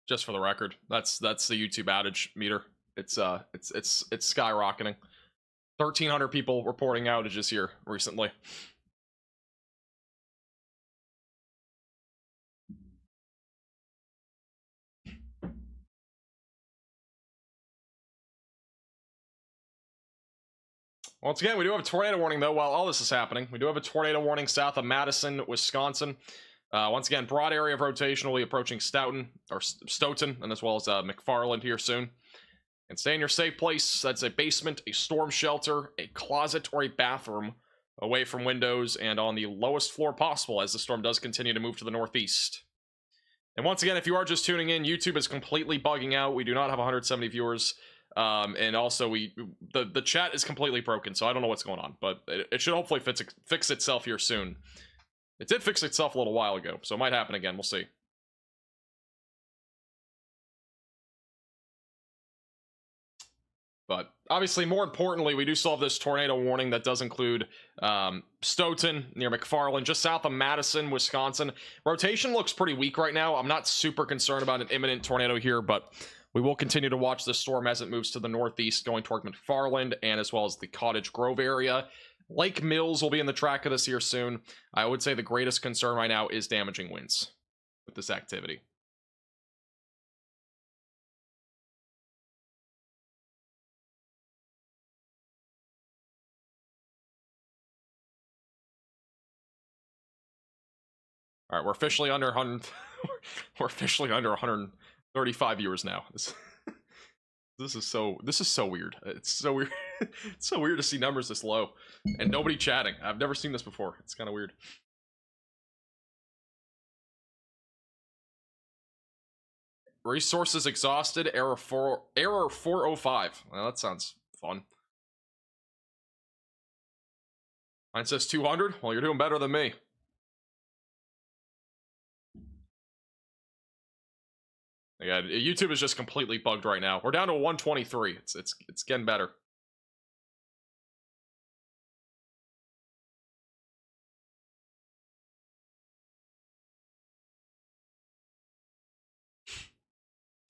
Just for the record, that's the YouTube outage meter. It's skyrocketing. 1,300 people reporting outages here recently. Once again, we do have a tornado warning, though, while all this is happening. We do have a tornado warning south of Madison, Wisconsin. Once again, broad area of rotation will be approaching Stoughton, and as well as McFarland here soon. And stay in your safe place. That's a basement, a storm shelter, a closet, or a bathroom away from windows and on the lowest floor possible as the storm does continue to move to the northeast. And once again, if you are just tuning in, YouTube is completely bugging out. We do not have 170 viewers. And also the chat is completely broken, so I don't know what's going on, but it should hopefully fix itself here soon. It did fix itself a little while ago, so it might happen again. We'll see. But obviously, more importantly, we do still have this tornado warning that does include Stoughton near McFarland, just south of Madison, Wisconsin. Rotation looks pretty weak right now. I'm not super concerned about an imminent tornado here, but we will continue to watch this storm as it moves to the northeast, going toward McFarland and as well as the Cottage Grove area. Lake Mills will be in the track of this here soon. I would say the greatest concern right now is damaging winds with this activity. All right, we're officially under 100. We're officially under 135 viewers now. This is so weird. It's so weird. It's so weird to see numbers this low and nobody chatting. I've never seen this before. It's kind of weird. Resources exhausted. Error 405. Well, that sounds fun. Mine says 200. Well, you're doing better than me. Yeah, YouTube is just completely bugged right now. We're down to 123. It's getting better.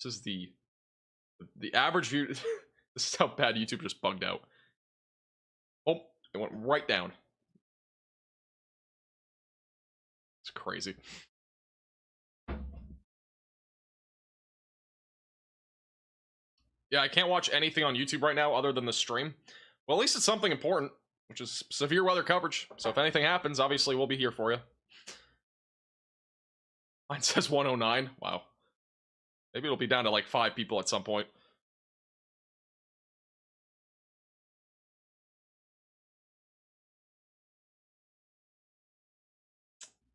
This is the average view. This is how bad YouTube just bugged out. Oh, it went right down. It's crazy. Yeah, I can't watch anything on YouTube right now other than the stream. Well, at least it's something important, which is severe weather coverage. So if anything happens, obviously we'll be here for you. Mine says 109. Wow. Maybe it'll be down to like 5 people at some point.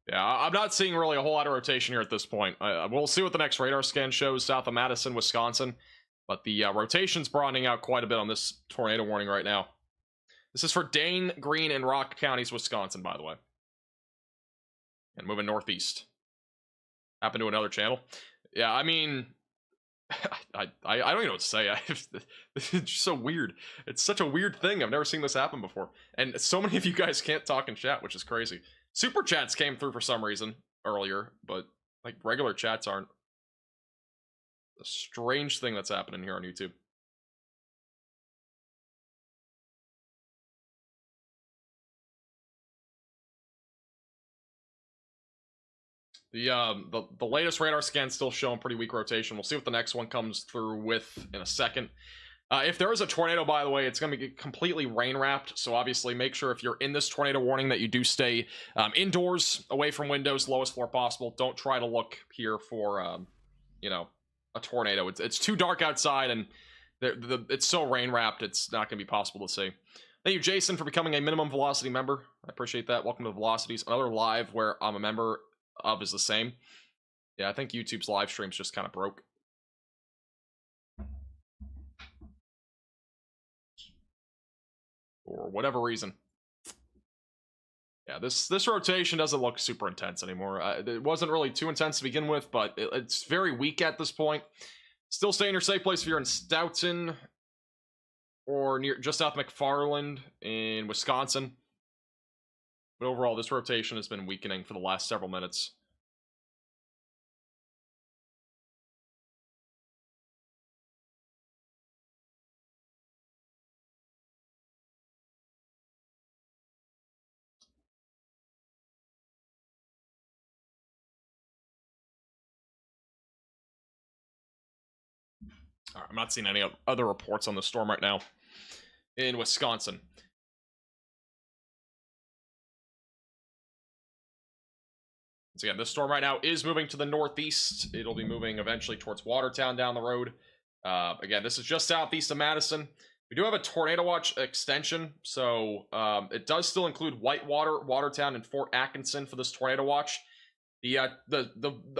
Yeah, I'm not seeing really a whole lot of rotation here at this point. We'll see what the next radar scan shows south of Madison, Wisconsin. But the rotation's broadening out quite a bit on this tornado warning right now. This is for Dane, Greene, and Rock counties, Wisconsin, by the way. And moving northeast. Happened to another channel. Yeah, I mean, I don't even know what to say. It's just so weird. It's such a weird thing. I've never seen this happen before. And so many of you guys can't talk and chat, which is crazy. Super chats came through for some reason earlier, but like regular chats aren't. A strange thing that's happening here on YouTube. The latest radar scan's still showing pretty weak rotation. We'll see what the next one comes through with in a second. If there is a tornado, by the way, it's going to be completely rain wrapped. So obviously make sure if you're in this tornado warning that you do stay indoors, away from windows, lowest floor possible. Don't try to look here for, you know, a tornado. It's too dark outside and it's so rain wrapped it's not going to be possible to see. Thank you, Jason, for becoming a minimum velocity member. I appreciate that. Welcome to the Velocities. Another live where I'm a member of is the same. Yeah, I think YouTube's live streams just kind of broke. For whatever reason. Yeah, this rotation doesn't look super intense anymore. It wasn't really too intense to begin with, but it's very weak at this point. Still stay in your safe place if you're in Stoughton or near just south McFarland in Wisconsin. But overall, this rotation has been weakening for the last several minutes. All right, I'm not seeing any other reports on the storm right now in Wisconsin. So again, this storm right now is moving to the northeast. It'll be moving eventually towards Watertown down the road. Again, this is just southeast of Madison. We do have a tornado watch extension, so it does still include Whitewater, Watertown, and Fort Atkinson for this tornado watch. The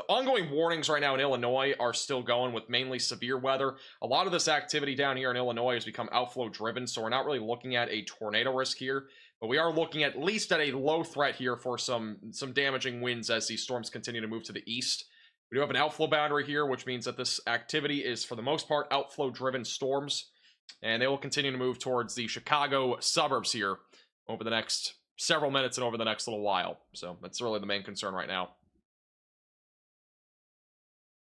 ongoing warnings right now in Illinois are still going with mainly severe weather. A lot of this activity down here in Illinois has become outflow driven, so we're not really looking at a tornado risk here, but we are looking at least at a low threat here for some damaging winds as these storms continue to move to the east. We do have an outflow boundary here, which means that this activity is for the most part outflow driven storms, and they will continue to move towards the Chicago suburbs here over the next several minutes and over the next little while. So that's really the main concern right now.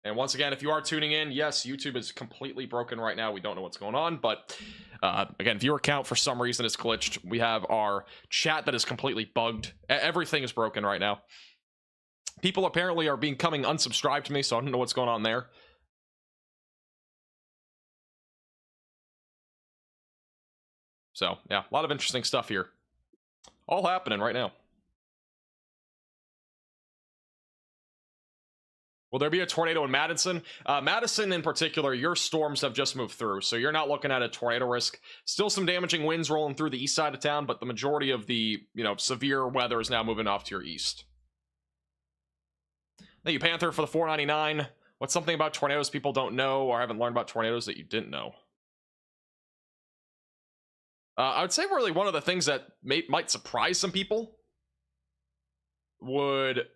And once again, if you are tuning in, yes, YouTube is completely broken right now. We don't know what's going on, but again, viewer count for some reason is glitched. We have our chat that is completely bugged. Everything is broken right now. People apparently are becoming unsubscribed to me, so I don't know what's going on there. So, yeah, a lot of interesting stuff here. All happening right now. Will there be a tornado in Madison? Madison in particular, your storms have just moved through, so you're not looking at a tornado risk. Still some damaging winds rolling through the east side of town, but the majority of the, severe weather is now moving off to your east. Thank you, Panther, for the $4.99. What's something about tornadoes people don't know or haven't learned about tornadoes that you didn't know? I would say really one of the things that might surprise some people would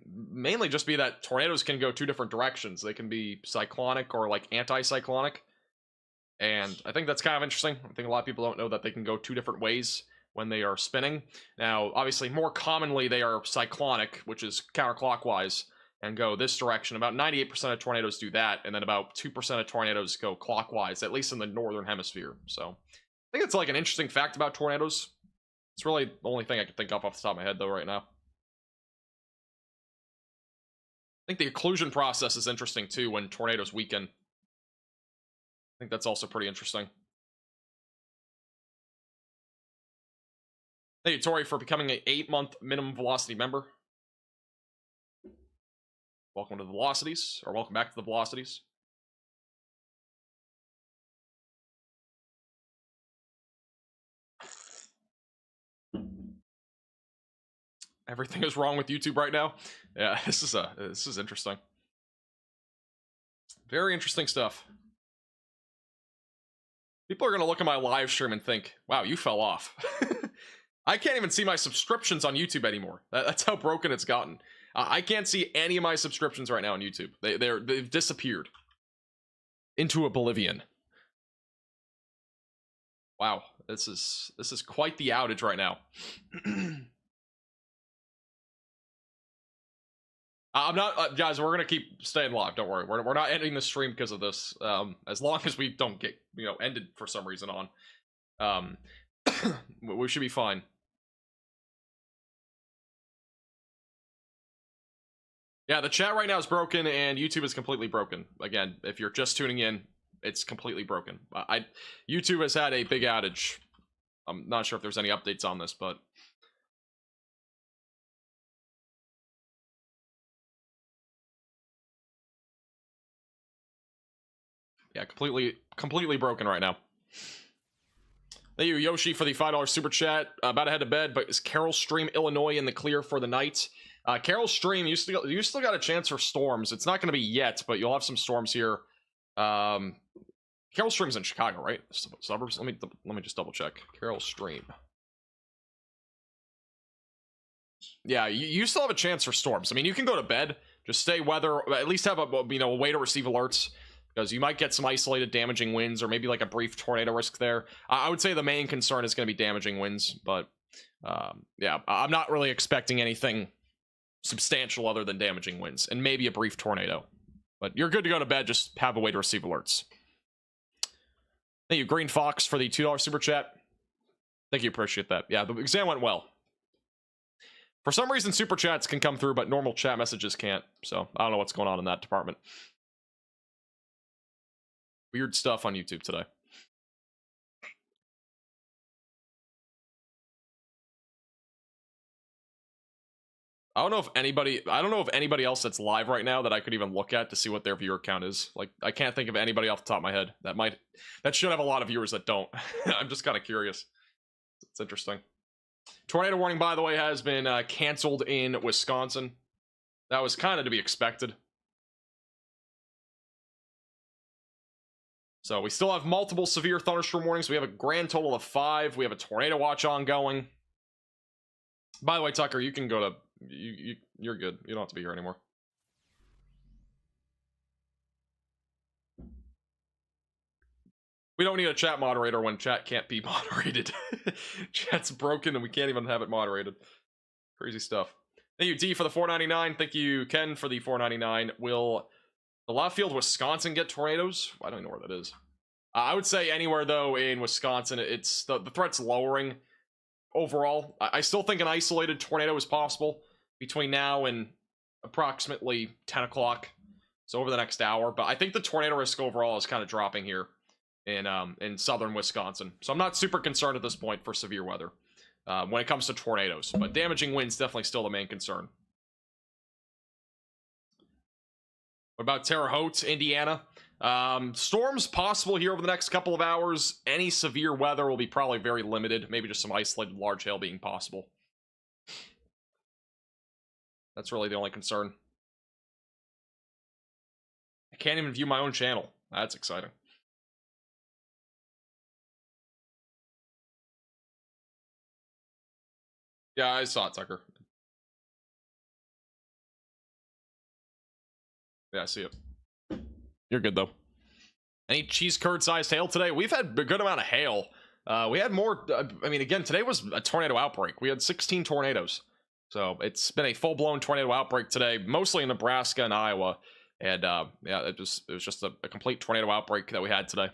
mainly just be that tornadoes can go two different directions. They can be cyclonic or like anti-cyclonic, and I think that's kind of interesting. I think a lot of people don't know that they can go two different ways when they are spinning. Now, obviously, more commonly they are cyclonic, which is counterclockwise, and go this direction. About 98% of tornadoes do that, and then about 2% of tornadoes go clockwise, at least in the northern hemisphere. So I think it's like an interesting fact about tornadoes. It's really the only thing I can think of off the top of my head, though, right now. I think the occlusion process is interesting, too, when tornadoes weaken. I think that's also pretty interesting. Thank you, Tori, for becoming an 8-month minimum velocity member. Welcome to the Velocities, or welcome back to the Velocities. Everything is wrong with YouTube right now. Yeah, this is interesting. Very interesting stuff. People are gonna look at my live stream and think, "Wow, you fell off." I can't even see my subscriptions on YouTube anymore. That's how broken it's gotten. I can't see any of my subscriptions right now on YouTube. They've disappeared into oblivion. Wow, this is quite the outage right now. I'm not, guys. We're gonna keep staying live. Don't worry. We're not ending the stream because of this. As long as we don't get ended for some reason on, we should be fine. Yeah, the chat right now is broken and YouTube is completely broken. Again, if you're just tuning in, it's completely broken. YouTube has had a big outage. I'm not sure if there's any updates on this, but yeah, completely broken right now. Thank you, Yoshi, for the $5 super chat. About to head to bed, but is Carroll Stream, Illinois in the clear for the night? Carroll Stream, you still got a chance for storms. It's not going to be yet, but you'll have some storms here. Carroll Stream's in Chicago, right? Suburbs. Let me just double check. Carroll Stream. Yeah, you still have a chance for storms. I mean, you can go to bed. Just stay weather. At least have a way to receive alerts, because you might get some isolated damaging winds or maybe like a brief tornado risk there. I would say the main concern is going to be damaging winds, but yeah, I'm not really expecting anything substantial other than damaging winds and maybe a brief tornado. But you're good to go to bed. Just have a way to receive alerts. Thank you, Green Fox, for the $2 super chat. Thank you, appreciate that. Yeah, the exam went well. For some reason, super chats can come through, but normal chat messages can't. So I don't know what's going on in that department. Weird stuff on YouTube today. I don't know if anybody else that's live right now that I could even look at to see what their viewer count is. Like, I can't think of anybody off the top of my head that should have a lot of viewers that don't. I'm just kind of curious. It's interesting. Tornado warning, by the way, has been canceled in Wisconsin. That was kind of to be expected. So we still have multiple severe thunderstorm warnings. We have a grand total of 5. We have a tornado watch ongoing. By the way, Tucker, you can go to... You're good. You don't have to be here anymore. We don't need a chat moderator when chat can't be moderated. Chat's broken and we can't even have it moderated. Crazy stuff. Thank you, D, for the $4.99. Thank you, Ken, for the $4.99. Will the left field Wisconsin get tornadoes? I don't know where that is. I would say anywhere, though, in Wisconsin, it's the threat's lowering overall. I still think an isolated tornado is possible between now and approximately 10 o'clock. So over the next hour. But I think the tornado risk overall is kind of dropping here in southern Wisconsin. So I'm not super concerned at this point for severe weather when it comes to tornadoes. But damaging winds definitely still the main concern. What about Terre Haute, Indiana? Storms possible here over the next couple of hours. Any severe weather will be probably very limited. Maybe just some isolated large hail being possible. That's really the only concern. I can't even view my own channel. That's exciting. Yeah, I saw it, Tucker. Yeah, I see it. You're good, though. Any cheese curd-sized hail today? We've had a good amount of hail. We had more... I mean, again, today was a tornado outbreak. We had 16 tornadoes. So it's been a full-blown tornado outbreak today, mostly in Nebraska and Iowa. And yeah, it was just a complete tornado outbreak that we had today.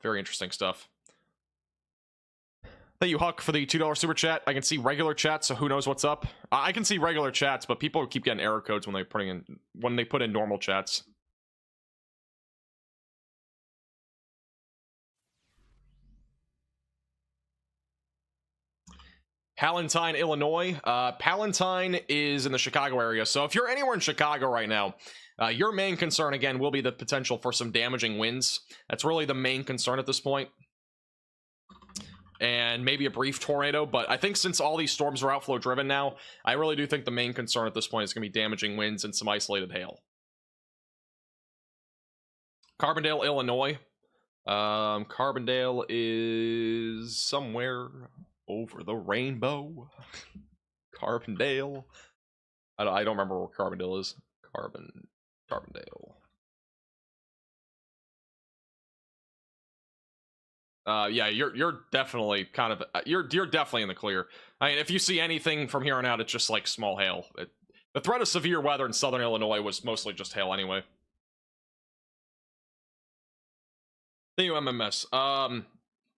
Very interesting stuff. Thank you, Huck, for the $2 super chat. I can see regular chats, so who knows what's up. I can see regular chats, but people keep getting error codes when they put in normal chats. Palatine, Illinois. Palatine is in the Chicago area. So if you're anywhere in Chicago right now, your main concern, again, will be the potential for some damaging winds. That's really the main concern at this point. And maybe a brief tornado. But I think since all these storms are outflow driven now, I really do think the main concern at this point is going to be damaging winds and some isolated hail. Carbondale, Illinois. Carbondale is somewhere over the rainbow. Carbondale. I don't remember where Carbondale is. Carbondale. Yeah, you're definitely kind of you're definitely in the clear. I mean, if you see anything from here on out, it's just like small hail. The threat of severe weather in southern Illinois was mostly just hail anyway. Thank you, MMS.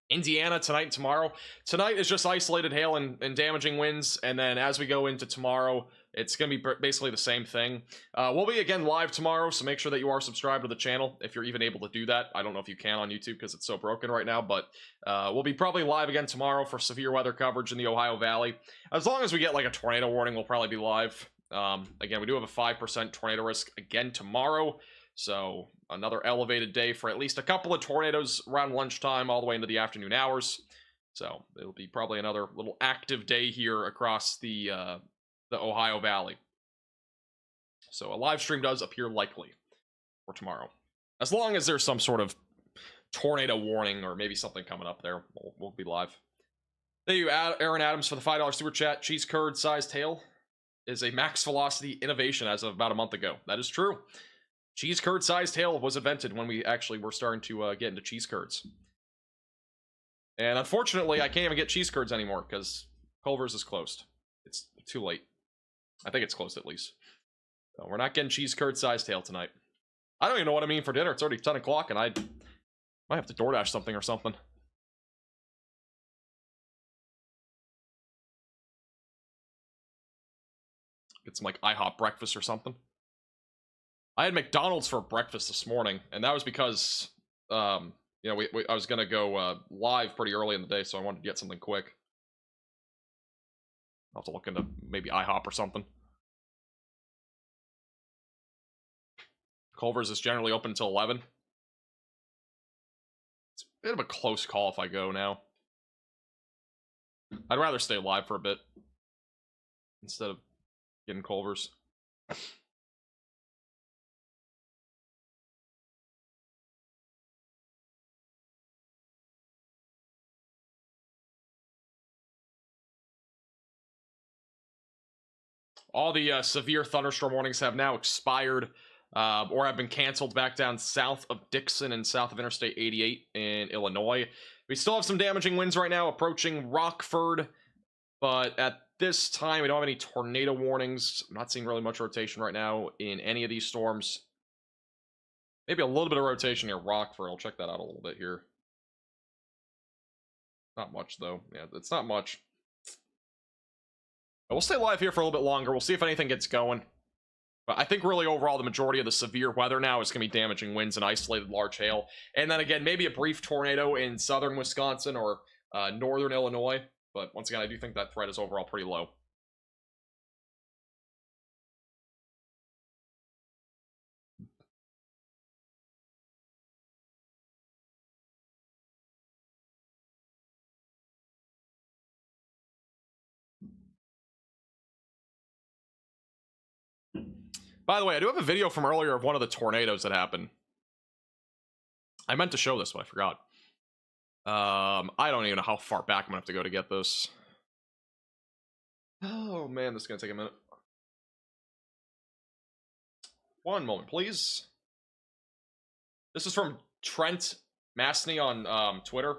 Indiana tonight and tomorrow. Tonight is just isolated hail and damaging winds, and then as we go into tomorrow, it's going to be basically the same thing. We'll be again live tomorrow, so make sure that you are subscribed to the channel if you're even able to do that. I don't know if you can on YouTube because it's so broken right now, but we'll be probably live again tomorrow for severe weather coverage in the Ohio Valley. As long as we get like a tornado warning, we'll probably be live. Again, we do have a 5% tornado risk again tomorrow, so another elevated day for at least a couple of tornadoes around lunchtime all the way into the afternoon hours. So it'll be probably another little active day here across the Ohio Valley. So a live stream does appear likely for tomorrow. As long as there's some sort of tornado warning or maybe something coming up there, we'll be live. Thank you, Aaron Adams, for the $5 super chat. Cheese curd sized hail is a max velocity innovation as of about a month ago. That is true. Cheese curd sized hail was invented when we actually were starting to get into cheese curds. And unfortunately, I can't even get cheese curds anymore because Culver's is closed. It's too late. I think it's closed at least. So we're not getting cheese curd sized hail tonight. I don't even know what I mean for dinner. It's already 10 o'clock and I might have to DoorDash something or something. Get some like IHOP breakfast or something. I had McDonald's for breakfast this morning, and that was because, you know, I was gonna go live pretty early in the day, so I wanted to get something quick. I'll have to look into maybe IHOP or something. Culver's is generally open until 11. It's a bit of a close call if I go now. I'd rather stay live for a bit instead of getting Culver's. All the severe thunderstorm warnings have now expired or have been canceled back down south of Dixon and south of Interstate 88 in Illinois. We still have some damaging winds right now approaching Rockford, but at this time we don't have any tornado warnings. I'm not seeing really much rotation right now in any of these storms. Maybe a little bit of rotation near Rockford. I'll check that out a little bit here. Not much though. Yeah, it's not much. We'll stay live here for a little bit longer. We'll see if anything gets going. But I think really overall the majority of the severe weather now is going to be damaging winds and isolated large hail. And then again, maybe a brief tornado in southern Wisconsin or northern Illinois. But once again, I do think that threat is overall pretty low. By the way, I do have a video from earlier of one of the tornadoes that happened. I meant to show this, but I forgot. I don't even know how far back I'm gonna have to go to get this. Oh man, this is gonna take a minute. One moment, please. This is from Trent Mastney on Twitter.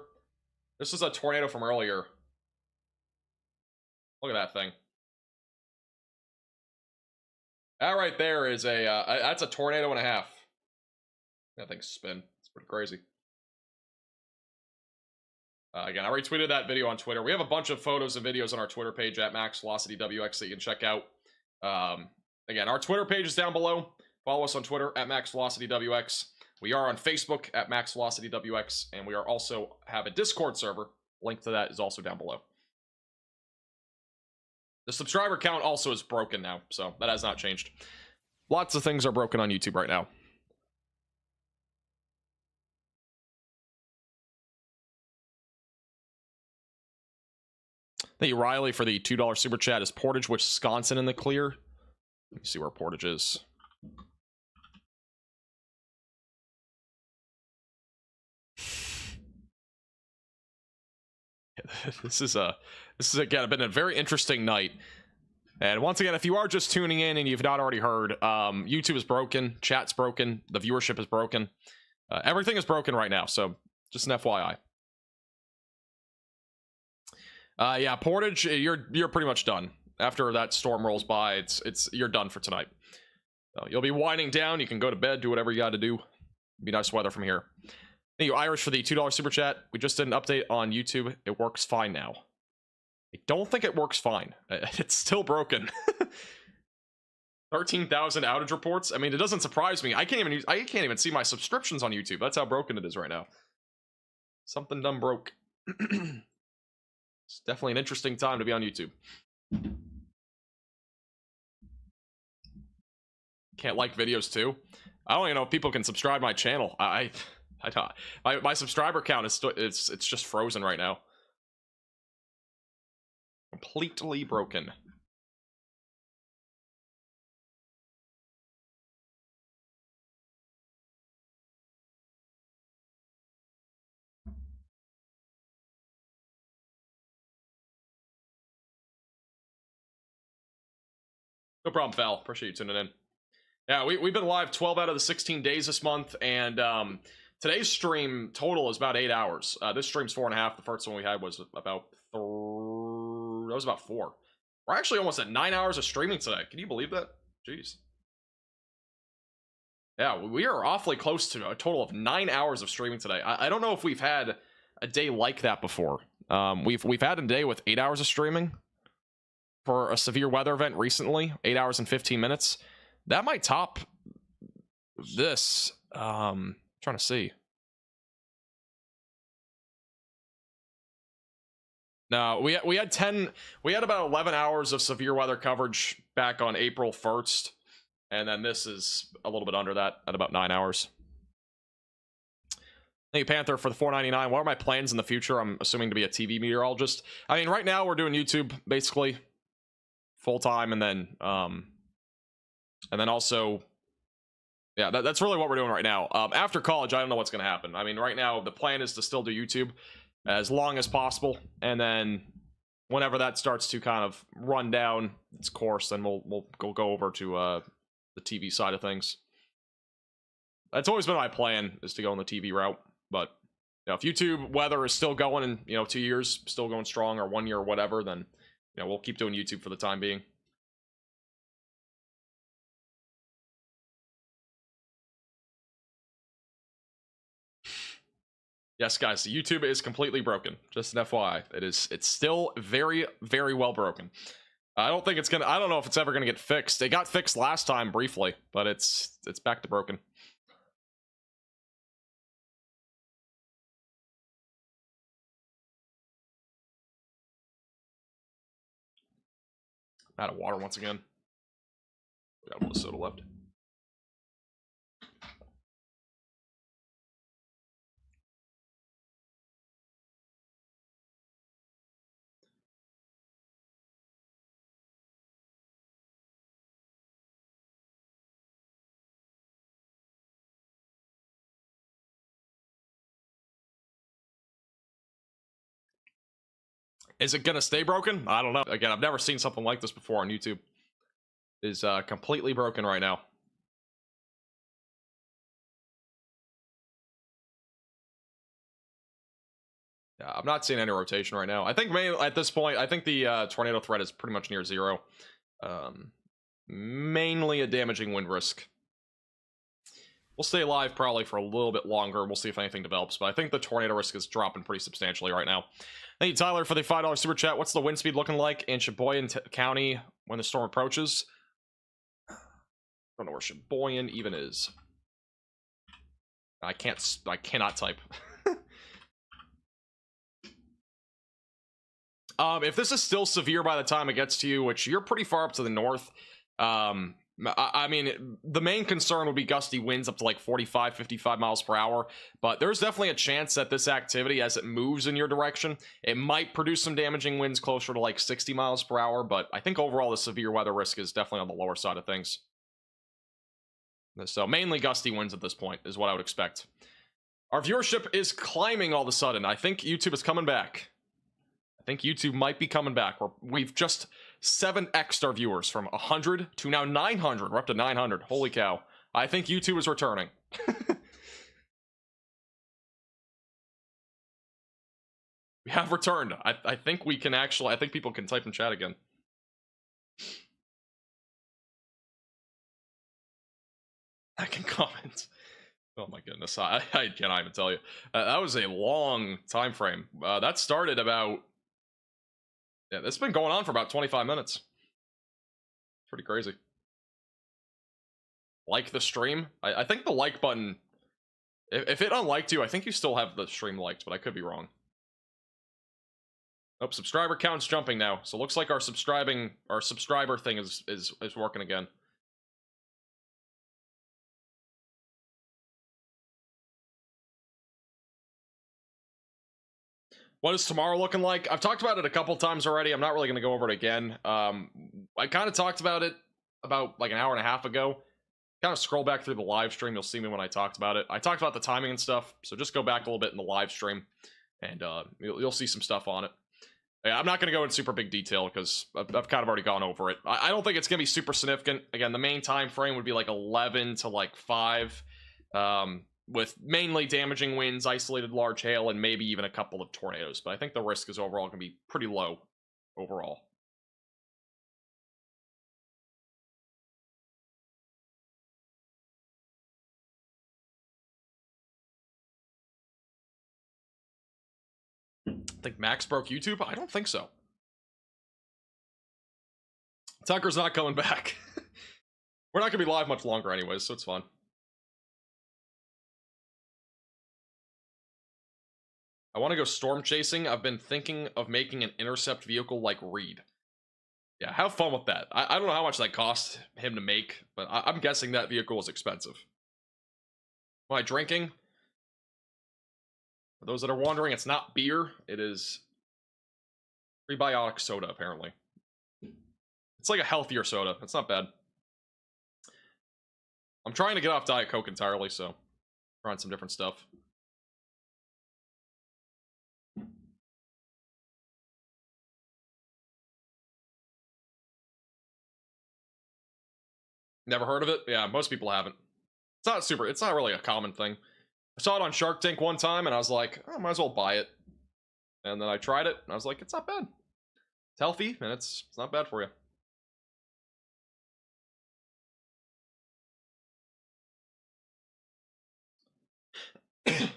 This is a tornado from earlier. Look at that thing. That right there is a, that's a tornado and a half. That thing's spin. It's pretty crazy. Again, I retweeted that video on Twitter. We have a bunch of photos and videos on our Twitter page at MaxVelocityWX that you can check out. Again, our Twitter page is down below. Follow us on Twitter at MaxVelocityWX. We are on Facebook at MaxVelocityWX, and we are also have a Discord server. Link to that is also down below. The subscriber count also is broken now, so that has not changed. Lots of things are broken on YouTube right now. Thank you, Riley, for the $2 super chat. Is Portage, Wisconsin in the clear? Let me see where Portage is. This is again been a very interesting night. And once again, if you are just tuning in and you've not already heard, YouTube is broken, chat's broken, the viewership is broken. Everything is broken right now, so just an FYI. Yeah, Portage, you're pretty much done. After that storm rolls by, you're done for tonight. So you'll be winding down, you can go to bed, do whatever you gotta do. Be nice weather from here. Thank you, Irish, for the $2 super chat. We just did an update on YouTube. It works fine now. I don't think it works fine. It's still broken. 13,000 outage reports. I mean, it doesn't surprise me. I can't even see my subscriptions on YouTube. That's how broken it is right now. Something done broke. It's definitely an interesting time to be on YouTube. Can't like videos too. I don't even know if people can subscribe to my channel. My subscriber count is it's just frozen right now. Completely broken. No problem, Val. Appreciate you tuning in. Yeah, we've been live 12 out of the 16 days this month, and today's stream total is about 8 hours. This stream's 4.5. The first one we had was about 4. We're actually almost at 9 hours of streaming today. Can you believe that? Jeez. Yeah, we are awfully close to a total of 9 hours of streaming today. I don't know if we've had a day like that before. We've had a day with 8 hours of streaming for a severe weather event recently. 8 hours and 15 minutes. That might top this. Trying to see. No, we had about 11 hours of severe weather coverage back on April 1st, and then this is a little bit under that at about 9 hours. Thank you, Panther, for the $4.99. What are my plans in the future? I'm assuming to be a TV meteorologist. I mean, right now we're doing YouTube basically full time, and then also, yeah, that's really what we're doing right now. After college, I don't know what's going to happen. I mean, right now the plan is to still do YouTube as long as possible, and then whenever that starts to kind of run down its course, then we'll go over to the TV side of things. That's always been my plan, is to go on the TV route. But you know, if YouTube weather is still going in, you know, 2 years, still going strong, or 1 year or whatever, then you know, we'll keep doing YouTube for the time being. Yes, guys, YouTube is completely broken. Just an FYI, it's still very, very well broken. I don't know if it's ever gonna get fixed. It got fixed last time briefly, but it's back to broken. Out of water once again. We got a little soda left. Is it gonna stay broken? I don't know. Again, I've never seen something like this before on YouTube. It is completely broken right now. Yeah, I'm not seeing any rotation right now. I think mainly at this point, I think the tornado threat is pretty much near zero. Mainly a damaging wind risk. We'll stay alive probably for a little bit longer. We'll see if anything develops, but I think the tornado risk is dropping pretty substantially right now. Thank you, Tyler, for the $5 super chat. What's the wind speed looking like in Sheboygan County when the storm approaches? I don't know where Sheboygan even is. I cannot type. If this is still severe by the time it gets to you, which you're pretty far up to the north, I mean, the main concern would be gusty winds up to like 45, 55 miles per hour, but there's definitely a chance that this activity, as it moves in your direction, it might produce some damaging winds closer to like 60 miles per hour, but I think overall the severe weather risk is definitely on the lower side of things. So mainly gusty winds at this point is what I would expect. Our viewership is climbing all of a sudden. I think YouTube is coming back. I think YouTube might be coming back. We've just 7x'd our viewers from 100 to now 900. We're up to 900. Holy cow. I think YouTube is returning. We have returned. I think we can actually, I think people can type in chat again. I can comment. Oh my goodness. I cannot even tell you. That was a long time frame. That started about, yeah, it's been going on for about 25 minutes. Pretty crazy. Like the stream? I think the like button, if it unliked you, I think you still have the stream liked, but I could be wrong. Oh, subscriber count's jumping now. So it looks like our subscriber thing is working again. What is tomorrow looking like? I've talked about it a couple times already. I'm not really going to go over it again. I kind of talked about it about like an hour and a half ago. Kind of scroll back through the live stream. You'll see me when I talked about it. I talked about the timing and stuff. So just go back a little bit in the live stream and you'll see some stuff on it. Yeah, I'm not going to go in super big detail because I've kind of already gone over it. I don't think it's going to be super significant. Again, the main time frame would be like 11 to like 5. With mainly damaging winds, isolated large hail, and maybe even a couple of tornadoes. But I think the risk is overall going to be pretty low overall. I think Max broke YouTube? I don't think so. Tucker's not coming back. We're not going to be live much longer anyways, so it's fine. I want to go storm chasing. I've been thinking of making an intercept vehicle like Reed. Yeah, have fun with that. I don't know how much that cost him to make, but I'm guessing that vehicle is expensive. Am I drinking? For those that are wondering, it's not beer. It is prebiotic soda, apparently. It's like a healthier soda. It's not bad. I'm trying to get off Diet Coke entirely, so trying some different stuff. Never heard of it? Yeah, most people haven't. It's not really a common thing. I saw it on Shark Tank one time, and I was like, oh, I might as well buy it. And then I tried it, and I was like, it's not bad. It's healthy, and it's not bad for you. If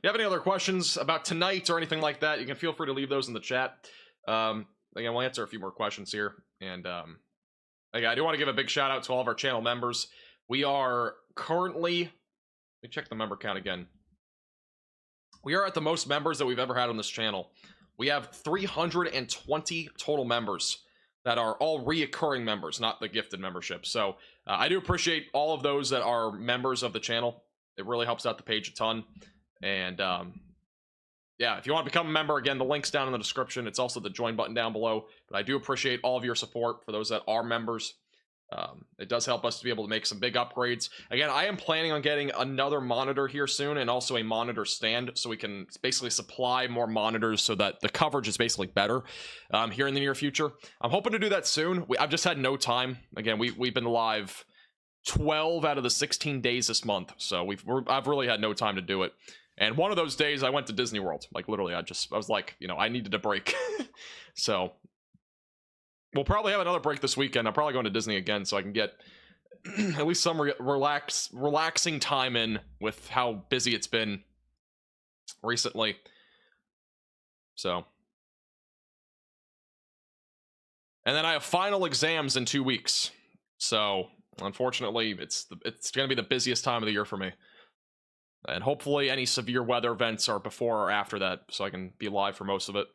you have any other questions about tonight or anything like that, you can feel free to leave those in the chat. Again, we'll answer a few more questions here. And again, I do want to give a big shout out to all of our channel members. We are currently, let me check the member count again. We are at the most members that we've ever had on this channel. We have 320 total members that are all reoccurring members, not the gifted membership. So I do appreciate all of those that are members of the channel. It really helps out the page a ton. And yeah, if you want to become a member, again, the link's down in the description. It's also the join button down below. But I do appreciate all of your support for those that are members. It does help us to be able to make some big upgrades. Again, I am planning on getting another monitor here soon, and also a monitor stand, so we can basically supply more monitors so that the coverage is basically better here in the near future. I'm hoping to do that soon. I've just had no time. Again, we've been live 12 out of the 16 days this month, so I've really had no time to do it. And one of those days I went to Disney World. Like, literally, I was like, you know, I needed a break. So we'll probably have another break this weekend. I'm probably going to Disney again, so I can get at least some relaxing time in with how busy it's been recently. So, and then I have final exams in 2 weeks. So unfortunately, it's going to be the busiest time of the year for me. And hopefully any severe weather events are before or after that, so I can be live for most of it.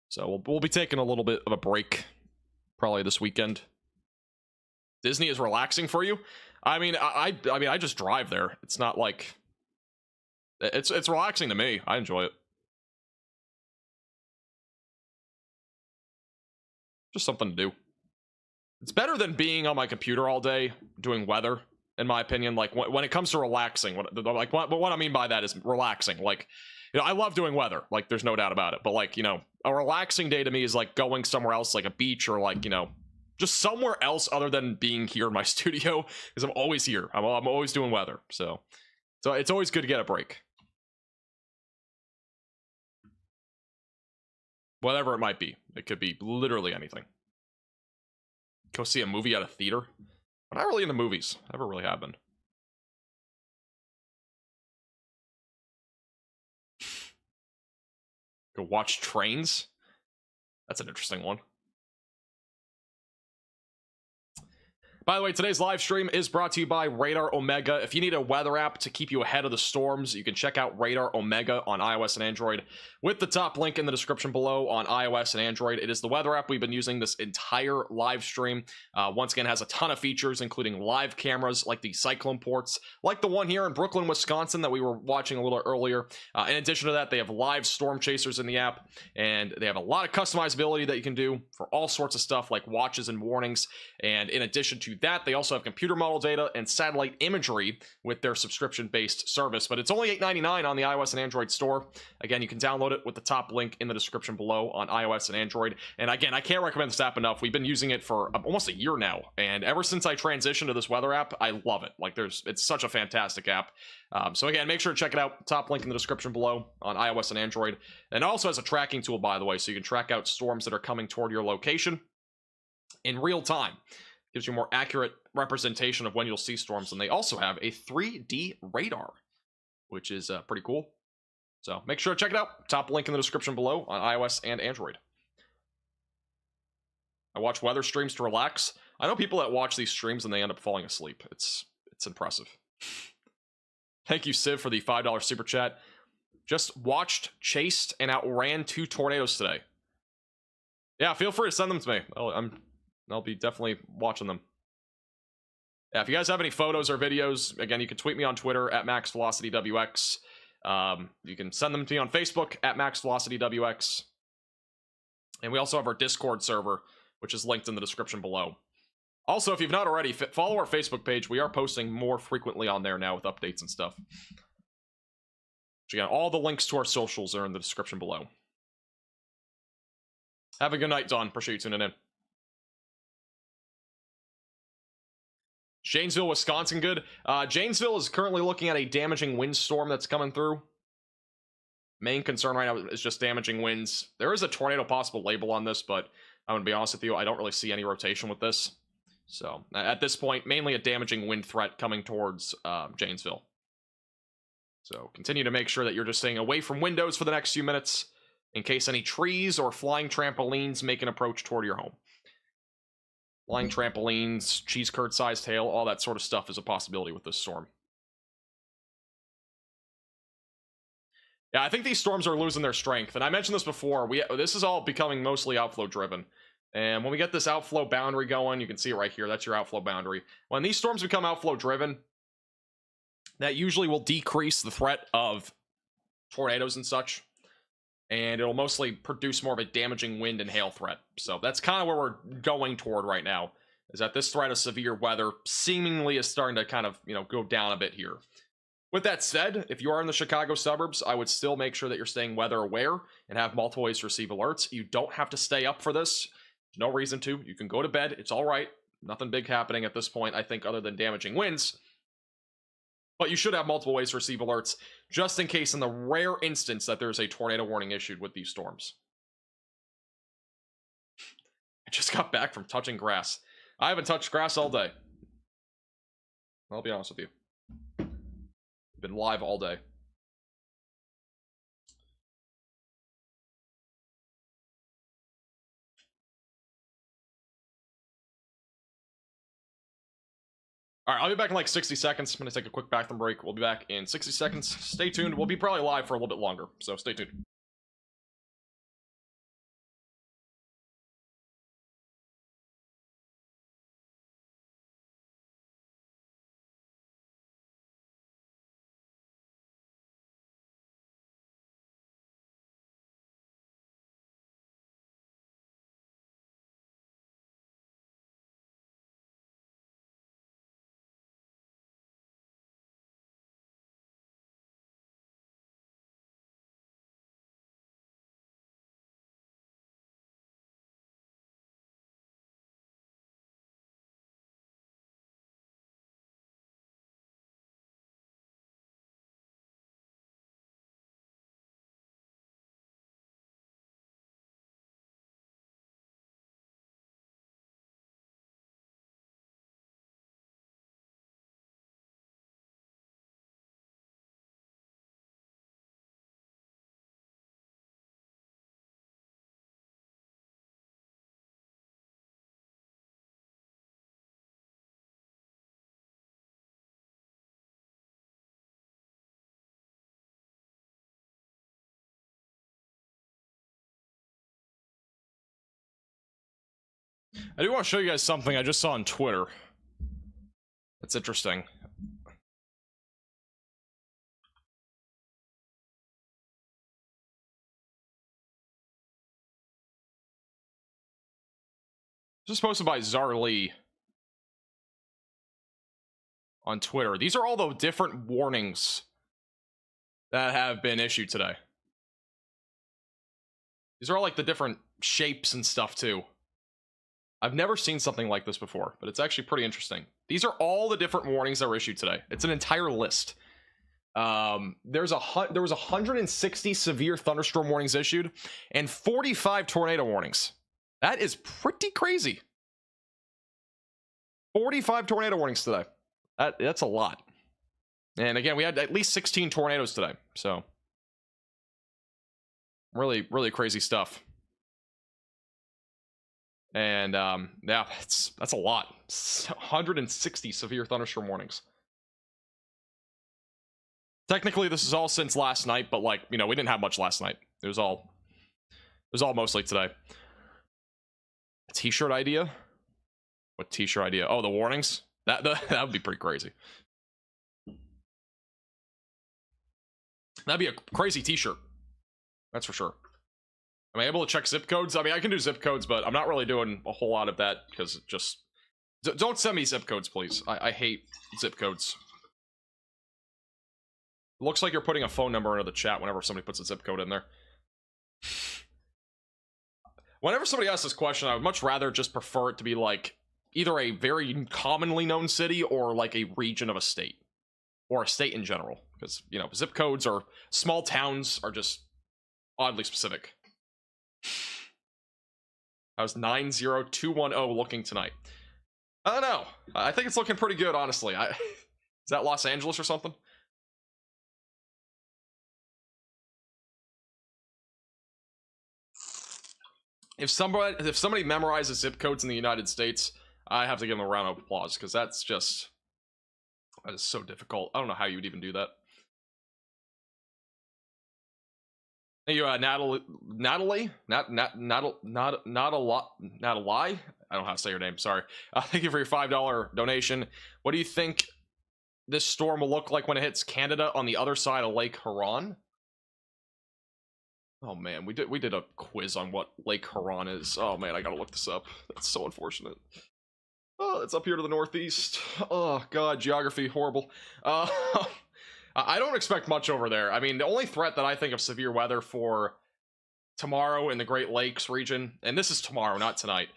So we'll be taking a little bit of a break, probably this weekend. Disney is relaxing for you? I mean, I just drive there. It's not like it's relaxing to me. I enjoy it. Just something to do. It's better than being on my computer all day doing weather, in my opinion. Like when it comes to relaxing, what I mean by that is relaxing. Like, you know, I love doing weather. Like, there's no doubt about it. But like, you know, a relaxing day to me is like going somewhere else, like a beach, or like, you know, just somewhere else other than being here in my studio, because I'm always here. I'm always doing weather. So it's always good to get a break. Whatever it might be. It could be literally anything. Go see a movie at a theater. I'm not really into movies. Never really have been. Go watch trains? That's an interesting one. By the way, today's live stream is brought to you by Radar Omega. If you need a weather app to keep you ahead of the storms, you can check out Radar Omega on iOS and Android with the top link in the description below on iOS and Android. It is the weather app we've been using this entire live stream. Once again, has a ton of features, including live cameras like the cyclone ports, like the one here in Brooklyn, Wisconsin that we were watching a little earlier. In addition to that, they have live storm chasers in the app, and they have a lot of customizability that you can do for all sorts of stuff like watches and warnings. And in addition to that, they also have computer model data and satellite imagery with their subscription-based service, but it's only $8.99 on the iOS and Android store. Again, you can download it with the top link in the description below on iOS and Android. And again, I can't recommend this app enough. We've been using it for almost a year now, and ever since I transitioned to this weather app, I love it. Like, it's such a fantastic app. So again, make sure to check it out. Top link in the description below on iOS and Android. And it also has a tracking tool, by the way, so you can track out storms that are coming toward your location in real time. Gives you a more accurate representation of when you'll see storms. And they also have a 3D radar, which is pretty cool. So make sure to check it out. Top link in the description below on iOS and Android. I watch weather streams to relax. I know people that watch these streams and they end up falling asleep. It's impressive. Thank you, Civ, for the $5 super chat. Just watched, chased, and outran 2 tornadoes today. Yeah, feel free to send them to me. I'll be definitely watching them. Yeah, if you guys have any photos or videos, again, you can tweet me on Twitter at MaxVelocityWX. You can send them to me on Facebook at MaxVelocityWX. And we also have our Discord server, which is linked in the description below. Also, if you've not already, follow our Facebook page. We are posting more frequently on there now with updates and stuff. Again, all the links to our socials are in the description below. Have a good night, Don. Appreciate you tuning in. Janesville, Wisconsin, good. Janesville is currently looking at a damaging windstorm that's coming through. Main concern right now is just damaging winds. There is a tornado possible label on this, but I'm going to be honest with you, I don't really see any rotation with this. So, at this point, mainly a damaging wind threat coming towards Janesville. So, continue to make sure that you're just staying away from windows for the next few minutes in case any trees or flying trampolines make an approach toward your home. Flying trampolines, cheese curd-sized hail, all that sort of stuff is a possibility with this storm. Yeah, I think these storms are losing their strength. And I mentioned this before. This is all becoming mostly outflow driven. And when we get this outflow boundary going, you can see it right here. That's your outflow boundary. When these storms become outflow driven, that usually will decrease the threat of tornadoes and such. And it'll mostly produce more of a damaging wind and hail threat. So that's kind of where we're going toward right now. Is that this threat of severe weather seemingly is starting to kind of, go down a bit here. With that said, if you are in the Chicago suburbs, I would still make sure that you're staying weather aware and have multiple ways to receive alerts. You don't have to stay up for this. There's no reason to. You can go to bed. It's all right. Nothing big happening at this point, I think, other than damaging winds. But you should have multiple ways to receive alerts, just in case in the rare instance that there's a tornado warning issued with these storms. I just got back from touching grass. I haven't touched grass all day. I'll be honest with you. I've been live all day. All right, I'll be back in like 60 seconds. I'm going to take a quick bathroom break. We'll be back in 60 seconds. Stay tuned. We'll be probably live for a little bit longer, so stay tuned. I do want to show you guys something I just saw on Twitter. That's interesting. This is posted by Zarlee on Twitter. These are all the different warnings that have been issued today. These are all like the different shapes and stuff too. I've never seen something like this before, but it's actually pretty interesting. These are all the different warnings that were issued today. It's an entire list. There was 160 severe thunderstorm warnings issued and 45 tornado warnings. That is pretty crazy. 45 tornado warnings today. That's a lot. And again, we had at least 16 tornadoes today. So really, really crazy stuff. And yeah, that's a lot. 160 severe thunderstorm warnings. Technically, this is all since last night, but like, you know, we didn't have much last night. It was all mostly today. T-shirt idea? What t-shirt idea? Oh, the warnings? That would be pretty crazy. That'd be a crazy t-shirt. That's for sure. Am I able to check zip codes? I mean, I can do zip codes, but I'm not really doing a whole lot of that because it just... Don't send me zip codes, please. I hate zip codes. Looks like you're putting a phone number into the chat whenever somebody puts a zip code in there. Whenever somebody asks this question, I would much rather just prefer it to be like either a very commonly known city or like a region of a state. Or a state in general. Because, you know, zip codes or small towns are just oddly specific. How's 90210 looking tonight? I don't know. I think it's looking pretty good, honestly. Is that Los Angeles or something? If somebody memorizes zip codes in the United States, I have to give them a round of applause because that is so difficult. I don't know how you would even do that. Hey, you, Natalie, not a lot, not a lie. I don't know how to say your name. Sorry. Thank you for your $5 donation. What do you think this storm will look like when it hits Canada on the other side of Lake Huron? Oh man, we did a quiz on what Lake Huron is. Oh man, I gotta look this up. That's so unfortunate. Oh, it's up here to the northeast. Oh god, geography, horrible. I don't expect much over there. I mean, the only threat that I think of severe weather for tomorrow in the Great Lakes region, and this is tomorrow, not tonight,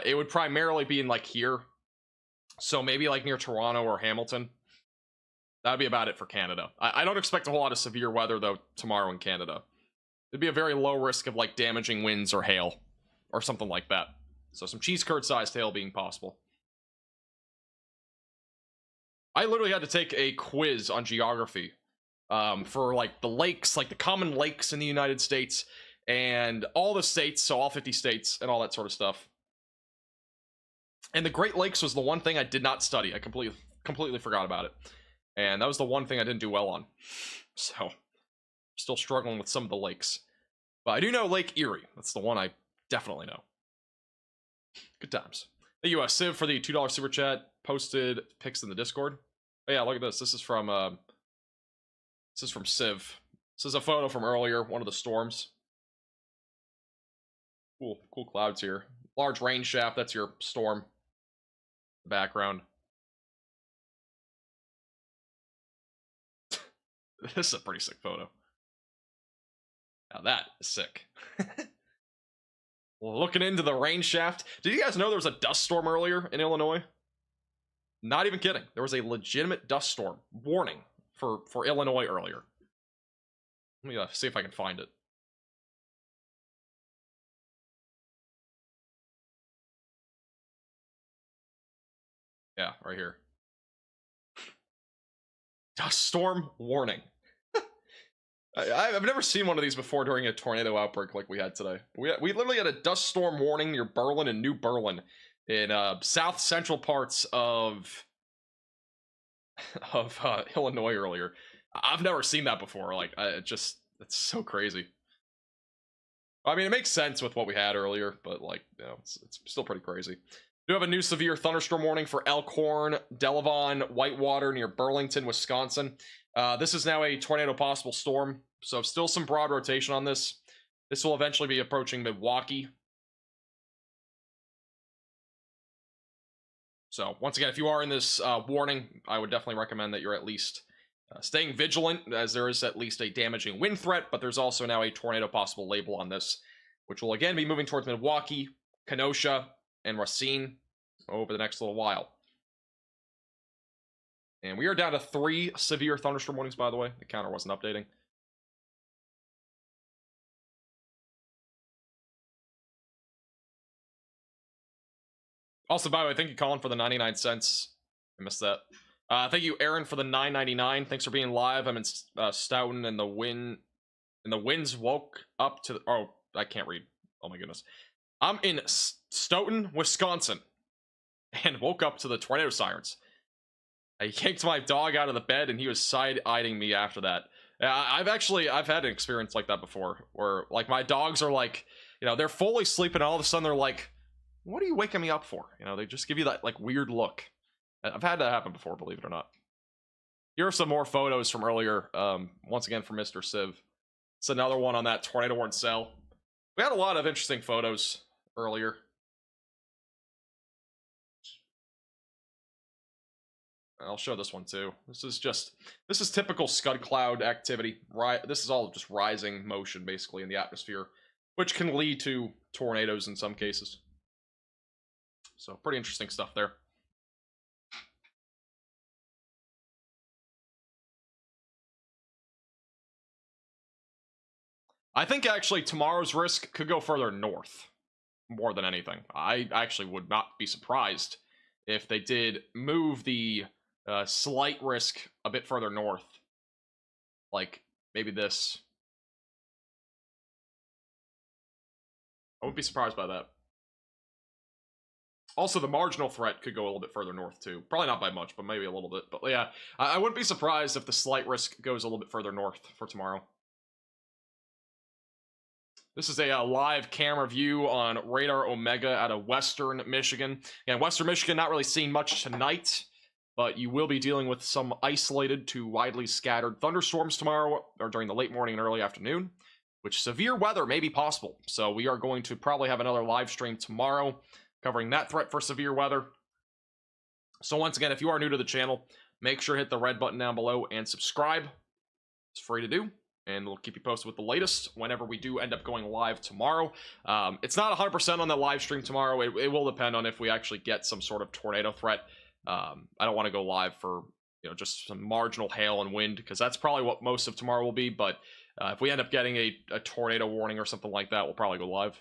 it would primarily be in like here. So maybe like near Toronto or Hamilton. That'd be about it for Canada. I don't expect a whole lot of severe weather though tomorrow in Canada. It'd be a very low risk of like damaging winds or hail or something like that. So some cheese curd sized hail being possible. I literally had to take a quiz on geography for like the lakes, like the common lakes in the United States and all the states, so all 50 states and all that sort of stuff. And the Great Lakes was the one thing I did not study. I completely forgot about it. And that was the one thing I didn't do well on. So, still struggling with some of the lakes. But I do know Lake Erie. That's the one I definitely know. Good times. Thank you, Civ, for the $2 super chat. Posted pics in the Discord. Oh yeah, look at this. This is from Civ. This is a photo from earlier, one of the storms. Cool clouds here. Large rain shaft, that's your storm. Background. This is a pretty sick photo. Now that is sick. Looking into the rain shaft. Did you guys know there was a dust storm earlier in Illinois? Not even kidding. There was a legitimate dust storm warning for Illinois earlier. Let me see if I can find it. Yeah, right here. Dust storm warning. I've never seen one of these before during a tornado outbreak like we had today. We literally had a dust storm warning near Berlin and New Berlin in south central parts of Illinois earlier. I've never seen that before. Like, it's so crazy. I mean, it makes sense with what we had earlier, but like, you know, it's still pretty crazy. We do have a new severe thunderstorm warning for Elkhorn, Delavon, Whitewater near Burlington, Wisconsin. This is now a tornado possible storm, so still some broad rotation on this. This will eventually be approaching Milwaukee. So once again, if you are in this warning, I would definitely recommend that you're at least staying vigilant, as there is at least a damaging wind threat, but there's also now a tornado possible label on this, which will again be moving towards Milwaukee, Kenosha, and Racine over the next little while. And we are down to 3 severe thunderstorm warnings, by the way. The counter wasn't updating. Also, by the way, thank you, Colin, for the 99 cents. I missed that. Thank you, Aaron, for the $9.99. Thanks for being live. I'm in Stoughton, and the winds woke up to... Oh, I can't read. Oh, my goodness. I'm in Stoughton, Wisconsin, and woke up to the tornado sirens. I kicked my dog out of the bed and he was side-eyeing me after that. I've had an experience like that before, where like my dogs are like, you know, they're fully sleeping and all of a sudden they're like, what are you waking me up for? You know, they just give you that like weird look. I've had that happen before, believe it or not. Here are some more photos from earlier, once again from Mr. Civ. It's another one on that tornado warned cell. We had a lot of interesting photos earlier. I'll show this one too. This is typical scud cloud activity. Right, this is all just rising motion basically in the atmosphere, which can lead to tornadoes in some cases. So pretty interesting stuff there. I think actually tomorrow's risk could go further north more than anything. I actually would not be surprised if they did move the slight risk a bit further north. Like maybe this. I wouldn't be surprised by that. Also, the marginal threat could go a little bit further north too. Probably not by much, but maybe a little bit. But yeah, I wouldn't be surprised if the slight risk goes a little bit further north for tomorrow. This is a live camera view on Radar Omega out of Western Michigan. Yeah, Western Michigan not really seeing much tonight, but you will be dealing with some isolated to widely scattered thunderstorms tomorrow, or during the late morning and early afternoon, which severe weather may be possible. So we are going to probably have another live stream tomorrow covering that threat for severe weather. So once again, if you are new to the channel, make sure to hit the red button down below and subscribe. It's free to do. And we'll keep you posted with the latest whenever we do end up going live tomorrow. It's not 100% on the live stream tomorrow. It will depend on if we actually get some sort of tornado threat. I don't want to go live for, you know, just some marginal hail and wind, because that's probably what most of tomorrow will be. But if we end up getting a tornado warning or something like that, we'll probably go live.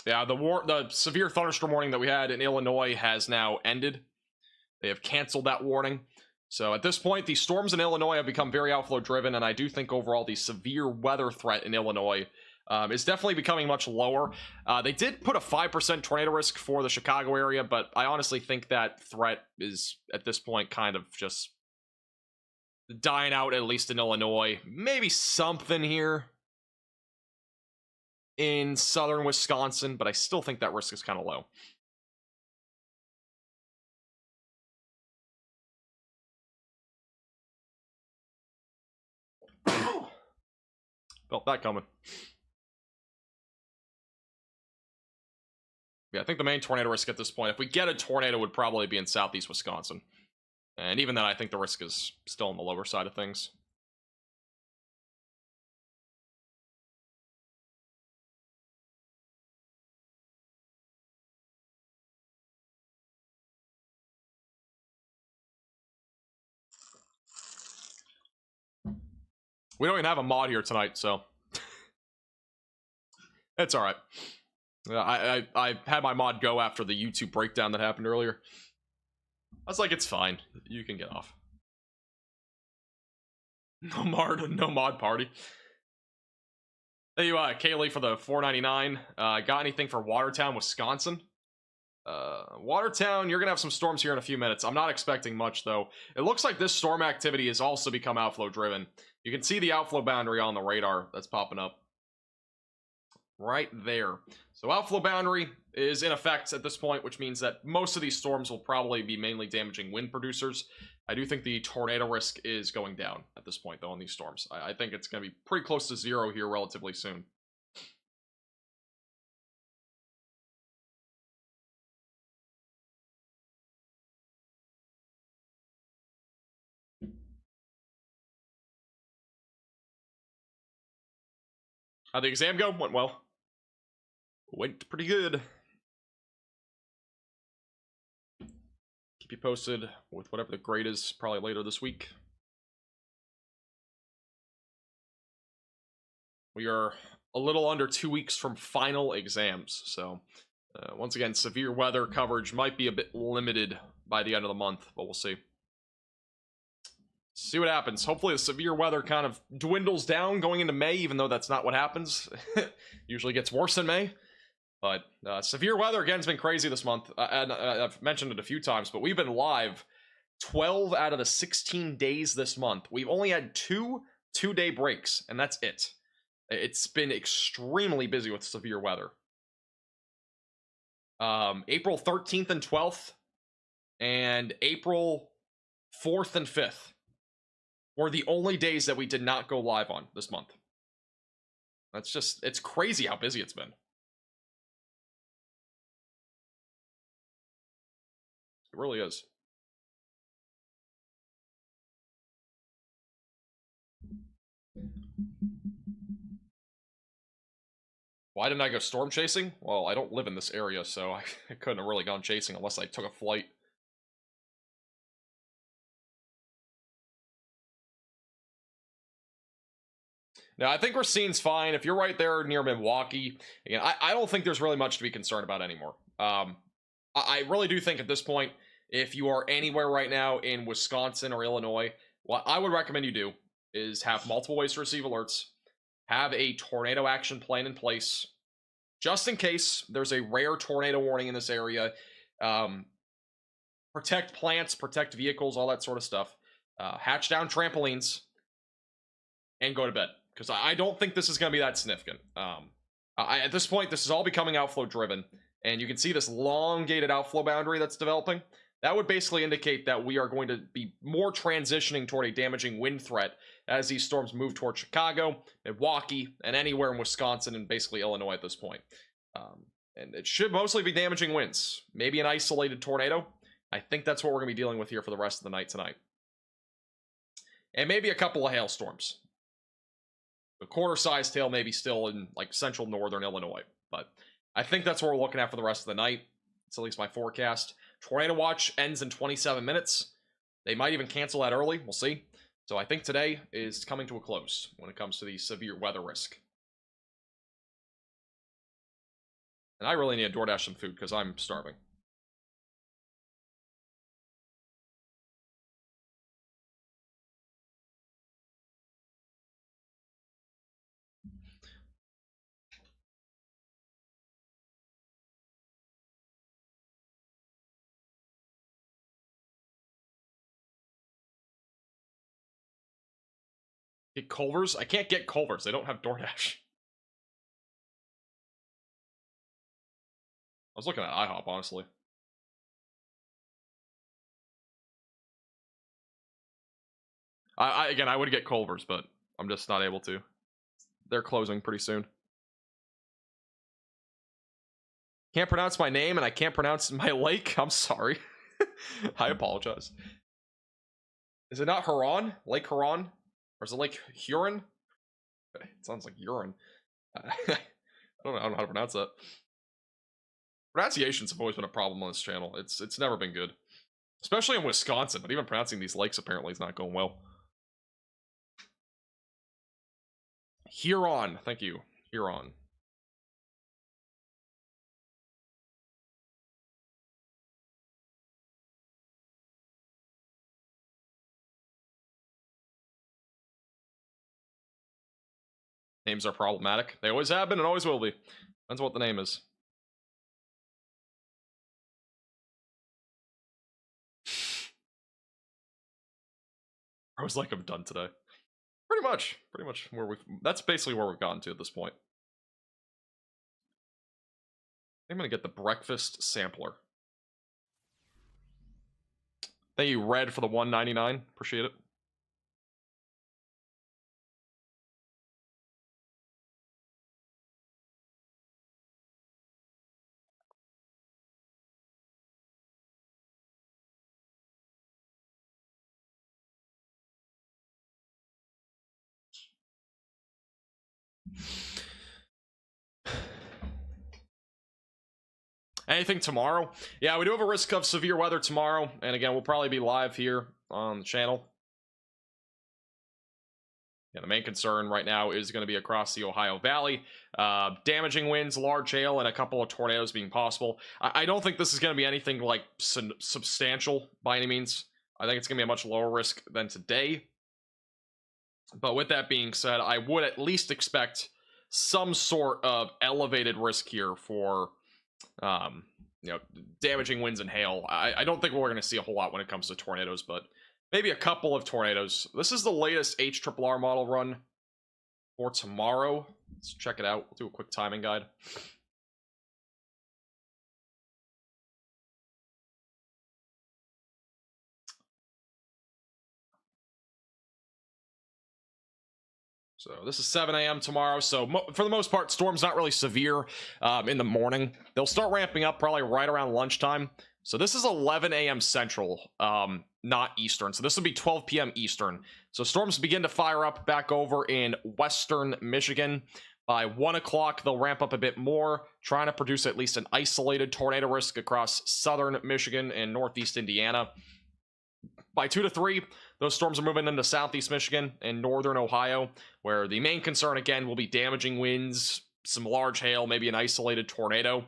Yeah, the severe thunderstorm warning that we had in Illinois has now ended. They have canceled that warning. So at this point, the storms in Illinois have become very outflow driven, and I do think overall the severe weather threat in Illinois is definitely becoming much lower. They did put a 5% tornado risk for the Chicago area, but I honestly think that threat is at this point kind of just dying out, at least in Illinois. Maybe something here in southern Wisconsin, but I still think that risk is kind of low. Felt that coming. Yeah, I think the main tornado risk at this point, if we get a tornado, would probably be in southeast Wisconsin. And even then, I think the risk is still on the lower side of things. We don't even have a mod here tonight, so it's all right. I had my mod go after the YouTube breakdown that happened earlier. I was like, it's fine. You can get off. No mod party. Thank you, Kaylee, for the $4.99. Got anything for Watertown, Wisconsin? Watertown, you're gonna have some storms here in a few minutes. I'm not expecting much, though. It looks like this storm activity has also become outflow driven. You can see the outflow boundary on the radar that's popping up right there. So outflow boundary is in effect at this point, which means that most of these storms will probably be mainly damaging wind producers. I do think the tornado risk is going down at this point, though, on these storms. I think it's going to be pretty close to zero here relatively soon. How'd the exam go? Went well. Went pretty good. Keep you posted with whatever the grade is, probably later this week. We are a little under 2 weeks from final exams, so once again, severe weather coverage might be a bit limited by the end of the month, but we'll see. See what happens. Hopefully the severe weather kind of dwindles down going into May, even though that's not what happens. Usually gets worse in May. But severe weather, again, has been crazy this month. And I've mentioned it a few times, but we've been live 12 out of the 16 days this month. We've only had two-day breaks, and that's it. It's been extremely busy with severe weather. April 13th and 12th, and April 4th and 5th were the only days that we did not go live on this month. That's just, it's crazy how busy it's been. It really is. Why didn't I go storm chasing? Well, I don't live in this area, so I couldn't have really gone chasing unless I took a flight. Now, I think Racine's fine. If you're right there near Milwaukee, again, I don't think there's really much to be concerned about anymore. I really do think at this point, if you are anywhere right now in Wisconsin or Illinois, what I would recommend you do is have multiple ways to receive alerts, have a tornado action plan in place, just in case there's a rare tornado warning in this area. Protect plants, protect vehicles, all that sort of stuff. Hatch down trampolines, and go to bed. Because I don't think this is going to be that significant. At this point, this is all becoming outflow driven. And you can see this elongated outflow boundary that's developing. That would basically indicate that we are going to be more transitioning toward a damaging wind threat as these storms move toward Chicago, Milwaukee, and anywhere in Wisconsin and basically Illinois at this point. And it should mostly be damaging winds. Maybe an isolated tornado. I think that's what we're going to be dealing with here for the rest of the night tonight. And maybe a couple of hailstorms. A quarter-sized hail maybe still in like central northern Illinois. But I think that's what we're looking at for the rest of the night. It's at least my forecast. Tornado watch ends in 27 minutes. They might even cancel that early. We'll see. So I think today is coming to a close when it comes to the severe weather risk. And I really need to DoorDash some food because I'm starving. Get Culver's? I can't get Culver's. They don't have DoorDash. I was looking at IHOP, honestly. Again, I would get Culver's, but I'm just not able to. They're closing pretty soon. Can't pronounce my name, and I can't pronounce my lake. I'm sorry. I apologize. Is it not Huron? Lake Huron? Or is it Lake Huron? It sounds like urine. I don't know how to pronounce that. Pronunciations have always been a problem on this channel. It's never been good. Especially in Wisconsin, but even pronouncing these lakes apparently is not going well. Huron. Thank you. Huron. Names are problematic. They always have been and always will be. Depends what the name is. I was like, I'm done today. Pretty much where that's basically where we've gotten to at this point. I'm gonna get the breakfast sampler. Thank you, Red, for the $1.99. Appreciate it. Anything tomorrow? Yeah, we do have a risk of severe weather tomorrow. And again, we'll probably be live here on the channel. Yeah, the main concern right now is going to be across the Ohio Valley. Damaging winds, large hail, and a couple of tornadoes being possible. I don't think this is going to be anything like substantial by any means. I think it's going to be a much lower risk than today. But with that being said, I would at least expect some sort of elevated risk here for, damaging winds and hail. I don't think we're going to see a whole lot when it comes to tornadoes, but maybe a couple of tornadoes. This is the latest HRRR model run for tomorrow. Let's check it out. We'll do a quick timing guide. So this is 7 a.m. tomorrow. So for the most part, storm's not really severe in the morning. They'll start ramping up probably right around lunchtime. So this is 11 a.m. Central, not Eastern. So this would be 12 p.m. Eastern. So storms begin to fire up back over in Western Michigan. By 1 o'clock, they'll ramp up a bit more, trying to produce at least an isolated tornado risk across Southern Michigan and Northeast Indiana. By 2 to 3, those storms are moving into Southeast Michigan and Northern Ohio, where the main concern, again, will be damaging winds, some large hail, maybe an isolated tornado.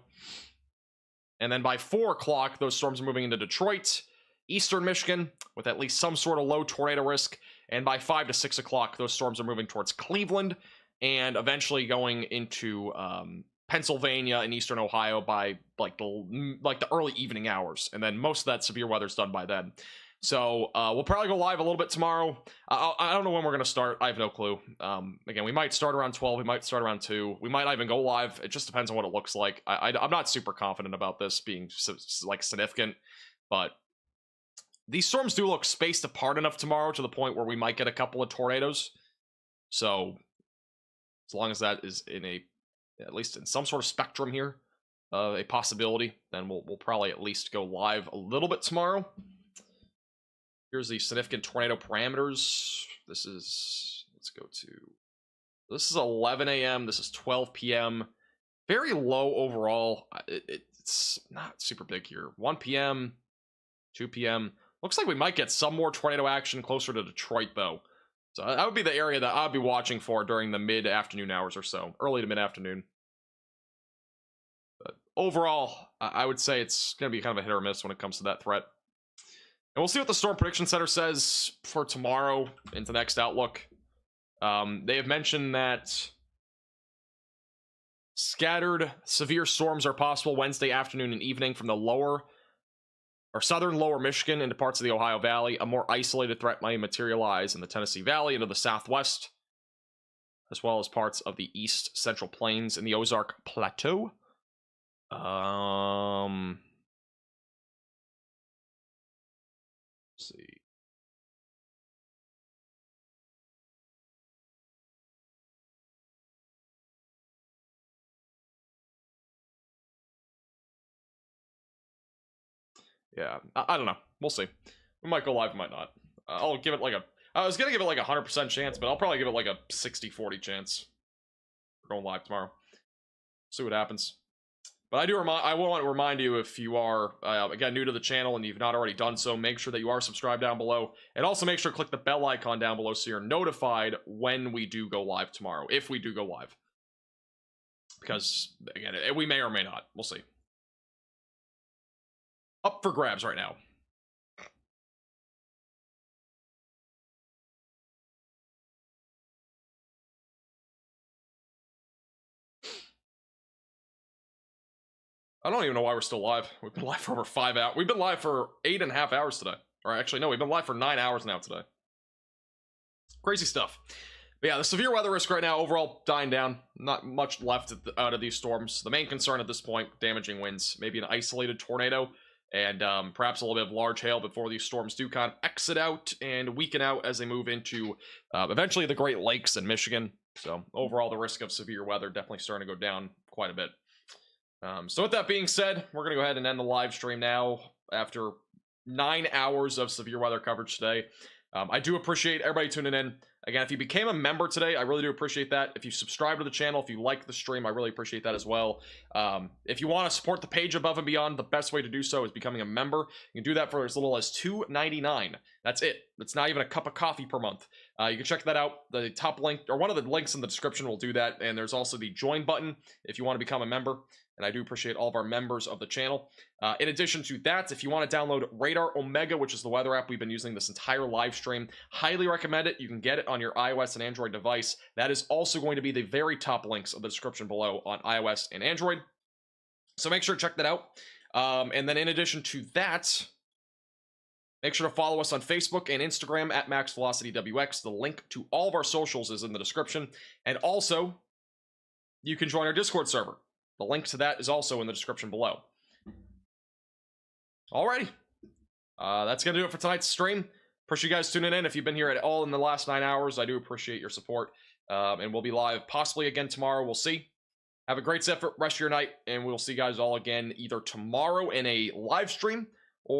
And then by 4 o'clock, those storms are moving into Detroit, Eastern Michigan, with at least some sort of low tornado risk. And by 5 to 6 o'clock, those storms are moving towards Cleveland and eventually going into Pennsylvania and Eastern Ohio by like the early evening hours. And then most of that severe weather is done by then. So we'll probably go live a little bit tomorrow. I don't know when we're going to start. I have no clue. Again, we might start around 12. We might start around 2. We might not even go live. It just depends on what it looks like. I'm not super confident about this being like significant, but these storms do look spaced apart enough tomorrow to the point where we might get a couple of tornadoes. So as long as that is at least in some sort of spectrum here, a possibility, then we'll probably at least go live a little bit tomorrow. Here's the significant tornado parameters. This is 11 a.m. This is 12 p.m. Very low overall. It's not super big here. 1 p.m., 2 p.m. Looks like we might get some more tornado action closer to Detroit, though. So that would be the area that I'd be watching for during the mid-afternoon hours or so. Early to mid-afternoon. But overall, I would say it's going to be kind of a hit or miss when it comes to that threat. And we'll see what the Storm Prediction Center says for tomorrow into the next outlook. They have mentioned that scattered severe storms are possible Wednesday afternoon and evening from the southern lower Michigan into parts of the Ohio Valley. A more isolated threat might materialize in the Tennessee Valley into the southwest, as well as parts of the east central plains and the Ozark Plateau. Let's see. Yeah, I don't know. We'll see. We might go live, we might not. I'll give it like I was gonna give it like a 100% chance, but I'll probably give it like a 60-40 chance for going live tomorrow. See what happens. But I want to remind you, if you are, again, new to the channel and you've not already done so, make sure that you are subscribed down below. And also make sure to click the bell icon down below so you're notified when we do go live tomorrow, if we do go live. Because, again, we may or may not. We'll see. Up for grabs right now. I don't even know why we're still live. We've been live for over 5 hours. We've been live for 8.5 hours today. Or actually, no, we've been live for 9 hours now today. Crazy stuff. But yeah, the severe weather risk right now, overall, dying down. Not much left out of these storms. The main concern at this point, damaging winds. Maybe an isolated tornado. And perhaps a little bit of large hail before these storms do kind of exit out and weaken out as they move into eventually the Great Lakes in Michigan. So overall, the risk of severe weather definitely starting to go down quite a bit. So with that being said, we're going to go ahead and end the live stream now after 9 hours of severe weather coverage today. I do appreciate everybody tuning in. Again, if you became a member today, I really do appreciate that. If you subscribe to the channel, if you like the stream, I really appreciate that as well. If you want to support the page above and beyond, the best way to do so is becoming a member. You can do that for as little as $2.99. That's it. It's not even a cup of coffee per month. You can check that out. The top link, or one of the links in the description will do that. And there's also the join button if you want to become a member. And I do appreciate all of our members of the channel. In addition to that, if you want to download Radar Omega, which is the weather app we've been using this entire live stream, highly recommend it. You can get it on your iOS and Android device. That is also going to be the very top links of the description below on iOS and Android. So make sure to check that out. And then in addition to that, make sure to follow us on Facebook and Instagram at MaxVelocityWX. The link to all of our socials is in the description. And also, you can join our Discord server. The link to that is also in the description below. Alrighty. That's going to do it for tonight's stream. Appreciate you guys tuning in. If you've been here at all in the last 9 hours, I do appreciate your support. And we'll be live possibly again tomorrow. We'll see. Have a great rest of your night. And we'll see you guys all again either tomorrow in a live stream